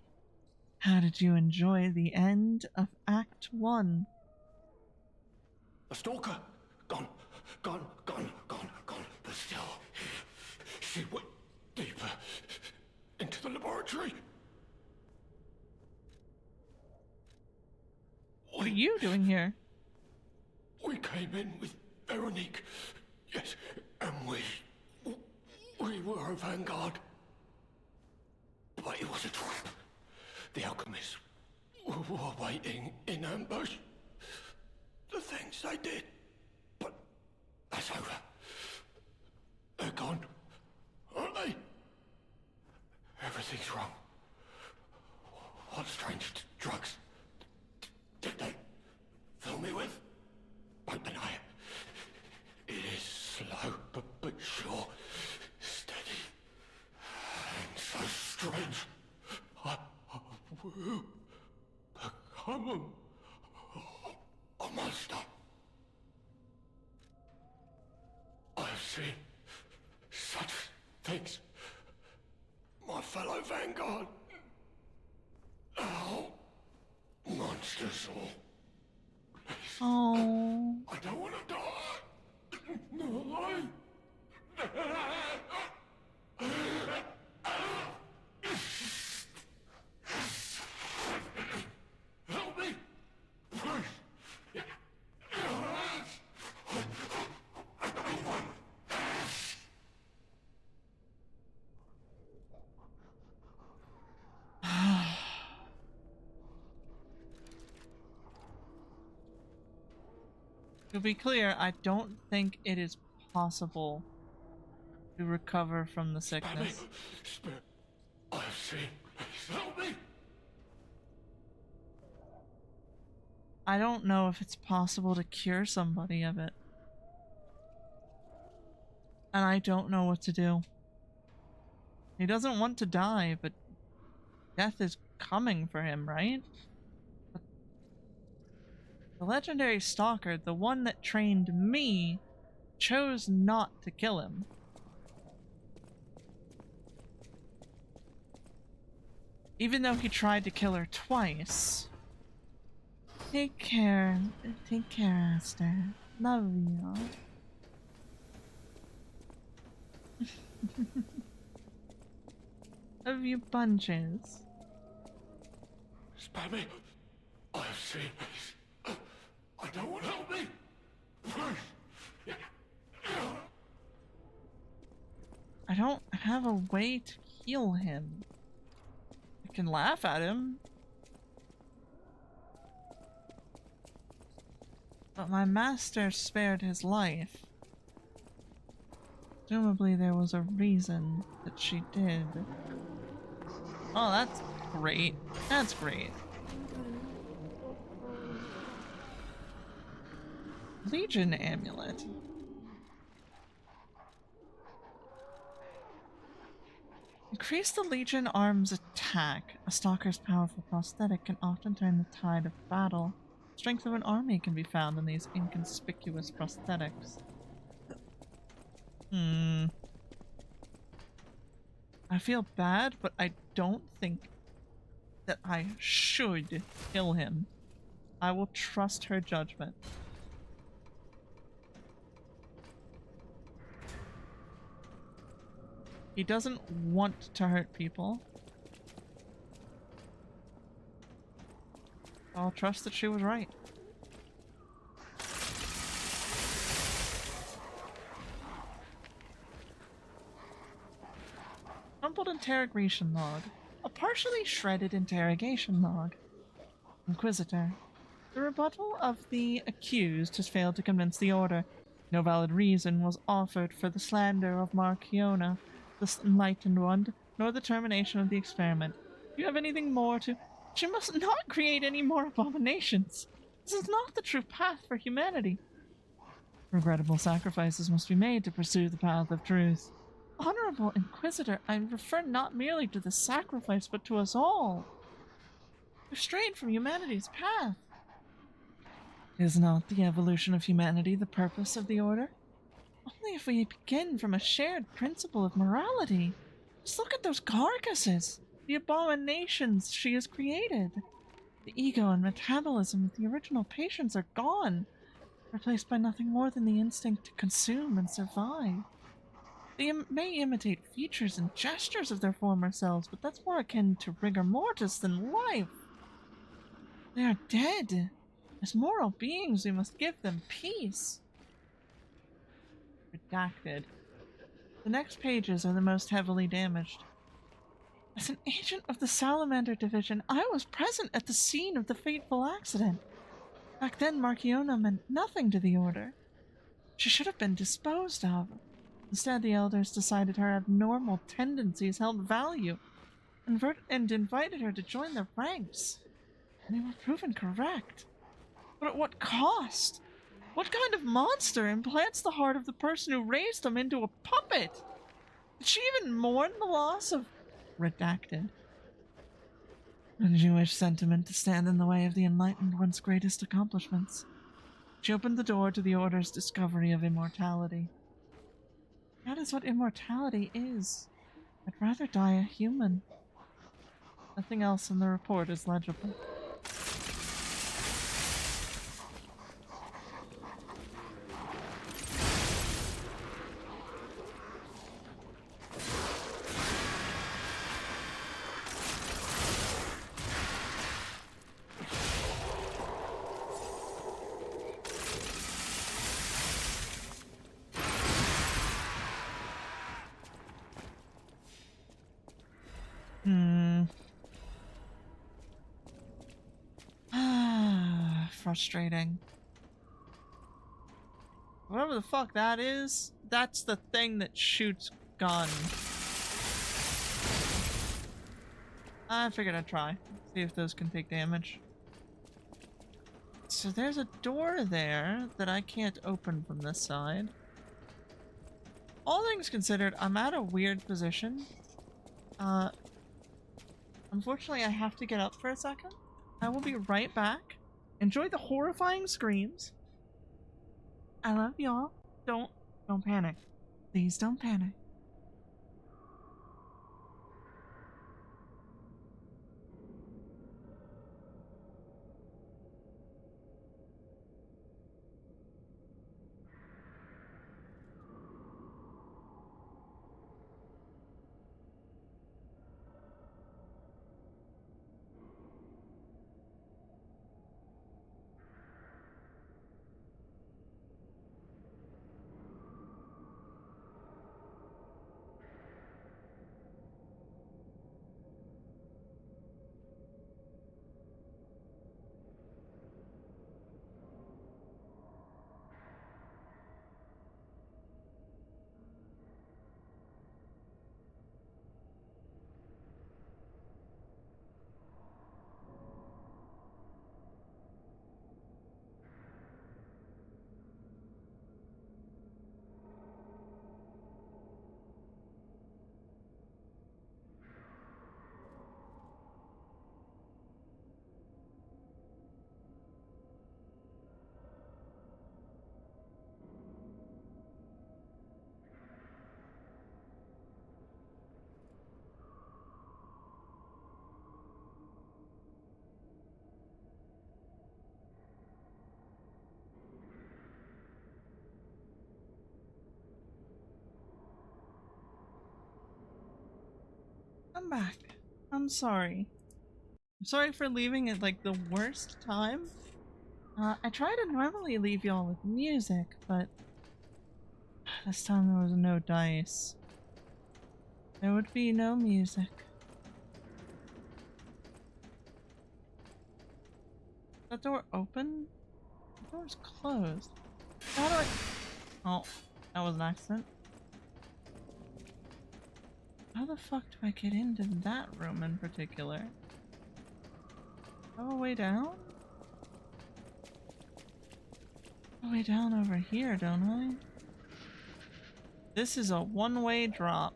how did you enjoy the end of Act 1? A stalker. Gone. But still, she went deeper into the laboratory. What are you doing here? We came in with Veronique. Yes, and we were a vanguard. But it was a trap. The alchemists were waiting in ambush. The things they did. But that's over. They're gone, aren't they? Everything's wrong. What strange drugs did they fill me with? Don't deny it. It is slow, but sure. Steady. And so strange. become a monster. I've seen such things, my fellow Vanguard. Oh, monsters all. Oh. I don't want to die. No, help me, please. To be clear, I don't think it is possible to recover from the sickness. I've seen. Help me. I don't know if it's possible to cure somebody of it. And I don't know what to do. He doesn't want to die, but death is coming for him, right? But the legendary stalker, the one that trained me, chose not to kill him. Even though he tried to kill her twice. Take care, Aster. Love you. Love you bunches. Spare me. I've seen this. I don't want to help me. Please. I don't have a way to heal him. I can laugh at him. But my master spared his life. Presumably there was a reason that she did. Oh, that's great. That's great. Legion amulet. Increase the Legion arm's attack. A stalker's powerful prosthetic can often turn the tide of battle. Strength of an army can be found in these inconspicuous prosthetics. I feel bad, but I don't think that I should kill him. I will trust her judgment. He doesn't want to hurt people. I'll trust that she was right. Crumpled interrogation log. A partially shredded interrogation log. Inquisitor. The rebuttal of the accused has failed to convince the Order. No valid reason was offered for the slander of Marchiona, the Enlightened One, nor the termination of the experiment. Do you have anything more to... She must not create any more abominations. This is not the true path for humanity. Regrettable sacrifices must be made to pursue the path of truth. Honorable Inquisitor, I refer not merely to the sacrifice, but to us all. We've strayed from humanity's path. Is not the evolution of humanity the purpose of the Order? Only if we begin from a shared principle of morality. Just look at those carcasses, the abominations she has created. The ego and metabolism of the original patients are gone, replaced by nothing more than the instinct to consume and survive. They may imitate features and gestures of their former selves, but that's more akin to rigor mortis than life. They are dead. As moral beings, we must give them peace. Redacted. The next pages are the most heavily damaged. As an agent of the Salamander Division, I was present at the scene of the fateful accident. Back then, Marchiona meant nothing to the Order. She should have been disposed of. Instead, the Elders decided her abnormal tendencies held value and invited her to join their ranks. And they were proven correct. But at what cost? What kind of monster implants the heart of the person who raised them into a puppet? Did she even mourn the loss of... Redacted. A Jewish sentiment to stand in the way of the Enlightened One's greatest accomplishments. She opened the door to the Order's discovery of immortality. That is what immortality is. I'd rather die a human. Nothing else in the report is legible. Frustrating. Whatever the fuck that is, that's the thing that shoots gun. I figured I'd try. See if those can take damage. So there's a door there that I can't open from this side. All things considered, I'm at a weird position. Unfortunately, I have to get up for a second. I will be right back. Enjoy the horrifying screams. I love y'all. Don't panic. Please don't panic. I'm back. I'm sorry. I'm sorry for leaving at like the worst time. I try to normally leave y'all with music, but this time there was no dice. There would be no music. Is that door open? The door's closed. How do I... Oh, that was an accident. How the fuck do I get into that room in particular? Oh, a way down? A way down over here, don't I? This is a one-way drop.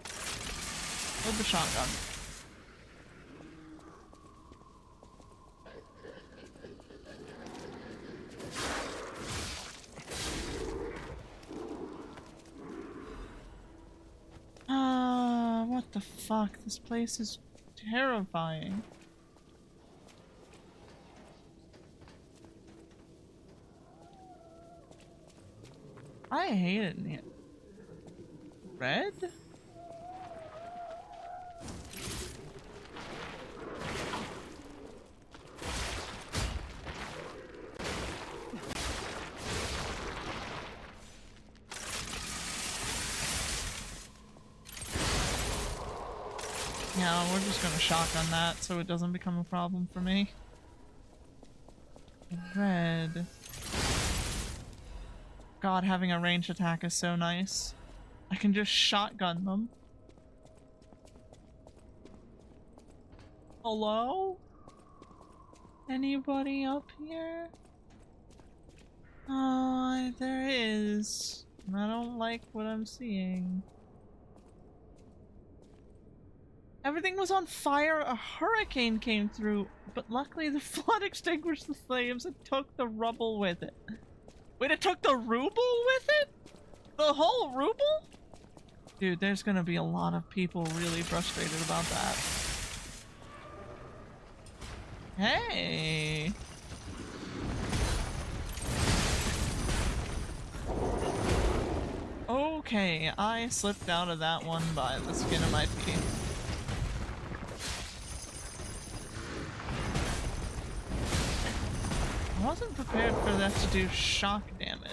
With the shotgun. What the fuck? This place is terrifying. I hate it in here. Red? Yeah, we're just gonna shotgun that so it doesn't become a problem for me. Red. God, having a ranged attack is so nice. I can just shotgun them. Hello? Anybody up here? Oh, there is. I don't like what I'm seeing. Everything was on fire. A hurricane came through, but luckily the flood extinguished the flames and took the rubble with it. Wait, it took the ruble with it? The whole ruble? Dude, there's gonna be a lot of people really frustrated about that. Hey! Okay, I slipped out of that one by the skin of my teeth. I wasn't prepared for that to do shock damage.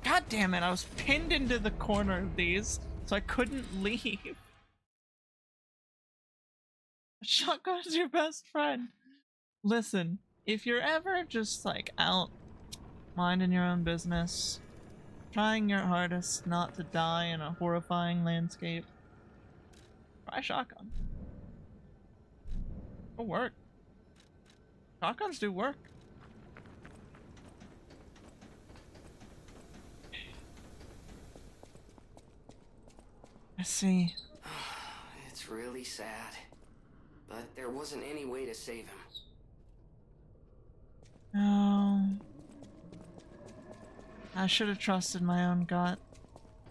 God damn it, I was pinned into the corner of these, so I couldn't leave. Shotgun's your best friend. Listen, if you're ever just like out minding your own business, trying your hardest not to die in a horrifying landscape, try shotgun. It'll work. Shotguns do work. I see. It's really sad. But there wasn't any way to save him. No. I should have trusted my own gut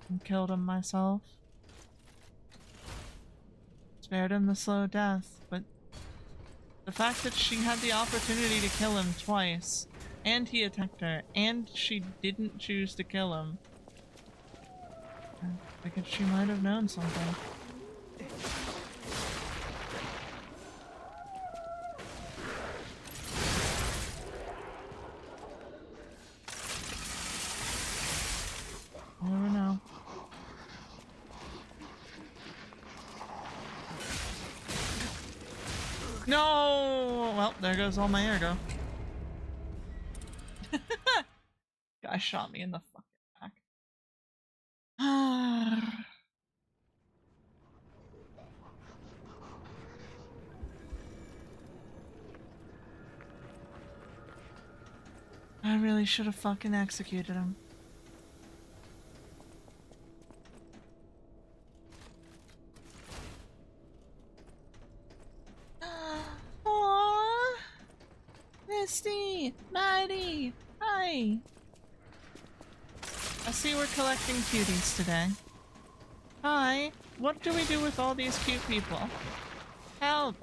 and killed him myself. Spared him the slow death, but the fact that she had the opportunity to kill him twice, and he attacked her, and she didn't choose to kill him, I figured she might have known something. You never know. No! Well, there goes all my ergo. Guy shot me in the fucking back. I really should have fucking executed him. Aww. Misty! Mighty! Hi! I see we're collecting cuties today. Hi! What do we do with all these cute people? Help!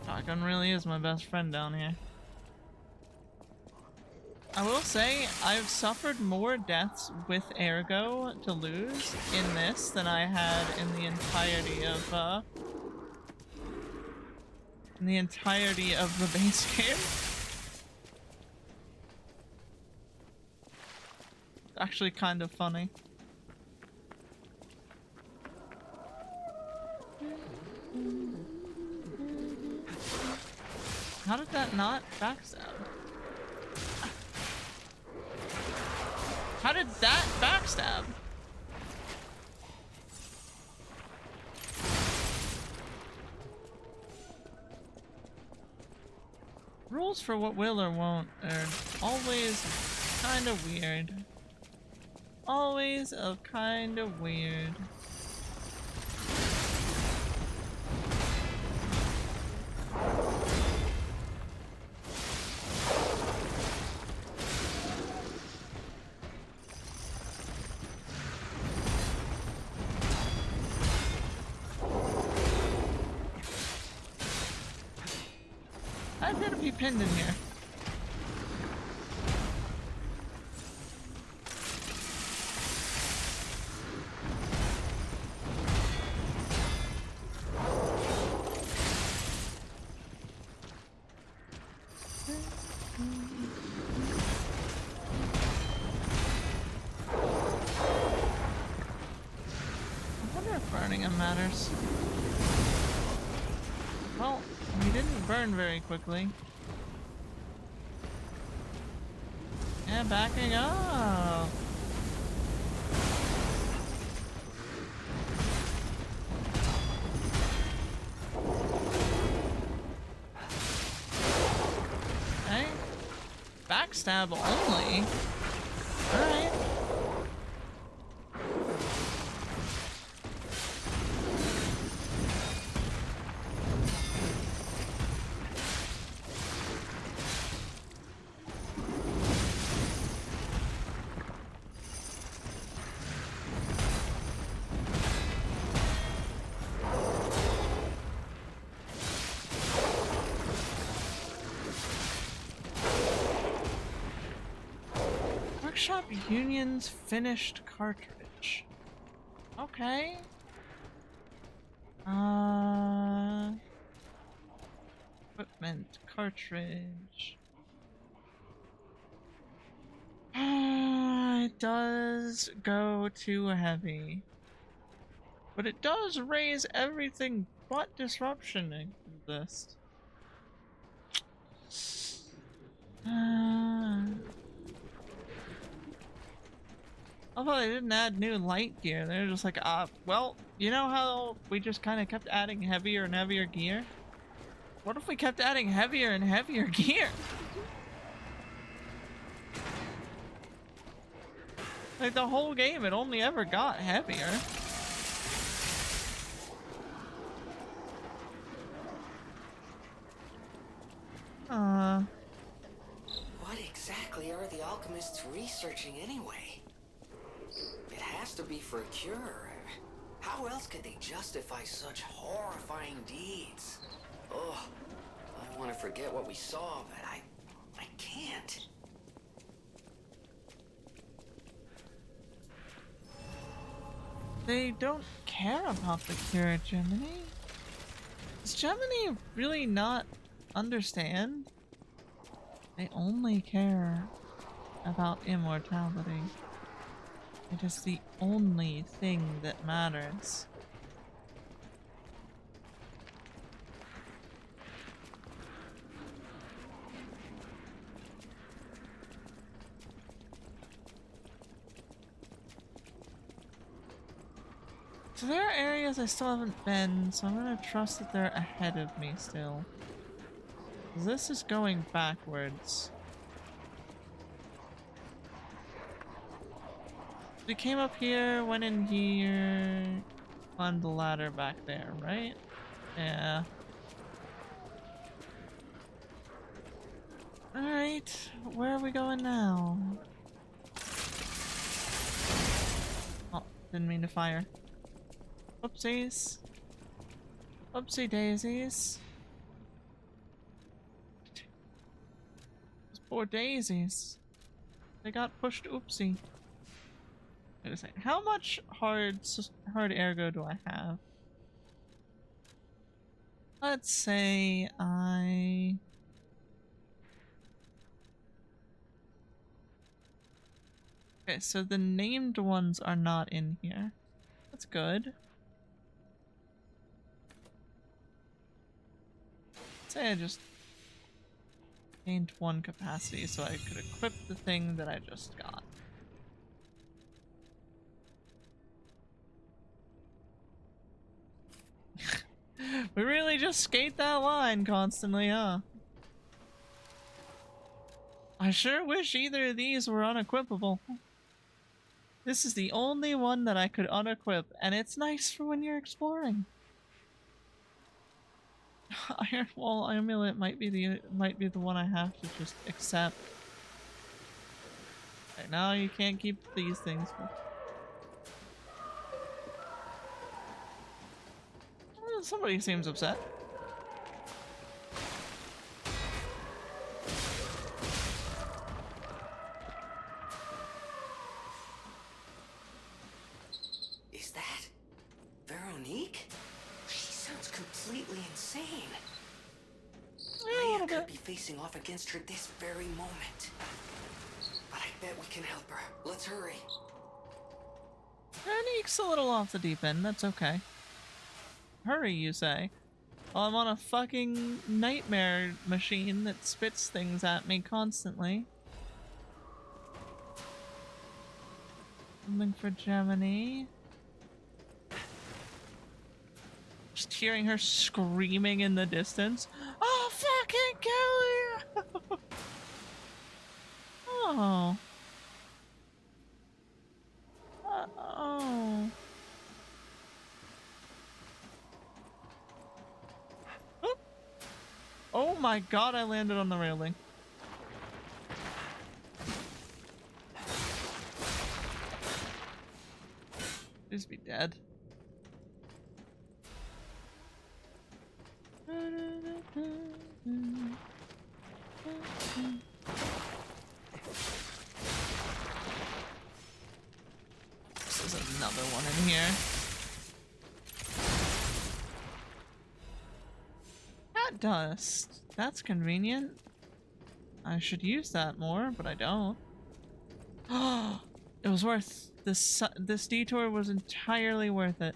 Shotgun really is my best friend down here. I will say, I've suffered more deaths with ergo to lose in this than I had in the entirety of the base game. It's actually kind of funny. How did that not backstab? How did that backstab? Rules for what will or won't are always kind of weird. Always a kind of weird. I'm gonna be pinned in here. I wonder if burning him that matters. Well, he didn't burn very quickly. And backing up. Okay. Backstab only. Alright. Workshop Union's finished cartridge. Okay. Equipment cartridge. It does go too heavy. But it does raise everything but disruption exist. Although they didn't add new light gear, they're just like, well, you know how we just kind of kept adding heavier and heavier gear? What if we kept adding heavier and heavier gear? Like the whole game, it only ever got heavier. What exactly are the alchemists researching anyway? It has to be for a cure. How else could they justify such horrifying deeds? Oh, I want to forget what we saw, but I can't. They don't care about the cure, Gemini. Does Gemini really not understand? They only care about immortality. It is the only thing that matters. So there are areas I still haven't been, so I'm gonna trust that they're ahead of me still. This is going backwards. We came up here, went in here, climbed the ladder back there, right? Yeah. Alright, where are we going now? Oh, didn't mean to fire. Oopsies. Oopsie daisies. Those poor daisies. They got pushed oopsie. Wait a second. How much hard ergo do I have? Let's say I... Okay, so the named ones are not in here. That's good. Say I just gained one capacity so I could equip the thing that I just got. We really just skate that line constantly, huh? I sure wish either of these were unequipable. This is the only one that I could unequip, and it's nice for when you're exploring. Iron Wall Amulet might be the one I have to just accept. Okay, now you can't keep these things. Somebody seems upset. Is that Veronique? She sounds completely insane. Leia could be facing off against her this very moment. But I bet we can help her. Let's hurry. Veronique's a little off the deep end, that's okay. Hurry, you say? Well, I'm on a fucking nightmare machine that spits things at me constantly. Something for Gemini. Just hearing her screaming in the distance. Oh, fucking kill you! Oh. Oh. Oh. Oh my god, I landed on the railing. Please be dead. This is another one in here. Cat dust. That's convenient. I should use that more, but I don't. Oh, it was worth this detour was entirely worth it.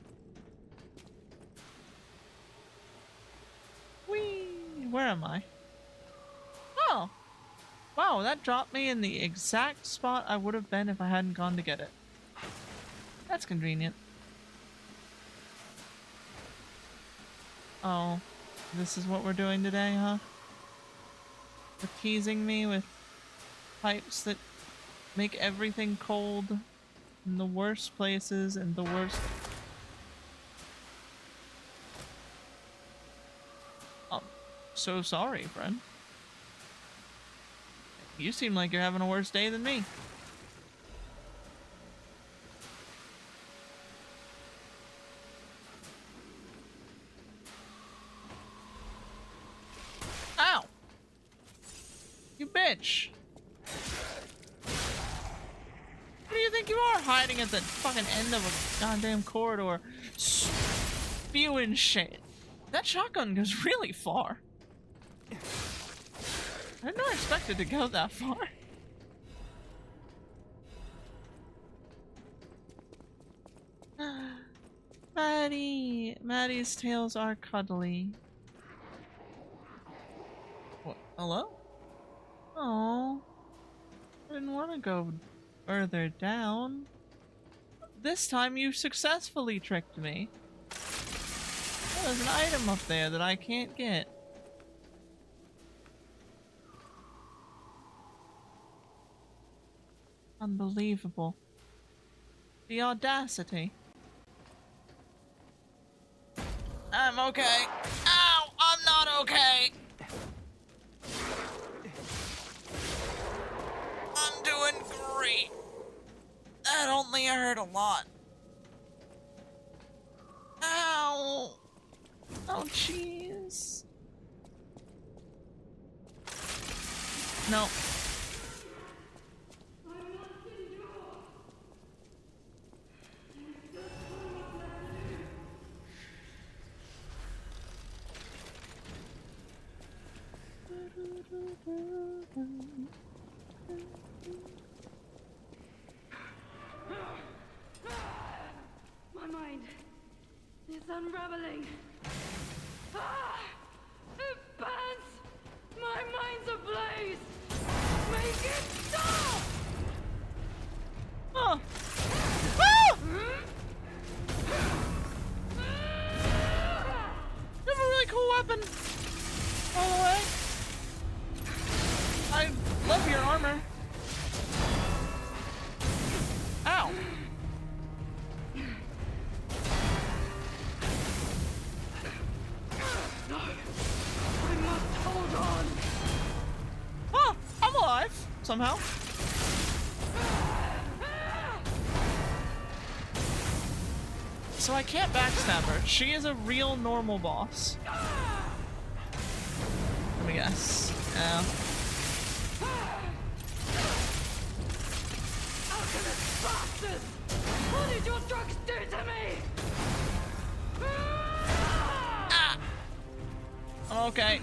Whee! Where am I? Oh! Wow, that dropped me in the exact spot I would have been if I hadn't gone to get it. That's convenient. Oh, this is what we're doing today, huh? We're teasing me with pipes that make everything cold in the worst places and the worst. I'm so sorry, friend. You seem like you're having a worse day than me. Ow! You bitch! What do you think you are, hiding at the fucking end of a goddamn corridor, spewing shit? That shotgun goes really far. I did not expect it to go that far. Maddie's tails are cuddly. What? Hello? Oh, I didn't want to go further down. This time you successfully tricked me. Oh, there's an item up there that I can't get. Unbelievable. The audacity. I'm okay. Ow! I'm not okay! I'm doing great. That only hurt a lot. Ow! Oh, jeez. No. My mind is unraveling. It burns! My mind's ablaze! Make it stop! Oh. Ah! You have a really cool weapon, by the way. I love your armor. Ow. No! I must hold on! Oh, I'm alive, somehow. So I can't backstab her. She is a real normal boss. Let me guess. Yeah. Alchemist bastard! What did your drugs do to me? Ah! I'm okay.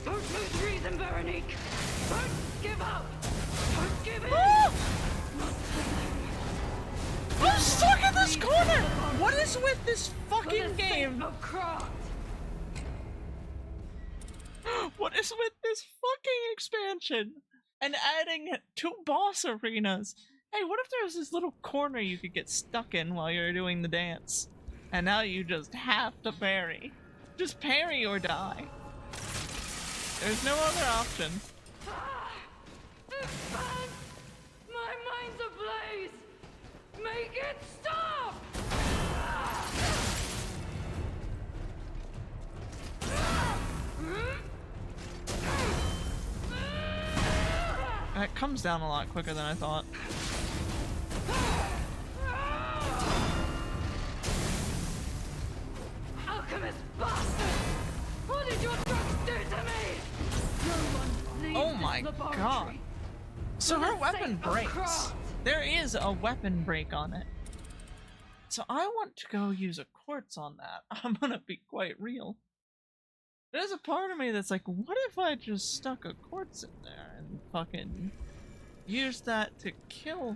Don't lose reason is with this fucking game? What is with this fucking expansion? And adding 2 boss arenas. Hey, what if there was this little corner you could get stuck in while you're doing the dance? And now you just have to parry. Just parry or die. There's no other option. Expand! My mind's ablaze! Make it stop! It comes down a lot quicker than I thought. Alchemist bastard! What did your drugs do to me? No one leaves Oh my this laboratory. god. So her weapon breaks. There is a weapon break on it. So I want to go use a quartz on that. I'm gonna be quite real. There's a part of me that's like, what if I just stuck a quartz in there and fucking used that to kill?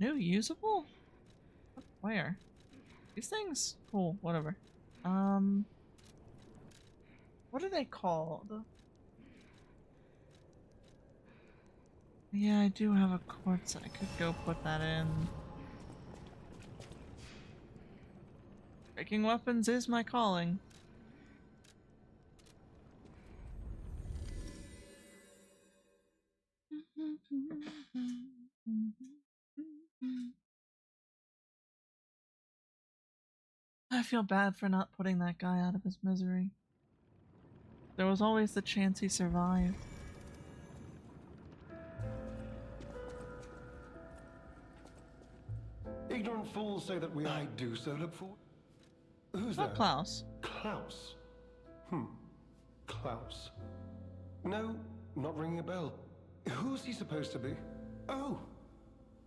New usable? Where? These things? Cool, whatever. What are they called? Yeah, I do have a quartz. I could go put that in. Breaking weapons is my calling. I feel bad for not putting that guy out of his misery. There was always the chance he survived. Ignorant fools say that I do so look forward. Who's that? Klaus. Klaus. Klaus. No, not ringing a bell. Who's he supposed to be? Oh!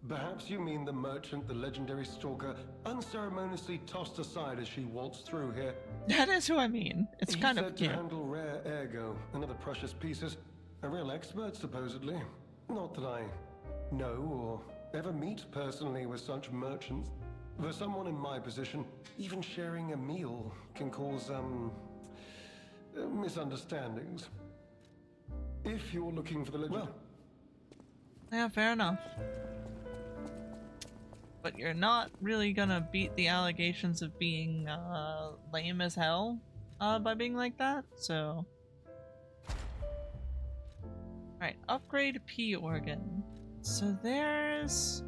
Perhaps you mean the merchant the legendary stalker unceremoniously tossed aside as she waltzed through here. That is who I mean. It's kind of cute. To handle rare ergo and other precious pieces. A real expert, supposedly. Not that I know or ever meet personally with such merchants. For someone in my position, even sharing a meal can cause, misunderstandings. If you're looking for the legend... Well, yeah, fair enough. But you're not really gonna beat the allegations of being, lame as hell, by being like that, so... Alright, upgrade P organ. So there's...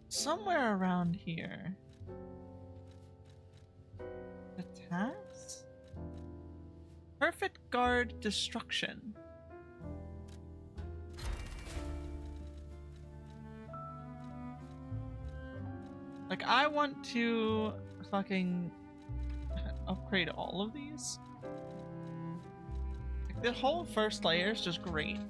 somewhere around here. Attacks? Perfect guard destruction. Like, I want to fucking upgrade all of these. Like, the whole first layer is just great.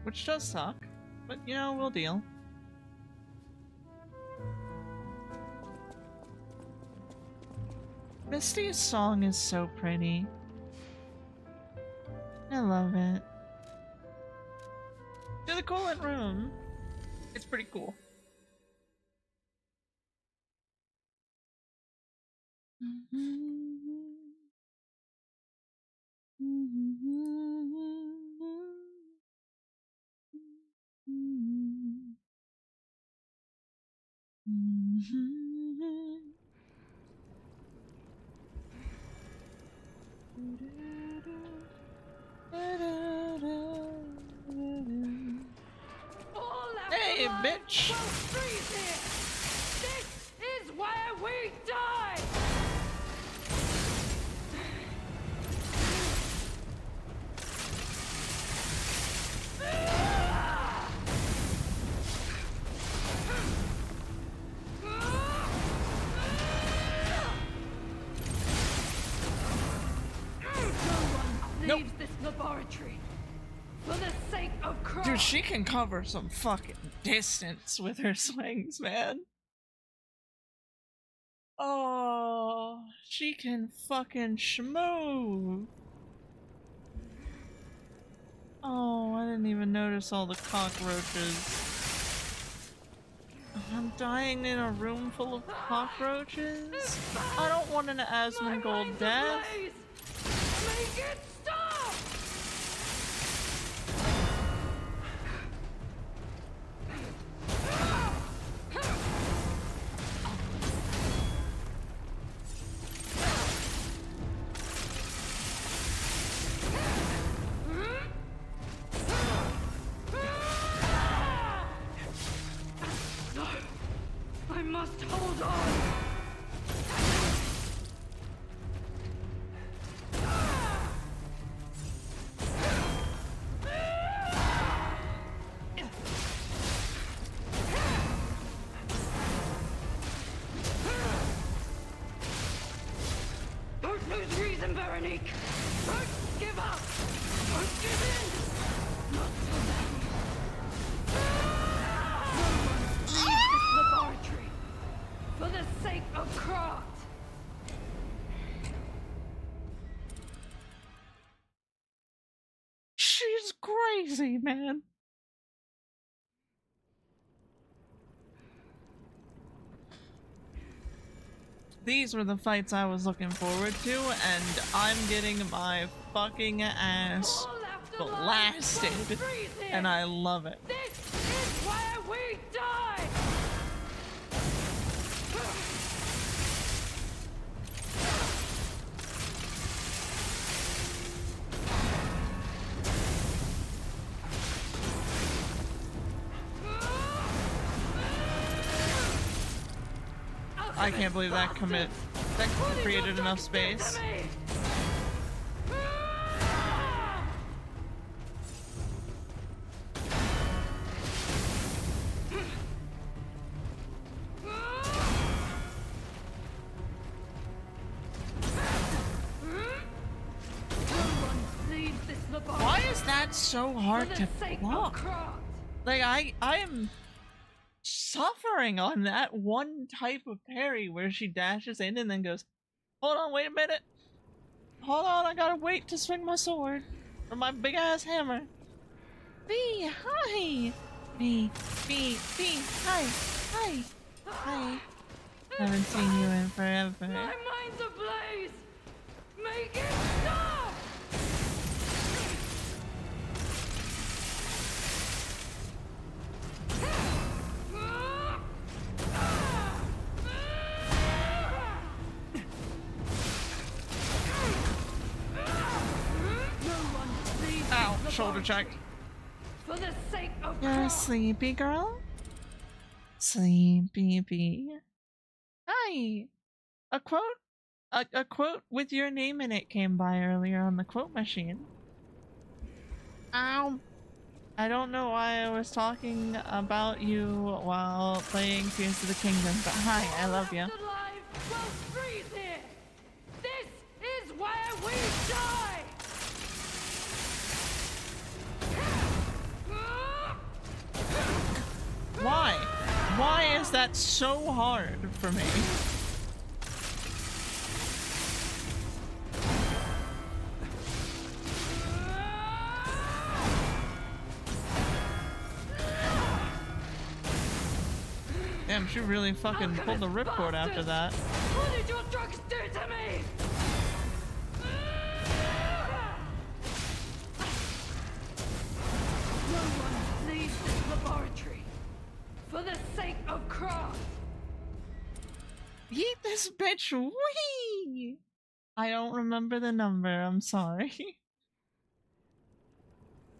Which does suck, but you know, we'll deal. Misty's song is so pretty. I love it. To the coolant room. It's pretty cool. Hey, bitch! This is where we die! No one leaves this laboratory. For the sake of Christ. Dude, she can cover some fucking distance with her swings, man. Oh, she can fucking schmoo. Oh, I didn't even notice all the cockroaches. I'm dying in a room full of cockroaches? I don't want an Asmongold death. Make it stop! I must hold on. Don't lose reason, Veronique. Don't give up. Don't give in. Not till then. Leave this laboratory. For the sake of craft. She's crazy, man. These were the fights I was looking forward to, and I'm getting my fucking ass blasted, and I love it. This is where we die. I can't believe that created enough space. Why is that so hard to block? Like I am suffering on that one type of parry where she dashes in and then goes, hold on, wait a minute. Hold on, I gotta wait to swing my sword. Or my big ass hammer. B, hi! B, hi, hi, hi. Haven't seen you in forever. My mind's ablaze! Make it stop! Ow, shoulder check. For the sake of You're a sleepy girl? Sleepy bee. Hi! A quote? A quote with your name in it came by earlier on the quote machine. Ow! I don't know why I was talking about you while playing Tears of the Kingdom, but hi, I love you. This is where we die! Why? Why is that so hard for me? Damn, she really fucking pulled the ripcord after that. What did your drugs do to me? No one leaves this laboratory for the sake of craft. Eat this bitch, wee! I don't remember the number, I'm sorry.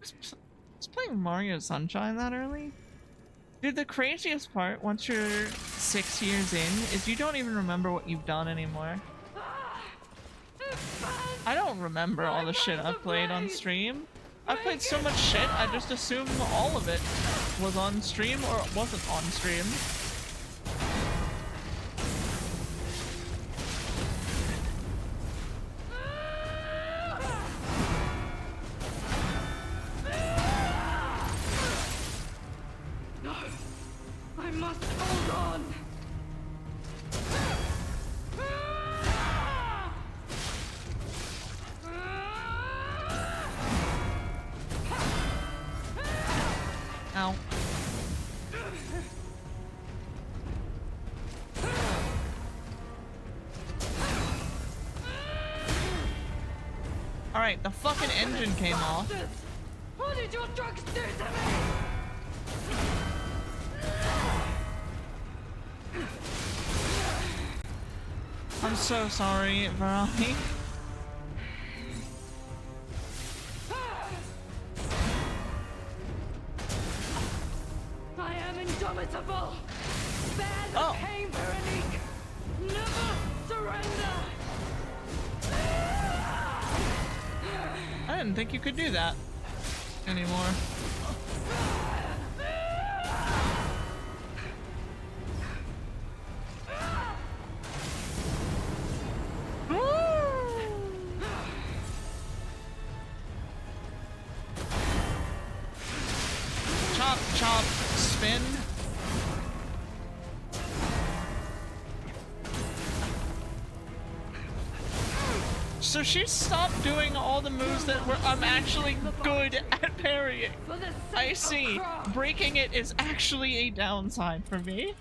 Was playing Mario Sunshine that early? Dude, the craziest part, once you're 6 years in, is you don't even remember what you've done anymore. I don't remember all the shit I've played on stream. I've played so much shit, I just assume all of it was on stream or it wasn't on stream. Alright, the fucking engine came off. What did your drugs do to me? I'm so sorry, Verani. I am indomitable. Bear the pain, Veronique. Never surrender. I didn't think you could do that anymore. Chop, chop, spin. So she stopped doing all the moves that I'm actually good at parrying. I see. Breaking it is actually a downside for me.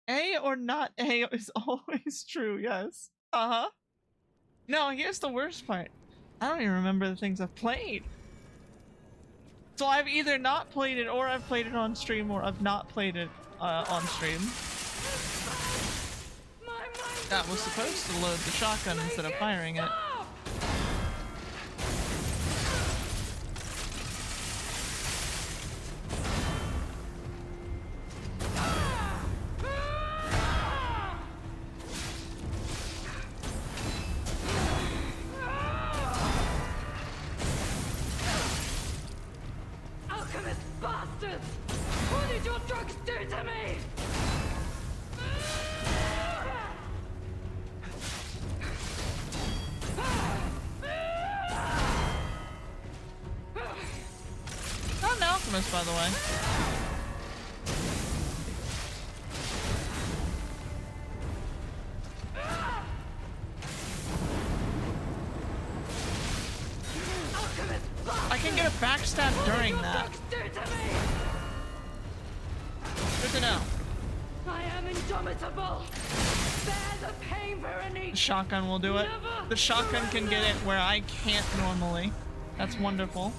A or not A is always true, yes. Uh-huh. No, here's the worst part. I don't even remember the things I've played. So I've either not played it, or I've played it on stream, or I've not played it on stream. That was supposed to load the shotgun instead of firing it. Alchemist bastards! What did your drugs do to me? Not an alchemist, by the way. I can get a backstab during that. Good to know. I am indomitable. Bear the pain, Veronique. The shotgun will do it. The shotgun can get it where I can't normally. That's wonderful.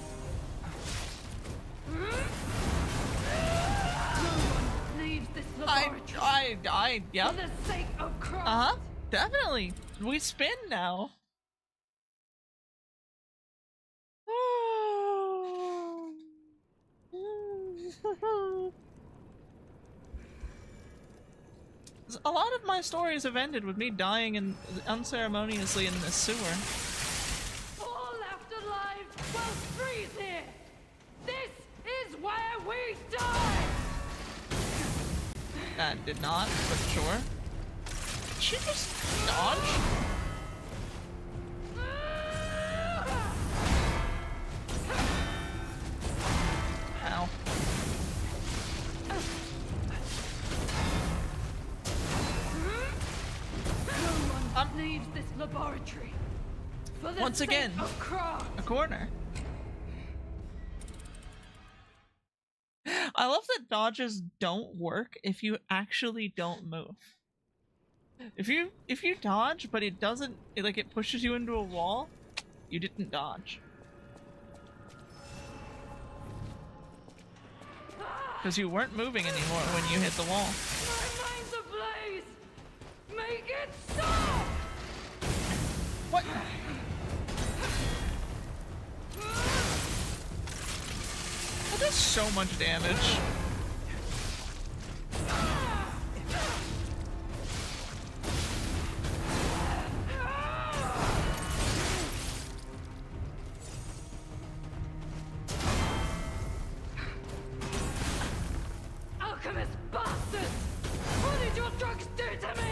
Yep. For the sake of craft. Uh-huh. Definitely. We spin now. A lot of my stories have ended with me dying unceremoniously in this sewer. All left alive while freeze here. This is where we die. That did not, but sure. Did she just dodge? Ow. Leaves this laboratory. For the Once sake again, of craft. a corner. I love that dodges don't work if you actually don't move. If you dodge but it doesn't, it pushes you into a wall, you didn't dodge. Because you weren't moving anymore when you hit the wall. My mind's ablaze. Make it stop. What? That does so much damage. Alchemist bastards! What did your drugs do to me?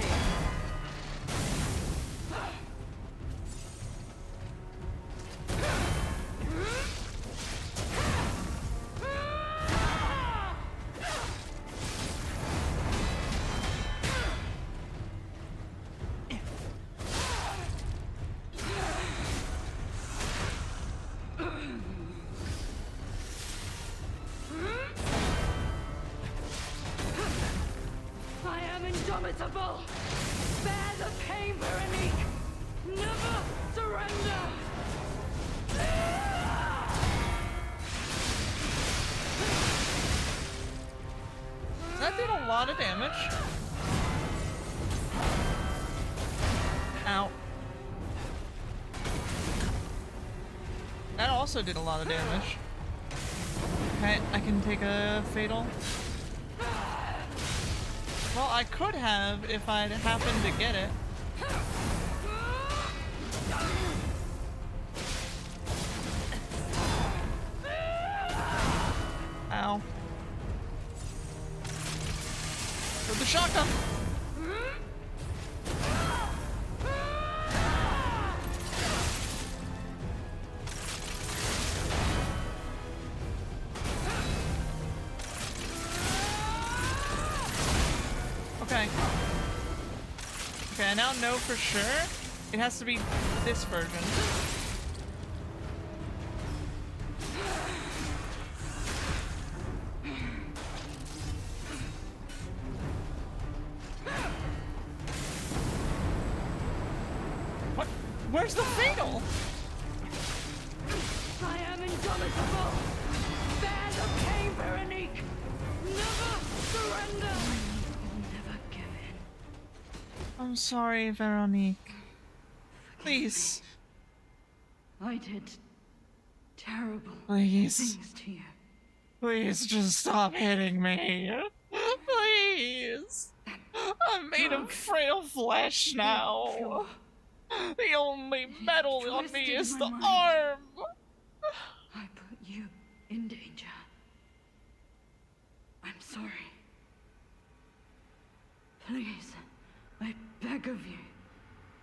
I am indomitable. Bear the pain, Veronique. Never surrender. lot of damage. Ow. That also did a lot of damage. Okay, I can take a fatal. Well, I could have if I'd happened to get it. Ow. With the shotgun. Okay. Okay, I now know for sure it has to be this version. What? Where's the fatal? I am indomitable. Bear the pain, Veronique. Never surrender. Never give in. I'm sorry, Veronique. Please. I did terrible Please. things to you. Please just stop hitting me. Please. I'm made of frail flesh now. The only metal on me is the arm. I put you in danger. I'm sorry. Please, I beg of you.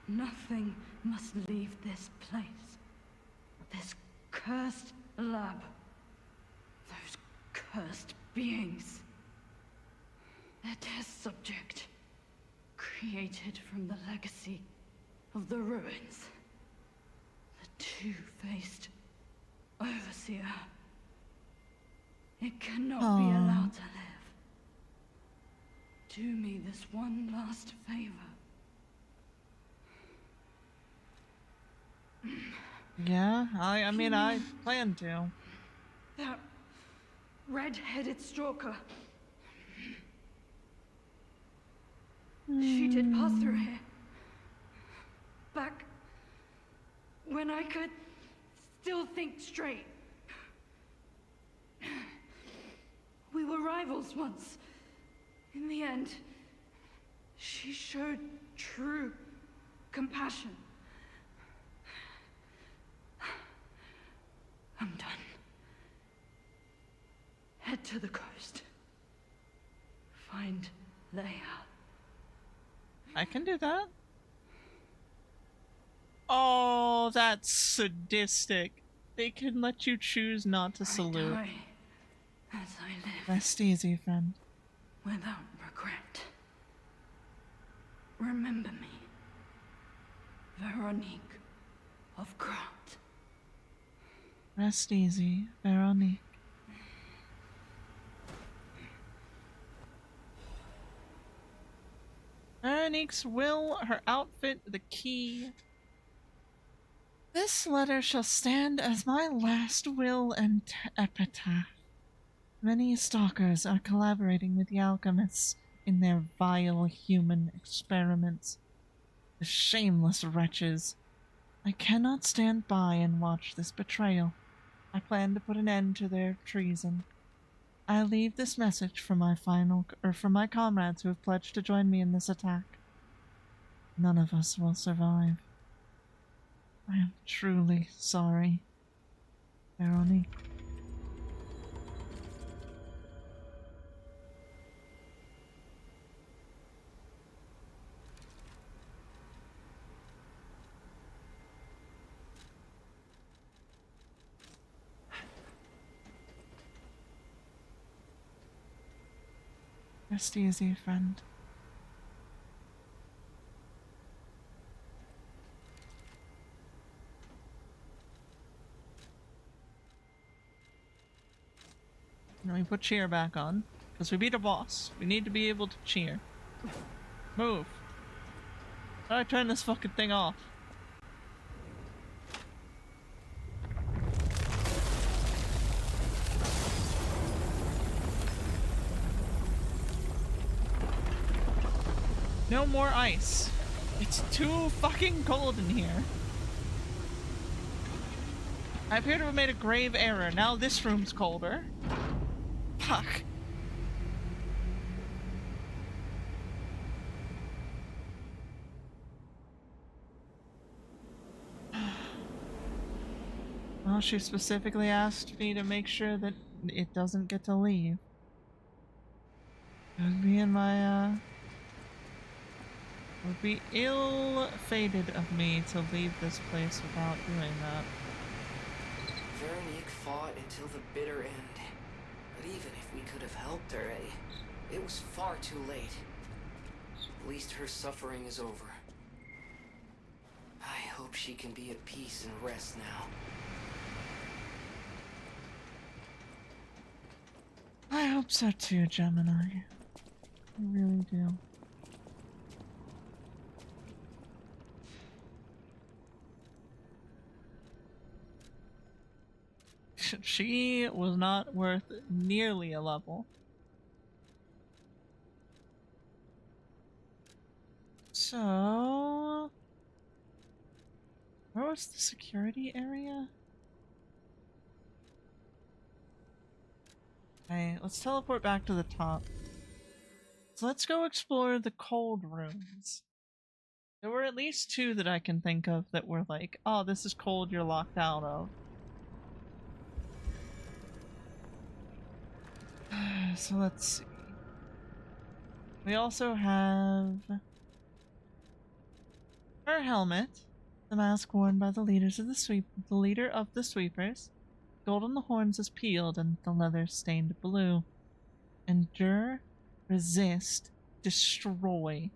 Nothing must leave this place. This cursed lab. Those cursed beings. A test subject. Created from the legacy of the ruins. The two-faced Overseer. It cannot be allowed to live. Do me this one last favor. Yeah, I mean, I plan to. That red-headed stalker. She did pass through here. Back when I could still think straight. We were rivals once. In the end, she showed true compassion. I'm done. Head to the coast. Find Leia. I can do that. Oh, that's sadistic. They can let you choose not to salute. Die as I live. Rest easy, friend. Without regret. Remember me. Veronique of Grant. Rest easy, Veronique. Veronique's will, her outfit, the key. This letter shall stand as my last will and epitaph. Many stalkers are collaborating with the alchemists in their vile human experiments. The shameless wretches. I cannot stand by and watch this betrayal. I plan to put an end to their treason. I leave this message for my comrades who have pledged to join me in this attack. None of us will survive. I am truly sorry, Veronique. Rest easy, friend. Now we put cheer back on, because we beat a boss. We need to be able to cheer. Move. How do I turn this fucking thing off? no more ice. It's too fucking cold in here. I appear to have made a grave error. Now this room's colder. Fuck. Well, she specifically asked me to make sure that it doesn't get to leave. It would be in my, it would be ill-fated of me to leave this place without doing that. Veronique fought until the bitter end. But even if we could have helped her, it was far too late. At least her suffering is over. I hope she can be at peace and rest now. I hope so too, Gemini. I really do. She was not worth nearly a level. So... where was the security area? Okay, let's teleport back to the top. So let's go explore the cold rooms. There were at least two that I can think of that were like, oh, this is cold, you're locked out of. So let's see. We also have her helmet, the mask worn by the leader of the sweepers. Gold on the horns is peeled and the leather stained blue. Endure, resist, destroy.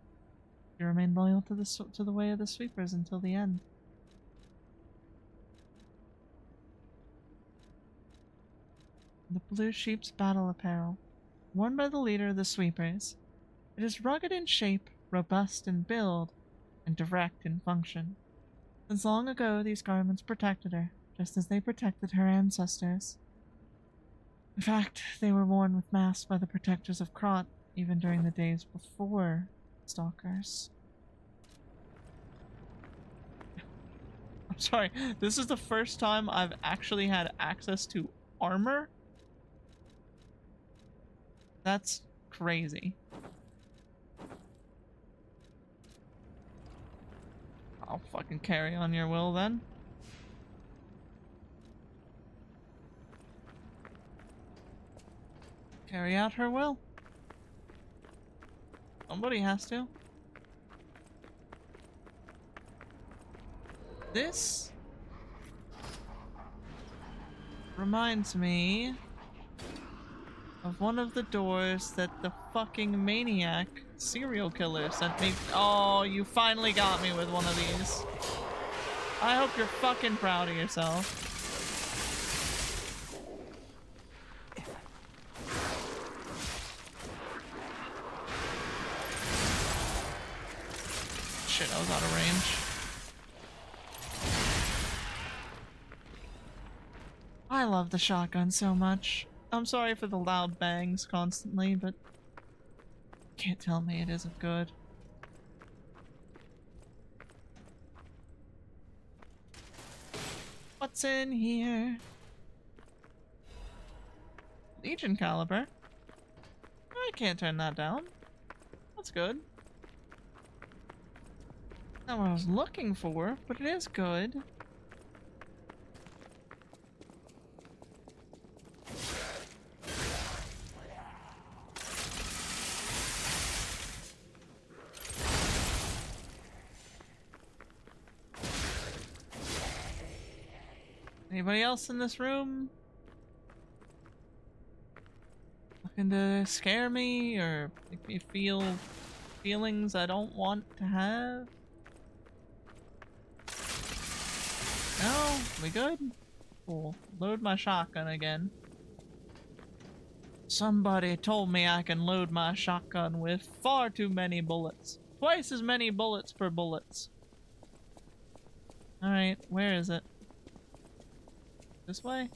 You remain loyal to the way of the sweepers until the end. The blue sheep's battle apparel, worn by the leader of the sweepers. It is rugged in shape, robust in build, and direct in function. Since long ago, these garments protected her, just as they protected her ancestors. In fact, they were worn with masks by the protectors of Krot, even during the days before Stalkers. I'm sorry, this is the first time I've actually had access to armor? That's crazy. I'll fucking carry on your will then. Carry out her will. Somebody has to. This reminds me of one of the doors that the fucking maniac serial killer sent me. Oh, you finally got me with one of these. I hope you're fucking proud of yourself. Shit, I was out of range. I love the shotgun so much. I'm sorry for the loud bangs constantly, but can't tell me it isn't good. What's in here? Legion caliber. I can't turn that down. That's good. Not what I was looking for, but it is good. Anybody else in this room? Looking to scare me or make me feel feelings I don't want to have? No? We good? Cool. Load my shotgun again. Somebody told me I can load my shotgun with far too many bullets. Twice as many bullets per bullets. Alright, where is it? This way?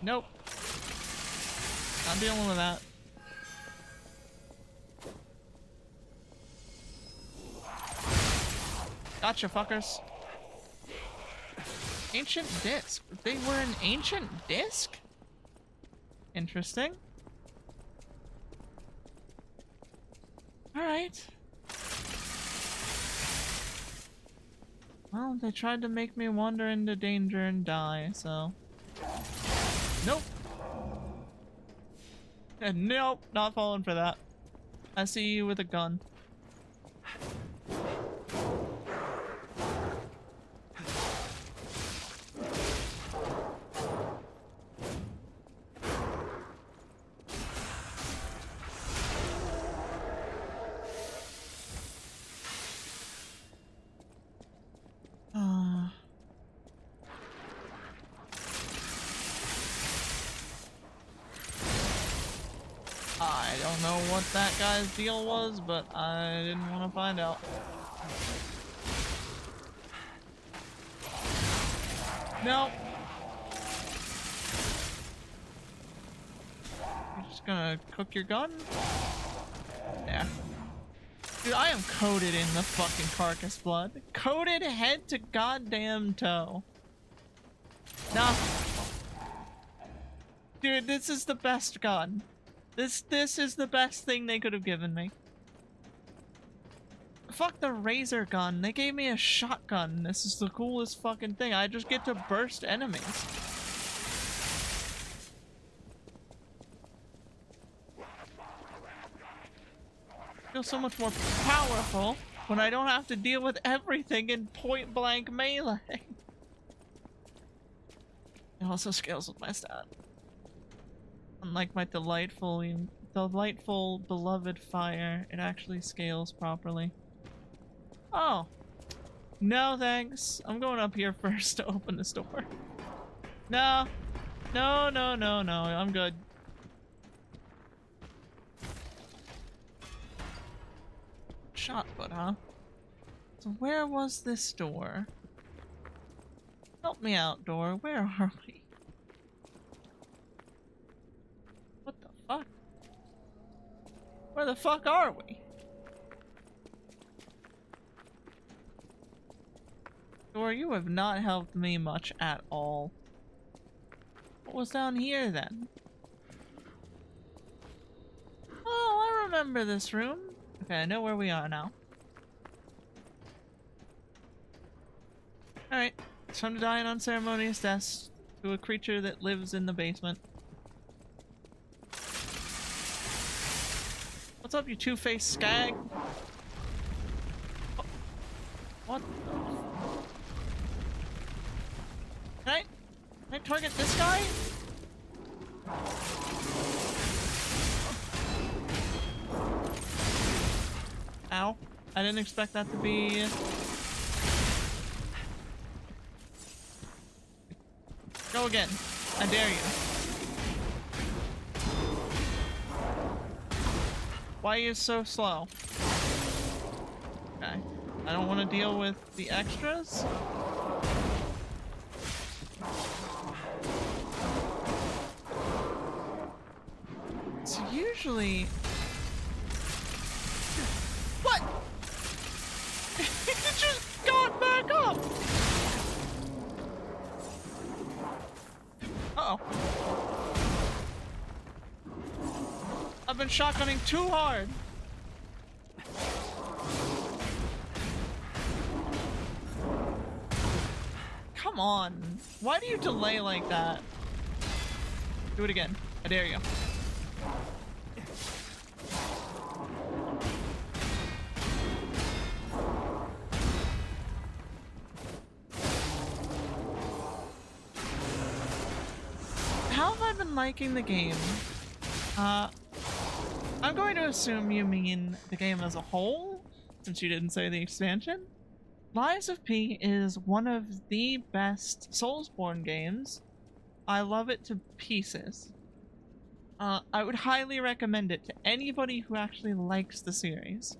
Nope. Not dealing with that. Gotcha, fuckers. Ancient disc. They were an ancient disc? Interesting. Alright. Well, they tried to make me wander into danger and die, so... Nope. Nope, not falling for that. I see you with a gun. I don't know what that guy's deal was, but I didn't want to find out. Nope. You're just gonna cook your gun? Yeah. Dude, I am coated in the fucking carcass blood. Coated head to goddamn toe. Nah. Dude, this is the best gun. This is the best thing they could have given me. Fuck the razor gun. They gave me a shotgun. This is the coolest fucking thing. I just get to burst enemies. I feel so much more powerful when I don't have to deal with everything in point blank melee. It also scales with my stat. Unlike my delightful beloved fire, it actually scales properly. Oh. No thanks. I'm going up here first to open this door. No. No, no, no, no. I'm good. Shot put, huh? So where was this door? Help me out, door. Where are we? What the fuck? Where the fuck are we? Door, you have not helped me much at all. What was down here then? Oh, I remember this room. Okay, I know where we are now. Alright, it's time to die an unceremonious death to a creature that lives in the basement. What's up, you two-faced skag? Oh. What the... Can I target this guy? Ow. I didn't expect that to be... Go again. I dare you. Why are you so slow? Okay. I don't want to deal with the extras. So usually... What? It just got back up! Uh-oh. I've been shotgunning too hard. Come on. Why do you delay like that? Do it again. I dare you. How have I been liking the game? I'm going to assume you mean the game as a whole, since you didn't say the expansion. Lies of P is one of the best Soulsborne games. I love it to pieces. I would highly recommend it to anybody who actually likes the series.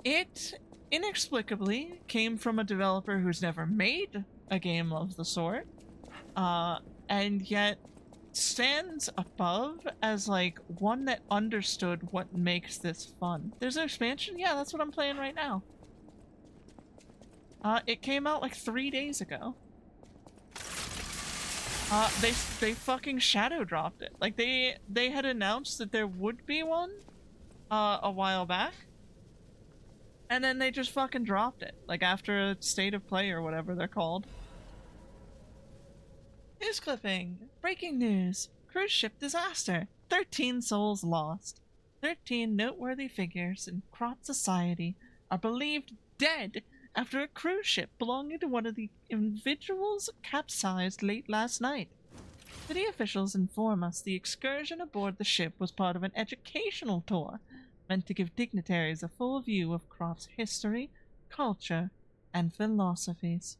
It inexplicably came from a developer who's never made a game of the sort, and yet stands above as like one that understood what makes this fun. There's an expansion? Yeah, that's what I'm playing right now. It came out like 3 days ago. They fucking shadow dropped it. Like they had announced that there would be one a while back. And then they just fucking dropped it. Like after a state of play or whatever they're called. News clipping. Breaking news. Cruise ship disaster. 13 souls lost. 13 noteworthy figures in Krot society are believed dead after a cruise ship belonging to one of the individuals capsized late last night. City officials inform us the excursion aboard the ship was part of an educational tour meant to give dignitaries a full view of Krot's history, culture, and philosophies.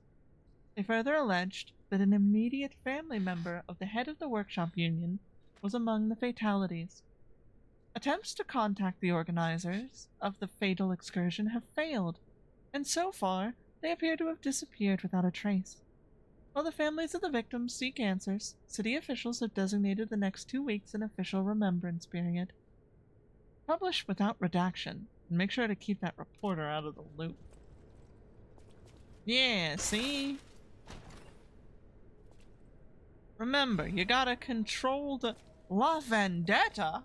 They further alleged that an immediate family member of the head of the workshop union was among the fatalities. Attempts to contact the organizers of the fatal excursion have failed, and so far they appear to have disappeared without a trace. While the families of the victims seek answers, city officials have designated the next 2 weeks an official remembrance period. Publish without redaction, and make sure to keep that reporter out of the loop. Yeah, see? Remember, you gotta control the La Vendetta?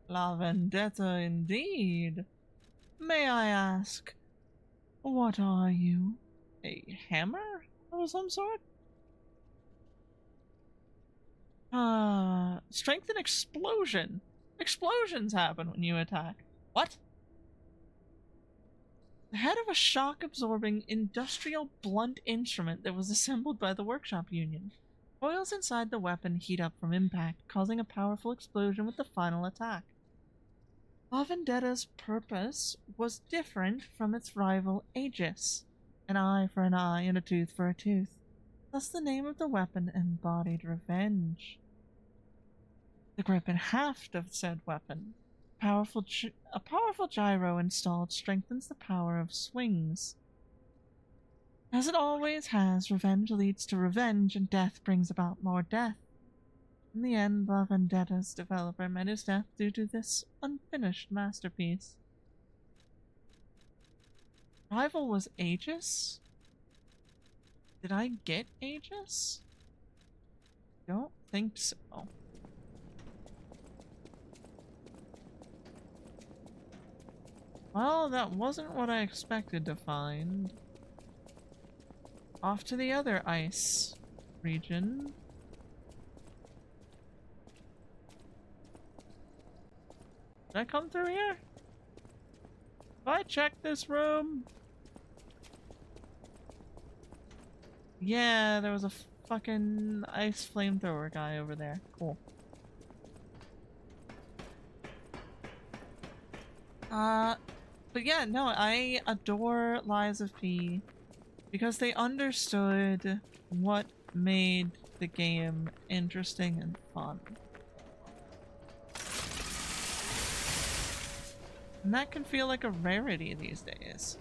La Vendetta indeed. May I ask, what are you? A hammer of some sort? Strength and explosion. Explosions happen when you attack. What? The head of a shock-absorbing industrial blunt instrument that was assembled by the workshop union. Coils inside the weapon heat up from impact, causing a powerful explosion with the final attack. La Vendetta's purpose was different from its rival Aegis, an eye for an eye and a tooth for a tooth. Thus the name of the weapon embodied revenge. The grip and haft of said weapon, a powerful gyro installed, strengthens the power of swings. As it always has, revenge leads to revenge, and death brings about more death. In the end, La Vendetta's developer met his death due to this unfinished masterpiece. Rival was Aegis? Did I get Aegis? Don't think so. Well, that wasn't what I expected to find. Off to the other ice region. Did I come through here? Have I checked this room? Yeah, there was a fucking ice flamethrower guy over there. Cool. But yeah, no, I adore Lies of P because they understood what made the game interesting and fun. And that can feel like a rarity these days.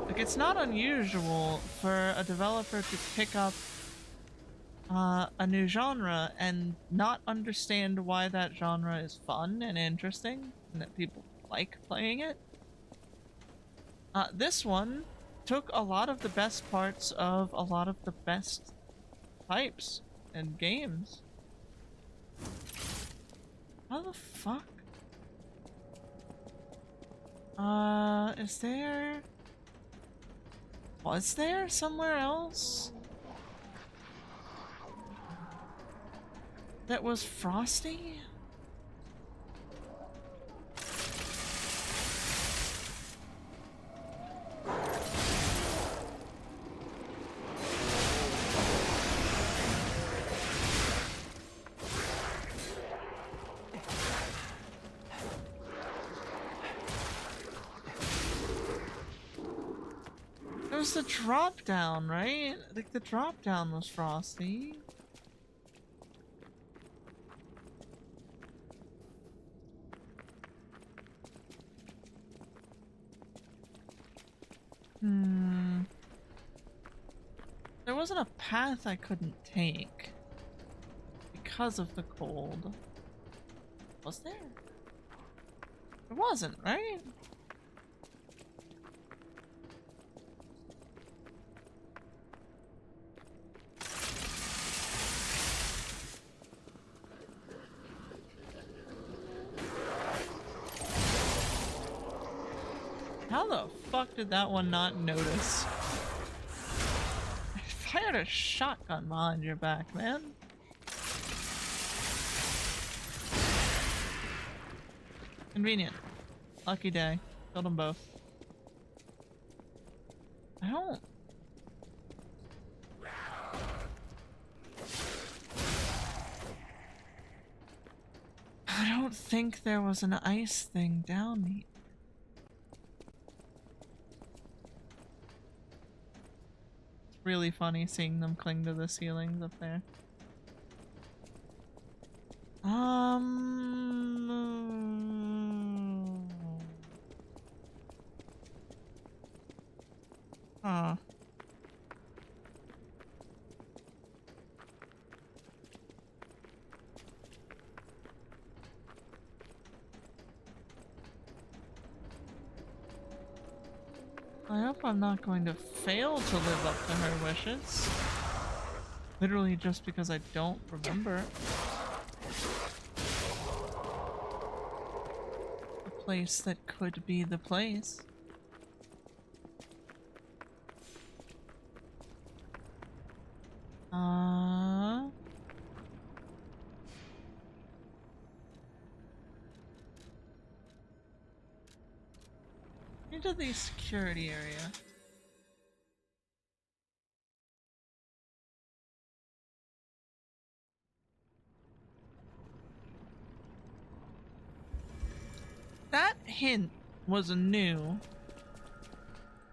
Like, it's not unusual for a developer to pick up a new genre and not understand why that genre is fun and interesting and that people like playing it. This one took a lot of the best parts of a lot of the best types and games. How the fuck? Was there somewhere else that was frosty? The drop down, right? Like the drop down was frosty. There wasn't a path I couldn't take. because of the cold. Was there? There wasn't, right? How the fuck did that one not notice? I fired a shotgun behind your back, man. Convenient. Lucky day. Killed them both. I don't think there was an ice thing down here. It's really funny seeing them cling to the ceilings up there. Huh. I hope I'm not going to fail to live up to her wishes. Literally just because I don't remember. A place that could be the place. Into the security area. That hint was new.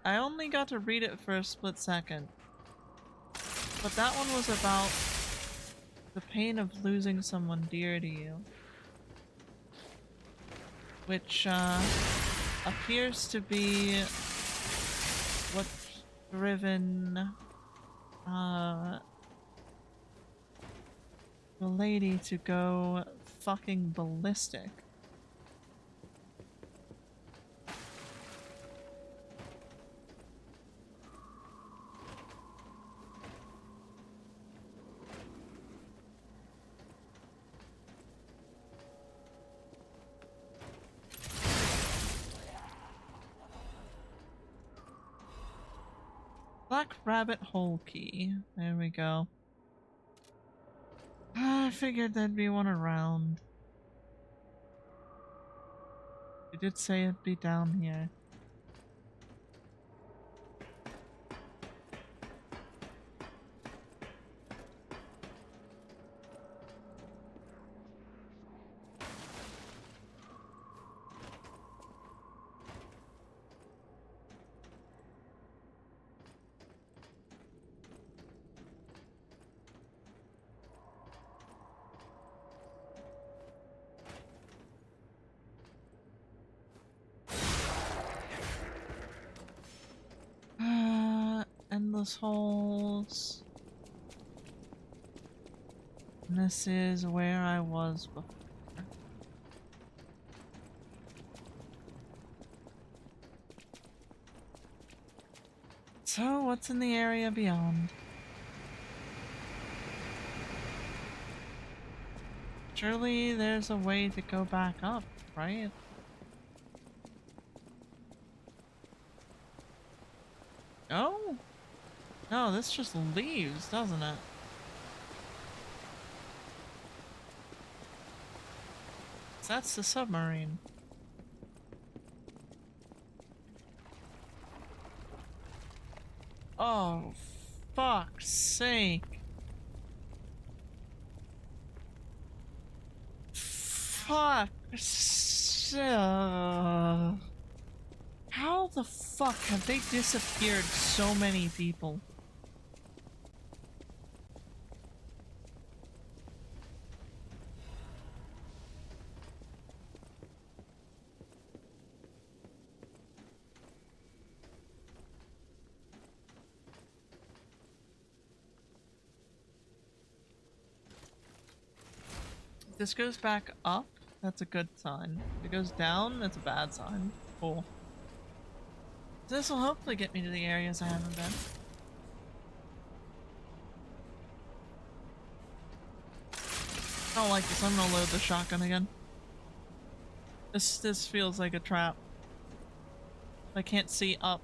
I only got to read it for a split second. But that one was about the pain of losing someone dear to you. Which, appears to be what's driven, the lady to go fucking ballistic. Black rabbit hole key. There we go. I figured there'd be one around. You did say it'd be down here. Endless holes. And this is where I was before. So, what's in the area beyond? Surely there's a way to go back up, right? Oh? No, this just leaves, doesn't it? That's the submarine. Oh, fuck's sake. Fuck. How the fuck have they disappeared so many people? this goes back up, that's a good sign. If it goes down, that's a bad sign. Cool. This will hopefully get me to the areas I haven't been. I don't like this. I'm gonna load the shotgun again. This feels like a trap. I can't see up.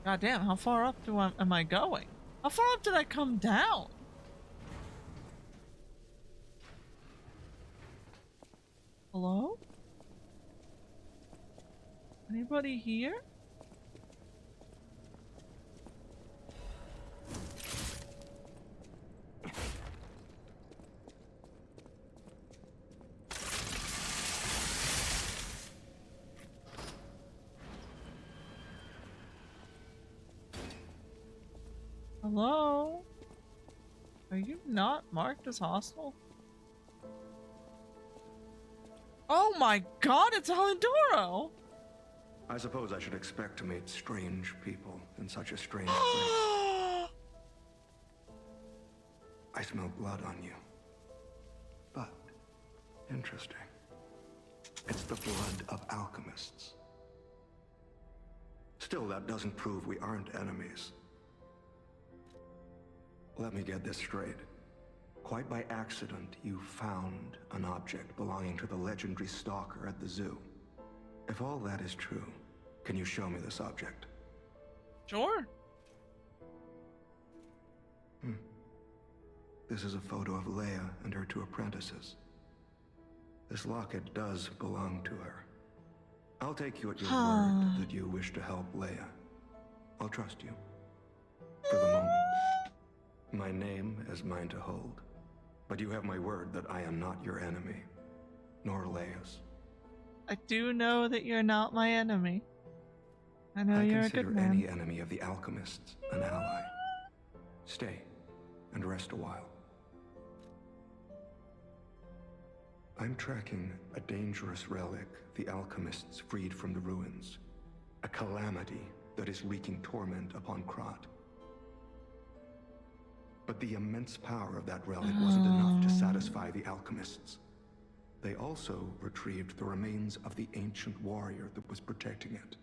God damn, how far up am I going? How far up did I come down? Hello? Anybody here? Hello? Are you not marked as hostile? Oh my god, it's Alendoro! I suppose I should expect to meet strange people in such a strange place. I smell blood on you. But, interesting. It's the blood of alchemists. Still, that doesn't prove we aren't enemies. Let me get this straight. Quite by accident, you found an object belonging to the legendary stalker at the zoo. If all that is true, can you show me this object? Sure. This is a photo of Leia and her 2 apprentices. This locket does belong to her. I'll take you at your word that you wish to help Leia. I'll trust you. For the moment. My name is mine to hold. But you have my word that I am not your enemy. Nor Leia's. I do know that you're not my enemy. I know you're a good man. I consider any enemy of the alchemists an ally. Stay and rest a while. I'm tracking a dangerous relic the alchemists freed from the ruins. A calamity that is wreaking torment upon Krat. But the immense power of that relic wasn't enough to satisfy the alchemists. They also retrieved the remains of the ancient warrior that was protecting it,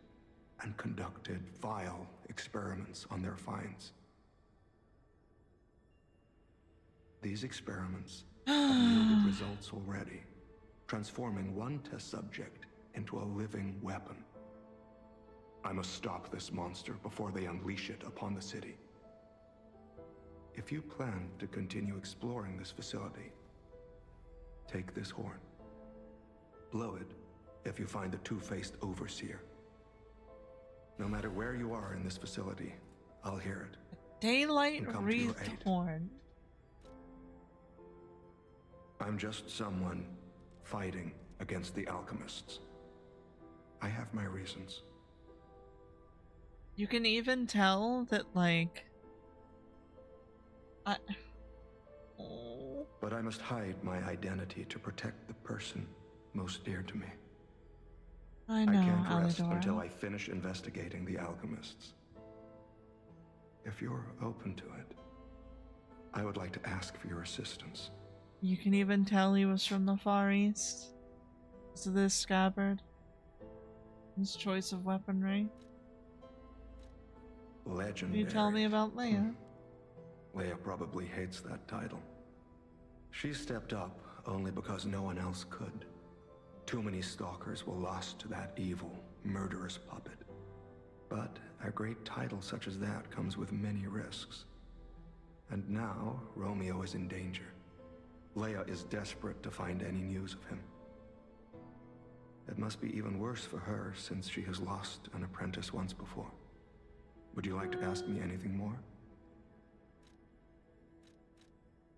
and conducted vile experiments on their finds. These experiments have yielded results already, transforming one test subject into a living weapon. I must stop this monster before they unleash it upon the city. If you plan to continue exploring this facility, take this horn. Blow it if you find the 2-faced Overseer. No matter where you are in this facility, I'll hear it. Daylight wreathed horn. I'm just someone fighting against the alchemists. I have my reasons. You can even tell that, like... But I must hide my identity to protect the person most dear to me. I know, I can't rest Alendoro. until I finish investigating the alchemists. If you're open to it, I would like to ask for your assistance. You can even tell he was from the Far East. So this scabbard. His choice of weaponry. Legendary. You tell me about Leia. Leia probably hates that title. She stepped up only because no one else could. Too many stalkers were lost to that evil, murderous puppet. But a great title such as that comes with many risks. And now, Romeo is in danger. Leia is desperate to find any news of him. It must be even worse for her since she has lost an apprentice once before. Would you like to ask me anything more?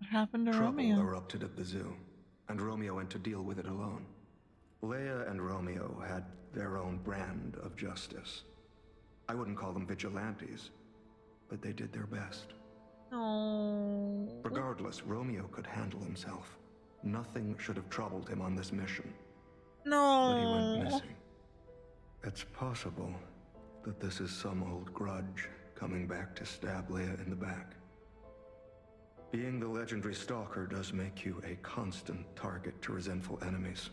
What happened to Trouble Romeo? erupted at the zoo, and Romeo went to deal with it alone. Leia and Romeo had their own brand of justice. I wouldn't call them vigilantes, but they did their best. Oh. Regardless, Romeo could handle himself. Nothing should have troubled him on this mission. No. But he went missing. It's possible that this is some old grudge coming back to stab Leia in the back. Being the legendary stalker does make you a constant target to resentful enemies.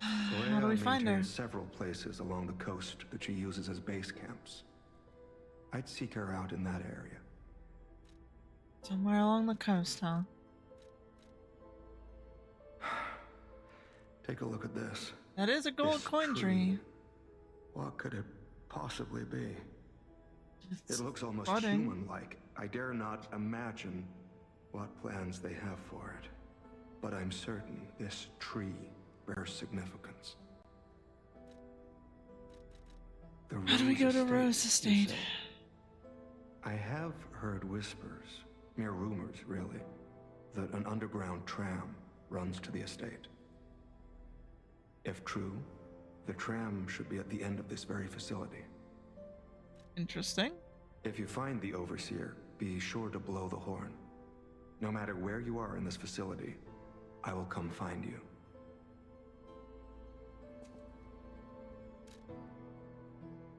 How do we find her? Maintains several places along the coast that she uses as base camps. I'd seek her out in that area. Somewhere along the coast, huh? Take a look at this. That is a gold This coin tree. What could it possibly be? It's it looks almost budding. human-like. I dare not imagine what plans they have for it. But I'm certain this tree bears significance. How do we go to Rose Estate? I have heard whispers, mere rumors really, that an underground tram runs to the estate. If true, the tram should be at the end of this very facility. Interesting. If you find the Overseer, be sure to blow the horn. No matter where you are in this facility, I will come find you.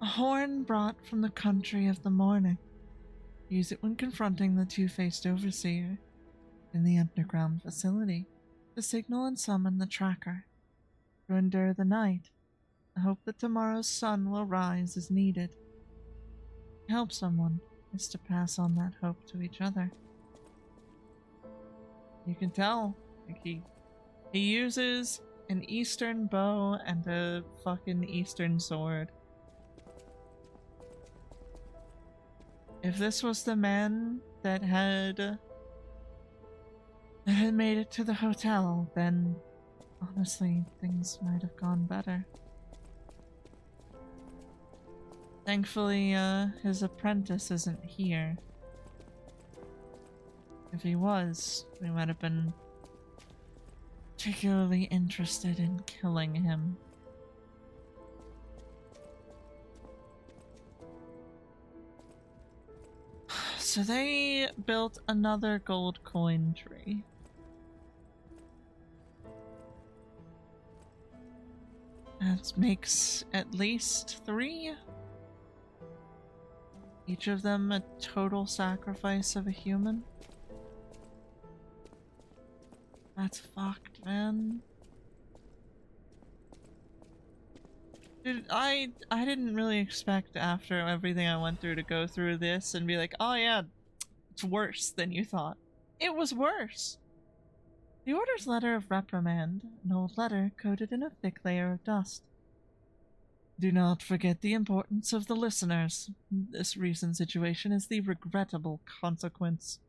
A horn brought from the country of the morning. Use it when confronting the two-faced Overseer in the underground facility to signal and summon the tracker. To endure the night, the hope that tomorrow's sun will rise is needed. To help someone is to pass on that hope to each other. You can tell, like he uses an Eastern bow and a fucking Eastern sword. If this was the man that had made it to the hotel, then honestly, things might have gone better. Thankfully, his apprentice isn't here. If he was, we might have been particularly interested in killing him. So they built another gold coin tree. That makes at least 3. Each of them a total sacrifice of a human. That's fucked, man. Dude, I didn't really expect after everything I went through to go through this and be like, oh yeah, it's worse than you thought. It was worse. The Order's letter of reprimand, an old letter coated in a thick layer of dust. Do not forget the importance of the listeners. This recent situation is the regrettable consequence.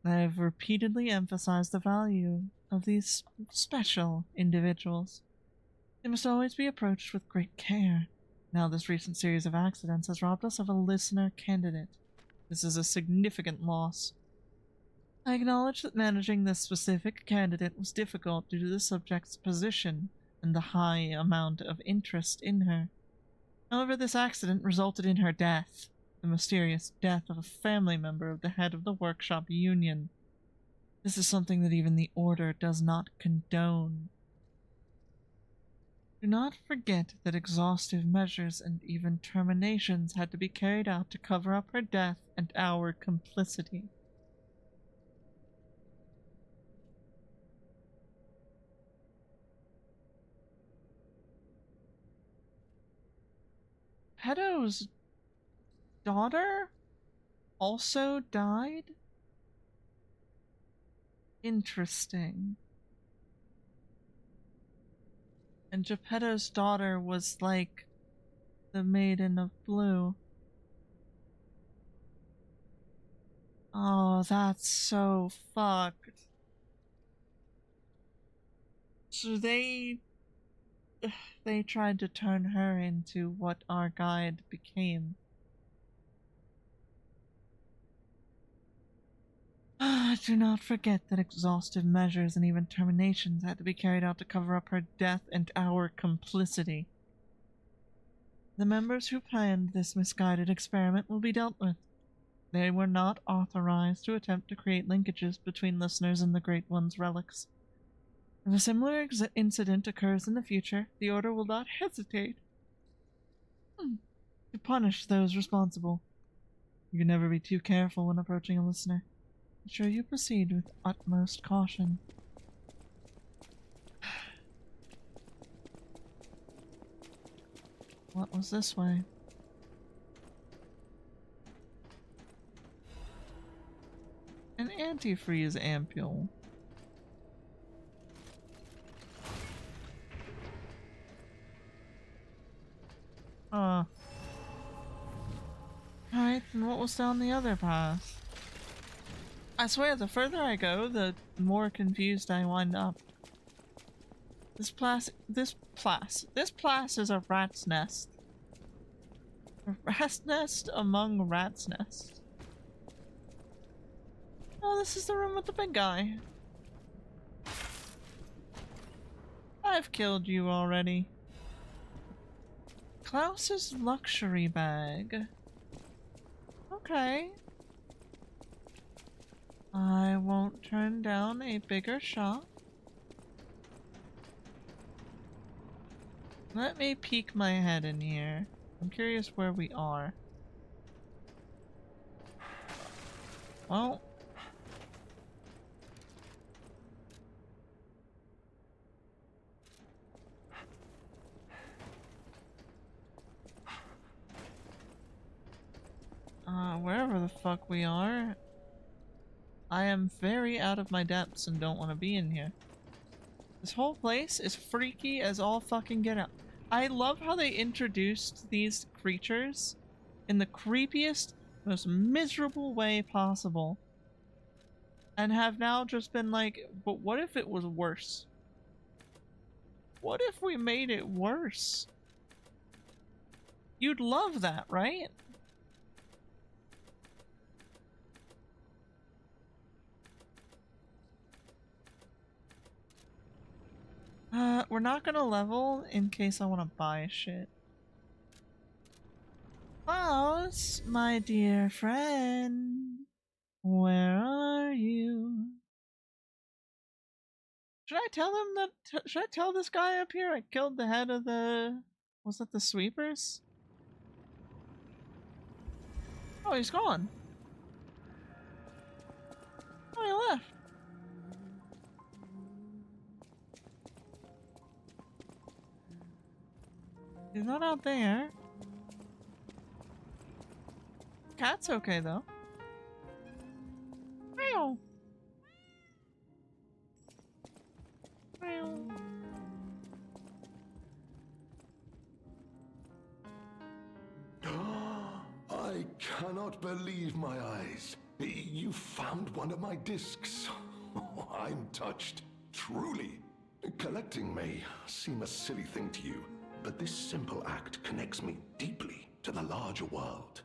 I have repeatedly emphasized the value of these special individuals. They must always be approached with great care. Now this recent series of accidents has robbed us of a listener candidate. This is a significant loss. I acknowledge that managing this specific candidate was difficult due to the subject's position and the high amount of interest in her. However, this accident resulted in her death, the mysterious death of a family member of the head of the workshop union. This is something that even the Order does not condone. Do not forget that exhaustive measures and even terminations had to be carried out to cover up her death and our complicity. Pedo's daughter also died? Interesting. And Geppetto's daughter was like the Maiden of Blue. Oh, that's so fucked. So they tried to turn her into what our guide became. Do not forget that exhaustive measures and even terminations had to be carried out to cover up her death and our complicity. The members who planned this misguided experiment will be dealt with. They were not authorized to attempt to create linkages between listeners and the Great One's relics. If a similar incident occurs in the future, the Order will not hesitate to punish those responsible. You can never be too careful when approaching a listener. Ensure you proceed with utmost caution. What was this way? An antifreeze ampule. Alright, then what was down the other path? I swear, the further I go, the more confused I wind up. This place is a rat's nest. A rat's nest among rat's nests. Oh, this is the room with the big guy. I've killed you already. Klaus's luxury bag. Okay. I won't turn down a bigger shot. Let me peek my head in here. I'm curious where we are. Well. Wherever the fuck we are, I am very out of my depths and don't want to be in here. This whole place is freaky as all fucking get out. I love how they introduced these creatures in the creepiest, most miserable way possible. And have now just been like, but what if it was worse? What if we made it worse? You'd love that, right? We're not gonna level in case I want to buy shit. Klaus, my dear friend, where are you? Should I tell him that? Should I tell this guy up here I killed the head of the... Was that the sweepers? Oh, he's gone. Oh, he left. He's not out there. Cat's okay though. Meow. Meow. I cannot believe my eyes. You found one of my discs. I'm touched, truly. Collecting may seem a silly thing to you, but this simple act connects me deeply to the larger world.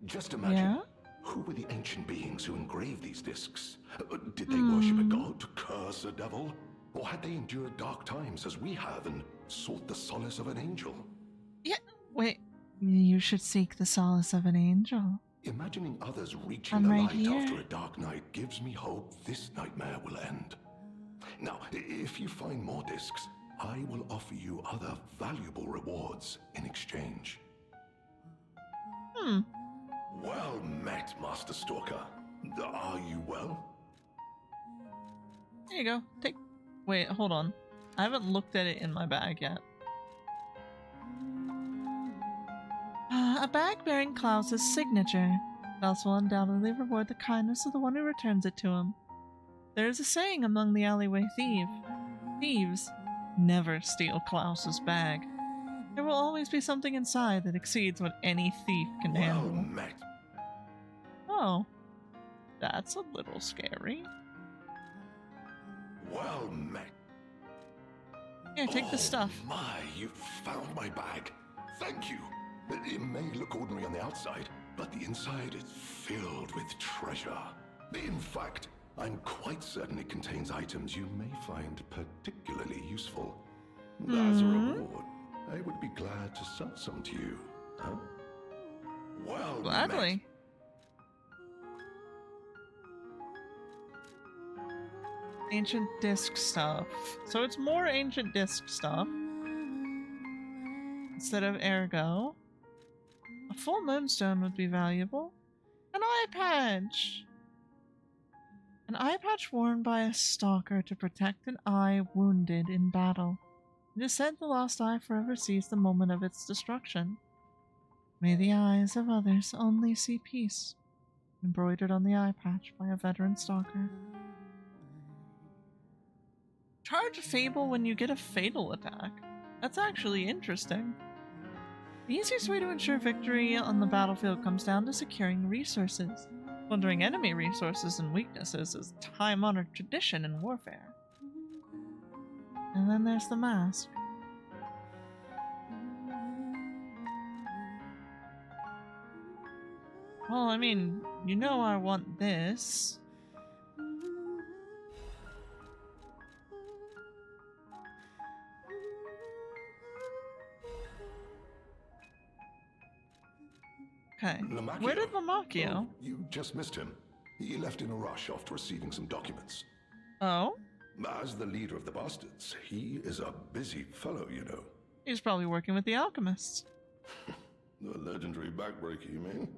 Just imagine, who were the ancient beings who engraved these discs? Did they worship a god, curse a devil? Or had they endured dark times as we have and sought the solace of an angel? Yeah, wait. You should seek the solace of an angel. Imagining others reaching the light after a dark night gives me hope this nightmare will end. Now, if you find more discs, I will offer you other valuable rewards in exchange. Well met, Master Stalker. Are you well? There you go. Take... Wait, hold on. I haven't looked at it in my bag yet. A bag bearing Klaus's signature. Klaus will undoubtedly reward the kindness of the one who returns it to him. There is a saying among the alleyway thieves never steal Klaus's bag. There will always be something inside that exceeds what any thief can handle. Well met. Oh, that's a little scary. Well met. Here, take the stuff. My, you found my bag. Thank you. It may look ordinary on the outside, but the inside is filled with treasure. In fact, I'm quite certain it contains items you may find particularly useful. As a reward, I would be glad to sell some to you, huh? Well, gladly. Ancient disc stuff. So it's more ancient disc stuff instead of ergo. A full moonstone would be valuable. An eye patch! An eye patch worn by a stalker to protect an eye wounded in battle. It is said the lost eye forever sees the moment of its destruction. May the eyes of others only see peace. Embroidered on the eye patch by a veteran stalker. Charge a fable when you get a fatal attack. That's actually interesting. The easiest way to ensure victory on the battlefield comes down to securing resources. Plundering enemy resources and weaknesses is a time-honored tradition in warfare. And then there's the mask. Well, I mean, you know I want this. Okay. Where did Lamakio? Oh, you just missed him. He left in a rush after receiving some documents. Oh? As the leader of the bastards, he is a busy fellow, you know. He's probably working with the alchemists. The legendary backbreaker, you mean?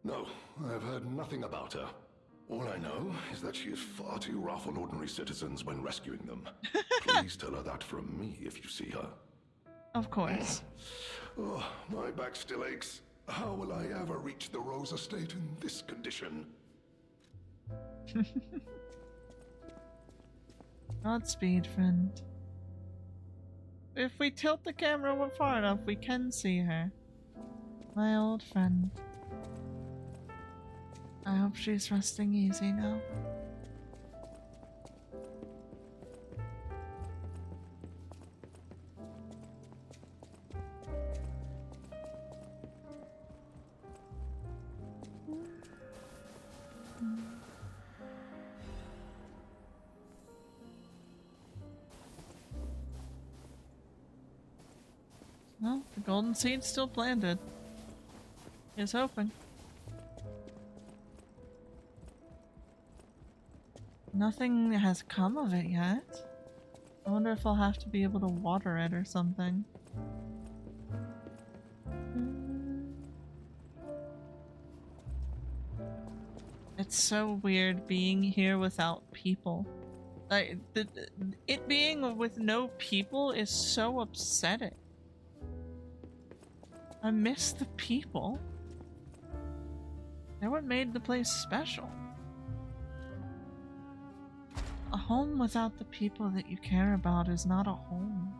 No, I've heard nothing about her. All I know is that she is far too rough on ordinary citizens when rescuing them. Please tell her that from me if you see her. Of course. Oh, my back still aches. How will I ever reach the Rose Estate in this condition? Godspeed, friend. If we tilt the camera far enough, we can see her. My old friend. I hope she's resting easy now. Well, the golden seed's still planted. Here's hoping. Nothing has come of it yet. I wonder if I'll have to be able to water it or something. It's so weird being here without people. Like, it being with no people is so upsetting. I miss the people. They're what made the place special. A home without the people that you care about is not a home.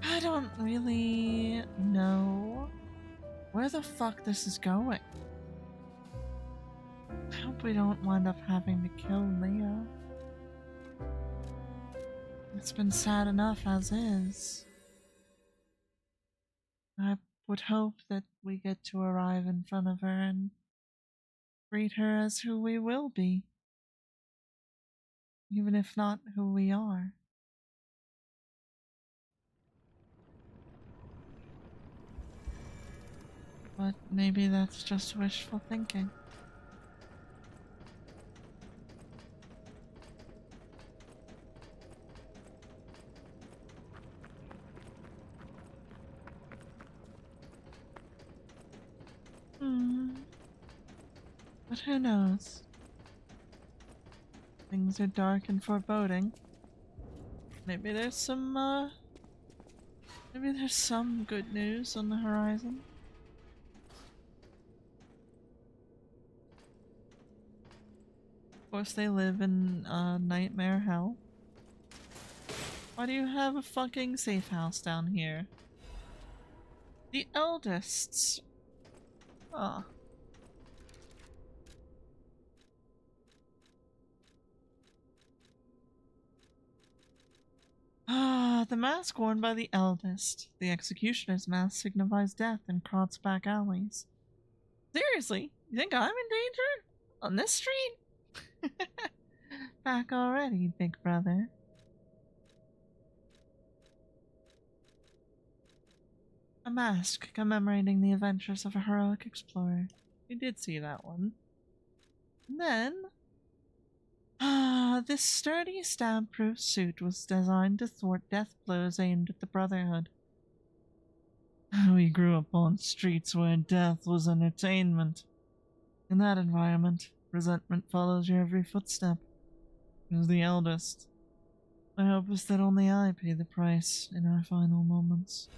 I don't really know where the fuck this is going. I hope we don't wind up having to kill Leah. It's been sad enough as is. I would hope that we get to arrive in front of her and greet her as who we will be. Even if not who we are. But maybe that's just wishful thinking. But who knows? Things are dark and foreboding. Maybe there's some good news on the horizon. Of course, they live in nightmare hell. Why do you have a fucking safe house down here? The eldest's. Ah. Ah, the mask worn by the eldest. The executioner's mask signifies death in Krot's back alleys. Seriously? You think I'm in danger? On this street? Back already, big brother. A mask commemorating the adventures of a heroic explorer. We did see that one. And then... this sturdy stab-proof suit was designed to thwart death blows aimed at the Brotherhood. We grew up on streets where death was entertainment. In that environment, resentment follows your every footstep. As the eldest, my hope is that only I pay the price in our final moments.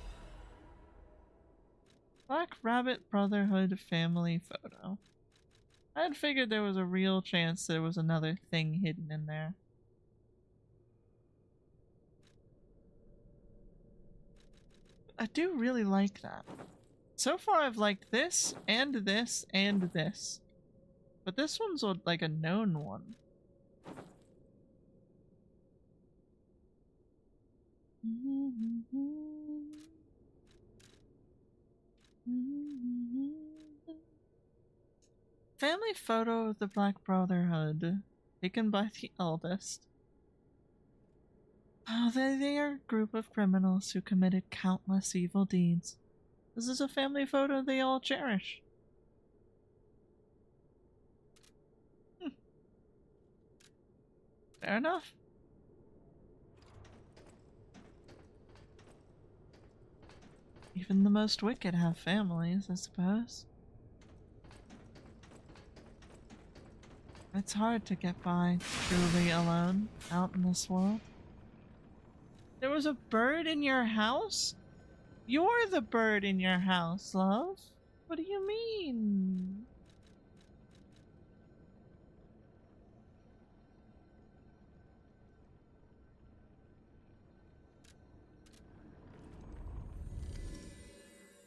Black Rabbit Brotherhood family photo. I had figured there was a real chance there was another thing hidden in there. I do really like that. So far I've liked this, and this, and this. But this one's like a known one. Family photo of the Black Brotherhood, taken by the eldest. Oh, they are a group of criminals who committed countless evil deeds. This is a family photo they all cherish. Fair enough. Even the most wicked have families, I suppose. It's hard to get by truly alone out in this world. There was a bird in your house? You're the bird in your house, love. What do you mean?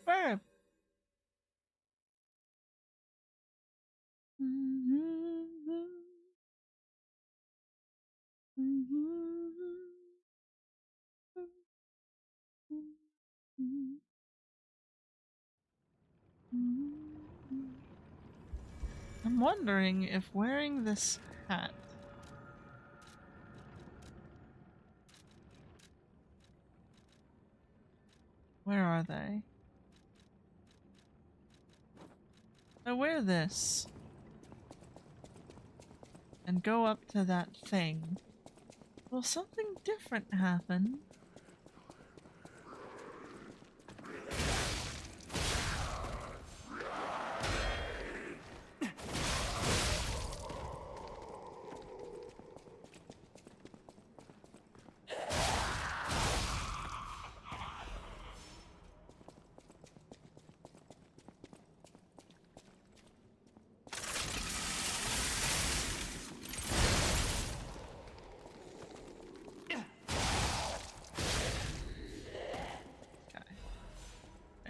Verb. I'm wondering if wearing this hat where are they? I wear this and go up to that thing. Will something different happen?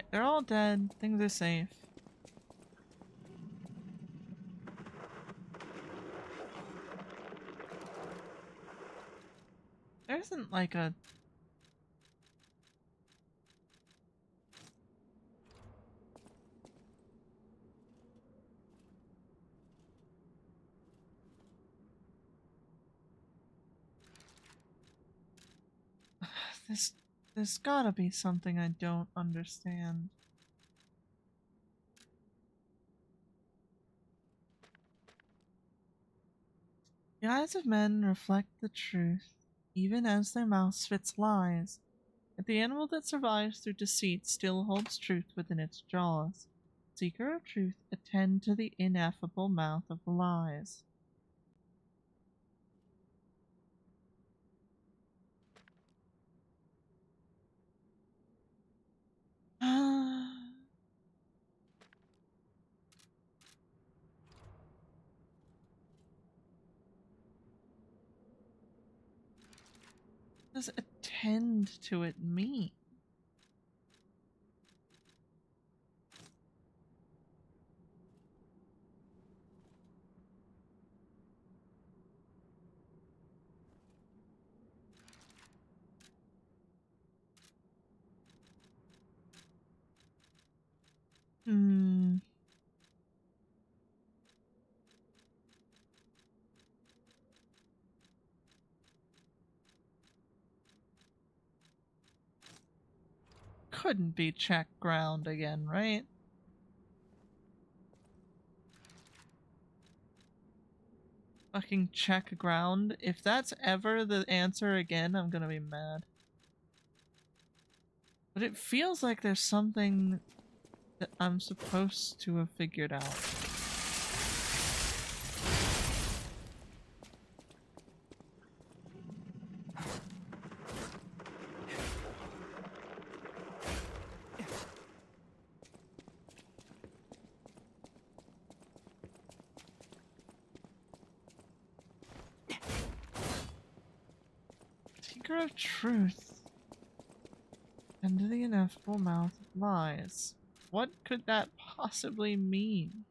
They're all dead. Things are safe. There isn't like a... There's gotta be something I don't understand. The eyes of men reflect the truth, even as their mouth spits lies. Yet the animal that survives through deceit still holds truth within its jaws. Seeker of truth, attend to the ineffable mouth of lies. What does attend to it mean? Couldn't be check ground again, right? Fucking check ground. If that's ever the answer again, I'm gonna be mad. But it feels like there's something that I'm supposed to have figured out. Seeker of truth. Into the ineffable mouth of lies. What could that possibly mean?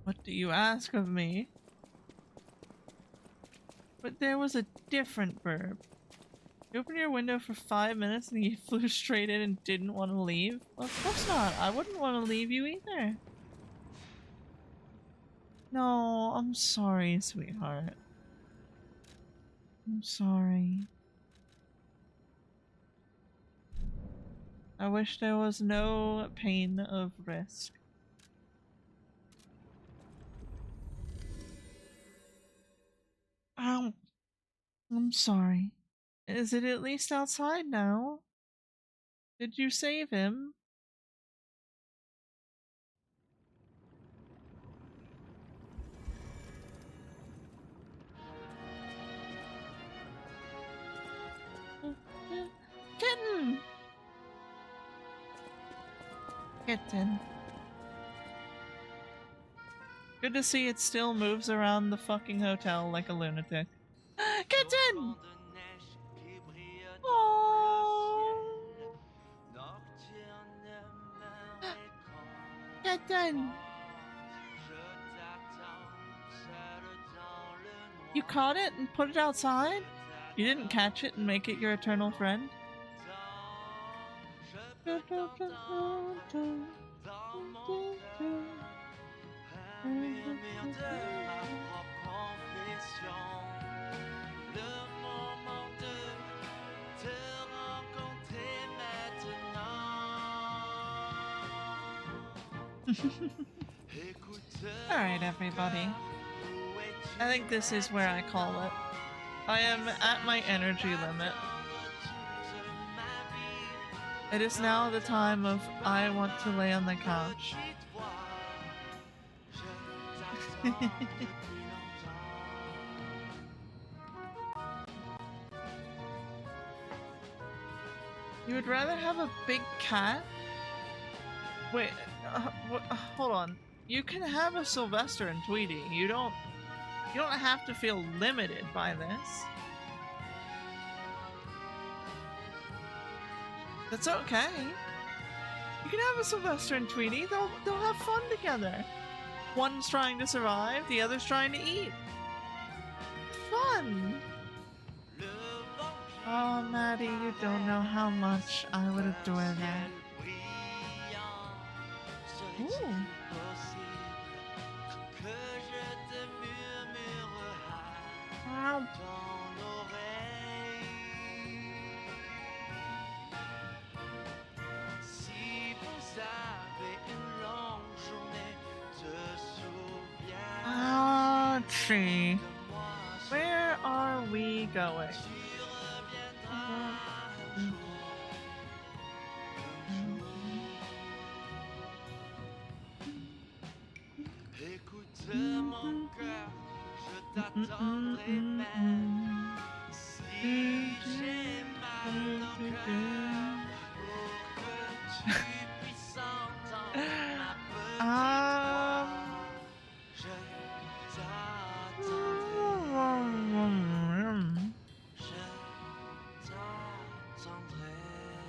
What do you ask of me? But there was a different verb. You opened your window for 5 minutes and you flew straight in and didn't want to leave? Well, of course not. I wouldn't want to leave you either. No, I'm sorry, sweetheart. I'm sorry. I wish there was no pain of risk. Ow. I'm sorry. Is it at least outside now? Did you save him? Kitten! Kitten. Good to see it still moves around the fucking hotel like a lunatic. Kitten! Oh. Kitten! You caught it and put it outside? You didn't catch it and make it your eternal friend? Alright, everybody. I think this is where I call it. I am at my energy limit. It is now the time of I want to lay on the couch. You would rather have a big cat? Wait, hold on. You can have a Sylvester and Tweety. You don't have to feel limited by this. That's okay. You can have a Sylvester and Tweety. They'll have fun together. One's trying to survive, the other's trying to eat. Fun. Oh, Maddie, you don't know how much I would adore that. Ooh. Wow. Archie, where are we going? de mon cœur, je t'attendrai même. Si j'ai mal au cœur, pour que tu puisses entendre ma petite voix, je t'attendrai.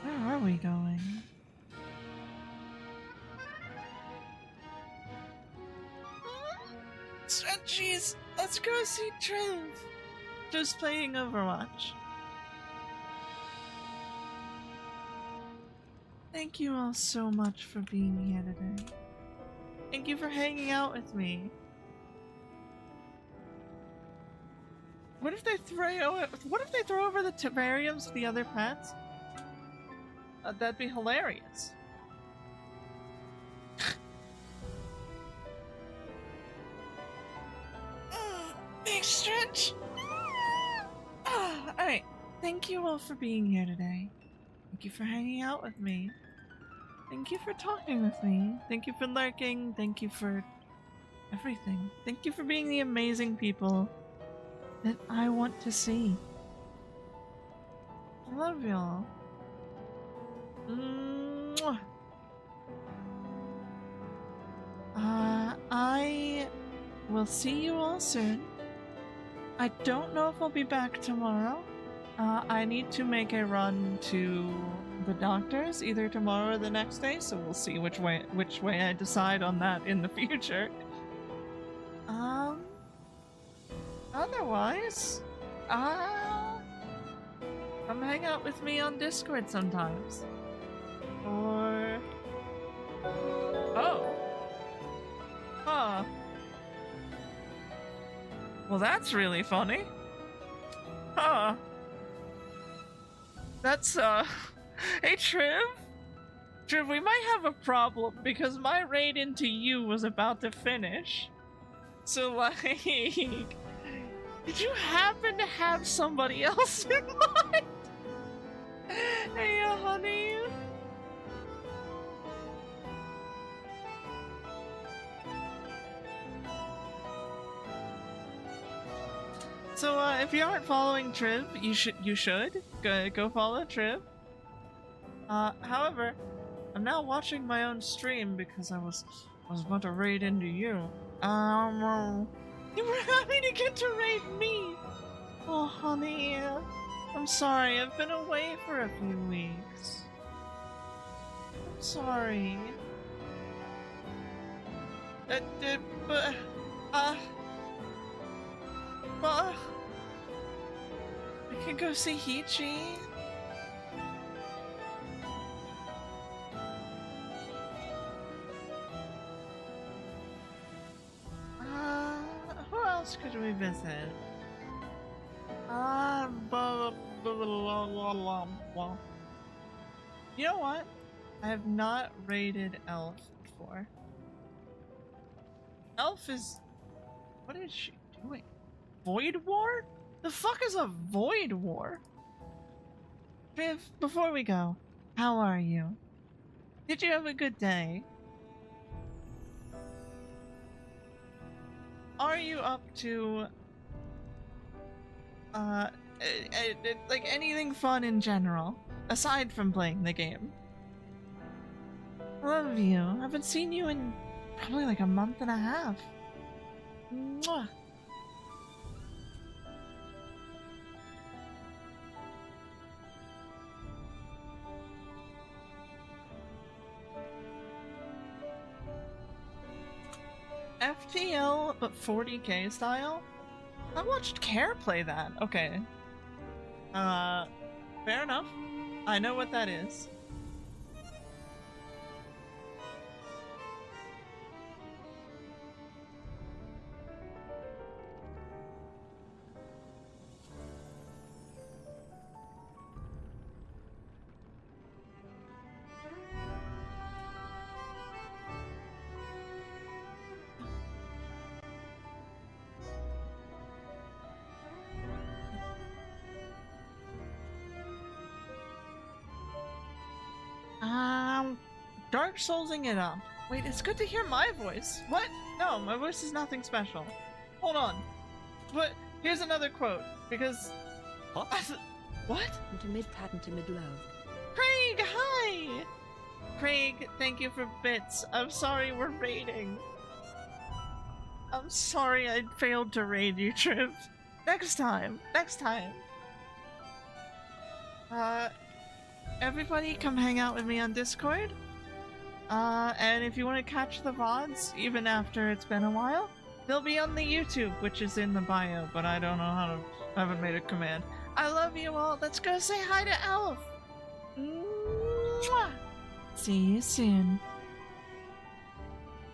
Where are we going? Jeez, let's go see Trev. Just playing Overwatch. Thank you all so much for being here today. Thank you for hanging out with me. What if they throw over the terrariums of the other pets? That'd be hilarious. Big stretch. Alright. Thank you all for being here today. Thank you for hanging out with me. Thank you for talking with me. Thank you for lurking. Thank you for everything. Thank you for being the amazing people that I want to see. I love y'all. Mwah. I will see you all soon. I don't know if I'll be back tomorrow. I need to make a run to the doctor's either tomorrow or the next day, so we'll see which way I decide on that in the future. Otherwise, come hang out with me on Discord sometimes. Or... Oh. Huh. Well, that's really funny. Huh. That's, Hey, Triv? Triv, we might have a problem because my raid into you was about to finish. So, like... Did you happen to have somebody else in mind? Hey, honey. So, if you aren't following Triv, you should go follow Triv. However, I'm now watching my own stream because I was about to raid into you. You were happy to get to raid me. Oh, honey, I'm sorry. I've been away for a few weeks. I'm sorry. But I can go see Hichi. Who else could we visit? You know what? I have not raided Elf before. Elf is... What is she doing? Void War? The fuck is a Void War? Viv, before we go, how are you? Did you have a good day? Are you up to, like anything fun in general, aside from playing the game? Love you. I haven't seen you in probably like a month and a half. Mwah. FTL, but 40k style? I watched Care play that. Okay. Fair enough. I know what that is. Dark Soulsing it up. Wait, it's good to hear my voice. What? No, my voice is nothing special. Hold on. What? Here's another quote, because... Huh? What? Into mid-pattern to mid-low. Craig, hi! Craig, thank you for bits. I'm sorry we're raiding. I'm sorry I failed to raid you, Trip. Next time. Next time. Everybody come hang out with me on Discord. And if you want to catch the VoDs, even after it's been a while, they'll be on the YouTube, which is in the bio, but I don't know how to... I haven't made a command. I love you all. Let's go say hi to Elf. Mwah! See you soon.